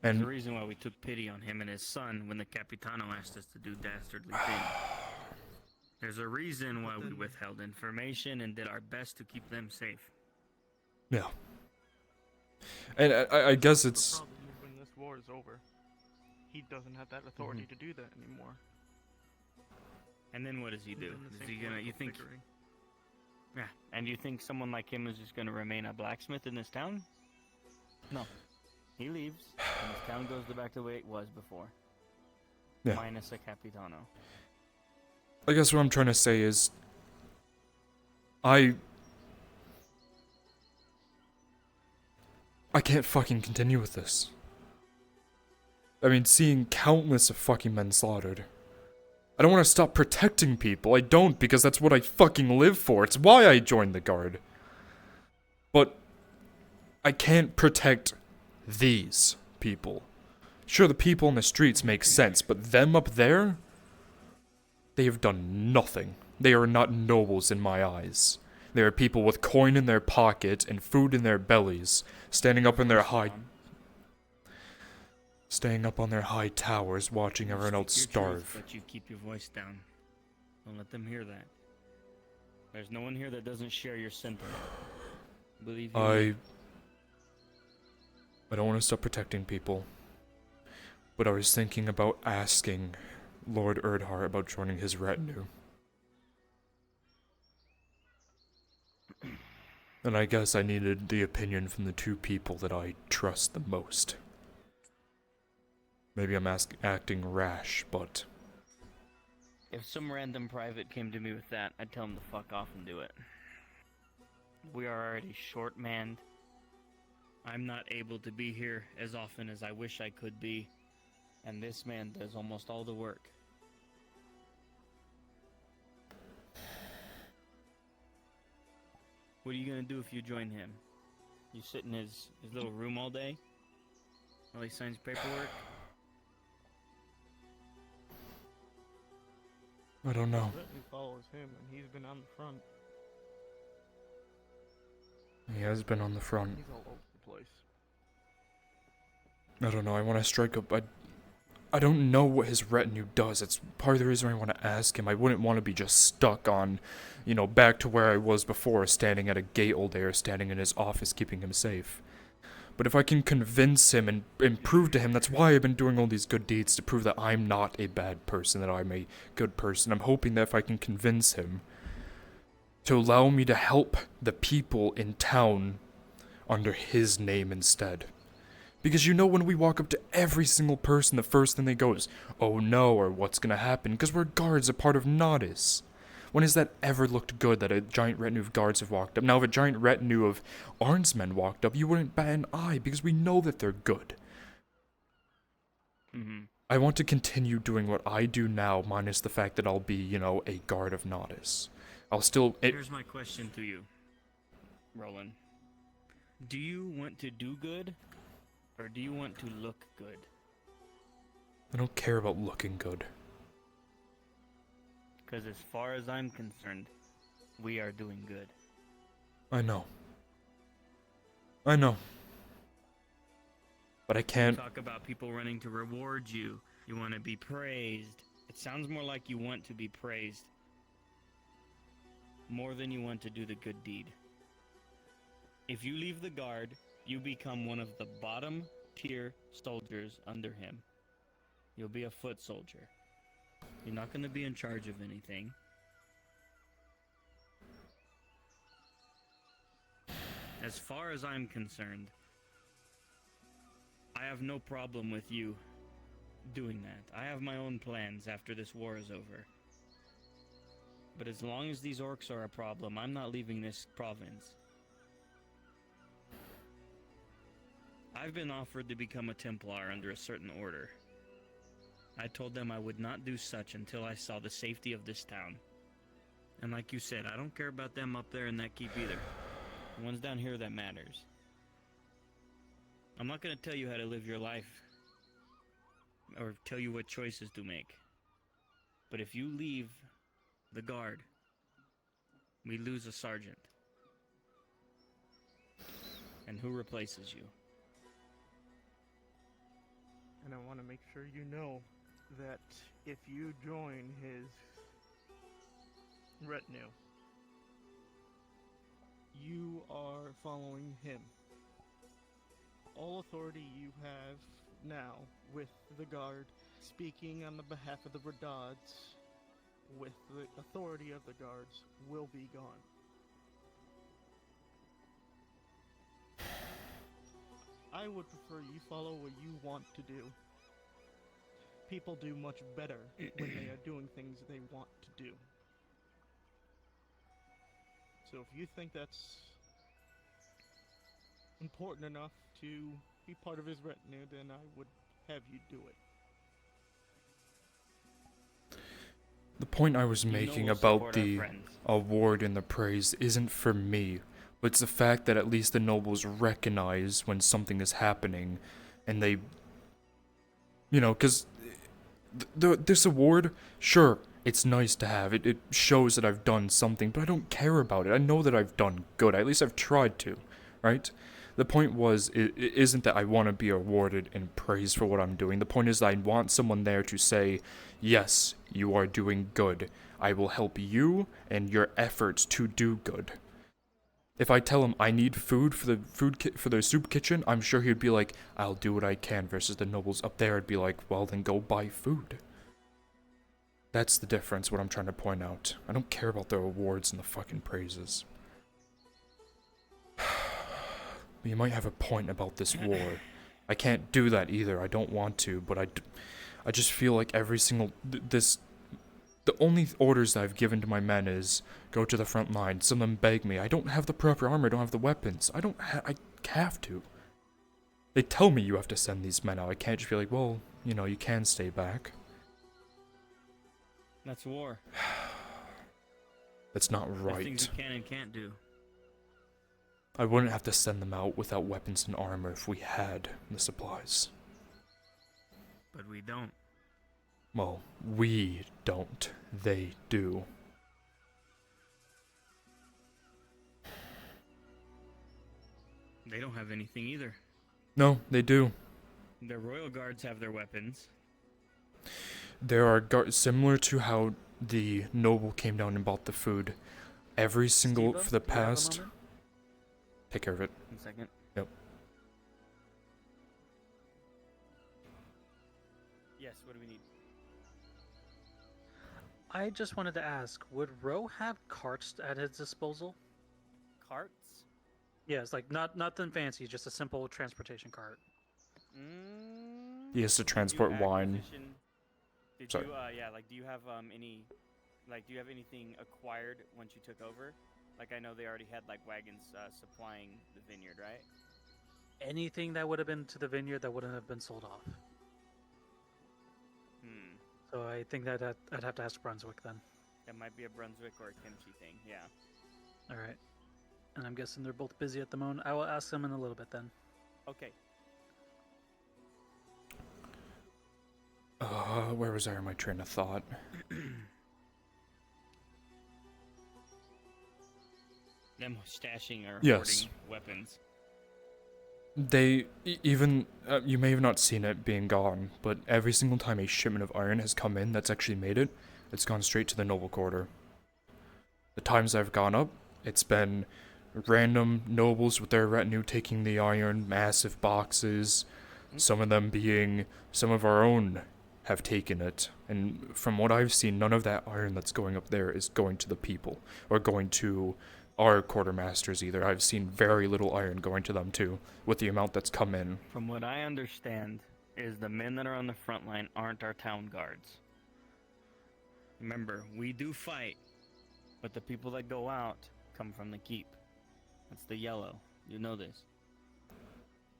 There's And a reason why we took pity on him and his son when the Capitano asked us to do dastardly things. There's a reason why we withheld information and did our best to keep them safe. Yeah. And I guess it's... The problem is when this war is over, he doesn't have that authority to do that anymore. And then what does he do? He's in the Is he same gonna, you political think... bickering. Yeah, and you think someone like him is just gonna remain a blacksmith in this town? No. He leaves, and this town goes back to the way it was before. Yeah. Minus a Capitano. I guess what I'm trying to say is... I can't fucking continue with this. I mean, seeing countless of fucking men slaughtered. I don't want to stop protecting people. I don't, because that's what I fucking live for. It's why I joined the Guard. But I can't protect these people. Sure, the people in the streets make sense, but them up there? They have done nothing. They are not nobles in my eyes. They are people with coin in their pocket and food in their bellies, standing up on their high towers, watching everyone else Speak your starve. truth, but you keep your voice down. Don't let them hear that. There's no one here that doesn't share your sentiment. Believe you. I don't want to stop protecting people, but I was thinking about asking Lord Erdhar about joining his retinue. And I guess I needed the opinion from the two people that I trust the most. Maybe I'm acting rash, but... If some random private came to me with that, I'd tell him to fuck off and do it. We are already short-manned. I'm not able to be here as often as I wish I could be, and this man does almost all the work. What are you gonna do if you join him? You sit in his little room all day while he signs paperwork? I don't know. He follows him, and he's been on the front. He has been on the front. He's all over the place. I don't know, I want to strike up. I don't know what his retinue does. It's part of the reason I want to ask him. I wouldn't want to be just stuck on, you know, back to where I was before, standing at a gate all day or standing in his office keeping him safe. But if I can convince him and prove to him, that's why I've been doing all these good deeds, to prove that I'm not a bad person, that I'm a good person. I'm hoping that if I can convince him to allow me to help the people in town under his name instead. Because you know, when we walk up to every single person, the first thing they go is, "Oh no," or "What's gonna happen?" Because we're guards, a part of Nodis. When has that ever looked good that a giant retinue of guards have walked up? Now, if a giant retinue of Arnsmen walked up, you wouldn't bat an eye, because we know that they're good. I want to continue doing what I do now, minus the fact that I'll be, you know, a guard of Nodis. I'll still... Here's my question to you, Roland. Do you want to do good, or do you want to look good? I don't care about looking good. Because as far as I'm concerned, we are doing good. I know. I know. But I can't... You talk about people running to reward you. You want to be praised. It sounds more like you want to be praised more than you want to do the good deed. If you leave the guard, you become one of the bottom tier soldiers under him. You'll be a foot soldier. You're not going to be in charge of anything. As far as I'm concerned, I have no problem with you doing that. I have my own plans after this war is over. But as long as these orcs are a problem, I'm not leaving this province. I've been offered to become a Templar under a certain order. I told them I would not do such until I saw the safety of this town. And like you said, I don't care about them up there in that keep either. The ones down here that matters. I'm not going to tell you how to live your life, or tell you what choices to make. But if you leave the guard, we lose a sergeant. And who replaces you? And I want to make sure you know that if you join his retinue, you are following him. All authority you have now with the guard, speaking on the behalf of the Redads, with the authority of the guards, will be gone. I would prefer you follow what you want to do. People do much better when they are doing things they want to do. So if you think that's important enough to be part of his retinue, then I would have you do it. The point I was making about the award and the praise isn't for me, but it's the fact that at least the nobles recognize when something is happening, and they, you know, because this award, sure, it's nice to have. It shows that I've done something, but I don't care about it. I know that I've done good. At least I've tried to, right? The point was, it isn't that I want to be awarded and praised for what I'm doing. The point is that I want someone there to say, yes, you are doing good. I will help you and your efforts to do good. If I tell him I need food for the soup kitchen, I'm sure he'd be like, I'll do what I can, versus the nobles up there would be like, well then go buy food. That's the difference, what I'm trying to point out. I don't care about the awards and the fucking praises. You might have a point about this war. I can't do that either, I don't want to, but I just feel like every single, the only orders that I've given to my men is, go to the front line. Some of them beg me, I don't have the proper armor, I don't have the weapons. I have to. They tell me you have to send these men out, I can't just be like, well, you know, you can stay back. That's war. That's not There's right. things you can and can't do. I wouldn't have to send them out without weapons and armor if we had the supplies. But we don't. Well, we don't. They do. They don't have anything either. No, they do. The royal guards have their weapons. There are guards similar to how the noble came down and bought the food. Every single, Steve-o, for the do you have a past... moment? Take care of it. 1 second. Yep. Yes, what do we need? I just wanted to ask, would Ro have carts at his disposal? Carts? Yes, like nothing fancy, just a simple transportation cart. He has to transport wine. Did Sorry. you, yeah, like, do you have do you have anything acquired once you took over? Like, I know they already had, like, wagons supplying the vineyard, right? Anything that would have been to the vineyard that wouldn't have been sold off. So I think that I'd have to ask Brunswick then. That might be a Brunswick or a kimchi thing, yeah. All right. And I'm guessing they're both busy at the moment. I will ask them in a little bit then. Okay. Where was I in my train of thought? Them stashing or Yes. hoarding weapons. They, even, you may have not seen it being gone, but every single time a shipment of iron has come in that's actually made it, it's gone straight to the noble quarter. The times I've gone up, it's been random nobles with their retinue taking the iron, massive boxes, some of them being, some of our own have taken it, and from what I've seen, none of that iron that's going up there is going to the people, or going to our quartermasters either. I've seen very little iron going to them too, with the amount that's come in. From what I understand, is the men that are on the front line aren't our town guards. Remember, we do fight, but the people that go out come from the keep. That's the yellow. You know this.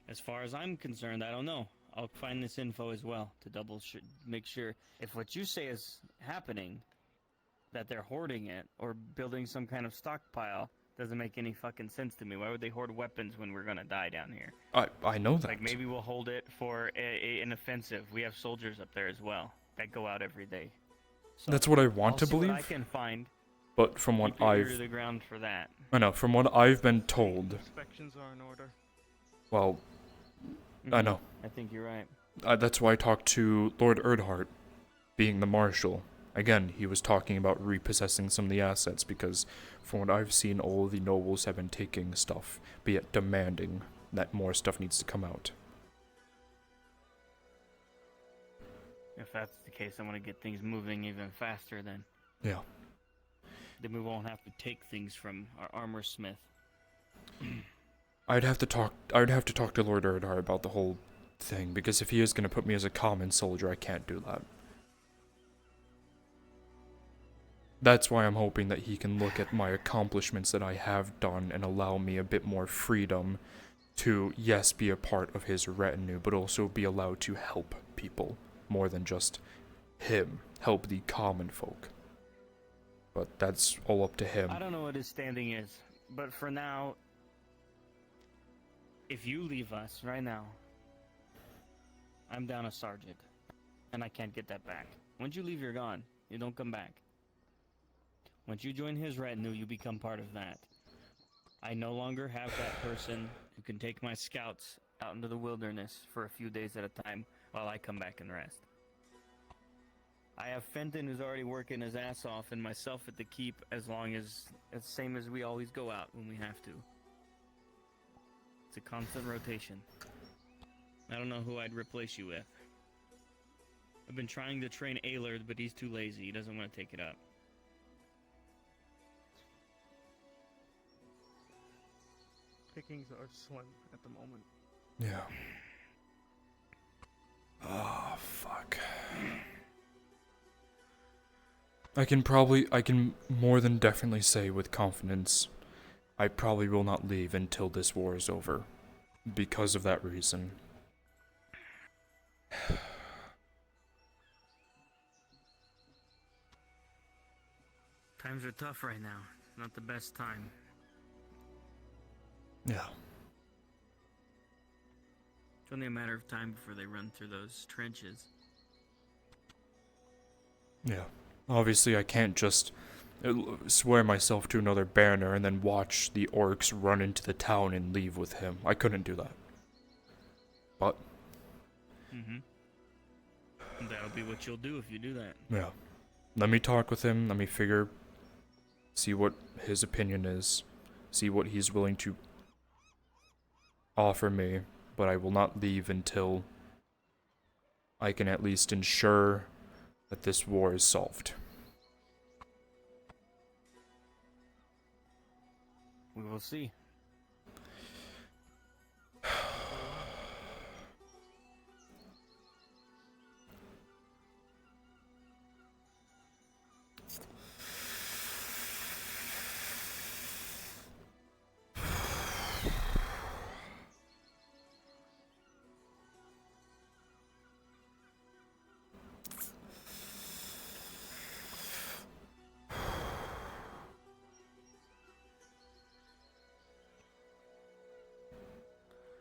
As far as I'm concerned, I don't know. I'll find this info as well to make sure if what you say is happening, that they're hoarding it or building some kind of stockpile, doesn't make any fucking sense to me. Why would they hoard weapons when we're gonna die down here? I know that. Like, maybe we'll hold it for an offensive. We have soldiers up there as well that go out every day. So That's what I want I'll to see what believe. I can find. But from what Keep your ear to I've... the ground for that. I know, from what I've been told... Inspections are in order. Well, I know. I think you're right. That's why I talked to Lord Erdhart, being the marshal. Again, he was talking about repossessing some of the assets because, from what I've seen, all of the nobles have been taking stuff, but yet demanding that more stuff needs to come out. If that's the case, I want to get things moving even faster then. Yeah. Then we won't have to take things from our armor smith. I'd have to talk to Lord Erdhart about the whole thing, because if he is going to put me as a common soldier, I can't do that. That's why I'm hoping that he can look at my accomplishments that I have done and allow me a bit more freedom to, yes, be a part of his retinue, but also be allowed to help people more than just him, help the common folk. But that's all up to him. I don't know what his standing is, but for now, if you leave us right now, I'm down a sergeant, and I can't get that back. Once you leave, you're gone. You don't come back. Once you join his retinue, you become part of that. I no longer have that person who can take my scouts out into the wilderness for a few days at a time while I come back and rest. I have Fenton who's already working his ass off and myself at the keep as same as we always go out when we have to. It's a constant rotation. I don't know who I'd replace you with. I've been trying to train Aylard, but he's too lazy. He doesn't want to take it up. Pickings are slim at the moment. Yeah. Oh, fuck. I can more than definitely say with confidence, I probably will not leave until this war is over. Because of that reason. Times are tough right now. Not the best time. Yeah. It's only a matter of time before they run through those trenches. Yeah. Obviously, I can't just swear myself to another banner and then watch the orcs run into the town and leave with him. I couldn't do that. But... That'll be what you'll do if you do that. yeah. Let me talk with him, let me see what his opinion is, see what he's willing to offer me, but I will not leave until I can at least ensure that this war is solved. We will see.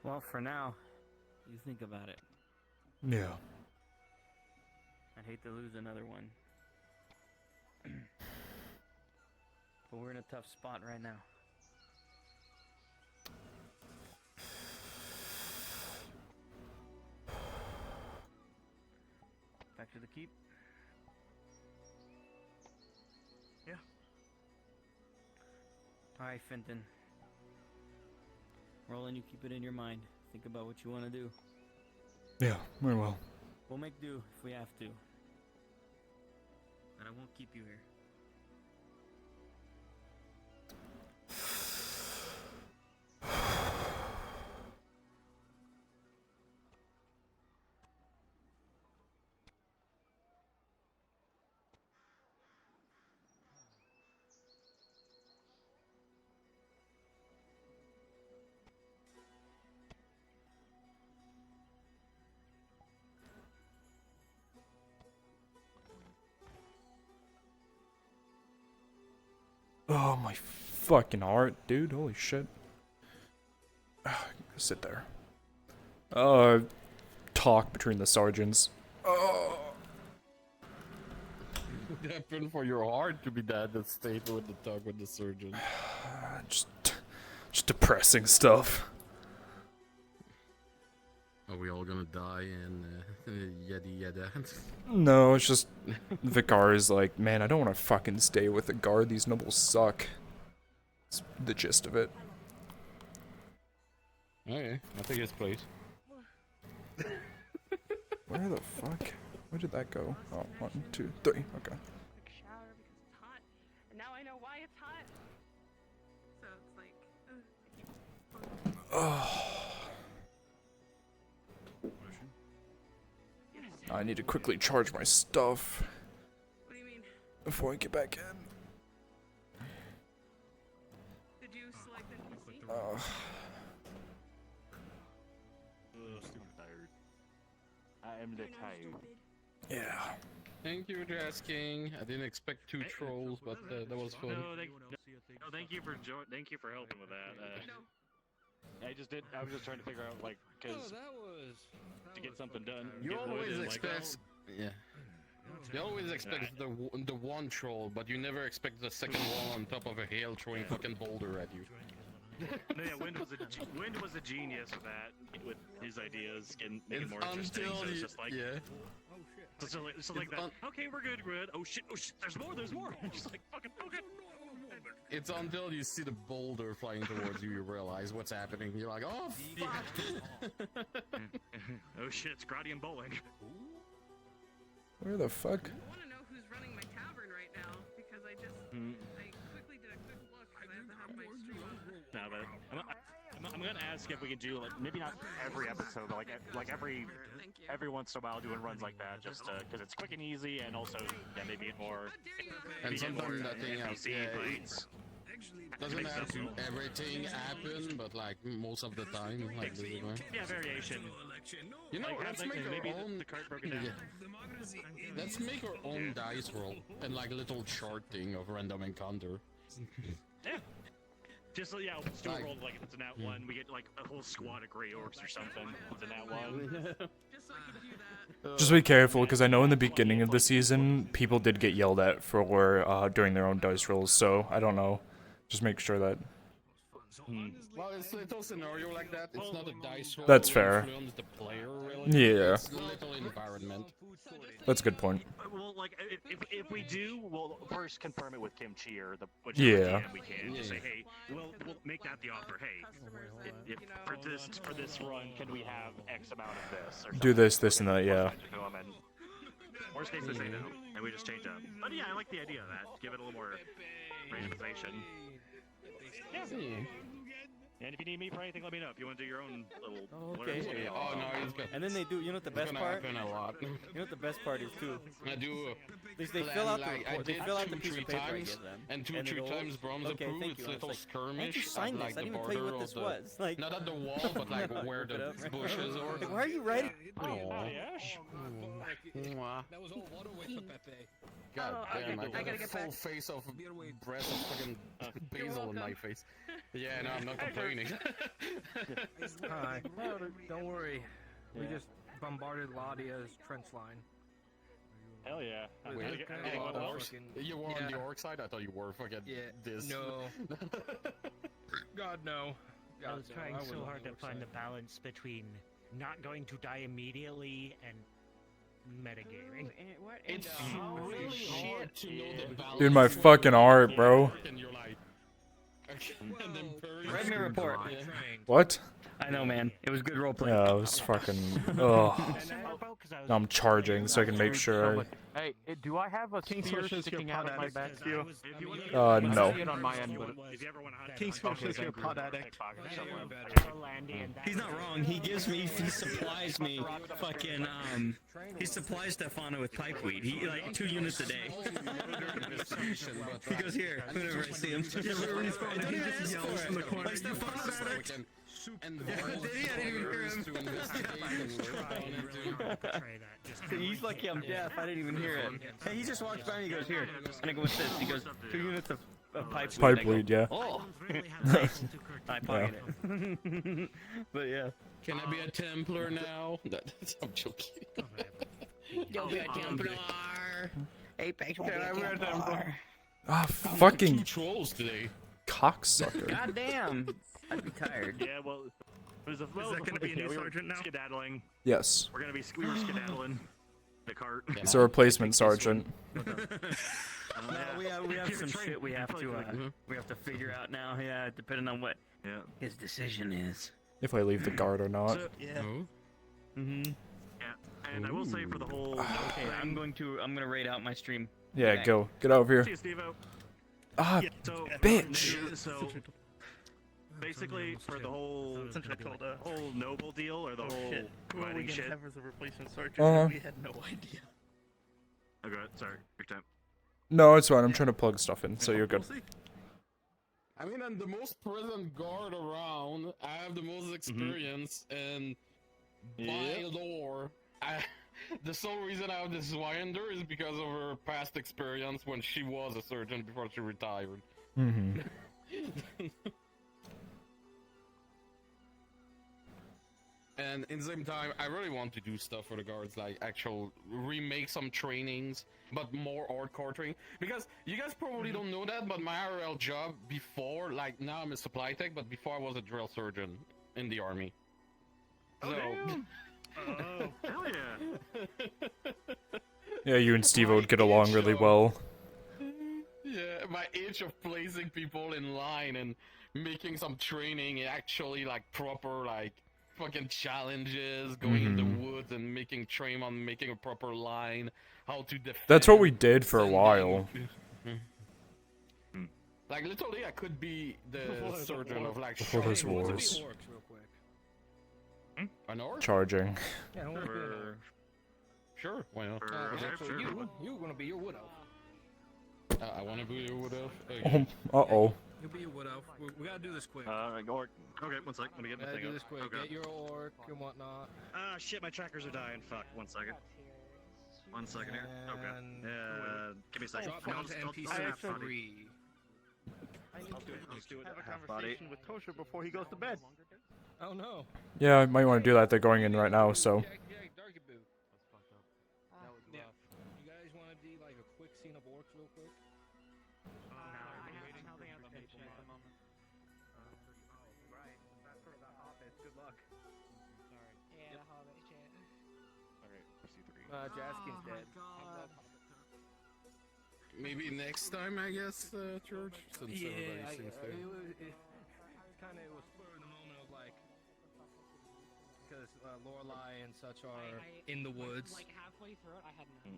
Well, for now, you think about it. Yeah. I'd hate to lose another one. But we're in a tough spot right now. Back to the keep? Yeah. Alright, Fenton. Roland, you keep it in your mind. Think about what you want to do. Yeah, very well. We'll make do if we have to. But I won't keep you here. Oh, my fucking heart, dude. Holy shit. Sit there. Talk between the sergeants. What happened for your heart to be that state with the talk with the surgeon? Just depressing stuff. Are we all gonna die and yada yada? No, it's just Vicar is like, man, I don't want to fucking stay with the guard. These nobles suck. It's the gist of it. Okay, I'll take his place. Where the fuck? Where did that go? Oh, 1, 2, 3. Okay. Quick shower because it's hot, and now I know why it's hot. So it's like, I need to quickly charge my stuff. What do you mean? Before I get back in. Did you select NPC? Stupid tired. I am the tired. Yeah. Thank you for asking. I didn't expect 2 trolls, but that was fun. Thank you for helping with that. I was just trying to figure out, like, because to get something done. You always expect, yeah. You always expect the one troll, but you never expect the second one on top of a hill throwing fucking boulder at you. No, yeah, Wind was a genius with that, with his ideas and making it more interesting. So it's just like, yeah. so like that. Okay, we're good. Oh shit! There's more. Just like fucking okay. It's until you see the boulder flying towards you, you realize what's happening. You're like, oh fuck! Oh shit! It's Grady and bowling. Where the fuck? I want to know who's running my tavern right now because I quickly did a quick look because I have to have my stream on. No, but I'm gonna ask if we can do like maybe not every episode, but like every once in a while doing runs like that, just because it's quick and easy, and also maybe get more. And maybe get more sometimes that thing NPC fights. doesn't have to everything happen, but like most of the time, like this is where. Yeah, variation. You know, Like, let's have, make like, our maybe own. the card broken down. Let's make our own dice roll and like a little chart thing of random encounter. Yeah. Just yeah, let's do a roll like it's an out one. We get like a whole squad of Grey Orcs or something. It's an out one. Just be careful, because I know in the beginning of the season, people did get yelled at for doing their own dice rolls, so I don't know. Just make sure that... Well, it's a little scenario like that. It's not a dice roll. That's fair. Influence the player, really. Yeah. It's a little environment. That's a good point. Well, like if we do, we'll first confirm it with Kim Chi or the Yeah. we can. Just say, hey, we'll make that the offer. Hey, if for this run, can we have X amount of this? Or Do this, this, and that, yeah. And worst case, they say no, and we just change up. But yeah, I like the idea of that. Give it a little more randomization. Yeah. And if you need me for anything, let me know. If you want to do your own little. Okay. Oh no, he's good. And then they do. You know what the best part? Happen a lot. You know what the best part is too? I do. They fill out like, the I did fill out the 2-3 piece of paper I times, give them, and they three go, times Brom's okay, approved. thank It's you. little Why skirmish you sign at, this? like I the didn't even tell you border what of this the. was. Like, Not at the wall, but like where the bushes are. Like, why are you writing? That was all water weight for Pepe. God damn, I got a full face of breath of fucking basil in my face. Yeah, no, I'm not complaining. Hi. Don't worry. We just bombarded Ladia's trench line. Hell yeah. Wait, you were on the orc side? I thought you were fucking this. No. God, no. I was trying so hard to find the balance between not going to die immediately and metagaming. It's really hard to know the balance. Dude, my fucking art, bro. And you're like, Read me report. What? I know, man. It was good roleplay. Yeah, I was fucking... Ugh. Now I'm charging so I can make sure Hey, do I have a King spear Swish sticking your out pod of my addict. back view? No. I see it on my end, but King Swish is your pod addict. He's not wrong. He supplies me fucking he supplies Stefano with pipeweed. He like 2 units a day. He goes here whenever I see him. He just yells from the corner. Like Stefano's addict. And the I didn't even hear him. He's lucky I'm deaf. I didn't even hear it. Hey, he just walks by and he goes here. And I go, what's this? He goes, 2 units of pipeweed. Pipeweed, yeah. Oh. I pocket it. But yeah. Can I be a Templar now? I'm joking. You'll be a Templar. Apex will be a Templar. Ah, fucking 2 trolls today. cocksucker. God damn. I'd be tired. Yeah, well, there's a Is that gonna be a new sergeant now? Skedaddling. Yes. We were skedaddling the cart. It's a replacement sergeant. No, we have some shit we have to figure out now. Yeah, depending on what his decision is. If I leave the guard or not. So, yeah. Yeah, and I will say for the whole. Okay, I'm gonna raid out my stream. Yeah, back. go. Get over here. See you, Steve-O. Ah, So, bitch. So, basically, for the whole noble deal or the whole providing shit. Have as a replacement sergeant? We had no idea. Oh, good. Sorry. Your time. No, it's fine. I'm trying to plug stuff in, so you're good. I mean, I'm the most present guard around. I have the most experience, and by lore, the sole reason I have this Wynder is because of her past experience when she was a surgeon before she retired. And in the same time, I really want to do stuff for the guards, like actual remake some trainings, but more hardcore training. Because you guys probably don't know that, but my IRL job before, like now I'm a supply tech, but before I was a drill surgeon in the army. Oh, So, damn! Oh, hell yeah! Yeah, you and Steve would get along really well. yeah, my itch of placing people in line and making some training, actually like proper like fucking challenges, going in the woods and making train on making a proper line, how to defend. That's what we did for a sending- while. Like literally, I could be the surgeon of like Before those shocking wars. wolves. Orcs, real quick. An orc? Charging. Yeah, I want to be an orc. Sure, why not? Actually, you gonna be your wood elf. I want to be your wood elf. Uh-oh. You'll be a wood elf. We gotta do this quick. Orc. Okay, one sec. Let me get my Gotta thing do up. this quick. Okay. Get your orc and whatnot. Ah, shit, my trackers are dying. Fuck, 1 second. 1 second here. Okay. Give me a second. Drop down to NPC I'll 3. Let's do it. Have a Half body. conversation with Tosha before he goes to bed. Oh no. Yeah, I might want to do that. They're going in right now, so. Yeah. You guys want to do like a quick scene of orcs real quick? Good luck. Yeah, the Hobbit shit. Jaskin's dead. Maybe next time, I guess, George. Since Yeah, everybody seems to. it was spur of the moment of like, because Lorelai and such are in the woods. Like halfway through it, I had no.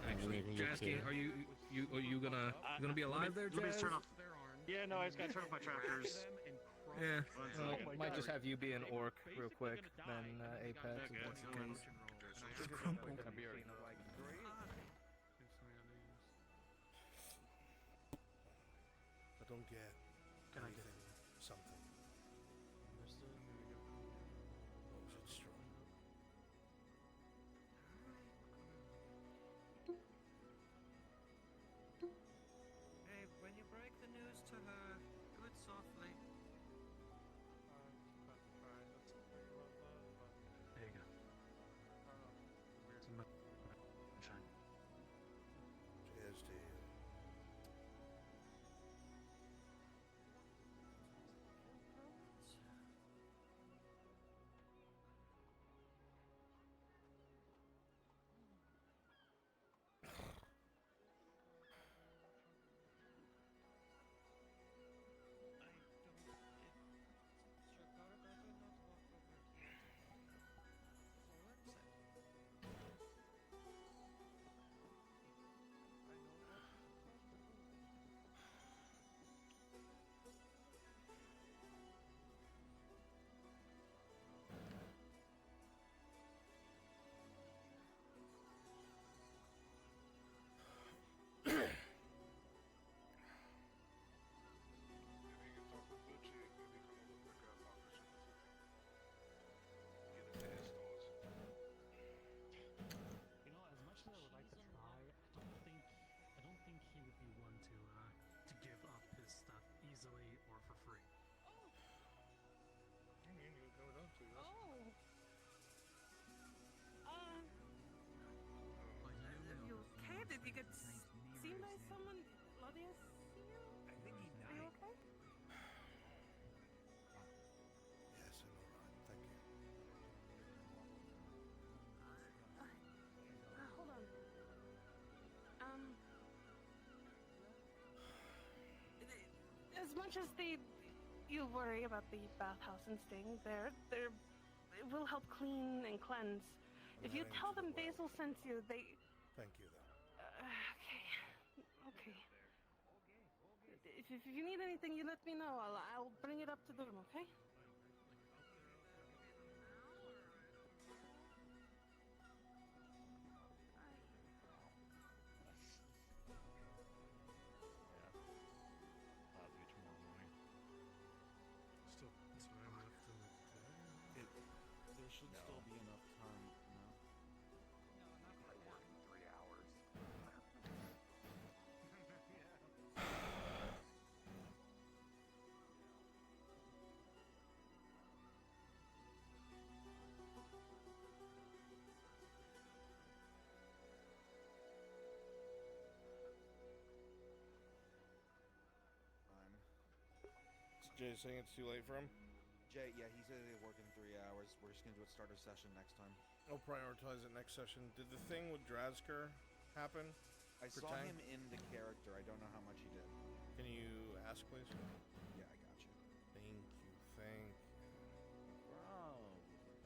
Actually, Jaskin, are you gonna be alive there, Let me Jazz? turn off. Yeah, no, I just gotta turn off my trackers. Yeah, One second. might just have you be an orc real quick, then Apex. If that's the case. I don't get. Can I get something? Understood. Or is it strong? Hey, when you break the news to her, do it softly. There you go. Cheers to you. You know, as much as I would like to try, I don't think he would be one to give up his stuff easily or for free. You okay? Did you get seen by someone? Claudia, see you? I think he Are you okay? Yes, I'm alright. Thank you. Hold on. As much as you worry about the bathhouse and staying there, it will help clean and cleanse. If you tell them Basil sent you, they. Thank you, though. Okay. If you need anything, you let me know. I'll bring it up to the room, okay? Still time left in the day. There should still be enough time, no? I work in 3 hours. Jay saying it's too late for him? Jay, yeah, he said they work in 3 hours. We're just gonna do a starter session next time. I'll prioritize it next session. Did the thing with Drazker happen? I For saw Tang? him in the character. I don't know how much he did. Can you ask, please? Yeah, I got you. Thank you.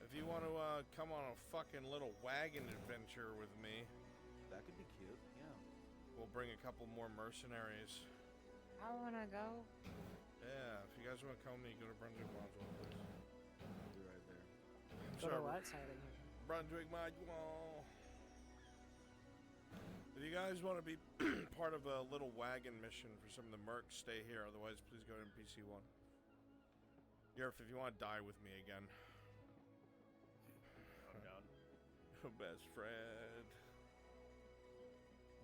If you want to come on a fucking little wagon adventure with me, that could be cute. Yeah. We'll bring a couple more mercenaries. I wanna go. Yeah, if you guys want to come with me, go to Brunswick Module, please. I'll be right there. Go to what side of here? Brunswick Module. If you guys want to be part of a little wagon mission for some of the mercs, stay here. Otherwise, please go to NPC 1. Yerf, if you want to die with me again. I'm down. Best friend.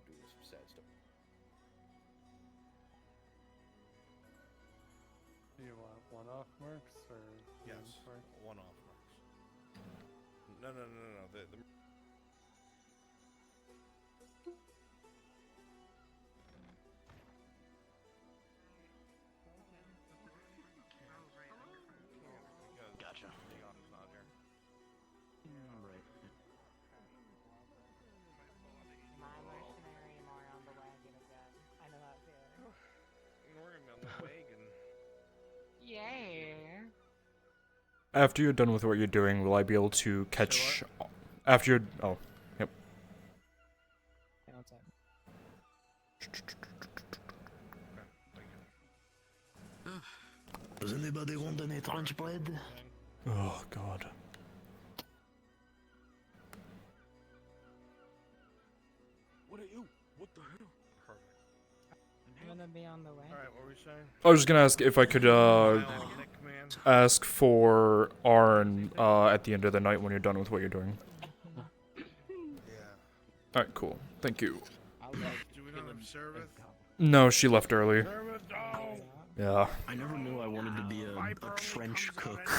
Doing some sad stuff. Do you want one-off mercs or Yes, mercs? one-off mercs. No. The Gotcha. Egon's not here. Right. My mercenary more on the wagon again. I know that feeling. We're gonna be on the wagon. Yeah. After you're done with what you're doing, will I be able to catch... After you're... Oh, yep. Hang on a sec. Does anybody want any trench bread? Oh, God. What are you? What the hell? Perfect. I'm gonna be on the way. Alright, what were we saying? I was just gonna ask if I could, ask for Arn, at the end of the night when you're done with what you're doing. Yeah. Alright, cool. Thank you. Do we not have service? No, she left early. Service, no! Yeah. I never knew I wanted to be a trench cook.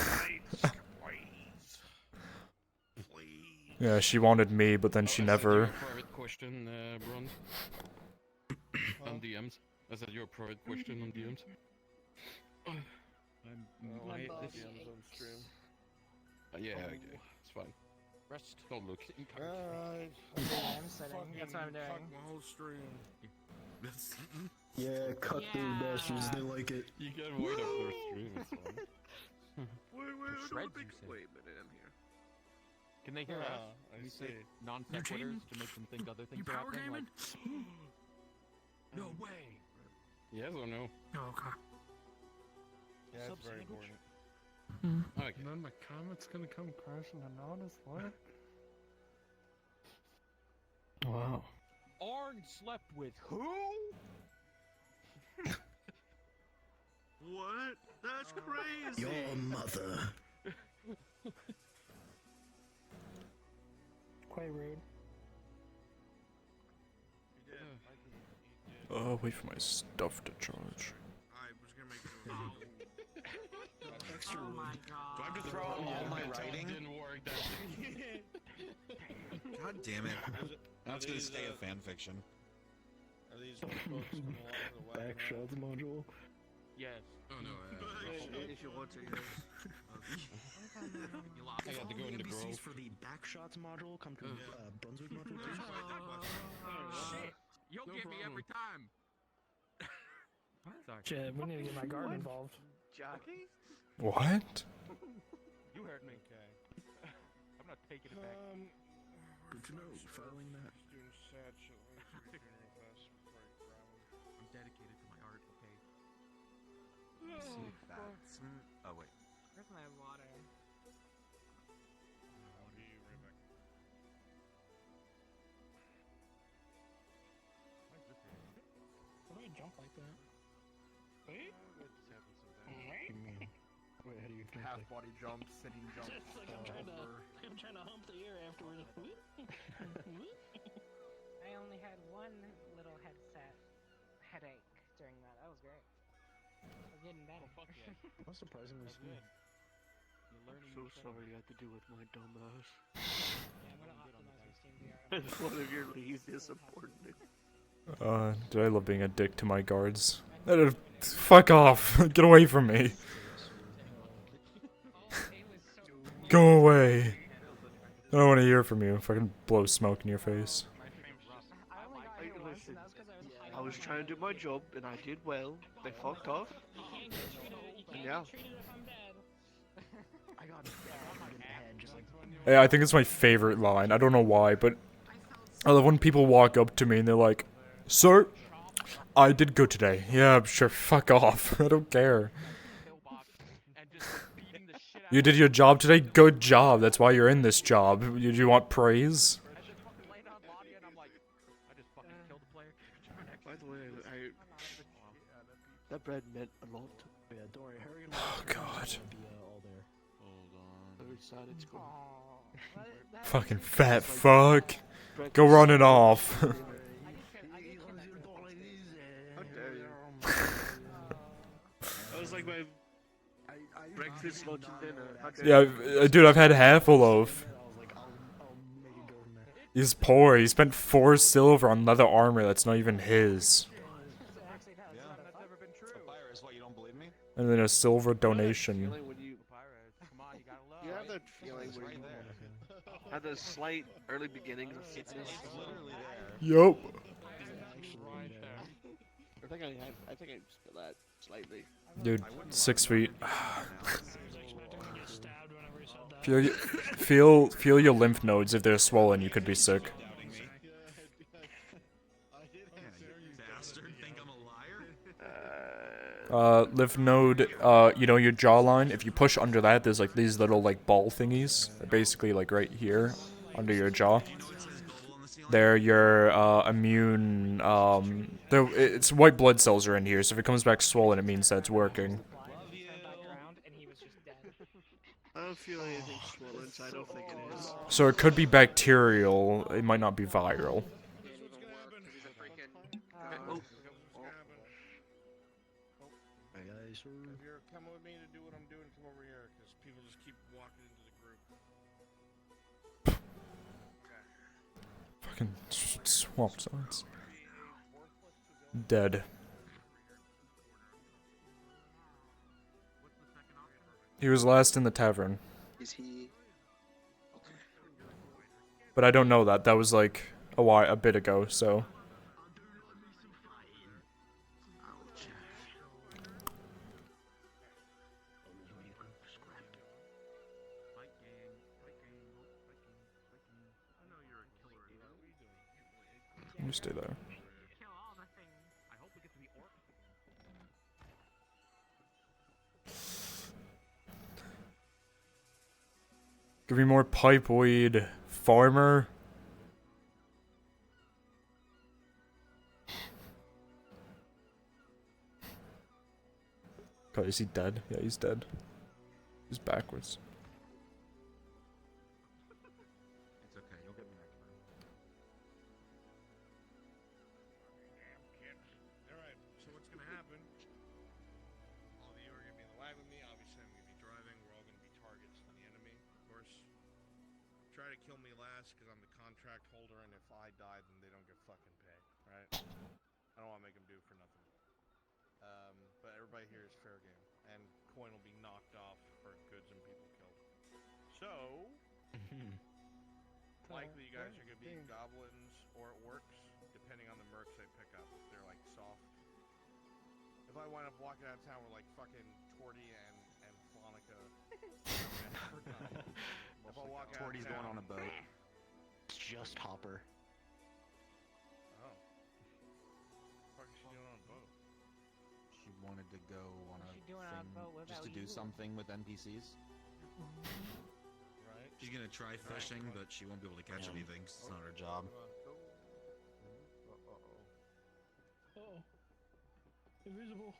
Yeah, she wanted me, but then she never... Private question, Bron. On DMs. I said your private question on DMs. Wait, this on stream. Yeah, okay, it's fine. Rest. Don't look. I'm sitting. That's what I'm doing. Fuck my whole stream. Yeah, cut those bastards, they like it. You can wait up their stream, it's fine. Wait, Shreds, wait, you say. wait a minute, I'm here. Can they hear Yeah, us? I We see. say non-sequiturs to make them think other things are happening? Like, no way! Yes or no? Oh, okay. Yeah, Sub it's very sandwich? important. Okay. And then the comet's gonna come crashing and notice what? Wow. Arn slept with who? What? That's crazy. Your mother. Quite rude. Oh, wait for my stuff to charge. I was gonna make Extra Oh rude. my Do I god. have to throw out all my writing? Didn't work. God damn it. That's gonna stay a fan fiction. Are these folks coming along for the wagon? Backshots module. Yes. Oh no, if you want to, yes. I got to go in the grove. NPCs for the Backshots module come to Brunswick module too. Shit! You'll get me every time! Sorry. Shit, we need to get my guard involved. Jockey? What? You heard me. Okay. I'm not taking it back. Good to know. Following that. Just doing sad shit. Let me see real fast before I grab him. I'm dedicated to my art, okay? Oh wait. Where's my water? I'll be right back. Why do you jump like that? Let's have some Wait, how do you Half body jump, sitting jump. Just like I'm trying to hump the air afterwards. I only had one little headset headache during that. That was great. I'm getting better. Fuck yeah. That's surprisingly smooth. You're learning. So sorry I had to do with my dumb ass. Yeah, I'm gonna optimize my Steam VR. It's one of your least disappointing. Did I love being a dick to my guards? I Fuck off. Get away from me. Go away. I don't want to hear from you. Fucking blow smoke in your face. Listen, I was trying to do my job and I did well. They fucked off. And yeah. I got in the head, just like. Yeah, I think it's my favorite line. I don't know why, but I love when people walk up to me and they're like, "Sir, I did good today." Yeah, sure, fuck off. I don't care. You did your job today? Good job. That's why you're in this job. Do you want praise? By the way, that bread meant a lot. Yeah, don't worry, Harry and Oh, God. be all there. Very sad it's gone. Fucking fat fuck. Go running off. How dare you? That was like my breakfast, lunch, and dinner. How dare Yeah, dude, I've had half a loaf. He's poor. He spent 4 silver on leather armor that's not even his. And then a silver donation. You have that feeling where you had those slight early beginnings of fitness. Yup. I think I just feel that slightly. Dude, 6 feet. Feel your lymph nodes. If they're swollen, you could be sick. Lymph node, you know your jawline, if you push under that, there's like these little like ball thingies. They're basically like right here, under your jaw. They're your, immune, it's white blood cells are in here, so if it comes back swollen, it means that it's working. I don't feel anything swollen, so I don't think it is. So it could be bacterial, it might not be viral. If you're coming with me to do what I'm doing, come over here, because people just keep walking into the group. Fucking swamp zones. Dead. He was last in the tavern. Is he? But I don't know that. That was like a bit ago, so. You stay there. Give me more pipe weed, farmer. God, is he dead? Yeah, he's dead. He's backwards. It's okay, you'll get me next time. Alright, so what's gonna happen? All of you are gonna be in the lag with me. Obviously, I'm gonna be driving. We're all gonna be targets to the enemy. Of course, try to kill me last because I'm the contract holder, and if I die, then they don't get fucking paid, right? I don't want to make them do it for nothing. But everybody here is fair game, and coin will be knocked off for goods and people killed. So, likely you guys are gonna be goblins or orcs, depending on the mercs they pick up. If they're like soft. If I wind up walking out of town with like fucking Torty and Flonica, if I walk out Torty's of going town, on a boat. It's just Hopper. Oh. What the fuck is she doing on a boat? She wanted to go on a What's she doing on a boat thing just to without do you? something with NPCs. Right. She's gonna try fishing, but she won't be able to catch anything 'cause it's not her job. Oh, invisible.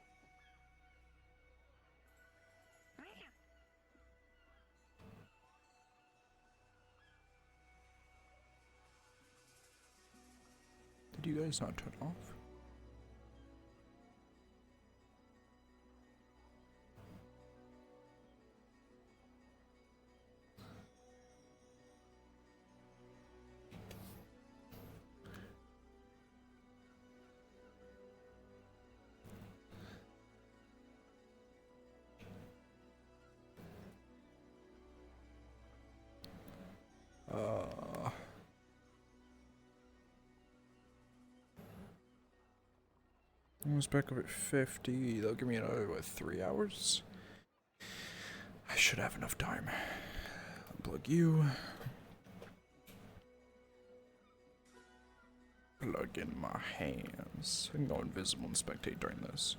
Did you guys not turn off? Almost back up at 50. They'll give me another, what, 3 hours? I should have enough time. Unplug you. Plug in my hands. I can go invisible and spectate during this.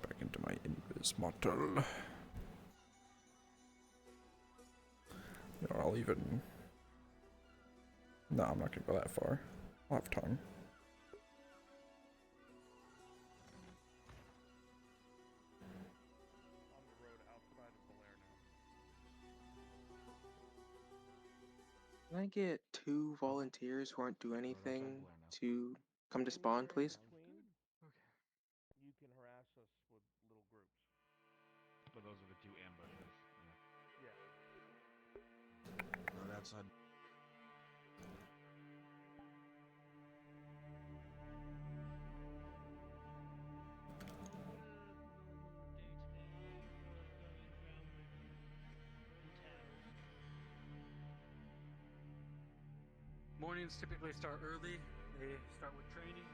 Back into my invis model. You know, I'll even... No, I'm not gonna go that far. I'll have time. Can I get 2 volunteers who aren't doing anything to come to spawn, please? You can harass us with little groups. But those are the 2 ambushes. Yeah. Right outside. Mornings typically start early. They start with training.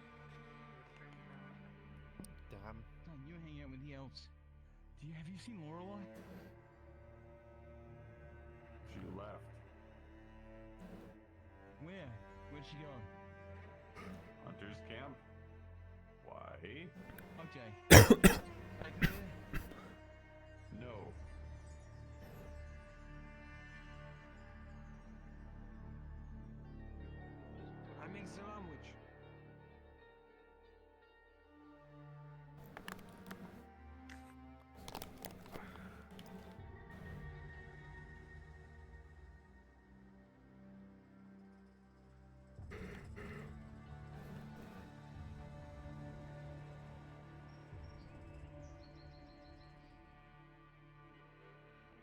Damn. Son, you hang out with the elves. Have you seen Lorelai? She left. Where? Where'd she go? Hunter's camp. Why? Okay. Back there? No. I make sandwich.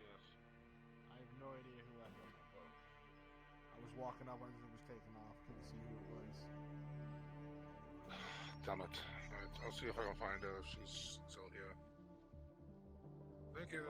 Yes. I have no idea who left on that boat. I was walking up when it was taking off. Couldn't see who it was. Damn it. Alright, I'll see if I can find her if she's still here. Thank you.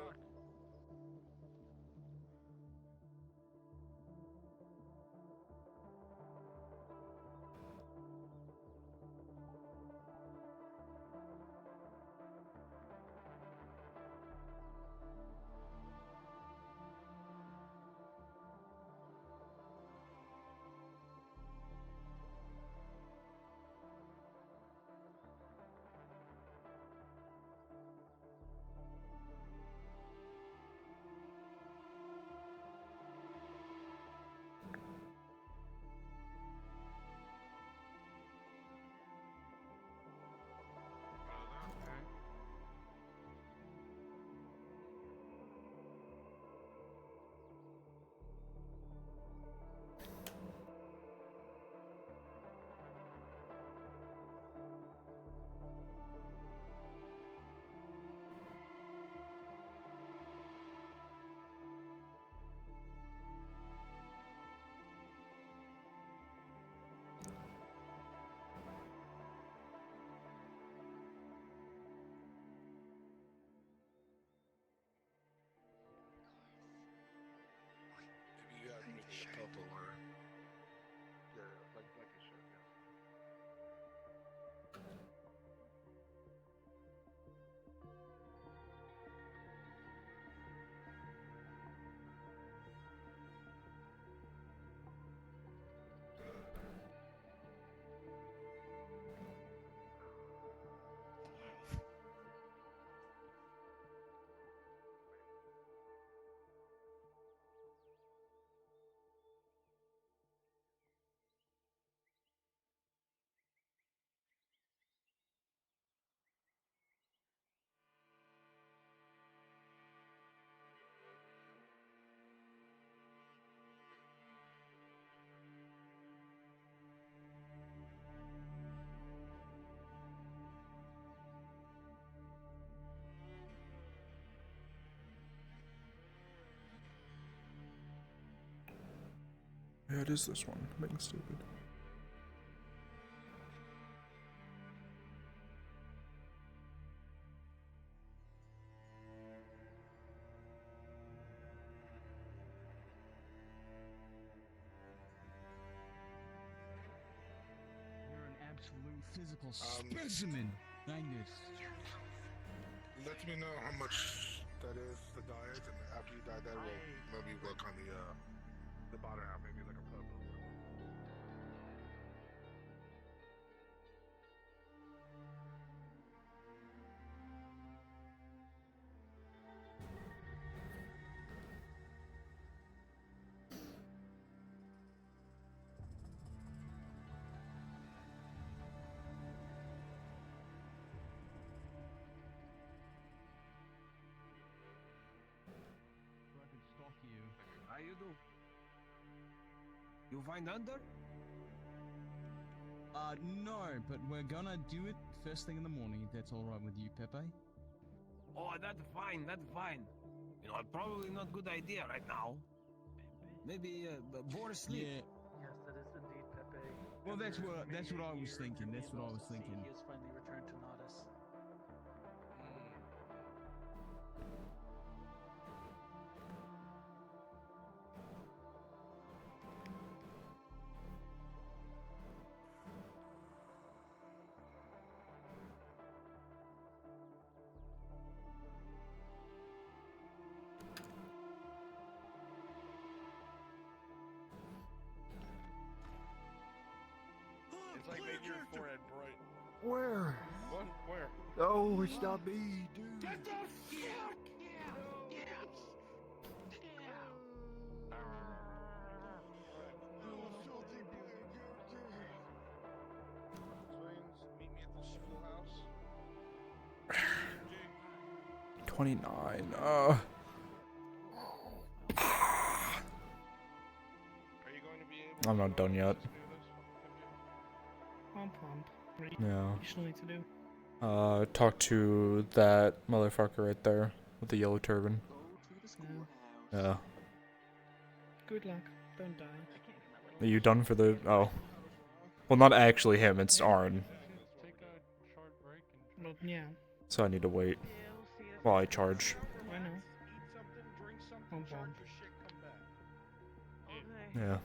Maybe you got me the purple or... Yeah, like you should, yeah. Yeah, it is this one. I'm being stupid. physical specimen. Angus. Let me know how much that is, the diet, and after you die, that will maybe work on the bottom half, maybe like a pub. How you do? You find under? No, but we're gonna do it first thing in the morning if that's alright with you, Pepe. Oh, that's fine, that's fine. You know, probably not good idea right now. Maybe more sleep. Yeah. Yes, that is indeed Pepe. Well, that's After what maybe I a was year thinking. to That's being what I lost was at sea, thinking. He has finally returned to Nodus. It's like making your forehead bright. Where? What? Where? Oh, it's not me, dude. Get the fuck! Twins, meet me at the schoolhouse. 29. Are you going to be able I'm not done yet. Pump. What Yeah. you still need to do? Talk to that motherfucker right there with the yellow turban. Yeah. Good luck. Don't die. Are you done for the? Oh. Well, not actually him. It's Arn. Well, yeah. So I need to wait while I charge. I know. Pump. Yeah.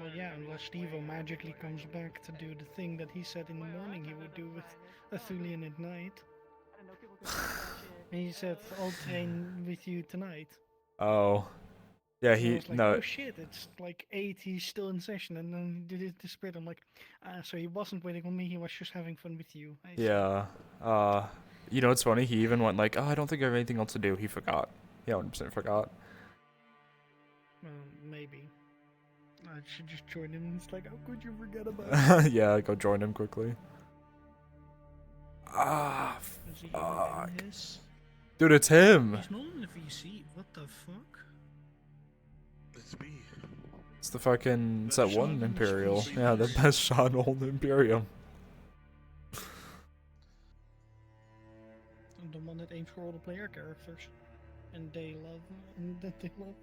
Well, yeah, unless Stevo magically comes back to do the thing that he said in the morning he would do with Athelian at night. And he said, I'll train with you tonight. Oh. Yeah, And I he was like, no. oh shit, it's like 8, he's still in session, and then he did it disappeared. I'm like, so he wasn't waiting on me, he was just having fun with you. I see." Yeah. You know what's funny? He even went like, oh, I don't think I have anything else to do. He forgot. He 100% forgot. Maybe. I should just join him, and it's like, how could you forget about it? Yeah, go join him quickly. Ah, Is he fuck. in his? Dude, it's him. He's not in the VC, what the fuck? It's me. It's the fucking, it's that Best one shot in Imperial. space. Yeah, the best shot in old Imperium. The one that aims for all the player characters. And they love, and that they love.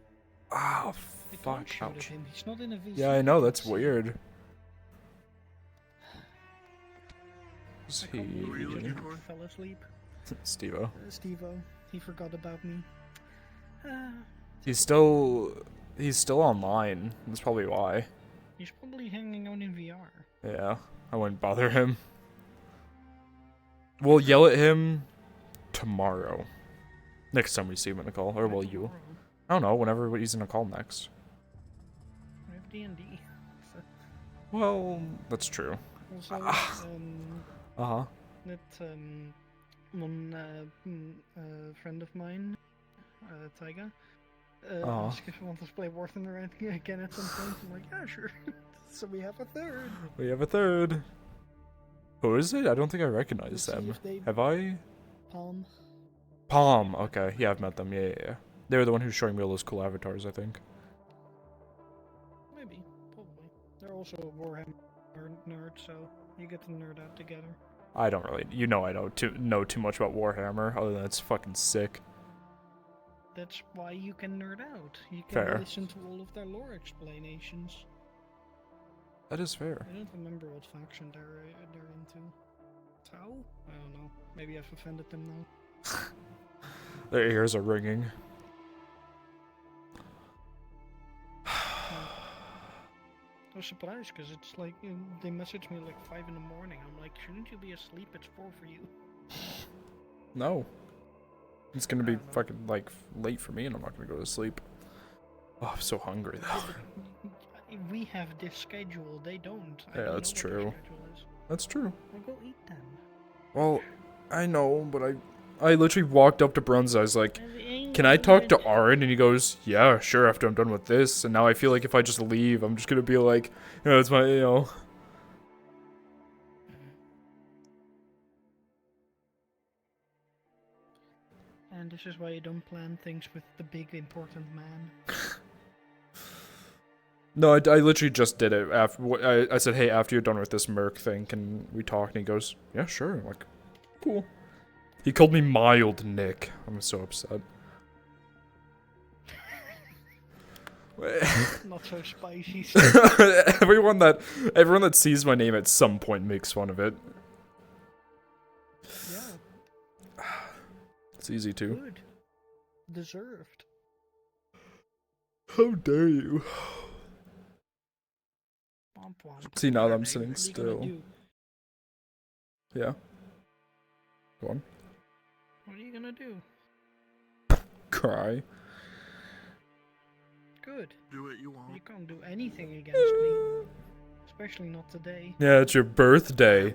Oh, They fuck. can't shoot at Ouch. him, he's not in a VC. Yeah, I know, you that's can see. weird. Is I can't believe he... he fell asleep. Stevo. Stevo, he forgot about me. He's still online. That's probably why. He's probably hanging out in VR. Yeah, I wouldn't bother him. We'll yell at him tomorrow. Next time we see him in a call. Or will you? I don't know, whenever he's in a call next. We have D&D. So. Well, that's true. Also, Uh-huh. that one friend of mine, Taiga, asked if he wanted to play War Thunder again at some point. I'm like, yeah, sure. So we have a third. We have a third. Who is it? I don't think I recognize Let's see them. if they- Have I? Palm. Palm. Okay, yeah, I've met them. Yeah. They were the one who's showing me all those cool avatars, I think. Maybe, probably. They're also a Warhammer nerd, so you get to nerd out together. I don't really, I don't know too much about Warhammer, other than it's fucking sick. That's why you can nerd out. You can Fair. listen to all of their lore explanations. That is fair. I don't remember what faction they're into. Tau? I don't know. Maybe I've offended them now. Their ears are ringing. was surprised because it's like they messaged me like 5 in the morning. I'm like, shouldn't you be asleep? It's 4 for you. No. It's gonna be fucking like late for me, and I'm not gonna go to sleep. Oh, I'm so hungry though. We have this schedule. They don't. I Yeah, don't that's know what their true. schedule is. That's true. Well, go eat then. Well, I know, but I literally walked up to Bruns. I was like, "Can I talk to Aaron?" And he goes, "Yeah, sure." After I'm done with this, and now I feel like if I just leave, I'm just gonna be like, it's my, And this is why you don't plan things with the big important man. No, I literally just did it. After I said, "Hey, after you're done with this Merc thing, can we talk?" And he goes, "Yeah, sure." I'm like, cool. He called me mild Nick. I'm so upset. Not so spicy. everyone that sees my name at some point makes fun of it. Yeah. It's easy to. Good. Deserved. How dare you? Womp womp. See, now that I'm What sitting are you still. gonna do? Yeah. Go on. What are you gonna do? Cry. Good. Do what you want. You can't do anything against me. Especially not today. Yeah, it's your birthday.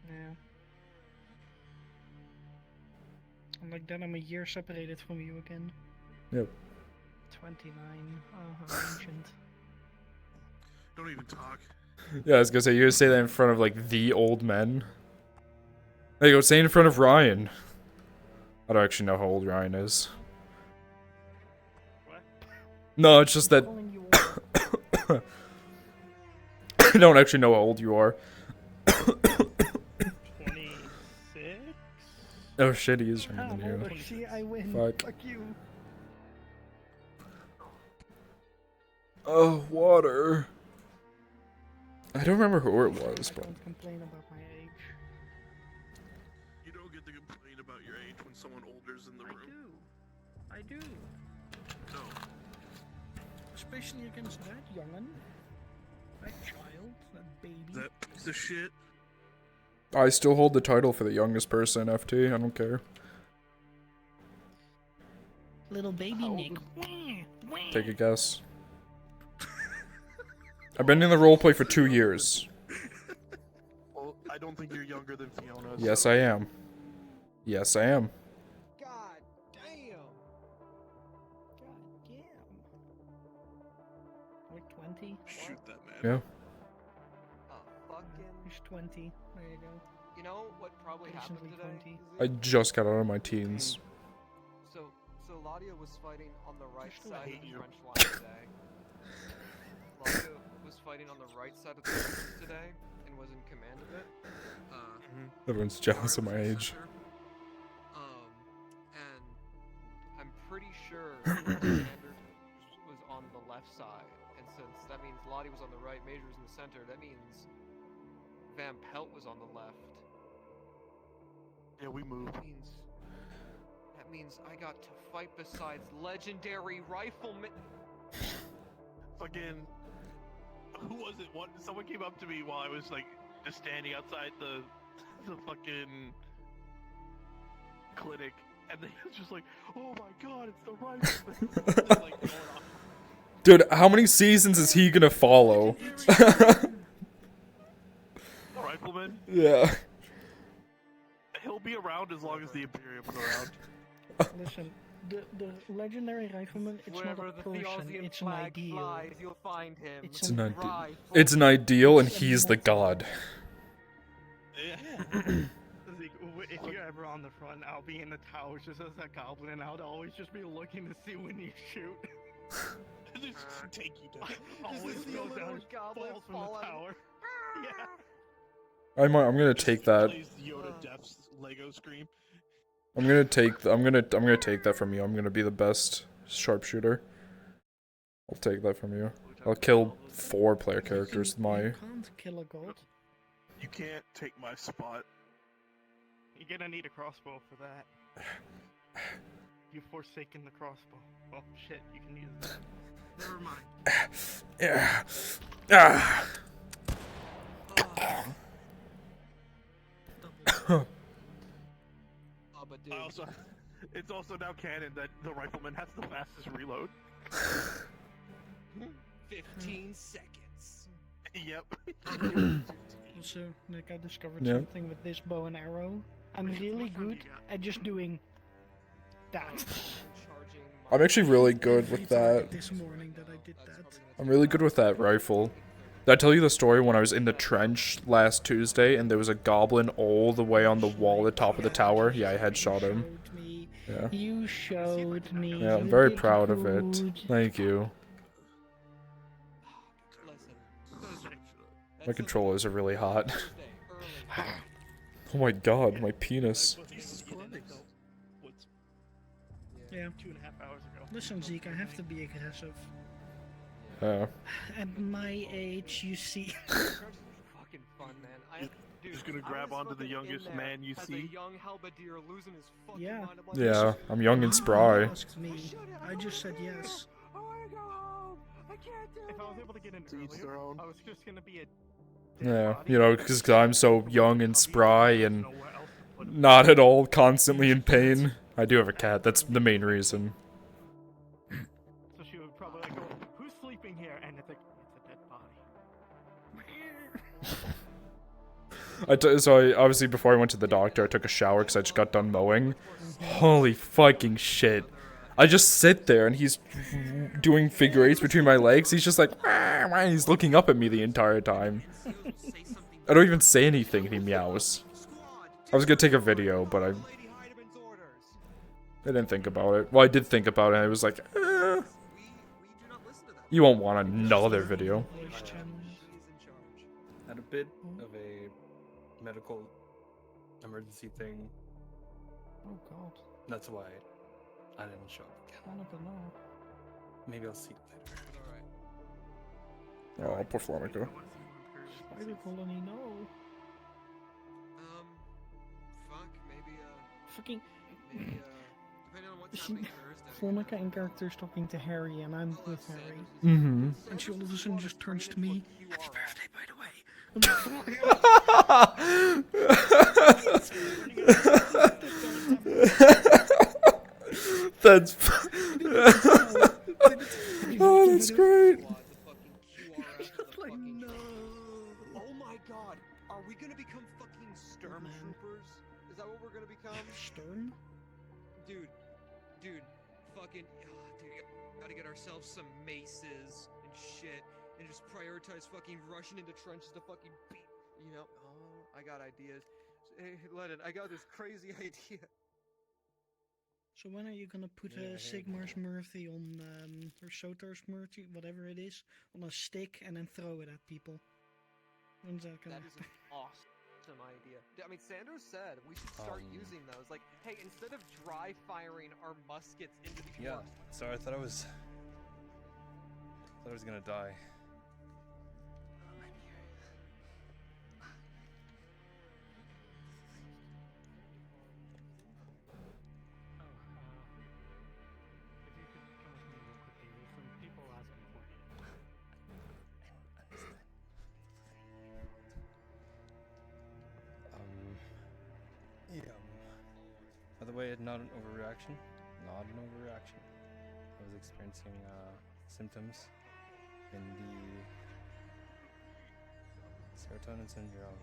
Yeah. And like then I'm a year separated from you again. Yep. 29. Oh, how ancient. Don't even talk. Yeah, I was gonna say, you're gonna say that in front of, like, the old men? There you go, say it in front of Ryan. I don't actually know how old Ryan is. What? No, it's just that... I don't actually know how old you are. 26? Oh shit, he is younger I'm than older. you. See, I win. Fuck. Fuck you. Oh, water. I don't remember who it was, but... Don't complain about my age. You don't get to complain about your age when someone older's in the room. I do. No. Especially against that young'un. That child. That baby. That piece of shit. I still hold the title for the youngest person in FT, I don't care. Little baby Nick. Take a guess. I've been in the roleplay for 2 years. Well, I don't think you're younger than Fiona. Yes, so- I am. Yes, I am. God damn. God damn. Like 20? Shoot that man. Yeah. He's 20. There you go. You know what probably happened Recently today? 20. I just got out of my teens. So Ladia was fighting on the right still side hate of the you. French line today. Ladia was fighting on the right side of the trenches today and was in command of it. Everyone's jealous of my age. And I'm pretty sure the commander was on the left side, and since that means Lottie was on the right, Major was in the center, that means Van Pelt was on the left. Yeah, we moved. That means I got to fight besides legendary rifleman. Fucking. Who was it? Someone came up to me while I was like just standing outside the fucking clinic, and they was just like, "Oh my god, it's the rifleman!" Like, going off. Dude, how many seasons is he gonna follow? Rifleman? Yeah. He'll be around as long as the Imperium's around. Listen, the legendary rifleman, it's Wherever not a the person, Theosian it's an flag ideal. flies, you'll find him. It's It's an an ideal. It's an ideal, and he's the god. Yeah. If you're ever on the front, I'll be in the towers just as a goblin, and I'll always just be looking to see when you shoot. Just take you down. Always Just see a goes little down, goblin falls from fall the out. tower. Yeah. I'm gonna take that. Plays Yoda Death's Lego scream. I'm gonna take that from you. I'm gonna be the best sharpshooter. I'll take that from you. I'll kill 4 player characters with my... You can't kill a god. You can't take my spot. You're gonna need a crossbow for that. You've forsaken the crossbow. Well, shit, you can use that. Never mind. Yeah. Ah. It's also now canon that the rifleman has the fastest reload. 15 seconds. Yep. Also, Nick, I discovered Yeah. something with this bow and arrow. I'm really good at just doing that. I'm actually really good with that. This morning that I did that. I'm really good with that rifle. Did I tell you the story when I was in the trench last Tuesday and there was a goblin all the way on the wall at the top of the tower? Yeah, I headshot him. Yeah. You showed me. Yeah, I'm you very did proud of it. good. Thank you. My controllers are really hot. Oh my god, my penis. Yeah. 2.5 hours ago. Listen, Zeke, I have to be aggressive. Yeah. At my age, you see. Fucking fun, man. Dude, Just gonna grab onto the youngest man you as see. a young halberdier losing his fucking Yeah. mind. I'm like, Yeah, I'm young and You spry. asked me. I just said yes. I wanna go home. I can't do If I was able to get in earlier, I was just gonna be a Yeah, you know, because I'm so young and spry and not at all constantly in pain. I do have a cat, that's the main reason. So she would probably like go, "Who's sleeping here?" And it's like, it's a dead body. So obviously before I went to the doctor, I took a shower because I just got done mowing. Holy fucking shit. I just sit there and he's doing figure eights between my legs. He's just like, wah, wah, he's looking up at me the entire time. I don't even say anything and he meows. I was gonna take a video, but I didn't think about it. Well, I did think about it and I was like, you won't want another video. Had a bit of a medical emergency thing. Oh god. That's why I didn't show up again. I don't know. Maybe I'll see you later. Oh, poor Flamico. Spider colony, no. Fuck, maybe, Fucking. depending on what's happening Thursday. Flonica in character is talking to Harry, and I'm with Harry. Mm-hmm. And she all of a sudden just turns to me. Happy birthday, by the way. That's. Oh, that's great. Oh my god, are we gonna become fucking stormtroopers? Is that what we're gonna become? Sturm? Dude, fucking, dude, gotta get ourselves some maces and shit, and just prioritize fucking rushing into trenches to fucking beat, you know? Oh, I got ideas. Hey, Lennon, I got this crazy idea. So when are you gonna put Sigmar's Murphy on, or Sotar's Murphy, whatever it is, on a stick and then throw it at people? When's that gonna That is an awesome idea. I mean, Sanders said we should start using those. Like, hey, instead of dry firing our muskets into the Yeah, sorry, I thought I was gonna die. If you could come with me real quickly, there's some people asking for you. Yeah. By the way, not an overreaction. Not an overreaction. I was experiencing symptoms in the serotonin syndrome.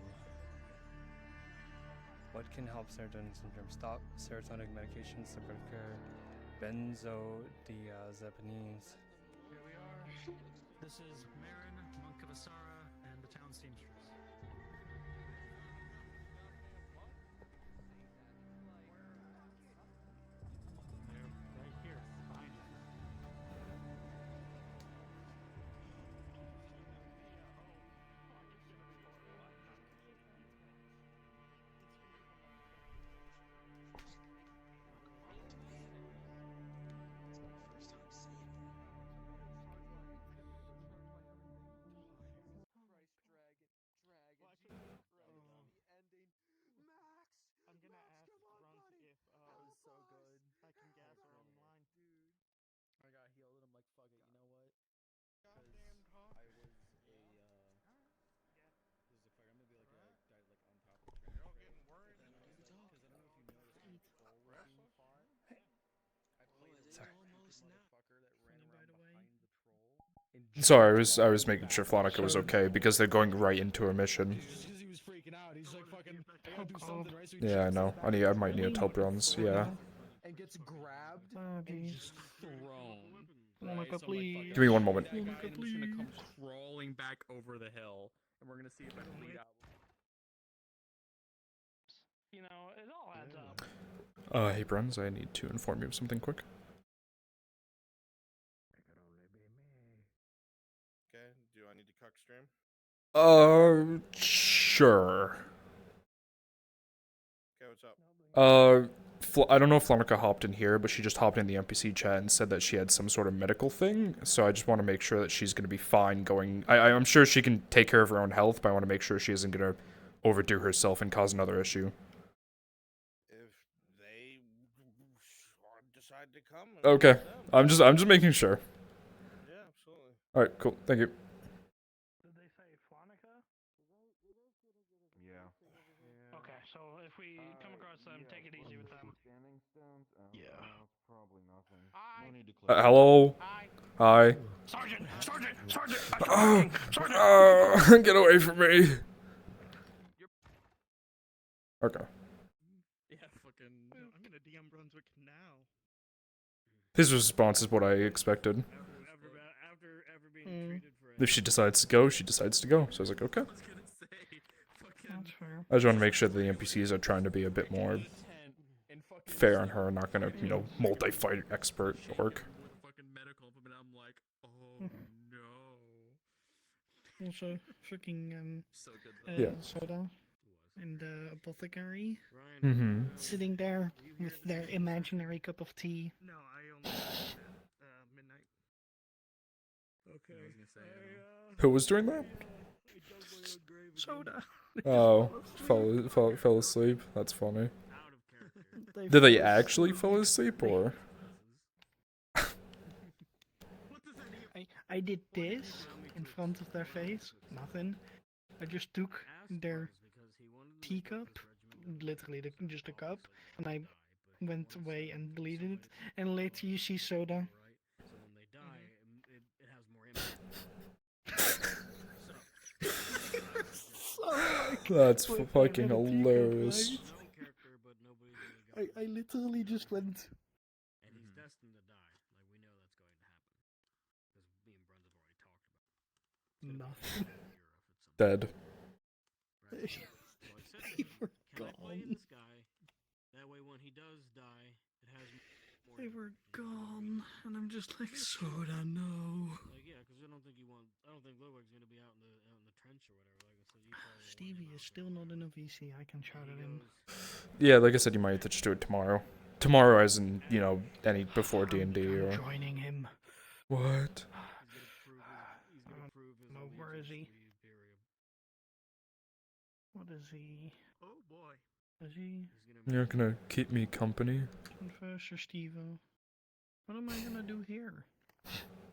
What can help serotonin syndrome stop? Serotonin medications, supportive care, benzodiazepines. Here we are. This is Marin, Monk of Asara, and the town seamstress. They're right here, behind you. I'm gonna ask Grunt if it was so good. I can gas her online. Dude. I got healed and I'm like, fuck it, you know what? Sorry, I was making sure Flonica was okay because they're going right into a mission. Because he was freaking out. He's like, fucking, I gotta do something, right? So he Yeah, I jumps know. in the I back might need of to the help runs. Yeah. and gets grabbed and just thrown. Monica, Right? So I'm like, fuck please. Give me one moment. that guy, Monica, and I'm just gonna come please. crawling back over the hill, and we're gonna see if I bleed out. You know, it all adds up. Hey, Bruns, I need to inform you of something quick. Okay, do I need to cuck stream? Sure. Okay, what's up? I don't know if Flonica hopped in here, but she just hopped in the NPC chat and said that she had some sort of medical thing, so I just want to make sure that she's going to be fine going... I'm sure she can take care of her own health, but I want to make sure she isn't going to overdo herself and cause another issue. If they decide to come. Okay, I'm just making sure. Yeah, absolutely. Alright, cool, thank you. Did they say Flonica? Yeah. Okay, so if we come across them, take it easy with them. Yeah. Probably nothing. No need to Hello? Hi. Sergeant! Sergeant! Sergeant! I'm talking! Sergeant! Get away from me. Okay. Yeah, fucking. I'm gonna DM Brunswick now. His response is what I expected. After being treated for If she decides to go, she decides to go. So I was like, okay. That's fair. I just want to make sure that the NPCs are trying to be a bit more fair on her, not gonna, you know, multi-fight expert orc. Also, freaking Yeah. Soda and apothecary Mm-hmm. sitting there with their imaginary cup of tea. No, I only midnight. Okay. Who was doing that? Soda. Oh, fell asleep. That's funny. Did they actually fall asleep, or? I did this in front of their face. Nothing. I just took their teacup, literally just a cup, and I went away and deleted it. And later you see Soda. That's fucking hilarious. I literally just went. And he's destined to die. Like, we know that's going to happen. Because me and Bruns have already talked about it. Nothing. Dead. They were gone. This guy. That way, when he does die, it has more. They were gone, and I'm just like, Soda, no. Like, yeah, because I don't think Ludwig's gonna be out in the trench or whatever. Like I said, you probably Stevie is still not in a VC. I can shout at him. Yeah, like I said, you might have to just do it tomorrow. Tomorrow, as in, you know, any before D&D or. Joining him. What? Where is he? What is he? Oh boy. Is he? You're gonna keep me company? Professor Stevo. What am I gonna do here?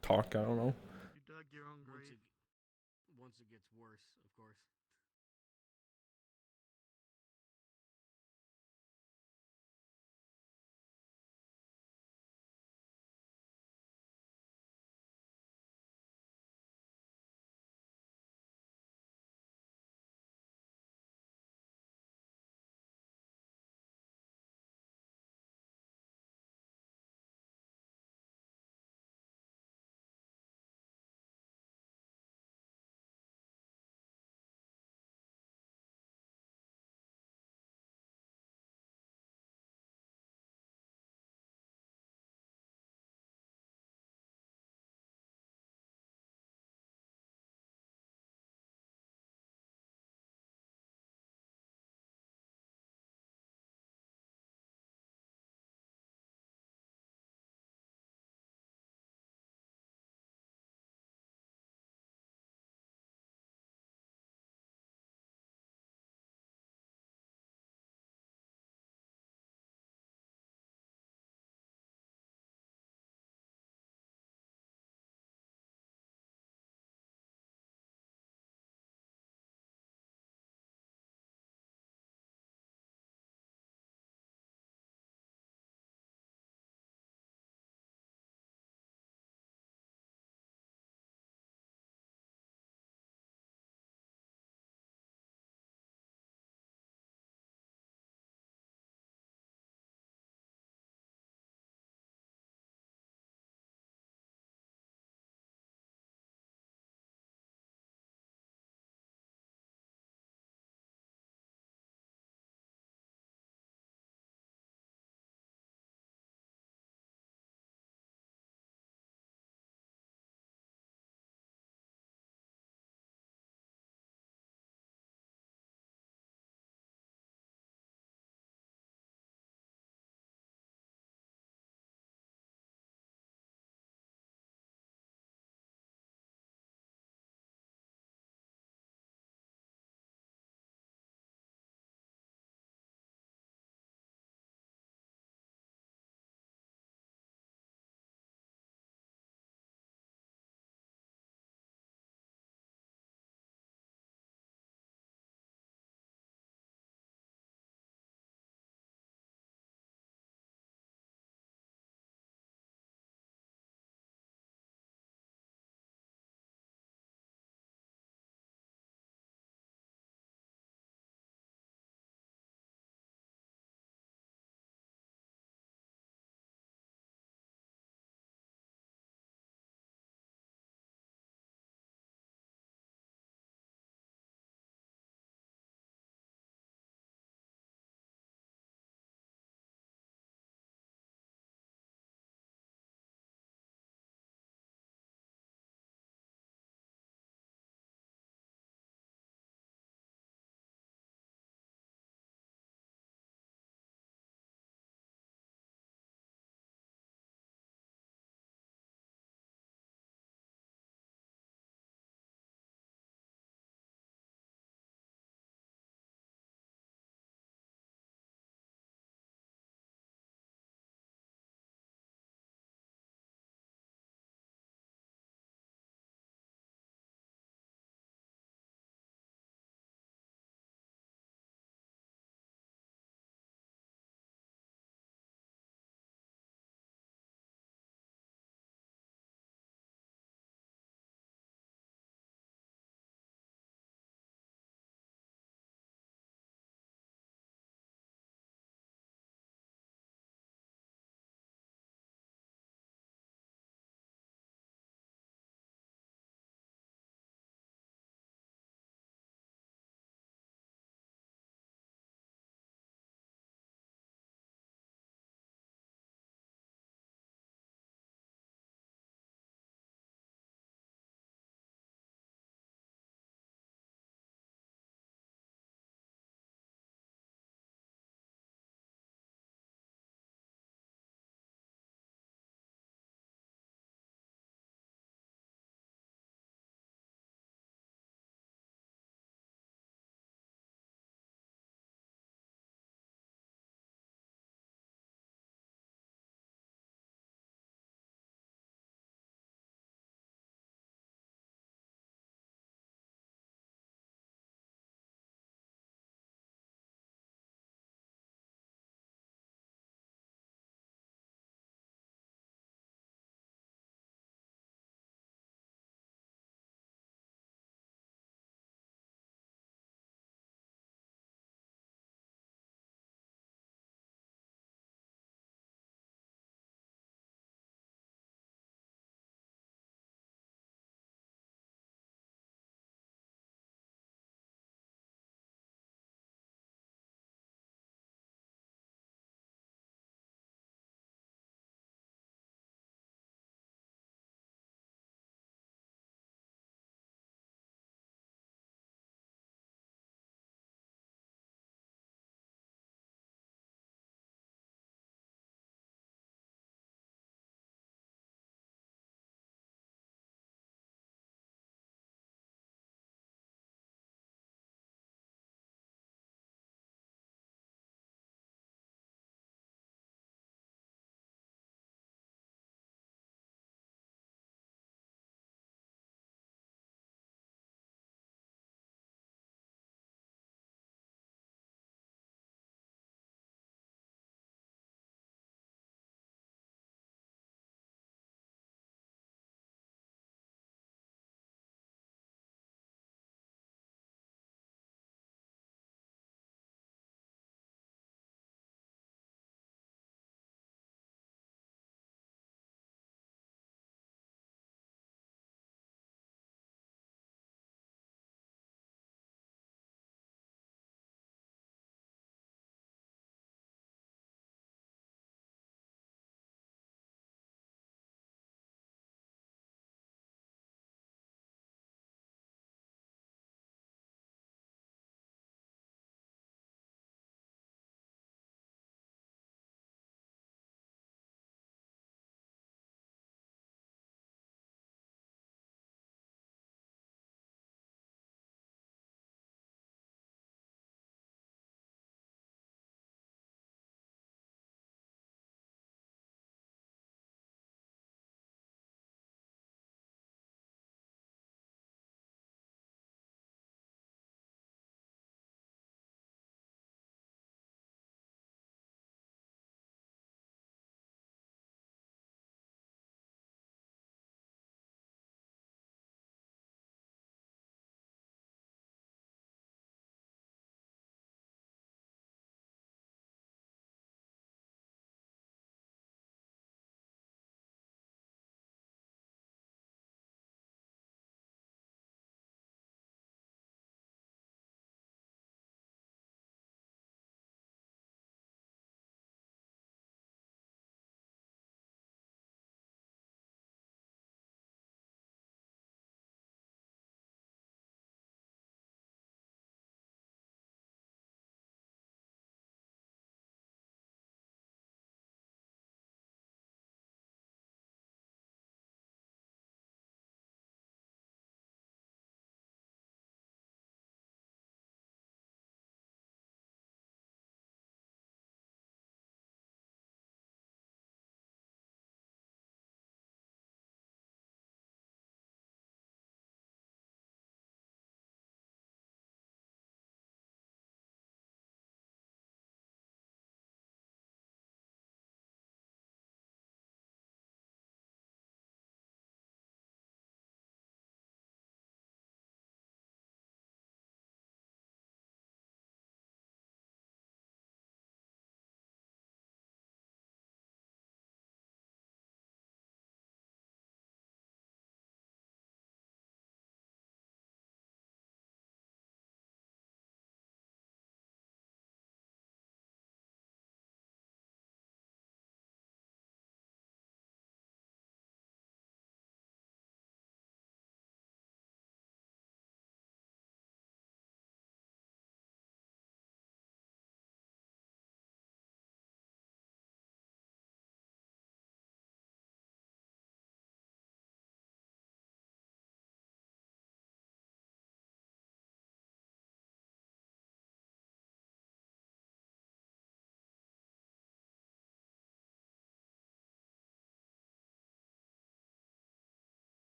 Talk, I don't know. You dug your own grave. Once it gets worse, of course.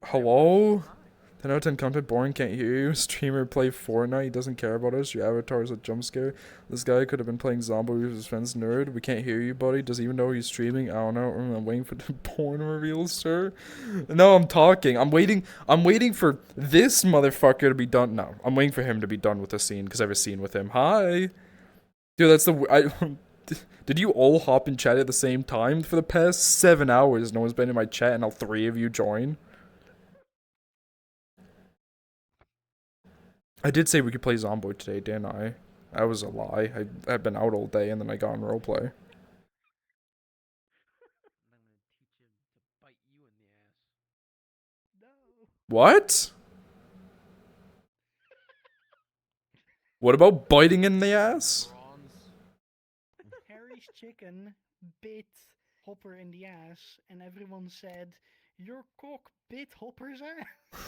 Hello? 10 out of 10 content, boring, can't hear you. Streamer play Fortnite, he doesn't care about us. Your avatar is a jump scare. This guy could have been playing Zombie with his friends, nerd. We can't hear you, buddy. Does he even know he's streaming? I don't know. I'm waiting for the porn reveals, sir. No, I'm talking. I'm waiting for this motherfucker to be done. No, I'm waiting for him to be done with the scene, because I have a scene with him. Hi! Dude, that's the... Did you all hop in chat at the same time? For the past 7 hours, no one's been in my chat, and all 3 of you join. I did say we could play Zomboid today, didn't I? That was a lie. I've been out all day and then I got on roleplay. What? What about biting in the ass? Harry's chicken bit Hopper in the ass, and everyone said, "Your cock bit Hopper's ass."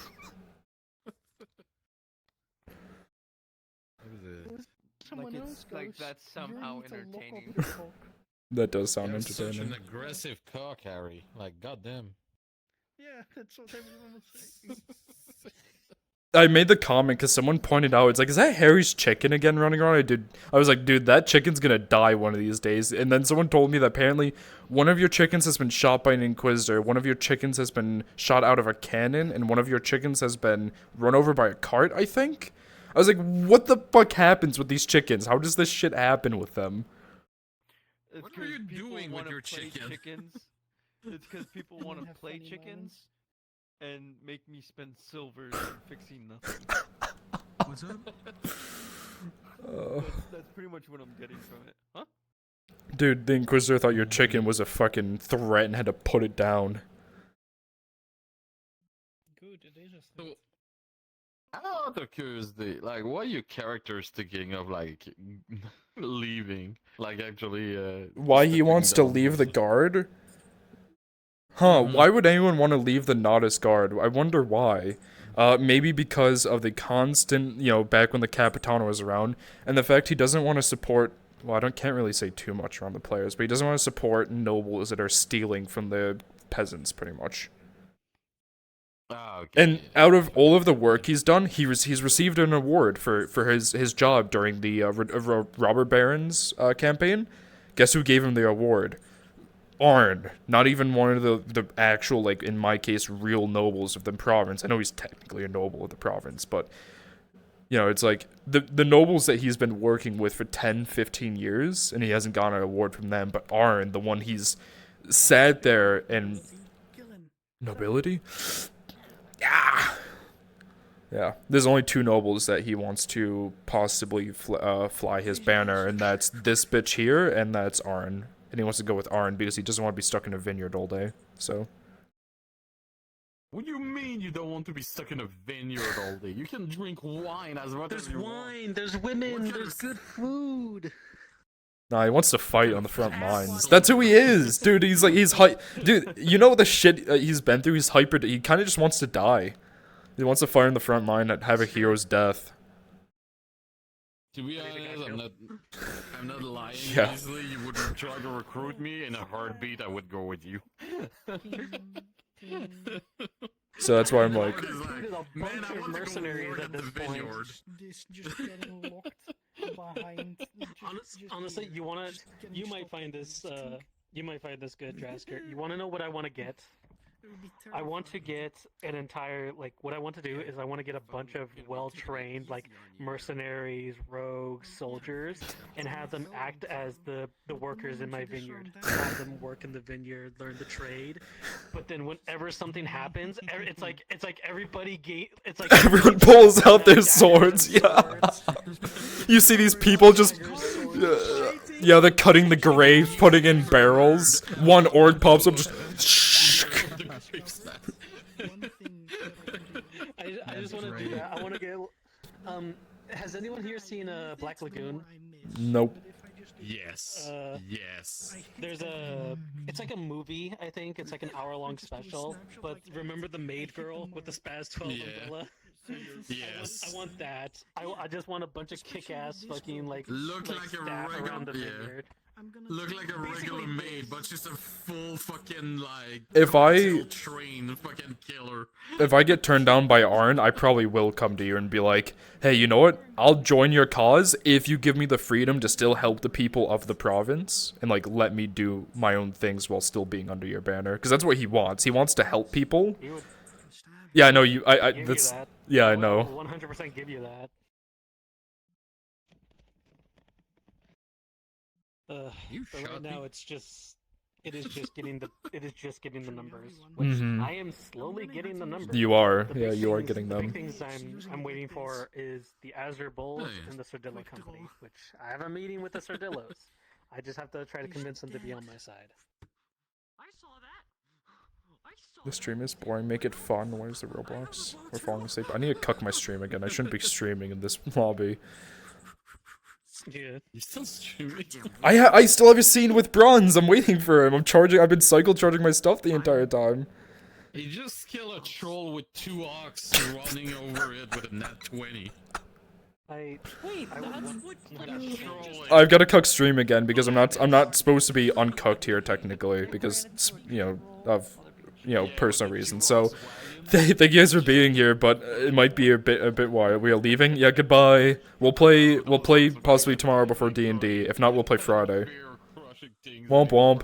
Someone else goes, like that's somehow "You need to lock up entertaining. your cock." That does sound You're such an entertaining. aggressive cock, Harry. Like, goddamn. Yeah, that's what everyone was saying. I made the comment because someone pointed out, it's like, is that Harry's chicken again running around? I was like, dude, that chicken's gonna die one of these days. And then someone told me that apparently one of your chickens has been shot by an Inquisitor, one of your chickens has been shot out of a cannon, and one of your chickens has been run over by a cart, I think? I was like, what the fuck happens with these chickens? How does this shit happen with them? What are you doing with your chickens? It's because people want to play chickens and make me spend silver fixing nothing. What's up? That's pretty much what I'm getting from it. Huh? Dude, the Inquisitor thought your chicken was a fucking threat and had to put it down. Good, it is a So, out of curiosity, like, what are your characters thinking of, like, leaving? Like, actually, Why he wants to leave the guard? Huh, why would anyone want to leave the Nodus guard? I wonder why. Maybe because of the constant, back when the Capitano was around, and the fact he doesn't want to support, well, can't really say too much around the players, but he doesn't want to support nobles that are stealing from the peasants, pretty much. Okay. And out of all of the work he's done, he's received an award for his job during the Robber Barons campaign. Guess who gave him the award? Arn. Not even one of the actual, like, in my case, real nobles of the province. I know he's technically a noble of the province, but, it's like, the nobles that he's been working with for 10, 15 years, and he hasn't gotten an award from them, but Arn, the one he's sat there and... Nobility? Yeah, there's only 2 nobles that he wants to possibly fly his banner, and that's this bitch here, and that's Arn. And he wants to go with Arn because he doesn't want to be stuck in a vineyard all day, so... What do you mean you don't want to be stuck in a vineyard all day? You can drink wine as much as you want. There's women, there's good food. Nah, he wants to fight on the front lines. That's who he is, dude. He's dude, you know the shit he's been through? He's hyper. He kind of just wants to die. He wants to fight on the front line and have a hero's death. To be honest, I'm not lying. Yeah. Easily, you would try to recruit me in a heartbeat. I would go with you. So that's why I'm like, Man, I want mercenaries to at go this the point. vineyard. Just getting locked behind. Honestly, you might find this good, Drasker. You want to know what I want to get? I want to get an entire, what I want to do is I want to get a bunch of well-trained, mercenaries, rogues, soldiers, and have them act as the workers in my vineyard. Have them work in the vineyard, learn the trade. But then whenever something happens, it's like everybody everyone pulls out their swords. Yeah. You see these people just... yeah, they're cutting the graves, putting in barrels. One orc pops up, just... I just want to do that. I want to get. Has anyone here seen Black Lagoon? Nope. Yes. Yes. It's like a movie. I think it's like an hour-long special. But remember the maid girl with the Spaz 12 umbrella? Yes. I want that. I just want a bunch of kick-ass fucking like Look like a staff around the regular, vineyard. Look like a regular maid, but she's a full fucking like If I trained fucking killer. if I get turned down by Arn, I probably will come to you and be like, hey, you know what? I'll join your cause if you give me the freedom to still help the people of the province and like let me do my own things while still being under your banner. Because that's what he wants. He wants to help people. Yeah, I know you. Give That's you that. yeah, I I'll know. 100% give you that. But right now it is just getting the numbers. Which Mhm. I am slowly getting the numbers. You are. The Yeah, big you are things- getting the them. big things I'm waiting for is the Azure Bulls and the Sordillo Company, which I have a meeting with the Sordillos. I just have to try to convince them to be on my side. The stream is boring. Make it fun. Where's the Roblox? We're falling asleep. I need to cuck my stream again. I shouldn't be streaming in this lobby. Yeah, you're still streaming. I still have a scene with Bronze. I'm waiting for him. I've been cycle charging my stuff the entire time. You just kill a troll with 2 ox running over it with a nat 20. I've got to cuck stream again because I'm not supposed to be uncucked here technically because of personal reasons. So thank you guys for being here, but it might be a bit wild. We are leaving. Yeah, goodbye. We'll play possibly tomorrow before D&D. If not, we'll play Friday. Womp womp.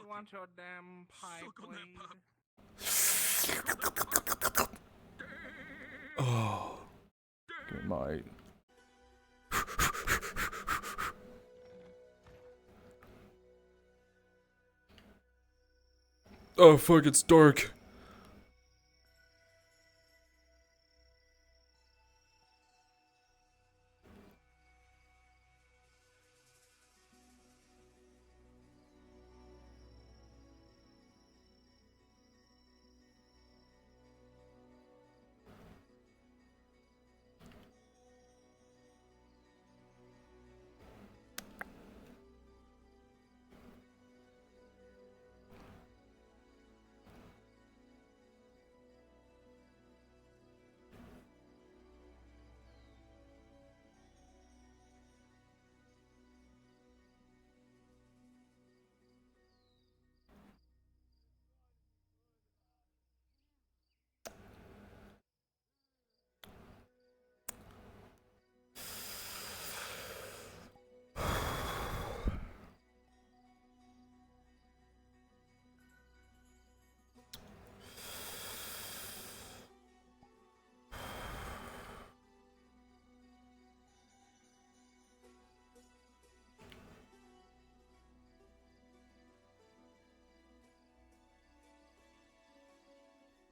want your damn pie, please? Oh. Give me my... Oh fuck, it's dark.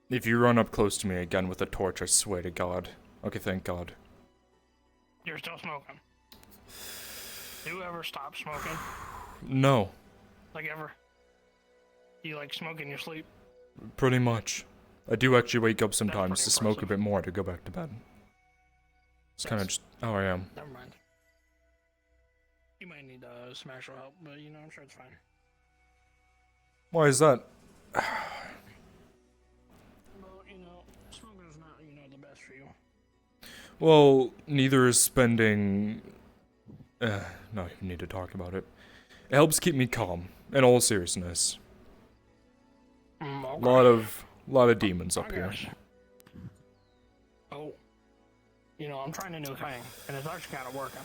If you run up close to me again with a torch, I swear to God. Okay, thank God. You're still smoking. Do you ever stop smoking? No, Like ever? Do you like smoke in your sleep? pretty much. I do actually wake up sometimes to smoke a bit more to go back to bed. It's kind of just how I am. Never mind. You might need smash help, but you know, I'm sure it's fine. Why is that? Well, you know, smoking is not, you know, the best for you. Well, neither is spending... no, you need to talk about it. It helps keep me calm, in all seriousness. Okay. Lot of demons up here. Oh. You know, I'm trying a new thing, and it's actually kind of working.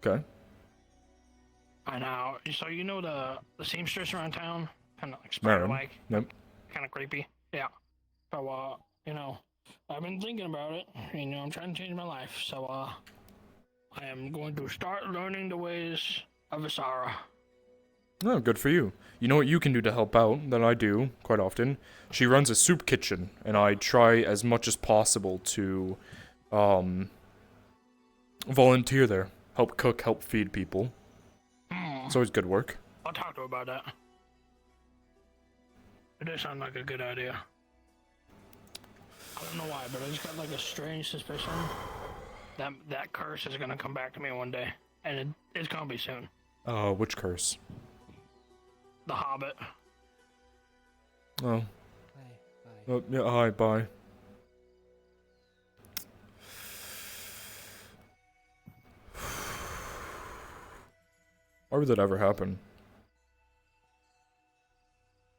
Okay. I know. So you know the seamstress around town? Kind of like spider-like. Nope. Kind of creepy. Yeah. So, you know, I've been thinking about it. You know, I'm trying to change my life. So, I am going to start learning the ways of Isara. Oh, good for you. You know what you can do to help out, that I do, quite often? She runs a soup kitchen, and I try as much as possible to, volunteer there. Help cook, help feed people. It's always good work. I'll talk to her about that. It does sound like a good idea. I don't know why, but I just got like a strange suspicion that that curse is gonna come back to me one day, and it's gonna be soon. Which curse? The Hobbit. Oh. Yeah, hi, bye. Why would that ever happen?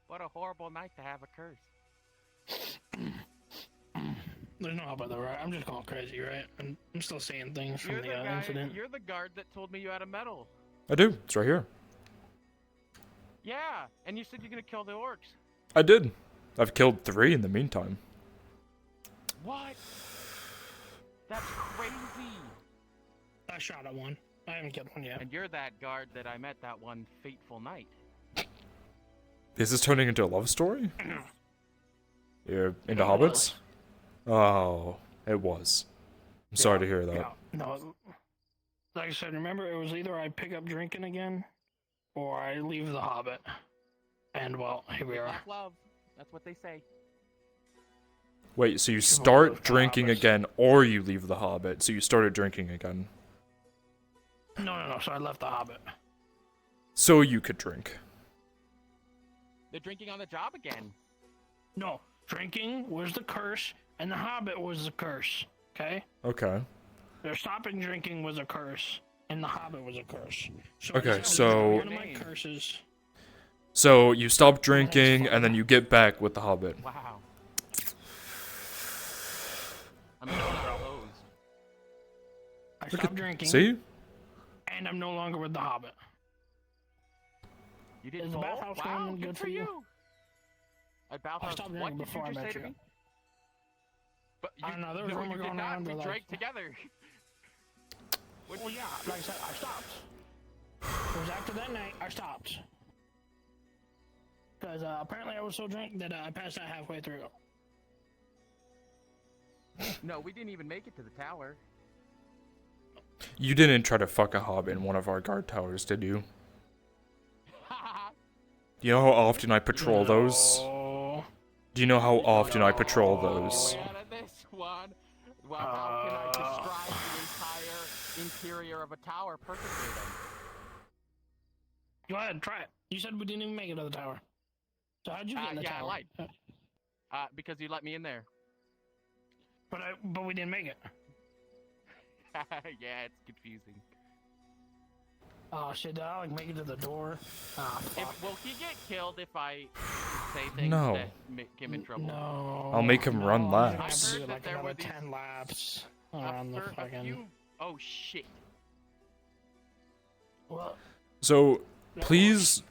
What a horrible night to have a curse. There's no Hobbit though, right? I'm just going crazy, right? I'm still seeing things from You're the the guy, incident. You're the guard that told me you had a medal. I do. It's right here. Yeah, and you said you're gonna kill the orcs. I did. I've killed 3 in the meantime. What? That's crazy. I shot at one. I haven't killed one yet. And you're that guard that I met that one fateful night. Is this turning into a love story? You're into hobbits? Oh, it was. I'm sorry to hear that. Yeah, no, like I said, remember it was either I pick up drinking again, or I leave the Hobbit. And well, here we are. Black love. That's what they say. Wait, so you start drinking again, or you leave the Hobbit? So you started drinking again. No. So I left the Hobbit. So you could drink. They're drinking on the job again. No, drinking was the curse, and the Hobbit was the curse. Okay. Okay. Their stopping drinking was a curse, and the Hobbit was a curse. So Okay, I just so- one of my curses. So you stop drinking, and then you get back with the Hobbit. Wow. I'm no longer opposed. I stopped drinking. See? And I'm no longer with the Hobbit. You did Is the full? bathhouse Wow, one good good for for you? you. A I bathhouse. stopped What drinking did before I you just met say to you. me? But I you, don't know, there was no, rumor you did going not. around We that, drank like- together. Well, yeah, like I said, I stopped. It was after that night, I stopped. Because apparently I was so drunk that I passed out halfway through. No, we didn't even make it to the tower. You didn't try to fuck a hobbit in one of our guard towers, did you? Do you know how often I patrol those? Do you know how often I patrol those? This one. Well, how can I describe the entire interior of a tower perfectly then? Go ahead, try it. You said we didn't even make it to the tower. So how'd you get in the yeah, tower? I lied. Because you let me in there. But we didn't make it. Yeah, it's confusing. Oh shit, did I like make it to the door? Ah, fuck. Will he get killed if I say things No. that make him in trouble? No. I'll make him run I'm gonna have laps. to do like another 10 laps around the fucking... Oh shit. Well, So, please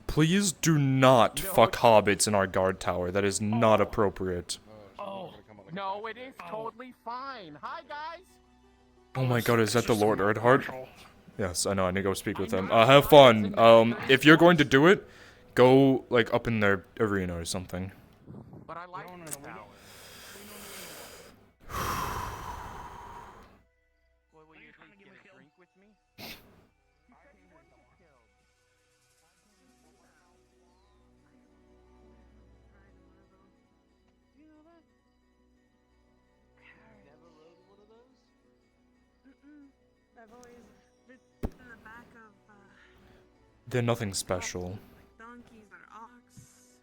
do not fuck hobbits in our guard tower. That is not appropriate. Oh. No, it is totally fine. Hi, guys. Oh my god, is that the Lord Erdhart? Yes, I know, I need to go speak with him. Have fun. If you're going to do it, go, like, up in their arena or something. But I like the tower. Boy, will you at least get a drink with me? Never rode one of those? I've always ridden in the back of They're nothing special. donkeys or ox.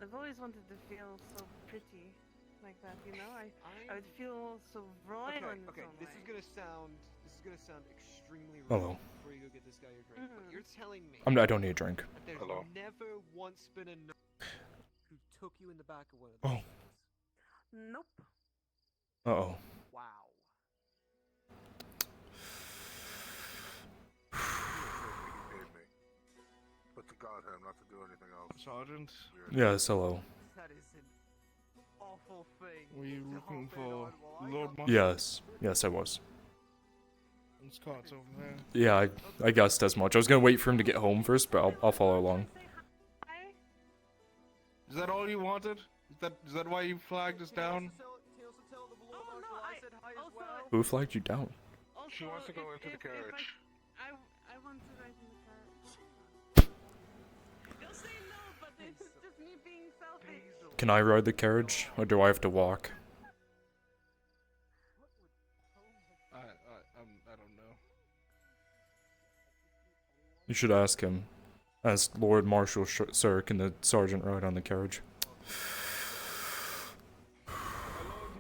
I've always wanted to feel so pretty like that, you know? I would feel so royal in its own This way. is gonna sound extremely rude Hello. before you go get this guy your drink. But you're telling me I don't need a drink. that there's Hello. never once been a who took you in the back of one of Oh. those. Nope. Uh-oh. Wow. But to guard him, not to do anything else. Sergeant? Yes, hello. That is an awful thing. Were you to looking hop in for on while I Lord got- Marshal? Yes. Yes, I was. His cart's over there. Yeah, I guessed as much. I was gonna wait for him to get home first, but I'll follow along. Is that all you wanted? Is that why you flagged us down? Who flagged you down? She wants to go into the carriage. I want to ride in the carriage. You'll say no, but it's just me being selfish. Can I ride the carriage, or do I have to walk? I don't know. You should ask him. Ask Lord Marshal Sir, can the sergeant ride on the carriage?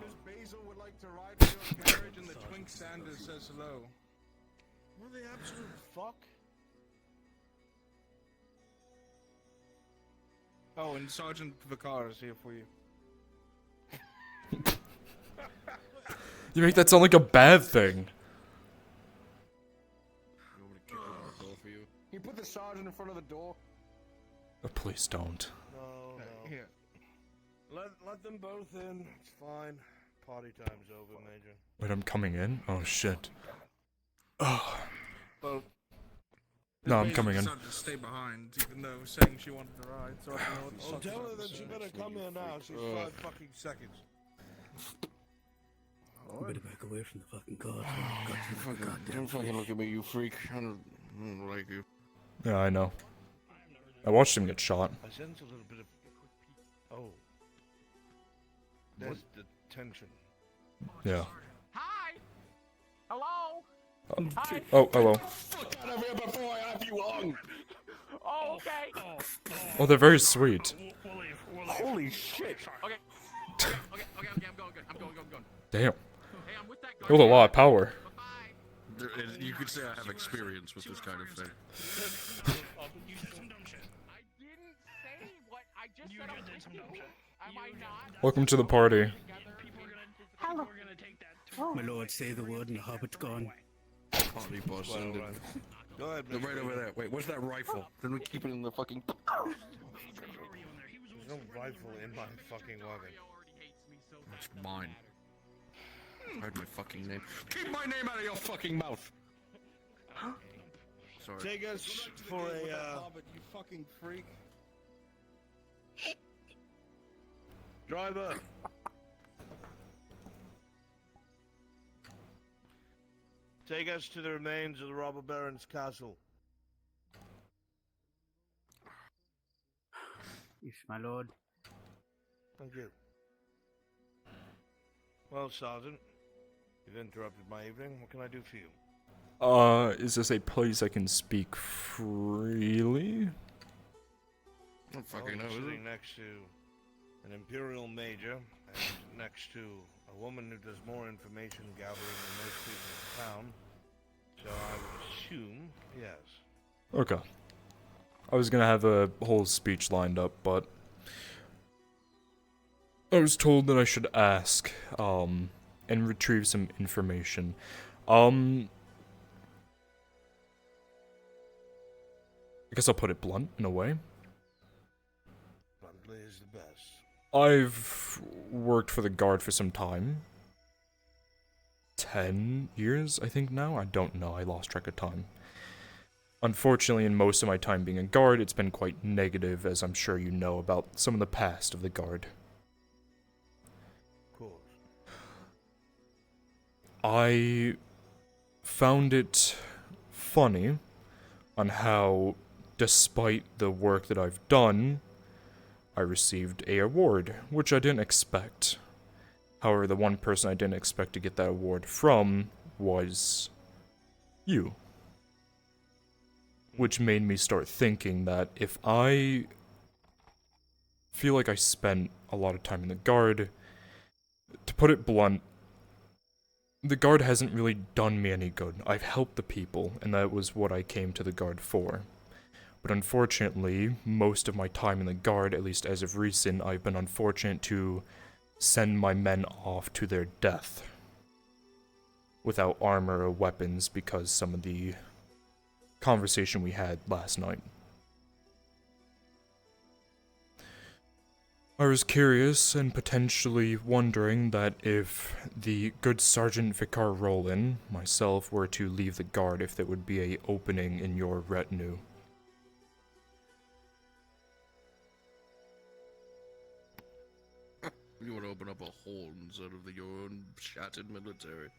Miss Basil would like to ride in your carriage, and the Twink Sanders says hello. What the absolute fuck? Oh, and Sergeant Vicar is here for you. You make that sound like a bad thing. You put the sergeant in front of the door. Oh, please don't. No. Here. Let them both in. It's fine. Party time's over, Major. Wait, I'm coming in? Oh, shit. Oh. Well, No, I'm coming in. decided to stay behind, even though saying she wanted to ride, so I don't know what the Oh, fuck tell her about that to she say. better come here now. She's 5 fucking seconds. You better back away from the fucking car. Don't fucking look at me, you freak. I don't like you. Yeah, I know. I watched him get shot. I sense a little bit of. Oh. There's the tension. Yeah. Hi. Hello. Hi. Oh, hello. Fuck out of here before I have you on. Oh, okay. Oh, they're very sweet. Holy shit. Okay. Okay. I'm going. I'm going. Damn. Hey, I'm with that Hold a lot of power. You could say I have experience with this kind of thing. I didn't say what I just said. I did some dumb shit. Am I not? Welcome to the party. Hello. My lord, say the word and the hobbit's gone. Party boss ended. Go ahead, They're Mr. right over Baker. there. Wait, where's that rifle? Then we keep it in the fucking. There's no rifle in my fucking wagon. It's mine. Heard my fucking name. Keep my name out of your fucking mouth! Sorry. Take us for a, Hobbit, you fucking freak. driver. Take us to the remains of the robber baron's castle. Yes, my lord. Thank you. Well, Sergeant, you've interrupted my evening. What can I do for you? Is this a place I can speak freely? I don't fucking know, I'm is it? sitting next to an Imperial Major, and next to a woman who does more information gathering than most people in town. So I would assume, yes. Okay. I was gonna have a whole speech lined up, but I was told that I should ask, and retrieve some information. I guess I'll put it blunt, in a way. Bluntly is the best. I've worked for the Guard for some time. 10 years, I think now? I don't know, I lost track of time. Unfortunately, in most of my time being a Guard, it's been quite negative, as I'm sure you know about some of the past of the Guard. Of course. I found it funny on how, despite the work that I've done, I received a award, which I didn't expect. However, the one person I didn't expect to get that award from was you. Which made me start thinking that if I feel like I spent a lot of time in the Guard, to put it blunt, the Guard hasn't really done me any good. I've helped the people, and that was what I came to the Guard for. But unfortunately, most of my time in the Guard, at least as of recent, I've been unfortunate to send my men off to their death without armor or weapons because some of the conversation we had last night. I was curious and potentially wondering that if the good Sergeant Vicar Roland, myself, were to leave the Guard, if there would be a opening in your retinue. You want to open up a hole instead of your own shattered military.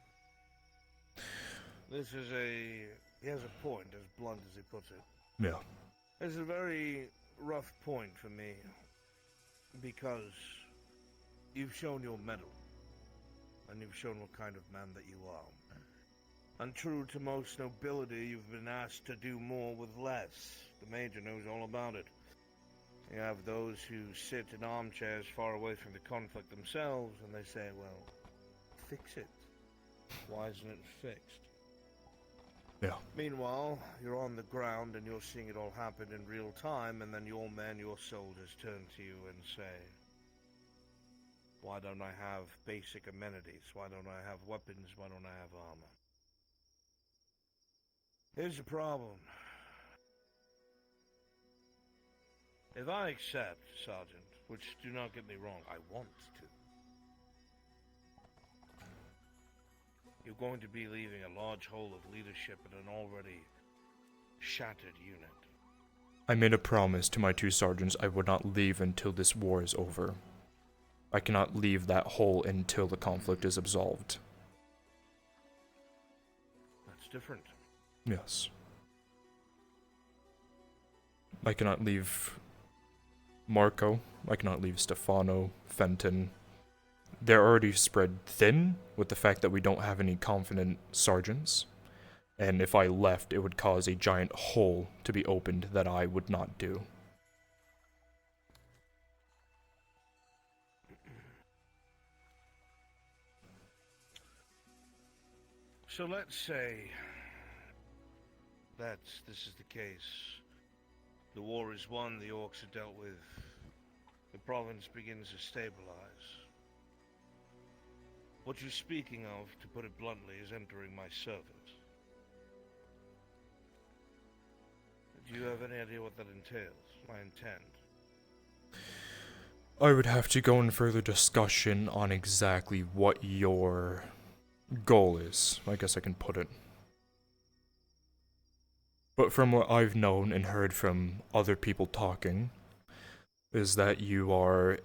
This is a... He has a point, as blunt as he puts it. Yeah. It's a very rough point for me, because you've shown your mettle, and you've shown what kind of man that you are. And true to most nobility, you've been asked to do more with less. The Major knows all about it. You have those who sit in armchairs far away from the conflict themselves, and they say, well, fix it. Why isn't it fixed? Yeah. Meanwhile, you're on the ground and you're seeing it all happen in real time, and then your men, your soldiers, turn to you and say, why don't I have basic amenities? Why don't I have weapons? Why don't I have armor? Here's the problem. If I accept, Sergeant, which do not get me wrong, I want to, you're going to be leaving a large hole of leadership in an already shattered unit. I made a promise to my two sergeants I would not leave until this war is over. I cannot leave that hole until the conflict is absolved. That's different. Yes. I cannot leave Marco. I cannot leave Stefano, Fenton. They're already spread thin with the fact that we don't have any confident sergeants. And if I left, it would cause a giant hole to be opened that I would not do. So let's say that this is the case. The war is won, the orcs are dealt with, the province begins to stabilize. What you're speaking of, to put it bluntly, is entering my service. Do you have any idea what that entails? My intent. I would have to go in further discussion on exactly what your goal is. I guess I can put it. But from what I've known and heard from other people talking, is that you are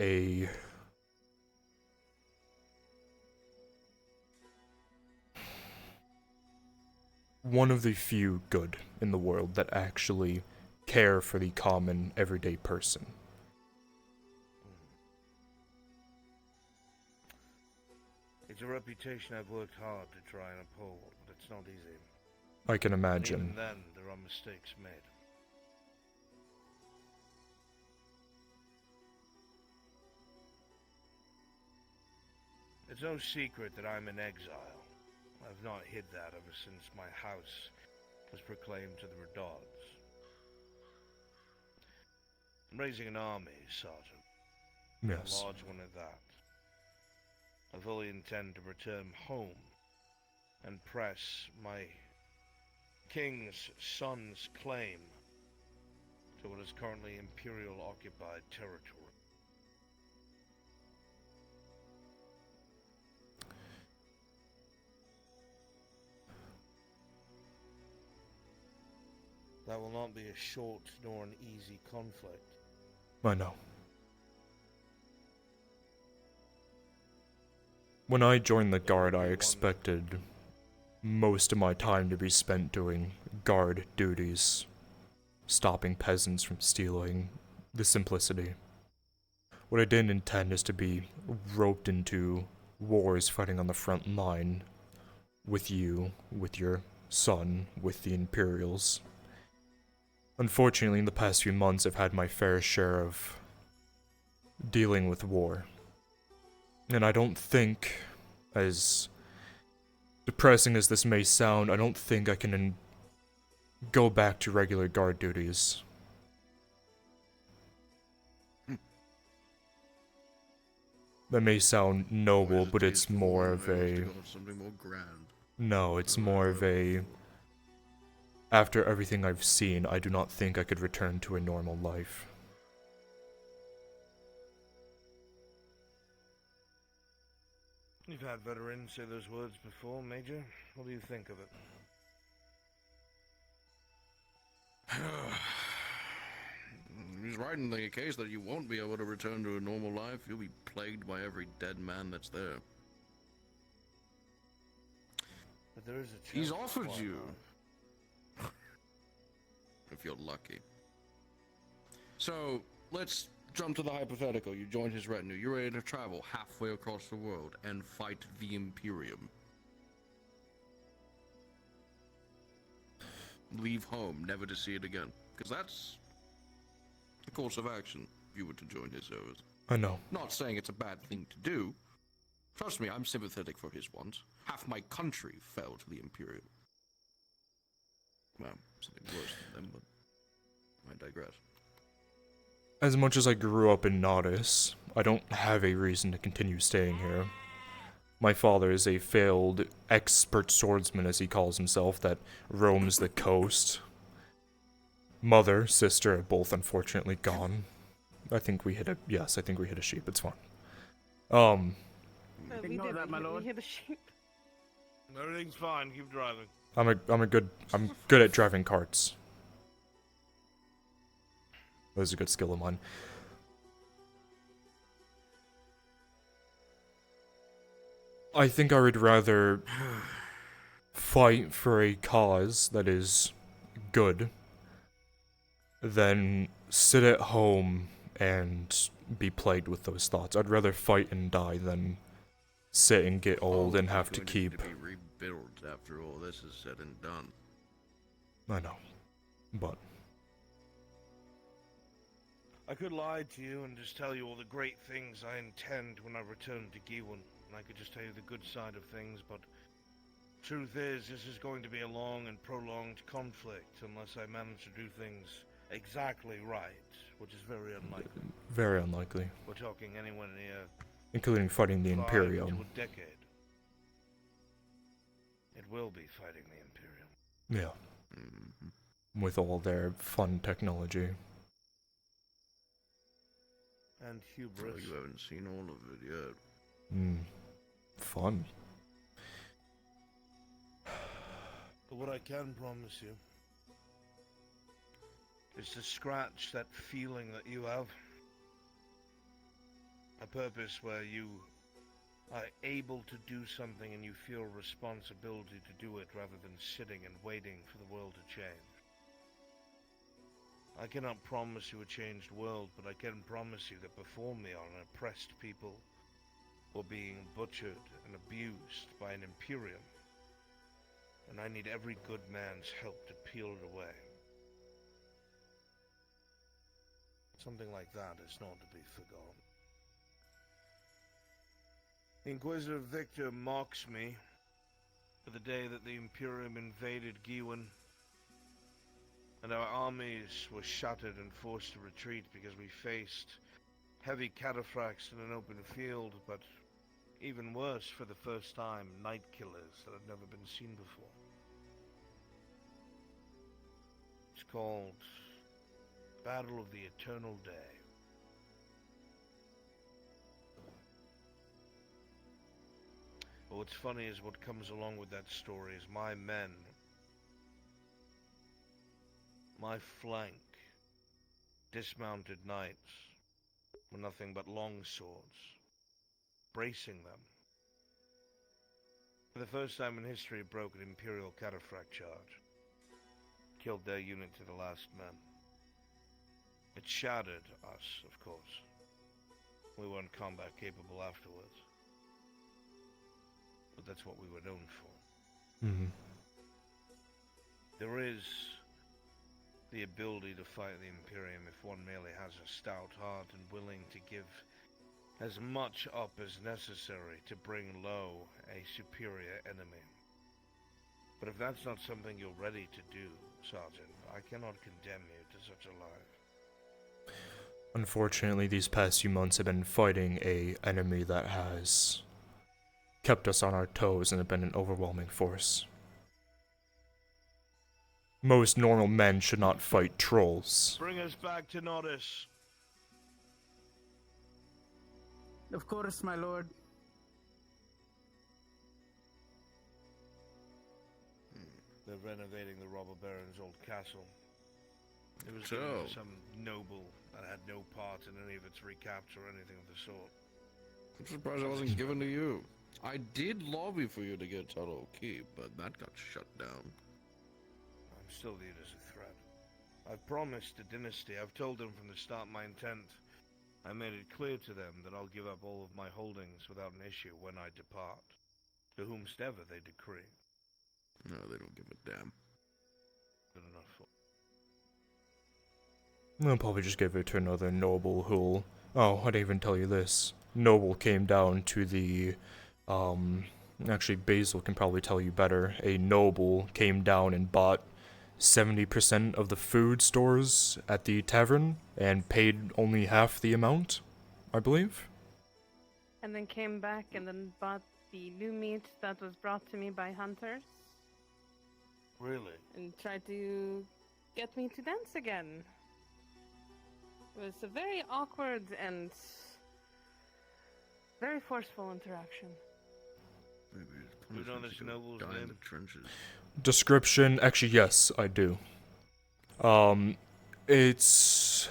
one of the few good in the world that actually care for the common, everyday person. It's a reputation I've worked hard to try and uphold, but it's not easy. I can And imagine. even then, there are mistakes made. It's no secret that I'm in exile. I've not hid that ever since my house was proclaimed to the Redards. I'm raising an army, Sergeant. Yes. A large one at that. I fully intend to return home and press my king's son's claim to what is currently Imperial occupied territory. That will not be a short nor an easy conflict. I know. When I joined the guard, I expected most of my time to be spent doing guard duties, stopping peasants from stealing, the simplicity. What I didn't intend is to be roped into wars fighting on the front line with you, with your son, with the Imperials. Unfortunately, in the past few months, I've had my fair share of dealing with war. And I don't think, as depressing as this may sound, I don't think I can go back to regular guard duties. That may sound noble, but it's more of a... Something more grand. No, it's more of a... After everything I've seen, I do not think I could return to a normal life. You've had veterans say those words before, Major. What do you think of it? He's right in the case that you won't be able to return to a normal life. You'll be plagued by every dead man that's there. But there is a chance. He's offered you. If you're lucky. So, let's jump to the hypothetical. You join his retinue. You're ready to travel halfway across the world and fight the Imperium. Leave home, never to see it again. Because that's the course of action if you were to join his service. I know. Not saying it's a bad thing to do. Trust me, I'm sympathetic for his wants. Half my country fell to the Imperium. Well, something worse than them, but I digress. As much as I grew up in Nodus, I don't have a reason to continue staying here. My father is a failed expert swordsman, as he calls himself, that roams the coast. Mother, sister are both unfortunately gone. I think we hit a... Yes, I think we hit a sheep. It's fine. Ignore that, my lord. We hit a sheep. Everything's fine. Keep driving. I'm good at driving carts. That was a good skill of mine. I think I would rather fight for a cause that is good than sit at home and be plagued with those thoughts. I'd rather fight and die than sit and get old and have to keep... To be rebuilt after all this is said and done. I know, but... I could lie to you and just tell you all the great things I intend when I return to Giwan, and I could just tell you the good side of things, but truth is, this is going to be a long and prolonged conflict unless I manage to do things exactly right, which is very unlikely. Very unlikely. We're talking anywhere near... Including fighting the 5 Imperium. to a decade. It will be fighting the Imperium. Yeah. with all their fun technology. And Oh, hubris. you haven't seen all of it yet. Fun. But what I can promise you is to scratch that feeling that you have. A purpose where you are able to do something and you feel responsibility to do it rather than sitting and waiting for the world to change. I cannot promise you a changed world, but I can promise you that before me are an oppressed people who are being butchered and abused by an Imperium. And I need every good man's help to peel it away. Something like that is not to be forgotten. Inquisitor Victor mocks me for the day that the Imperium invaded Giwan, and our armies were shattered and forced to retreat because we faced heavy cataphracts in an open field, but even worse, for the first time, night killers that had never been seen before. It's called Battle of the Eternal Day. But what's funny is what comes along with that story is my men, my flank, dismounted knights, were nothing but long swords, bracing them. For the first time in history, it broke an Imperial cataphract charge. Killed their unit to the last man. It shattered us, of course. We weren't combat capable afterwards. But that's what we were known for. There is the ability to fight the Imperium if one merely has a stout heart and willing to give as much up as necessary to bring low a superior enemy. But if that's not something you're ready to do, Sergeant, I cannot condemn you to such a life. Unfortunately, these past few months have been fighting a enemy that has kept us on our toes and have been an overwhelming force. Most normal men should not fight trolls. Bring us back to Nodus. Of course, my lord. They're renovating the robber baron's old castle. It was So? given to some noble that had no part in any of its recapture or anything of the sort. I'm surprised it wasn't given to you. I did lobby for you to get Tuttle Keep, but that got shut down. I'm still viewed as a threat. I've promised the dynasty. I've told them from the start my intent. I made it clear to them that I'll give up all of my holdings without an issue when I depart, to whomsoever they decree. No, they don't give a damn. Good enough for. I'll probably just give it to another noble who'll... Oh, I didn't even tell you this. Noble came down to the... Actually, Basil can probably tell you better. A noble came down and bought 70% of the food stores at the tavern and paid only half the amount, I believe. And then came back and then bought the new meat that was brought to me by hunters. Really? And tried to get me to dance again. It was a very awkward and very forceful interaction. Maybe Do you know this noble's die in name? the trenches. Description, actually, yes, I do. It's...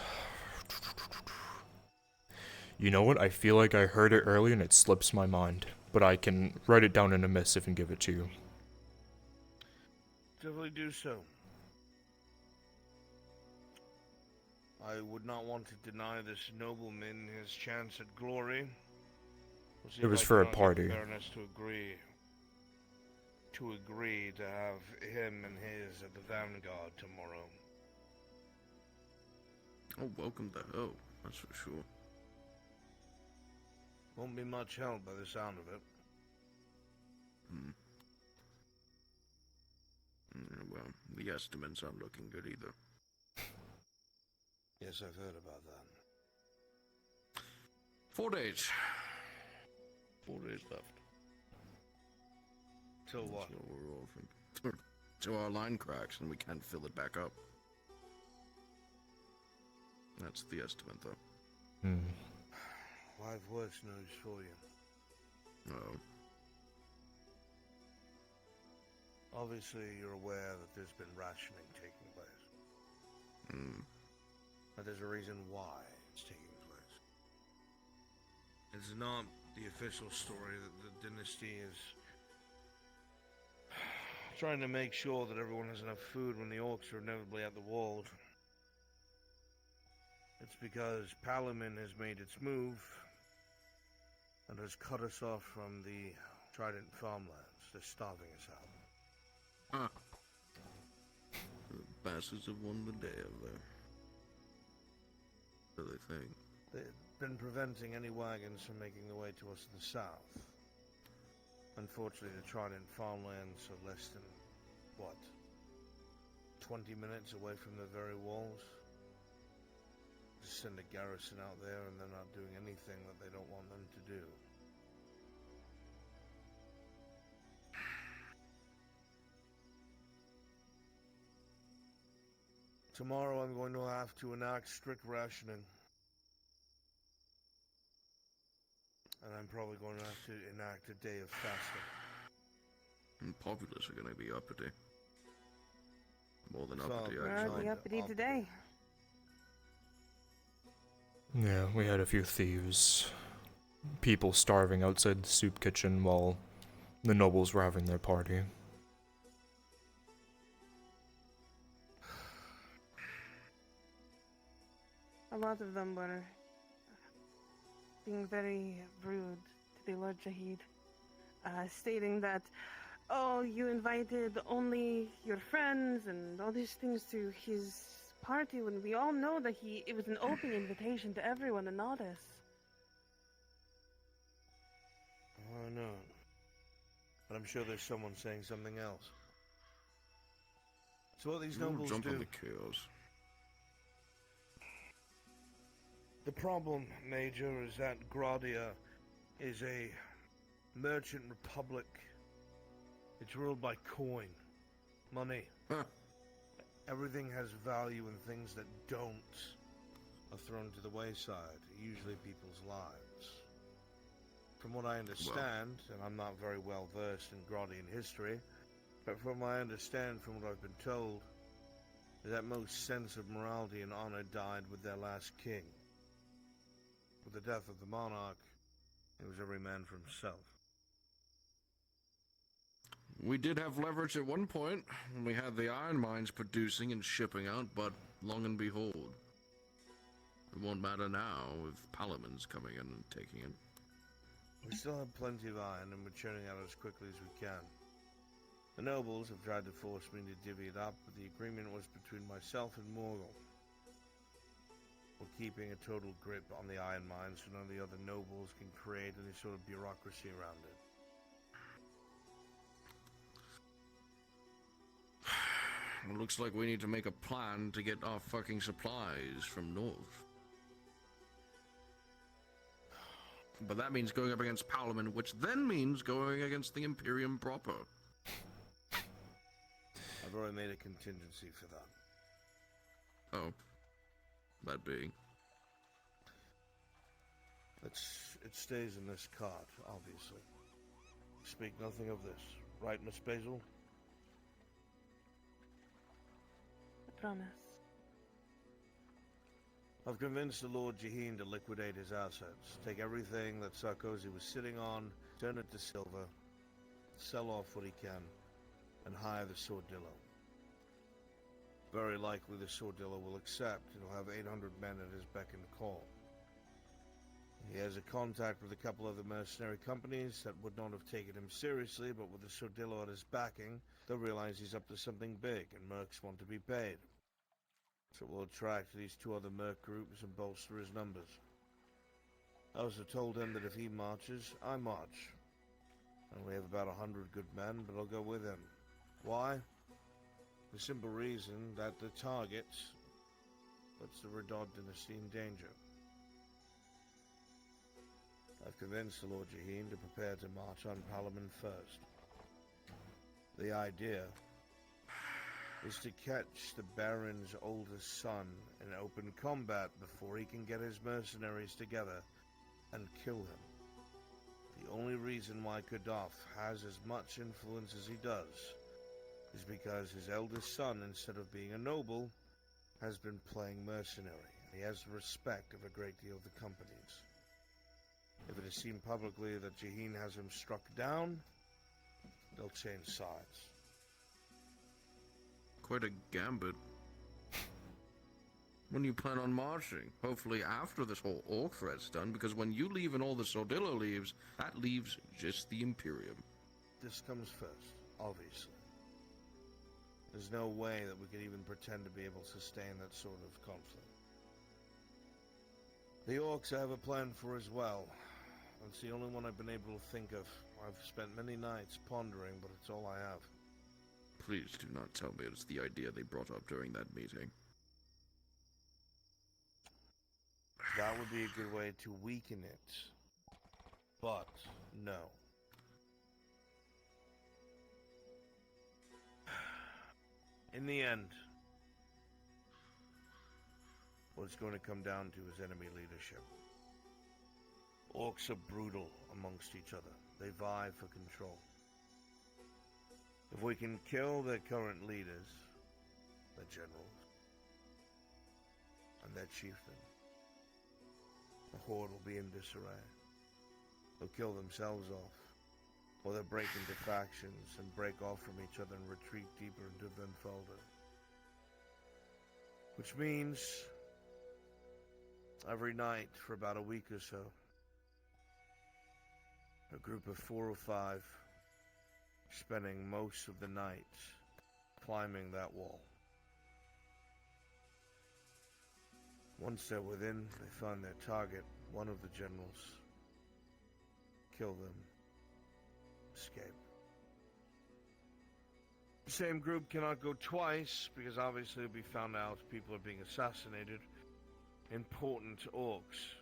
You know what? I feel like I heard it earlier and it slips my mind. But I can write it down in a missive and give it to you. Definitely do so. I would not want to deny this nobleman his chance at glory. We'll see It if was I for a cannot get party. the Baroness to agree to have him and his at the Vanguard tomorrow. Oh, welcome to hell, that's for sure. Won't be much help by the sound of it. Well, the estimates aren't looking good either. Yes, I've heard about that. 4 days. 4 days left. Till what? Till we're all from, till our line cracks and we can't fill it back up. That's the estimate, though. Hmm. Well, I've worse news for you. Oh. Obviously, you're aware that there's been rationing taking place. But there's a reason why it's taking place. It's not the official story that the dynasty is trying to make sure that everyone has enough food when the orcs are inevitably at the walls. It's because Palamin has made its move and has cut us off from the Trident farmlands. They're starving us out. Huh. The bastards have won the day over there. What do they think? They've been preventing any wagons from making their way to us in the south. Unfortunately, the Trident farmlands are less than, 20 minutes away from the very walls? Just send a garrison out there and they're not doing anything that they don't want them to do. Tomorrow I'm going to have to enact strict rationing. And I'm probably going to have to enact a day of fasting. And populace are going to be uppity. More than So, uppity, We're actually. already uppity today. Yeah, we had a few thieves. People starving outside the soup kitchen while the nobles were having their party. A lot of them were being very rude to the Lord Jahid, stating that, oh, you invited only your friends and all these things to his party when we all know that it was an open invitation to everyone and not us. I know. But I'm sure there's someone saying something else. So what these nobles jump do... on the chaos. The problem, Major, is that Gradia is a merchant republic. It's ruled by coin. Money. Everything has value and things that don't are thrown to the wayside, usually people's lives. From what I understand, and I'm not very well versed in Gradian history, but from what I understand from what I've been told, is that most sense of morality and honor died with their last king. With the death of the monarch, it was every man for himself. We did have leverage at one point when we had the iron mines producing and shipping out, but long and behold, it won't matter now with Palamin's coming in and taking it. We still have plenty of iron and we're churning out as quickly as we can. The nobles have tried to force me to divvy it up, but the agreement was between myself and Morgul. We're keeping a total grip on the iron mines so none of the other nobles can create any sort of bureaucracy around it. It looks like we need to make a plan to get our fucking supplies from north. But that means going up against Palamin, which then means going against the Imperium proper. I've already made a contingency for that. Oh. That being? It stays in this cart, obviously. Speak nothing of this. Right, Miss Basil? I promise. I've convinced the Lord Jaheen to liquidate his assets, take everything that Sarkozy was sitting on, turn it to silver, sell off what he can, and hire the Sordillo. Very likely the Sordillo will accept. He'll have 800 men at his beck and call. He has a contact with a couple of the mercenary companies that would not have taken him seriously, but with the Sordillo at his backing, they'll realize he's up to something big, and mercs want to be paid. So we'll attract these two other merc groups and bolster his numbers. I also told him that if he marches, I march. And we have about 100 good men, but I'll go with him. Why? The simple reason that the target puts the Redod dynasty in danger. I've convinced the Lord Jaheen to prepare to march on Palamin first. The idea is to catch the Baron's oldest son in open combat before he can get his mercenaries together and kill him. The only reason why Kadaf has as much influence as he does is because his eldest son, instead of being a noble, has been playing mercenary. He has the respect of a great deal of the companies. If it is seen publicly that Jaheen has him struck down, they'll change sides. Quite a gambit. When do you plan on marching? Hopefully after this whole orc threat's done, because when you leave and all the Sordillo leaves, that leaves just the Imperium. This comes first, obviously. There's no way that we could even pretend to be able to sustain that sort of conflict. The orcs I have a plan for as well. It's the only one I've been able to think of. I've spent many nights pondering, but it's all I have. Please do not tell me it's the idea they brought up during that meeting. That would be a good way to weaken it. But, no. In the end, what it's going to come down to is enemy leadership. Orcs are brutal amongst each other. They vie for control. If we can kill their current leaders, their generals, and their chieftain, the Horde will be in disarray. They'll kill themselves off, or they'll break into factions and break off from each other and retreat deeper into Venfelder. Which means, every night for about a week or so, a group of 4 or 5 spending most of the night climbing that wall. Once they're within, they find their target, one of the generals, kill them, escape. The same group cannot go twice, because obviously it'll be found out people are being assassinated. Important orcs.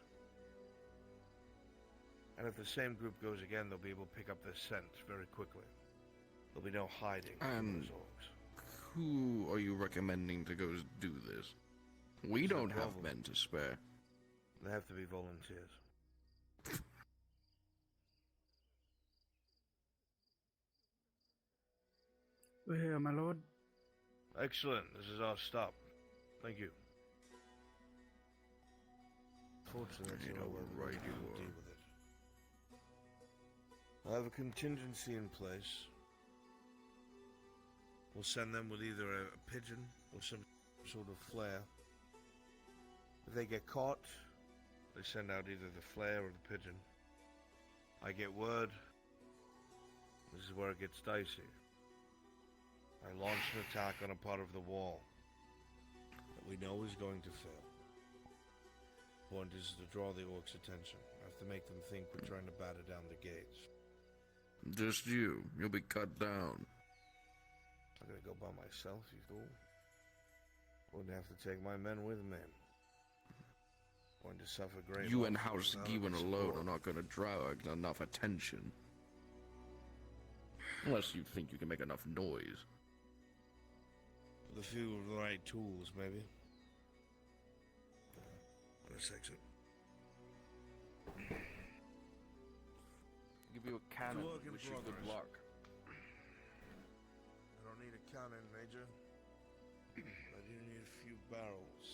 And if the same group goes again, they'll be able to pick up their scent very quickly. There'll be no hiding from those orcs. Who are you recommending to go do this? We don't have men to spare. They have to be volunteers. We're here, my lord. Excellent. This is our stop. Thank you. Fortunately, that's not where we're going to deal with it. I have a contingency in place. We'll send them with either a pigeon or some sort of flare. If they get caught, they send out either the flare or the pigeon. I get word. This is where it gets dicey. I launch an attack on a part of the wall that we know is going to fail. The point is to draw the orcs' attention. I have to make them think we're trying to batter down the gates. Just you. You'll be cut down. I'm gonna go by myself, you fool. Wouldn't have to take my men with me. Going to suffer great. You loss and House without Gewin any alone support. are not going to draw enough attention. Unless you think you can make enough noise. With a few of the right tools, maybe. Let's exit. Give you a cannon. Work in Wish you good progress. luck. I don't need a cannon, Major. I do need a few barrels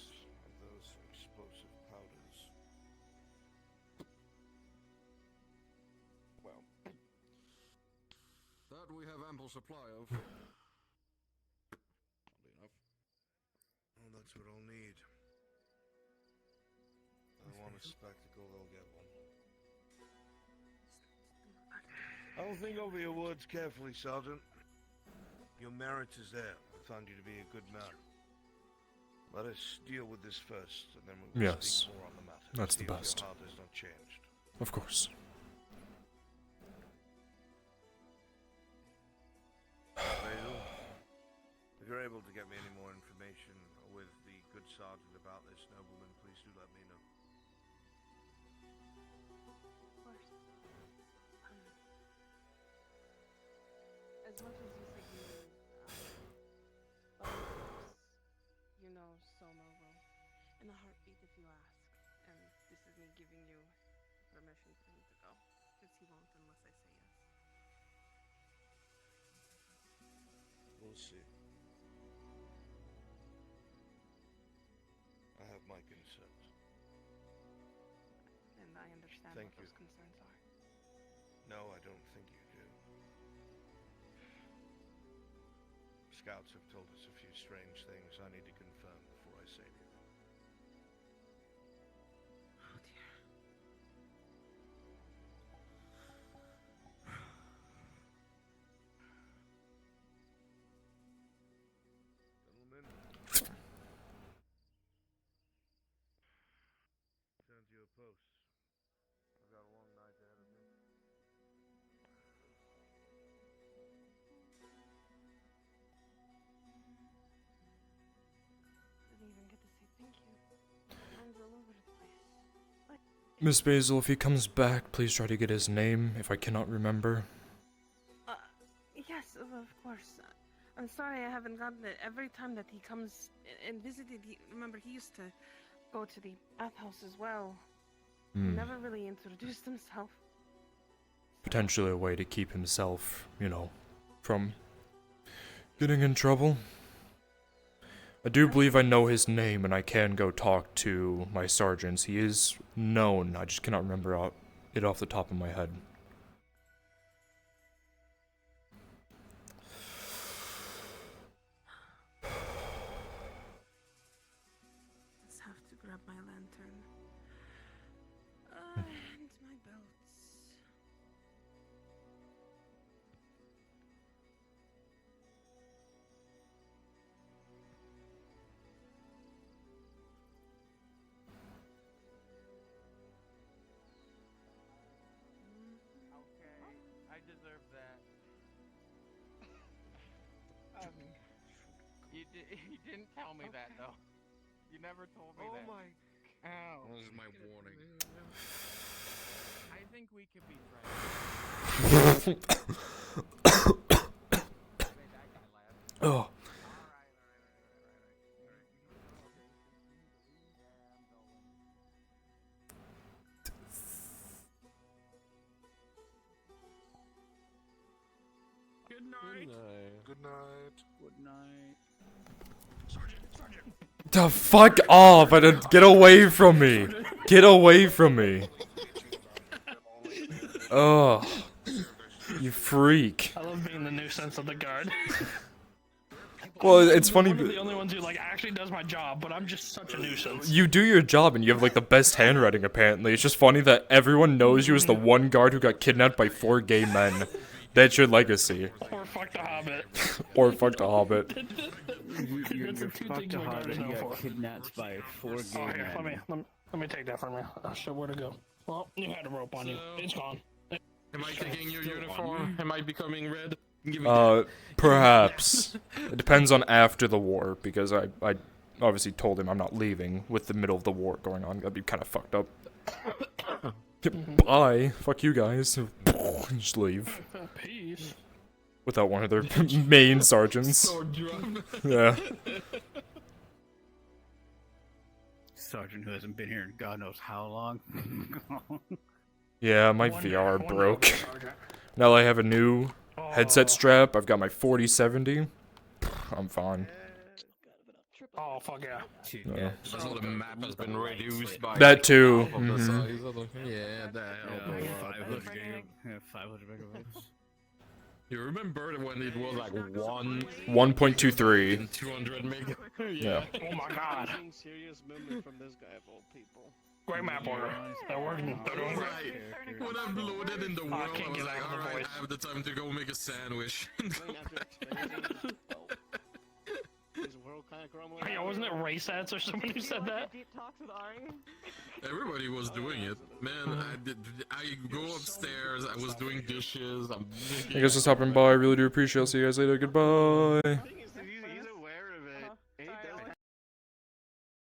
of those explosive powders. Well, that we have ample supply of. That'll be enough. Oh, that's what I'll need. I want a spectacle, they'll get one. I'll think over your words carefully, Sergeant. Your merit is there. I found you to be a good man. Let us deal with this first, and then we will Yes. speak more on the matter. That's the See if best. Your heart has not changed. Of course. Basil, if you're able to get me any more information with the good sergeant about this nobleman, please do let me know. Of course. As much as you said you volunteered In a heartbeat, if you ask. And this is me giving you permission for him to go. Because he won't unless I say yes. We'll see. I have my consent. And I understand Thank what you. those concerns are. No, I don't think you do. Scouts have told us a few strange things I need to confirm before I say anything. Oh dear. Gentlemen. Send you a post. I've got a long night ahead of me. Didn't even get to say thank you. Mine's all over the place. What? Miss Basil, if he comes back, please try to get his name, if I cannot remember. Yes, of course. I'm sorry I haven't gotten it. Every time that he comes and visited, remember, he used to go to the bathhouse as well. He never really introduced himself. Potentially a way to keep himself, you know, from getting in trouble. I do believe I know his name, and I can go talk to my sergeants. He is known, I just cannot remember it off the top of my head. Just have to grab my lantern. And my belts. Okay, I deserve that. You didn't tell me that though. You never told me that. Oh my. Ow. This is my warning. I think we could be friends. Oh. Good night. Good night. Good night. The fuck off! Get away from me! Get away from me! Oh, you freak! I love being the nuisance of the guard. Well, it's funny. One of the only ones who like actually does my job, but I'm just such a nuisance. You do your job and you have like the best handwriting apparently. It's just funny that everyone knows you as the one guard who got kidnapped by 4 gay men. That's your legacy. Or fuck the Hobbit. Or fuck the Hobbit. You're That's the two fucked things to my Hobbit. guard is You known got for. kidnapped by 4 gay Oh, here, men. let me take that from you. I'll show where to go. Well, you had a rope on you. It's gone. Am I taking your uniform? Am I becoming red? Give me Perhaps. It depends on after the war, because I obviously told him I'm not leaving with the middle of the war going on. That'd be kind of fucked up. Bye. Fuck you guys. Just leave. Peace. Without one of their main sergeants. Sword drop. Yeah. Sergeant who hasn't been here in God knows how long. Yeah, my VR broke. Now I have a new headset strap. I've got my 4070. I'm fine. Oh, fuck yeah. Yeah. So the map has been reduced by That too. half of the Mhm. size of the- Yeah, that helped. 500 megabytes. You remember when it was like 1.23. 200 meg? Yeah. Oh my god. Serious memory from this guy of all people. Great map order. They're working. They're doing great. Right. When I'm loaded in the world, I can't was get like, out of the alright, voice. I have the time to go make a sandwich. Hey, wasn't it Racets or someone who said that? Deep talks with Ari. Everybody was doing it. Man, I go upstairs, I was doing dishes, Thank you guys for stopping by. I really do appreciate it. I'll see you guys later. Goodbye.